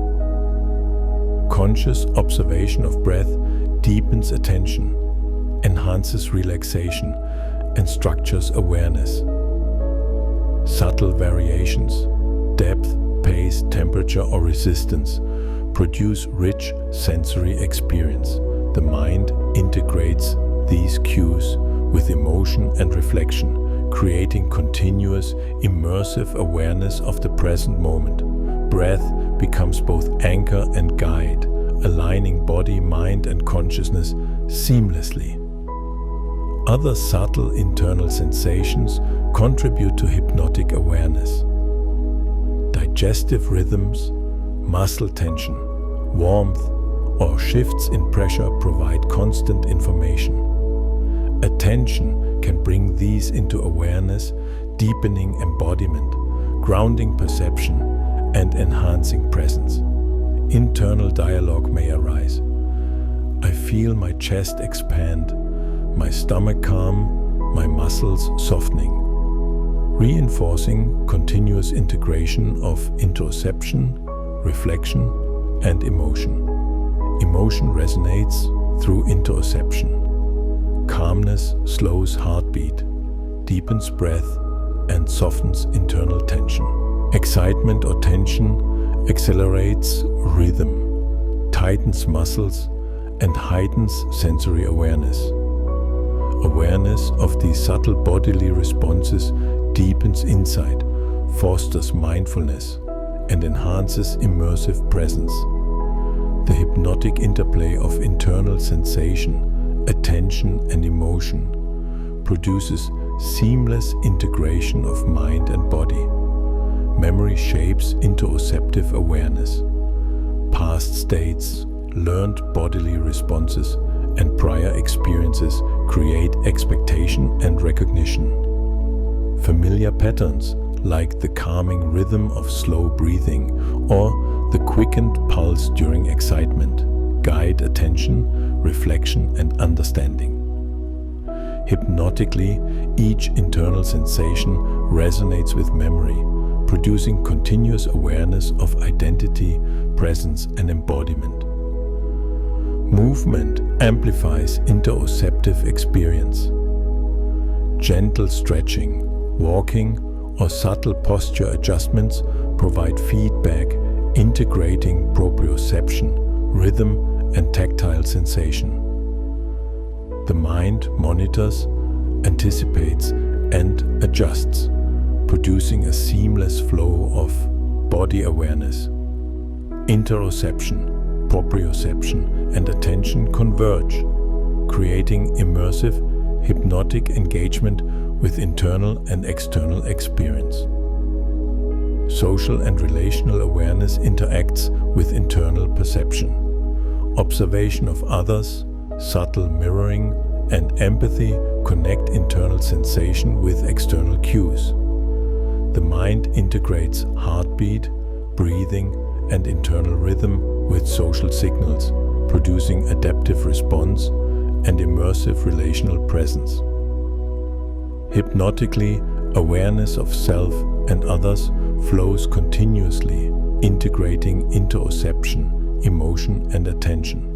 Conscious observation of breath deepens attention, enhances relaxation, and structures awareness. Subtle variations, depth, pace, temperature, or resistance produce rich sensory experience. The mind integrates these cues with emotion and reflection, creating continuous, immersive awareness of the present moment. Breath becomes both anchor and guide, aligning body, mind, and consciousness seamlessly. Other subtle internal sensations contribute to hypnotic awareness. Digestive rhythms, muscle tension, warmth, or shifts in pressure provide constant information. Attention can bring these into awareness, deepening embodiment, grounding perception, and enhancing presence. Internal dialogue may arise. I feel my chest expand, my stomach calm, my muscles softening, reinforcing continuous integration of interoception, reflection, and emotion. Emotion resonates through interoception. Calmness slows heartbeat, deepens breath, and softens internal tension. Excitement or tension accelerates rhythm, tightens muscles, and heightens sensory awareness. Awareness of these subtle bodily responses deepens insight, fosters mindfulness, and enhances immersive presence. The hypnotic interplay of internal sensation, attention, and emotion produces seamless integration of mind and body. Memory shapes interoceptive awareness. Past states, learned bodily responses, and prior experiences create expectation and recognition. Familiar patterns, like the calming rhythm of slow breathing or the quickened pulse during excitement, guide attention, reflection, and understanding. Hypnotically, each internal sensation resonates with memory, producing continuous awareness of identity, presence, and embodiment. Movement amplifies interoceptive experience. Gentle stretching, walking, or subtle posture adjustments provide feedback, integrating proprioception, rhythm, and tactile sensation. The mind monitors, anticipates, and adjusts, producing a seamless flow of body awareness. Interoception, proprioception, and attention converge, creating immersive, hypnotic engagement with internal and external experience. Social and relational awareness interacts with internal perception. Observation of others, subtle mirroring, and empathy connect internal sensation with external cues. The mind integrates heartbeat, breathing, and internal rhythm with social signals, producing adaptive response and immersive relational presence. Hypnotically, awareness of self and others flows continuously, integrating interoception, emotion, and attention.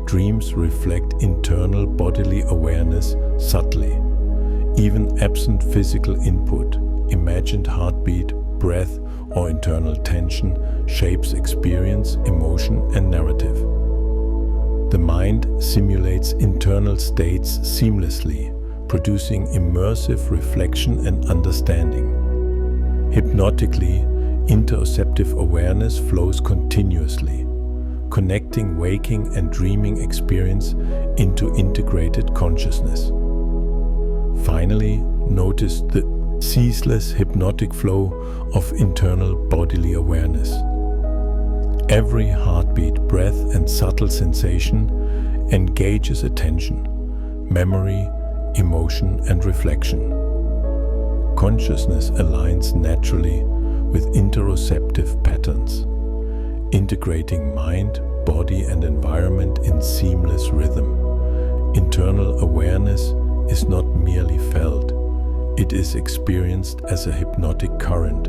Dreams reflect internal bodily awareness subtly. Even absent physical input, imagined heartbeat, breath, or internal tension shapes experience, emotion, and narrative. The mind simulates internal states seamlessly, producing immersive reflection and understanding. Hypnotically, interoceptive awareness flows continuously, connecting waking and dreaming experience into integrated consciousness. Finally, notice the ceaseless hypnotic flow of internal bodily awareness. Every heartbeat, breath, and subtle sensation engages attention, memory, emotion, and reflection. Consciousness aligns naturally with interoceptive patterns, integrating mind, body, and environment in seamless rhythm. Internal awareness is not merely felt, it is experienced as a hypnotic current,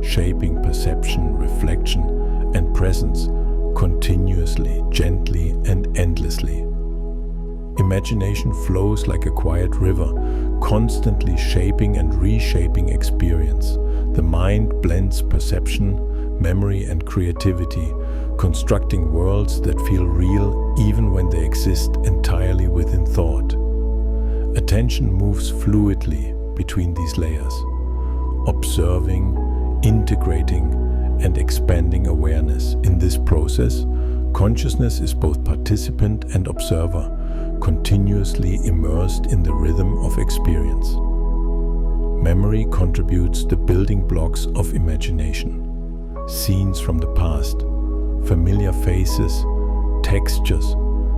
shaping perception, reflection, and presence continuously, gently, and endlessly. Imagination flows like a quiet river, constantly shaping and reshaping experience. The mind blends perception, memory, and creativity, constructing worlds that feel real even when they exist entirely within thought. Attention moves fluidly between these layers, observing, integrating, and expanding awareness. In this process, consciousness is both participant and observer, continuously immersed in the rhythm of experience. Memory contributes the building blocks of imagination. Scenes from the past, familiar faces, textures,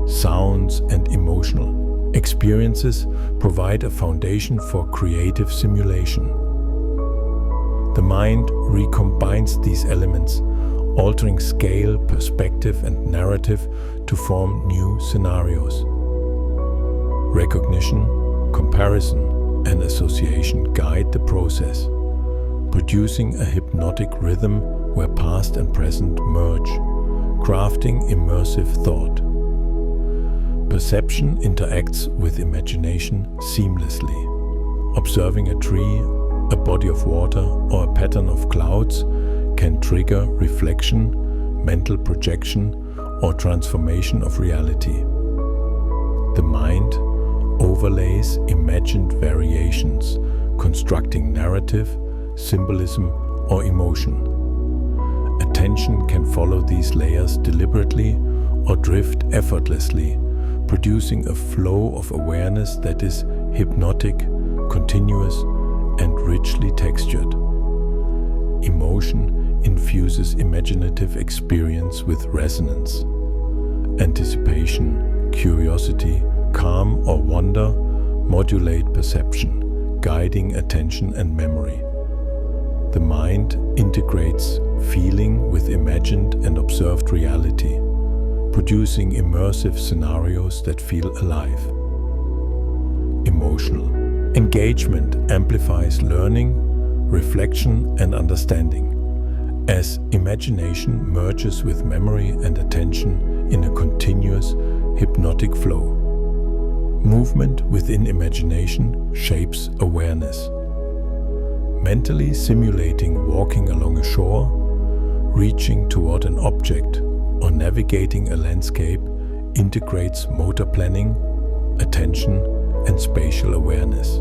sounds, and emotional experiences provide a foundation for creative simulation. The mind recombines these elements, altering scale, perspective, and narrative to form new scenarios. Recognition, comparison, and association guide the process, producing a hypnotic rhythm where past and present merge, crafting immersive thought. Perception interacts with imagination seamlessly. Observing a tree, a body of water, or a pattern of clouds can trigger reflection, mental projection, or transformation of reality. The mind overlays imagined variations, constructing narrative, symbolism, or emotion. Attention can follow these layers deliberately or drift effortlessly, producing a flow of awareness that is hypnotic, continuous, and richly textured. Emotion infuses imaginative experience with resonance. Anticipation, curiosity, calm, or wonder modulate perception, guiding attention and memory. The mind integrates feeling with imagined and observed reality, producing immersive scenarios that feel alive. Emotional engagement amplifies learning, reflection, and understanding, as imagination merges with memory and attention in a continuous, hypnotic flow. Movement within imagination shapes awareness. Mentally simulating walking along a shore, reaching toward an object, or navigating a landscape integrates motor planning, attention, and spatial awareness.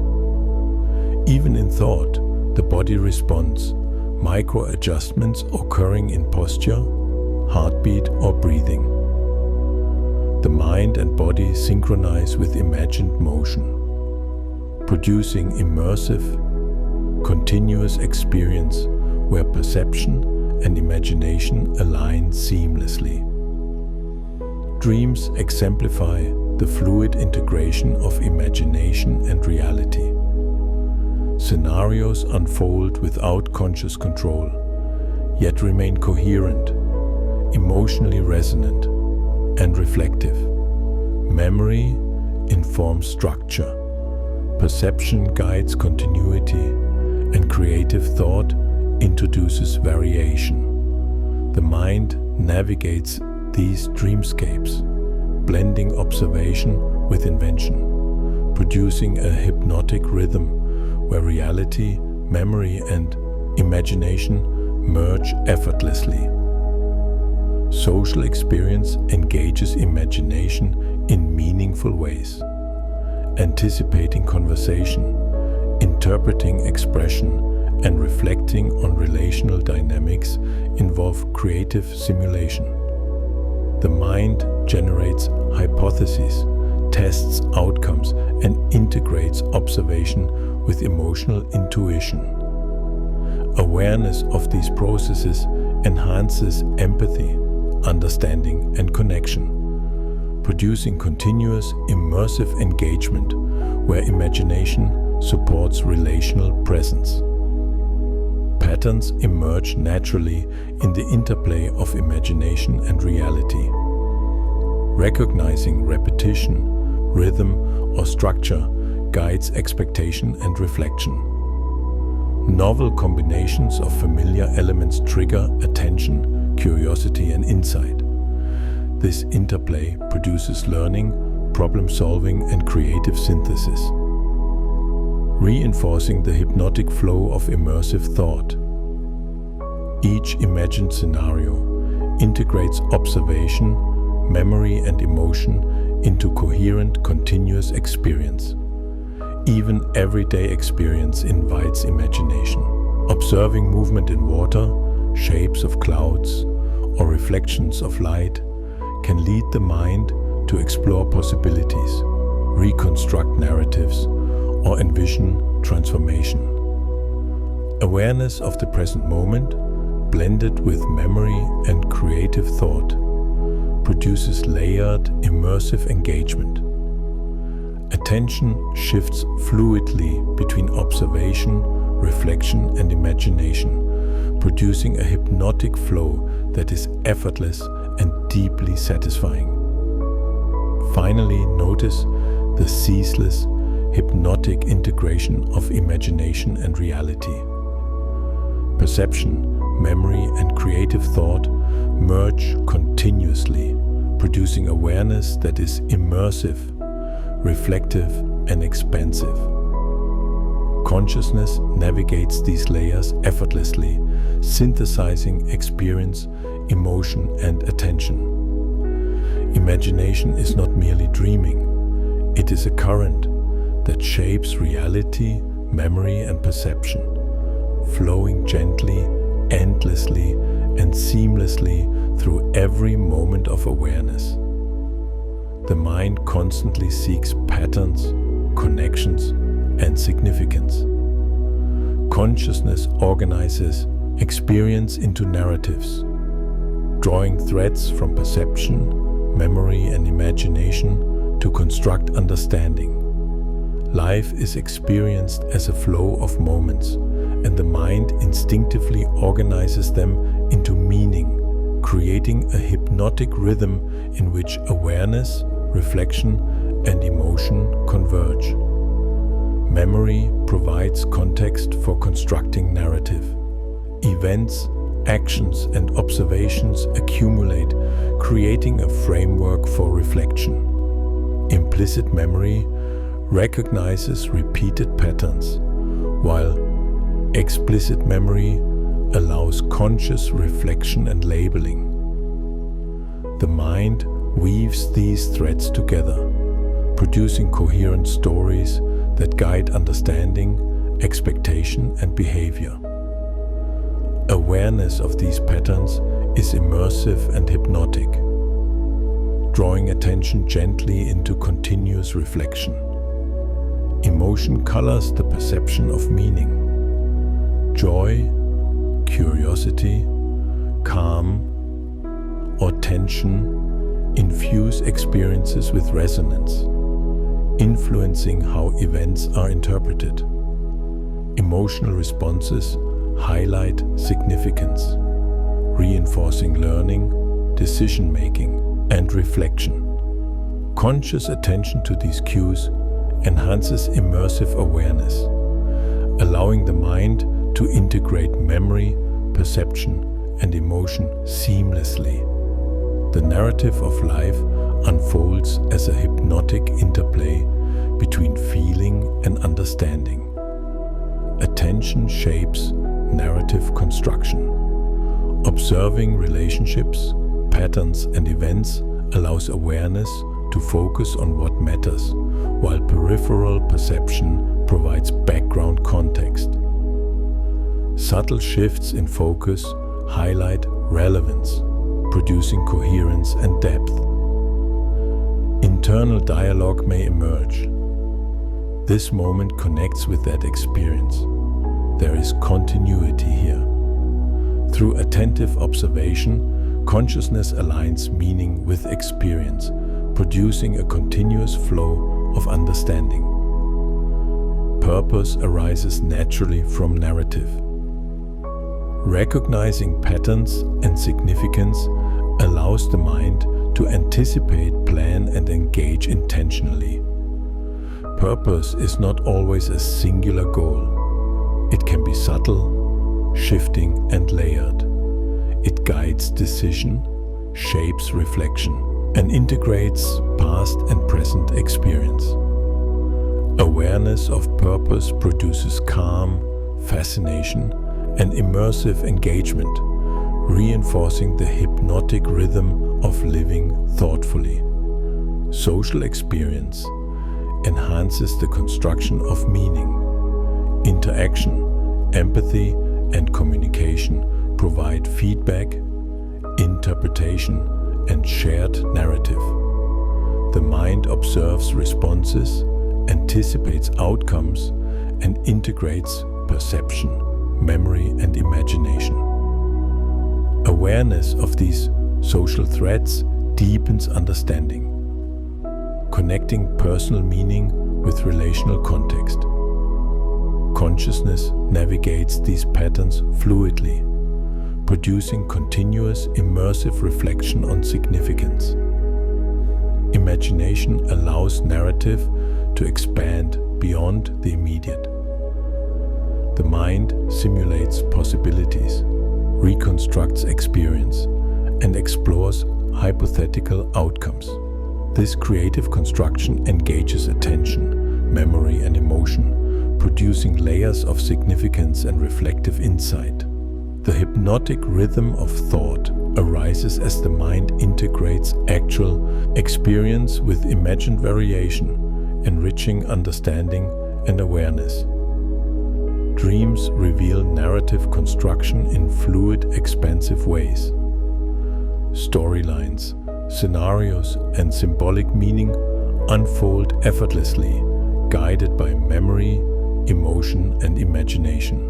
Even in thought, the body responds, micro-adjustments occurring in posture, heartbeat, or breathing. The mind and body synchronize with imagined motion, producing immersive, continuous experience where perception and imagination align seamlessly. Dreams exemplify the fluid integration of imagination and reality. Scenarios unfold without conscious control, yet remain coherent, emotionally resonant, and reflective. Memory informs structure, perception guides continuity, and creative thought introduces variation. The mind navigates these dreamscapes, blending observation with invention, producing a hypnotic rhythm where reality, memory, and imagination merge effortlessly. Social experience engages imagination in meaningful ways. Anticipating conversation, interpreting expression, and reflecting on relational dynamics involve creative simulation. The mind generates hypotheses, tests outcomes, and integrates observation with emotional intuition. Awareness of these processes enhances empathy, understanding, and connection, producing continuous immersive engagement where imagination supports relational presence. Patterns emerge naturally in the interplay of imagination and reality. Recognizing repetition, rhythm, or structure guides expectation and reflection. Novel combinations of familiar elements trigger attention, curiosity, and insight. This interplay produces learning, problem-solving, and creative synthesis, reinforcing the hypnotic flow of immersive thought. Each imagined scenario integrates observation, memory, and emotion into coherent, continuous experience. Even everyday experience invites imagination. Observing movement in water, shapes of clouds, or reflections of light can lead the mind to explore possibilities, reconstruct narratives, or envision transformation. Awareness of the present moment, blended with memory and creative thought, produces layered, immersive engagement. Attention shifts fluidly between observation, reflection, and imagination, producing a hypnotic flow that is effortless and deeply satisfying. Finally, notice the ceaseless, hypnotic integration of imagination and reality. Perception, memory, and creative thought merge continuously, producing awareness that is immersive, reflective, and expansive. Consciousness navigates these layers effortlessly, synthesizing experience, emotion, and attention. Imagination is not merely dreaming, it is a current that shapes reality, memory, and perception, flowing gently, endlessly, and seamlessly through every moment of awareness. The mind constantly seeks patterns, connections, and significance. Consciousness organizes experience into narratives, drawing threads from perception, memory, and imagination to construct understanding. Life is experienced as a flow of moments, and the mind instinctively organizes them into meaning, creating a hypnotic rhythm in which awareness, reflection, and emotion converge. Memory provides context for constructing narrative. Events, actions, and observations accumulate, creating a framework for reflection. Implicit memory recognizes repeated patterns, while explicit memory allows conscious reflection and labeling. The mind weaves these threads together, producing coherent stories that guide understanding, expectation, and behavior. Awareness of these patterns is immersive and hypnotic, drawing attention gently into continuous reflection. Emotion colors the perception of meaning. Joy, curiosity, calm, or tension infuse experiences with resonance, influencing how events are interpreted. Emotional responses highlight significance, reinforcing learning, decision-making, and reflection. Conscious attention to these cues enhances immersive awareness, allowing the mind to integrate memory, perception, and emotion seamlessly. The narrative of life unfolds as a hypnotic interplay between feeling and understanding. Attention shapes narrative construction. Observing relationships, patterns, and events allows awareness to focus on what matters, while peripheral perception provides background context. Subtle shifts in focus highlight relevance, producing coherence and depth. Internal dialogue may emerge. This moment connects with that experience. There is continuity here. Through attentive observation, consciousness aligns meaning with experience, producing a continuous flow of understanding. Purpose arises naturally from narrative. Recognizing patterns and significance allows the mind to anticipate, plan, and engage intentionally. Purpose is not always a singular goal. It can be subtle, shifting, and layered. It guides decision, shapes reflection, and integrates past and present experience. Awareness of purpose produces calm, fascination, and immersive engagement, reinforcing the hypnotic rhythm of living thoughtfully. Social experience enhances the construction of meaning. Interaction, empathy, and communication provide feedback, interpretation, and shared narrative. The mind observes responses, anticipates outcomes, and integrates perception, memory, and imagination. Awareness of these social threads deepens understanding, connecting personal meaning with relational context. Consciousness navigates these patterns fluidly, producing continuous immersive reflection on significance. Imagination allows narrative to expand beyond the immediate. The mind simulates possibilities, reconstructs experience, and explores hypothetical outcomes. This creative construction engages attention, memory, and emotion, producing layers of significance and reflective insight. The hypnotic rhythm of thought arises as the mind integrates actual experience with imagined variation, enriching understanding and awareness. Dreams reveal narrative construction in fluid, expansive ways. Storylines, scenarios, and symbolic meaning unfold effortlessly, guided by memory, emotion, and imagination.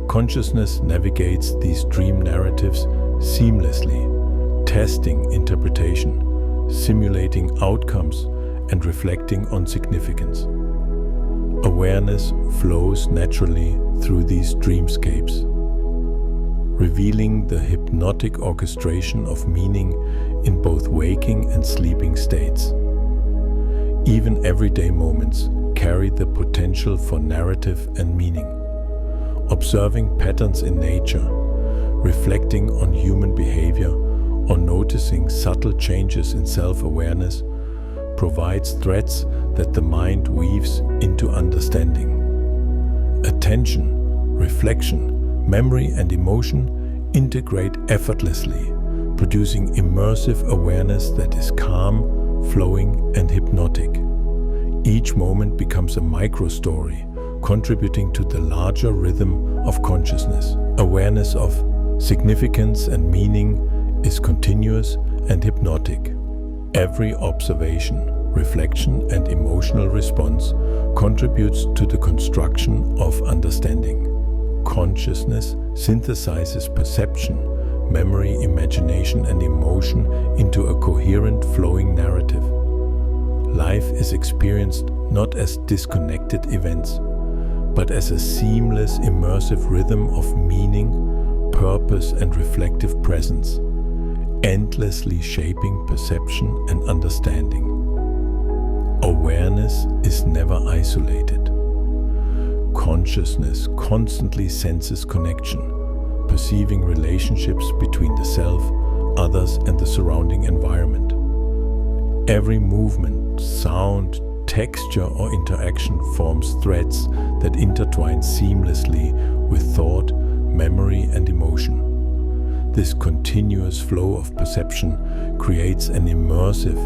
Consciousness navigates these dream narratives seamlessly, testing interpretation, simulating outcomes, and reflecting on significance. Awareness flows naturally through these dreamscapes, revealing the hypnotic orchestration of meaning in both waking and sleeping states. Even everyday moments carry the potential for narrative and meaning. Observing patterns in nature, reflecting on human behavior, or noticing subtle changes in self-awareness provides threads that the mind weaves into understanding. Attention, reflection, memory, and emotion integrate effortlessly, producing immersive awareness that is calm, flowing, and hypnotic. Each moment becomes a micro-story, contributing to the larger rhythm of consciousness. Awareness of significance and meaning is continuous and hypnotic. Every observation, reflection, and emotional response contributes to the construction of understanding. Consciousness synthesizes perception, memory, imagination, and emotion into a coherent, flowing narrative. Life is experienced not as disconnected events, but as a seamless, immersive rhythm of meaning, purpose, and reflective presence, endlessly shaping perception and understanding. Awareness is never isolated. Consciousness constantly senses connection, perceiving relationships between the self, others, and the surrounding environment. Every movement, sound, texture, or interaction forms threads that intertwine seamlessly with thought, memory, and emotion. This continuous flow of perception creates an immersive,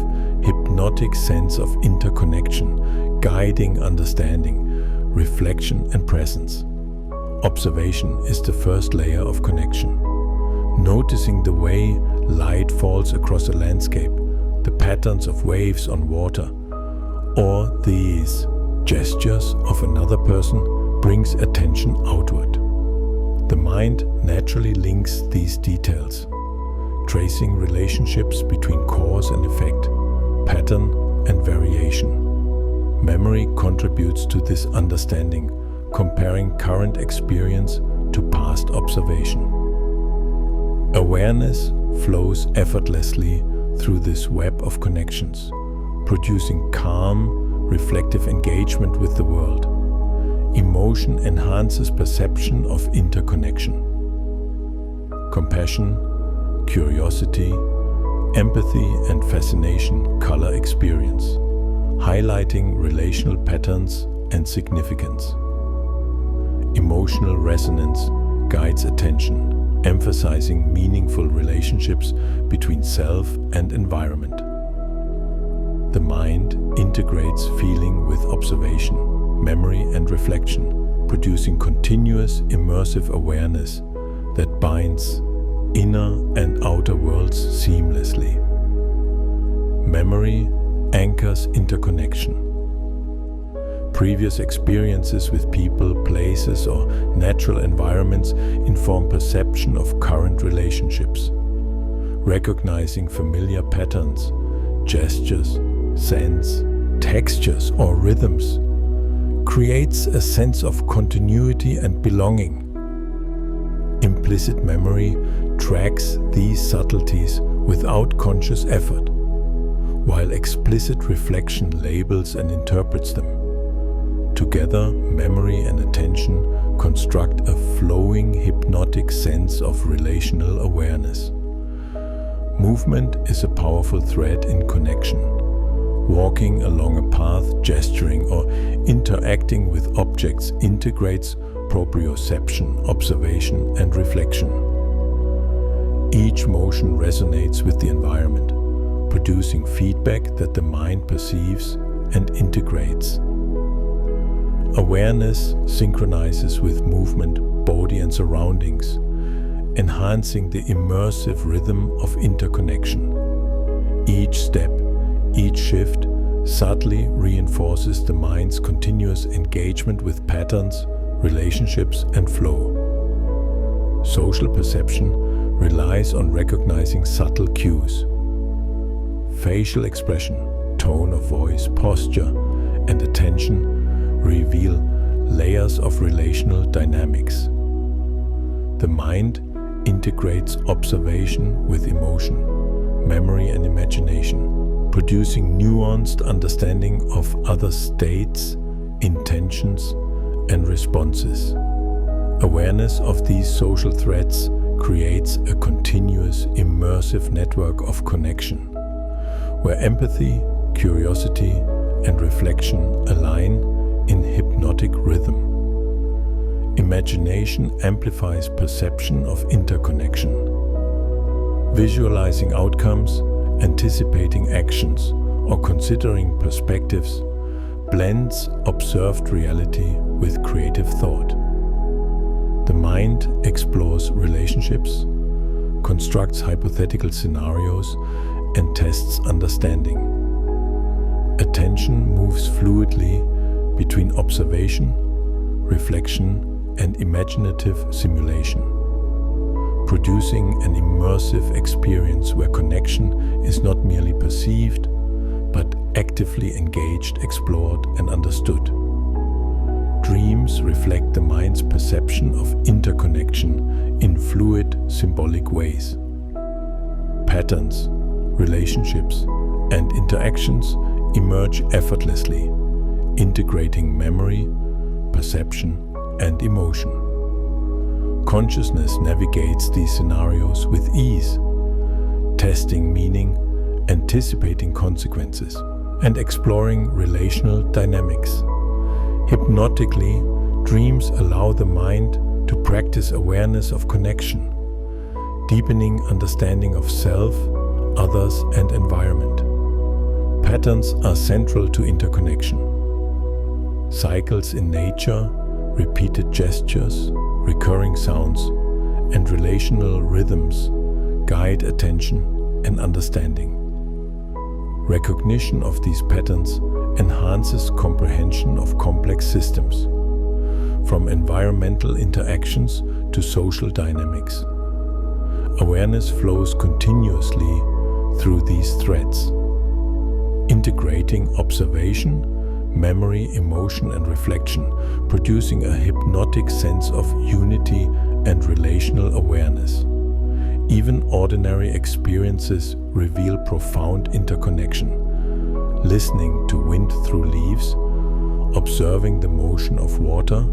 hypnotic sense of interconnection, guiding understanding, reflection, and presence. Observation is the first layer of connection. Noticing the way light falls across a landscape, the patterns of waves on water, or these gestures of another person brings attention outward. The mind naturally links these details, tracing relationships between cause and effect, pattern and variation. Memory contributes to this understanding, comparing current experience to past observation. Awareness flows effortlessly through this web of connections, producing calm, reflective engagement with the world. Emotion enhances perception of interconnection. Compassion, curiosity, empathy, and fascination color experience, highlighting relational patterns and significance. Emotional resonance guides attention, emphasizing meaningful relationships between self and environment. The mind integrates feeling with observation, memory, and reflection, producing continuous, immersive awareness that binds inner and outer worlds seamlessly. Memory anchors interconnection. Previous experiences with people, places, or natural environments inform perception of current relationships. Recognizing familiar patterns, gestures, scents, textures, or rhythms creates a sense of continuity and belonging. Implicit memory tracks these subtleties without conscious effort, while explicit reflection labels and interprets them. Together, memory and attention construct a flowing, hypnotic sense of relational awareness. Movement is a powerful thread in connection. Walking along a path, gesturing, or interacting with objects integrates proprioception, observation, and reflection. Each motion resonates with the environment, producing feedback that the mind perceives and integrates. Awareness synchronizes with movement, body, and surroundings, enhancing the immersive rhythm of interconnection. Each step, each shift subtly reinforces the mind's continuous engagement with patterns, relationships, and flow. Social perception relies on recognizing subtle cues. Facial expression, tone of voice, posture, and attention reveal layers of relational dynamics. The mind integrates observation with emotion, memory, and imagination, producing nuanced understanding of other states, intentions, and responses. Awareness of these social threads creates a continuous, immersive network of connection, where empathy, curiosity, and reflection align in hypnotic rhythm. Imagination amplifies perception of interconnection. visualizing outcomes, anticipating actions, or considering perspectives blends observed reality with creative thought. The mind explores relationships, constructs hypothetical scenarios, and tests understanding. Attention moves fluidly between observation, reflection, and imaginative simulation, producing an immersive experience where connection is not merely perceived, but actively engaged, explored, and understood. Dreams reflect the mind's perception of interconnection in fluid, symbolic ways. Patterns, relationships, and interactions emerge effortlessly, integrating memory, perception, and emotion. Consciousness navigates these scenarios with ease, testing meaning, anticipating consequences, and exploring relational dynamics. Hypnotically, dreams allow the mind to practice awareness of connection, deepening understanding of self, others, and environment. Patterns are central to interconnection. Cycles in nature, repeated gestures, recurring sounds, and relational rhythms guide attention and understanding. Recognition of these patterns enhances comprehension of complex systems, from environmental interactions to social dynamics. Awareness flows continuously through these threads, integrating observation, memory, emotion, and reflection, producing a hypnotic sense of unity and relational awareness. Even ordinary experiences reveal profound interconnection. Listening to wind through leaves, observing the motion of water,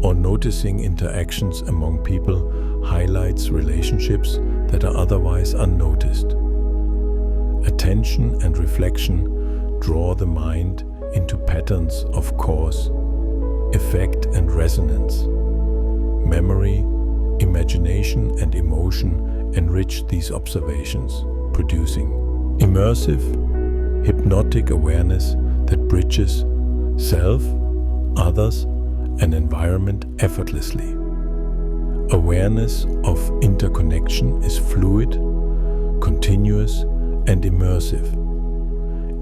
or noticing interactions among people highlights relationships that are otherwise unnoticed. Attention and reflection draw the mind into patterns of cause, effect, and resonance. Memory, imagination, and emotion enrich these observations, producing immersive, hypnotic awareness that bridges self, others, and environment effortlessly. Awareness of interconnection is fluid, continuous, and immersive.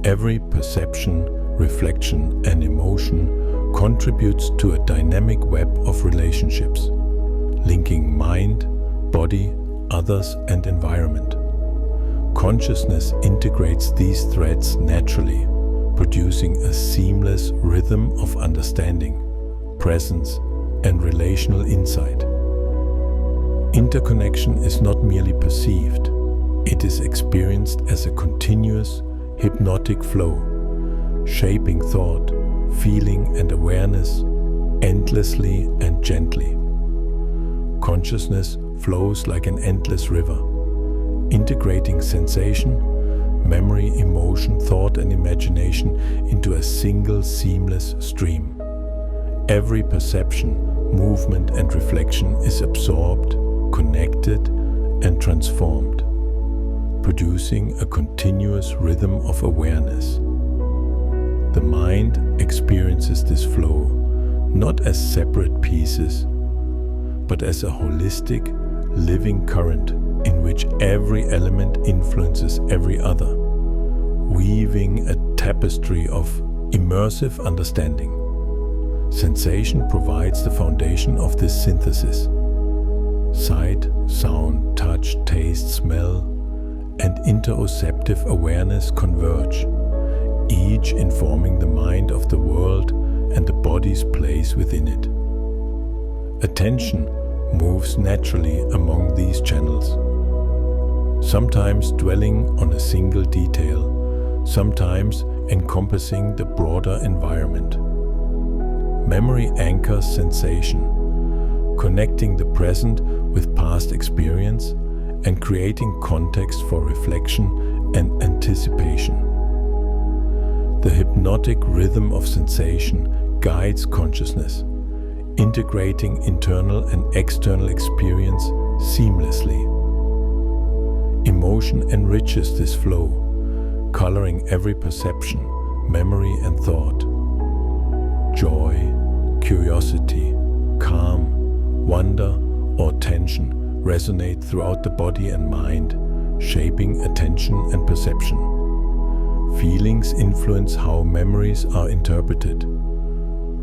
Every perception, reflection, and emotion contributes to a dynamic web of relationships, linking mind, body, others, and environment. Consciousness integrates these threads naturally, producing a seamless rhythm of understanding, presence, and relational insight. Interconnection is not merely perceived, it is experienced as a continuous, hypnotic flow, shaping thought, feeling, and awareness endlessly and gently. Consciousness flows like an endless river, integrating sensation, memory, emotion, thought, and imagination into a single seamless stream. Every perception, movement, and reflection is absorbed, connected, and transformed, producing a continuous rhythm of awareness. The mind experiences this flow not as separate pieces, but as a holistic, living current in which every element influences every other, weaving a tapestry of immersive understanding. Sensation provides the foundation of this synthesis. Sight, sound, touch, taste, smell, and interoceptive awareness converge, each informing the mind of the world and the body's place within it. Attention moves naturally among these channels, sometimes dwelling on a single detail, sometimes encompassing the broader environment. Memory anchors sensation, connecting the present with past experience and creating context for reflection and anticipation. The hypnotic rhythm of sensation guides consciousness, integrating internal and external experience seamlessly. Emotion enriches this flow, coloring every perception, memory and thought. Joy, curiosity, calm, wonder or tension resonate throughout the body and mind, shaping attention and perception. Feelings influence how memories are interpreted,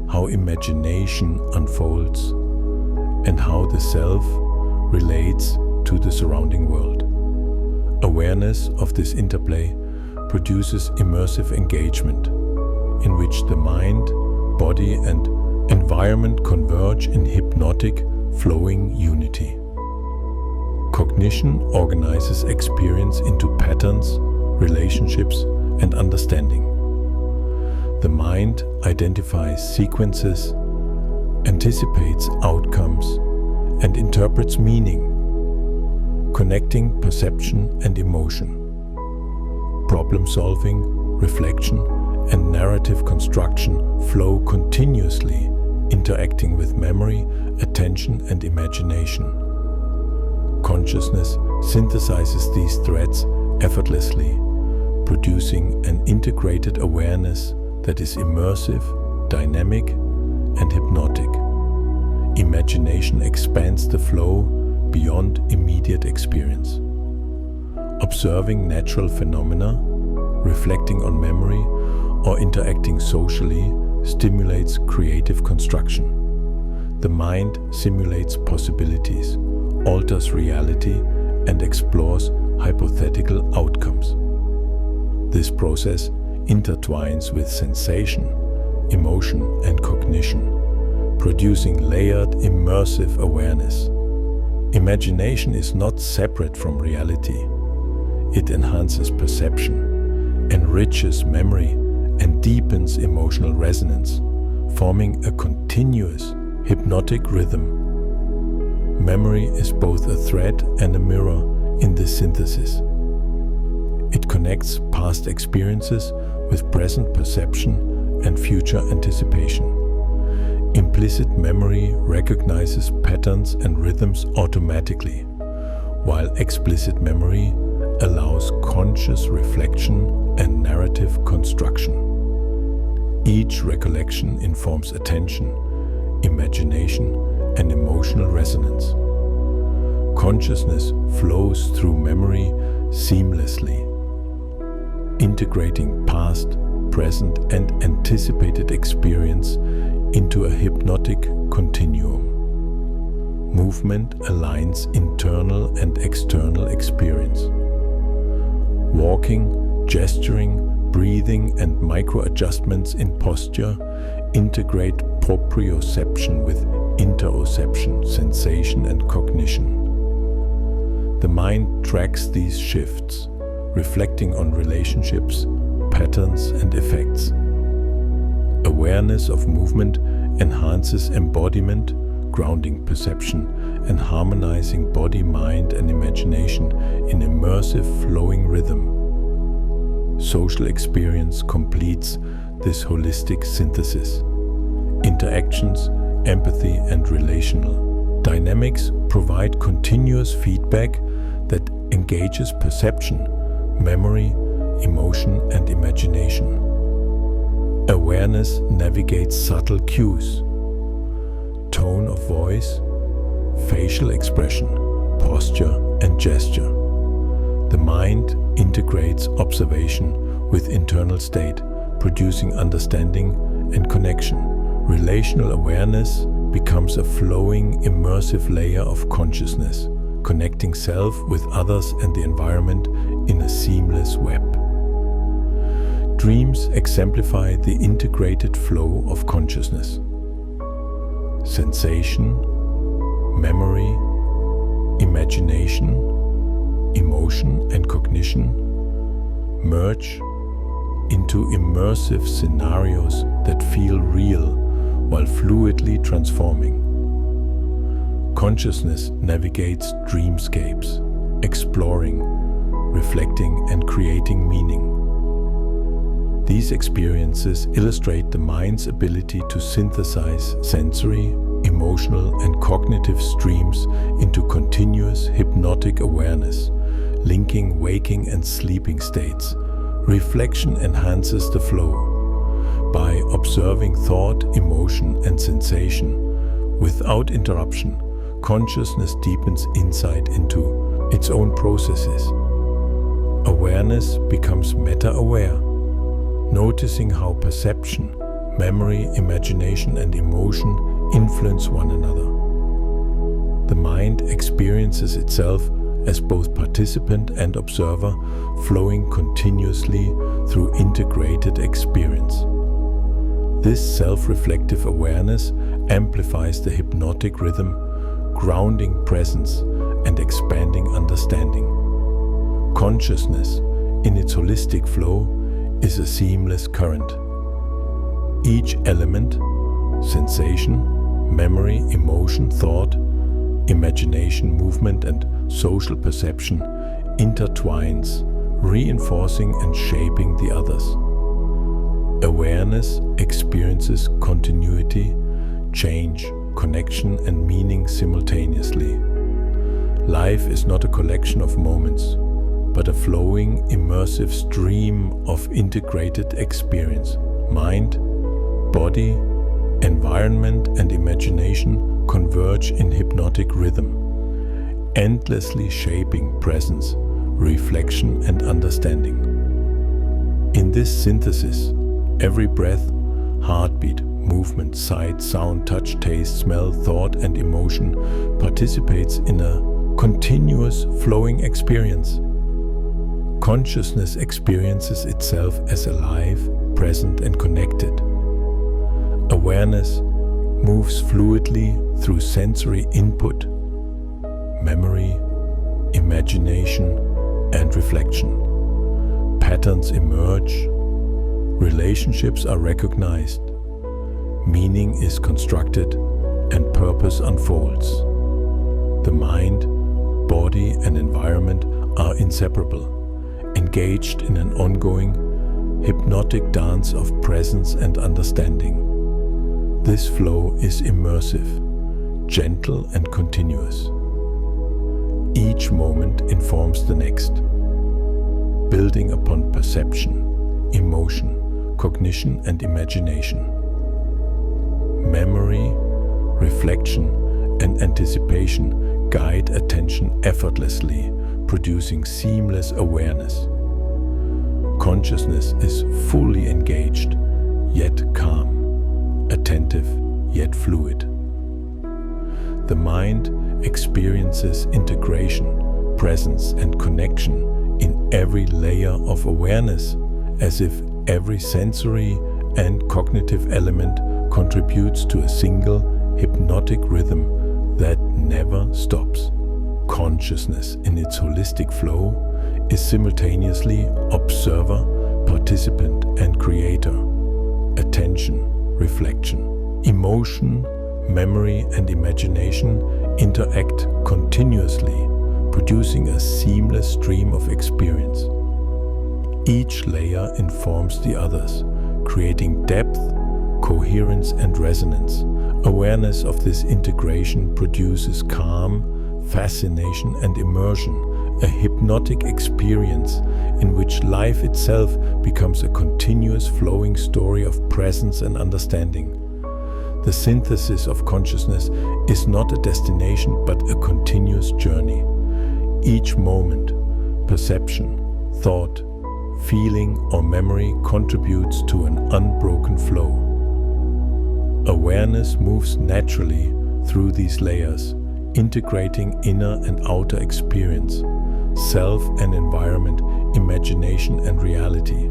how imagination unfolds, and how the self relates to the surrounding world. Awareness of this interplay produces immersive engagement, in which the mind, body, and environment converge in hypnotic, flowing unity. Cognition organizes experience into patterns, relationships, and understanding. The mind identifies sequences, anticipates outcomes, and interprets meaning, connecting perception and emotion. Problem-solving, reflection, and narrative construction flow continuously, interacting with memory, attention, and imagination. Consciousness synthesizes these threads effortlessly, producing an integrated awareness that is immersive, dynamic, and hypnotic. Imagination expands the flow beyond immediate experience. Observing natural phenomena, reflecting on memory, or interacting socially stimulates creative construction. The mind simulates possibilities, alters reality, and explores hypothetical outcomes. This process intertwines with sensation, emotion, and cognition, producing layered, immersive awareness. Imagination is not separate from reality. It enhances perception, enriches memory, and deepens emotional resonance, forming a continuous, hypnotic rhythm. Memory is both a thread and a mirror in this synthesis. It connects past experiences with present perception and future anticipation. Implicit memory recognizes patterns and rhythms automatically, while explicit memory allows conscious reflection and narrative construction. Each recollection informs attention, imagination, and emotional resonance. Consciousness flows through memory seamlessly, integrating past, present, and anticipated experience into a hypnotic continuum. Movement aligns internal and external experience. Walking, gesturing, breathing, and micro-adjustments in posture integrate proprioception with interoception, sensation, and cognition. The mind tracks these shifts, reflecting on relationships, patterns, and effects. Awareness of movement enhances embodiment, grounding perception, and harmonizing body, mind, and imagination in immersive flowing rhythm. Social experience completes this holistic synthesis. Interactions, empathy, and relational dynamics provide continuous feedback that engages perception, memory, emotion, and imagination. Awareness navigates subtle cues, tone of voice, facial expression, posture, and gesture. The mind integrates observation with internal state, producing understanding and connection. Relational awareness becomes a flowing, immersive layer of consciousness, connecting self with others and the environment in a seamless web. Dreams exemplify the integrated flow of consciousness. Sensation, memory, imagination, emotion, and cognition merge into immersive scenarios that feel real while fluidly transforming. Consciousness navigates dreamscapes, exploring, reflecting, and creating meaning. These experiences illustrate the mind's ability to synthesize sensory, emotional, and cognitive streams into continuous hypnotic awareness, linking waking and sleeping states. Reflection enhances the flow. By observing thought, emotion, and sensation without interruption, consciousness deepens insight into its own processes. Awareness becomes meta-aware, noticing how perception, memory, imagination, and emotion influence one another. The mind experiences itself as both participant and observer, flowing continuously through integrated experience. This self-reflective awareness amplifies the hypnotic rhythm, grounding presence and expanding understanding. Consciousness, in its holistic flow, is a seamless current. Each element, sensation, memory, emotion, thought, imagination, movement, and social perception, intertwines, reinforcing and shaping the others. Awareness experiences continuity, change, connection, and meaning simultaneously. Life is not a collection of moments, but a flowing, immersive stream of integrated experience. Mind, body, environment, and imagination converge in hypnotic rhythm, endlessly shaping presence, reflection, and understanding. In this synthesis, every breath, heartbeat, movement, sight, sound, touch, taste, smell, thought, and emotion participates in a continuous flowing experience. Consciousness experiences itself as alive, present, and connected. Awareness moves fluidly through sensory input, memory, imagination, and reflection. Patterns emerge, relationships are recognized, meaning is constructed, and purpose unfolds. The mind, body, and environment are inseparable, engaged in an ongoing, hypnotic dance of presence and understanding. This flow is immersive, gentle, and continuous. Each moment informs the next, building upon perception, emotion, cognition, and imagination. Memory, reflection, and anticipation guide attention effortlessly, producing seamless awareness. Consciousness is fully engaged, yet calm, attentive, yet fluid. The mind experiences integration, presence, and connection in every layer of awareness, as if every sensory and cognitive element contributes to a single hypnotic rhythm that never stops. Consciousness in its holistic flow is simultaneously observer, participant, and creator. Attention, reflection, emotion, memory, and imagination interact continuously, producing a seamless stream of experience. Each layer informs the others, creating depth, coherence, and resonance. Awareness of this integration produces calm, fascination, and immersion, a hypnotic experience in which life itself becomes a continuous flowing story of presence and understanding. The synthesis of consciousness is not a destination but a continuous journey. Each moment, perception, thought, feeling, or memory contributes to an unbroken flow. Awareness moves naturally through these layers, integrating inner and outer experience, self and environment, imagination and reality.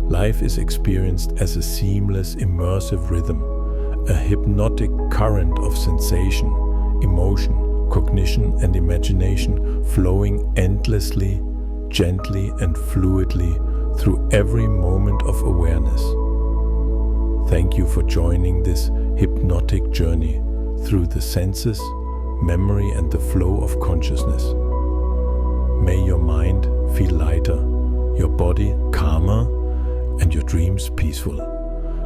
Life is experienced as a seamless, immersive rhythm, a hypnotic current of sensation, emotion, cognition, and imagination flowing endlessly, gently, and fluidly through every moment of awareness. Thank you for joining this hypnotic journey through the senses, memory, and the flow of consciousness. May your mind feel lighter, your body calmer, and your dreams peaceful.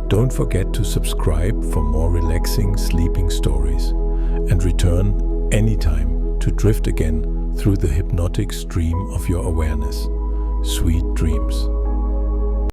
Don't forget to subscribe for more relaxing sleeping stories and return anytime to drift again through the hypnotic stream of your awareness. Sweet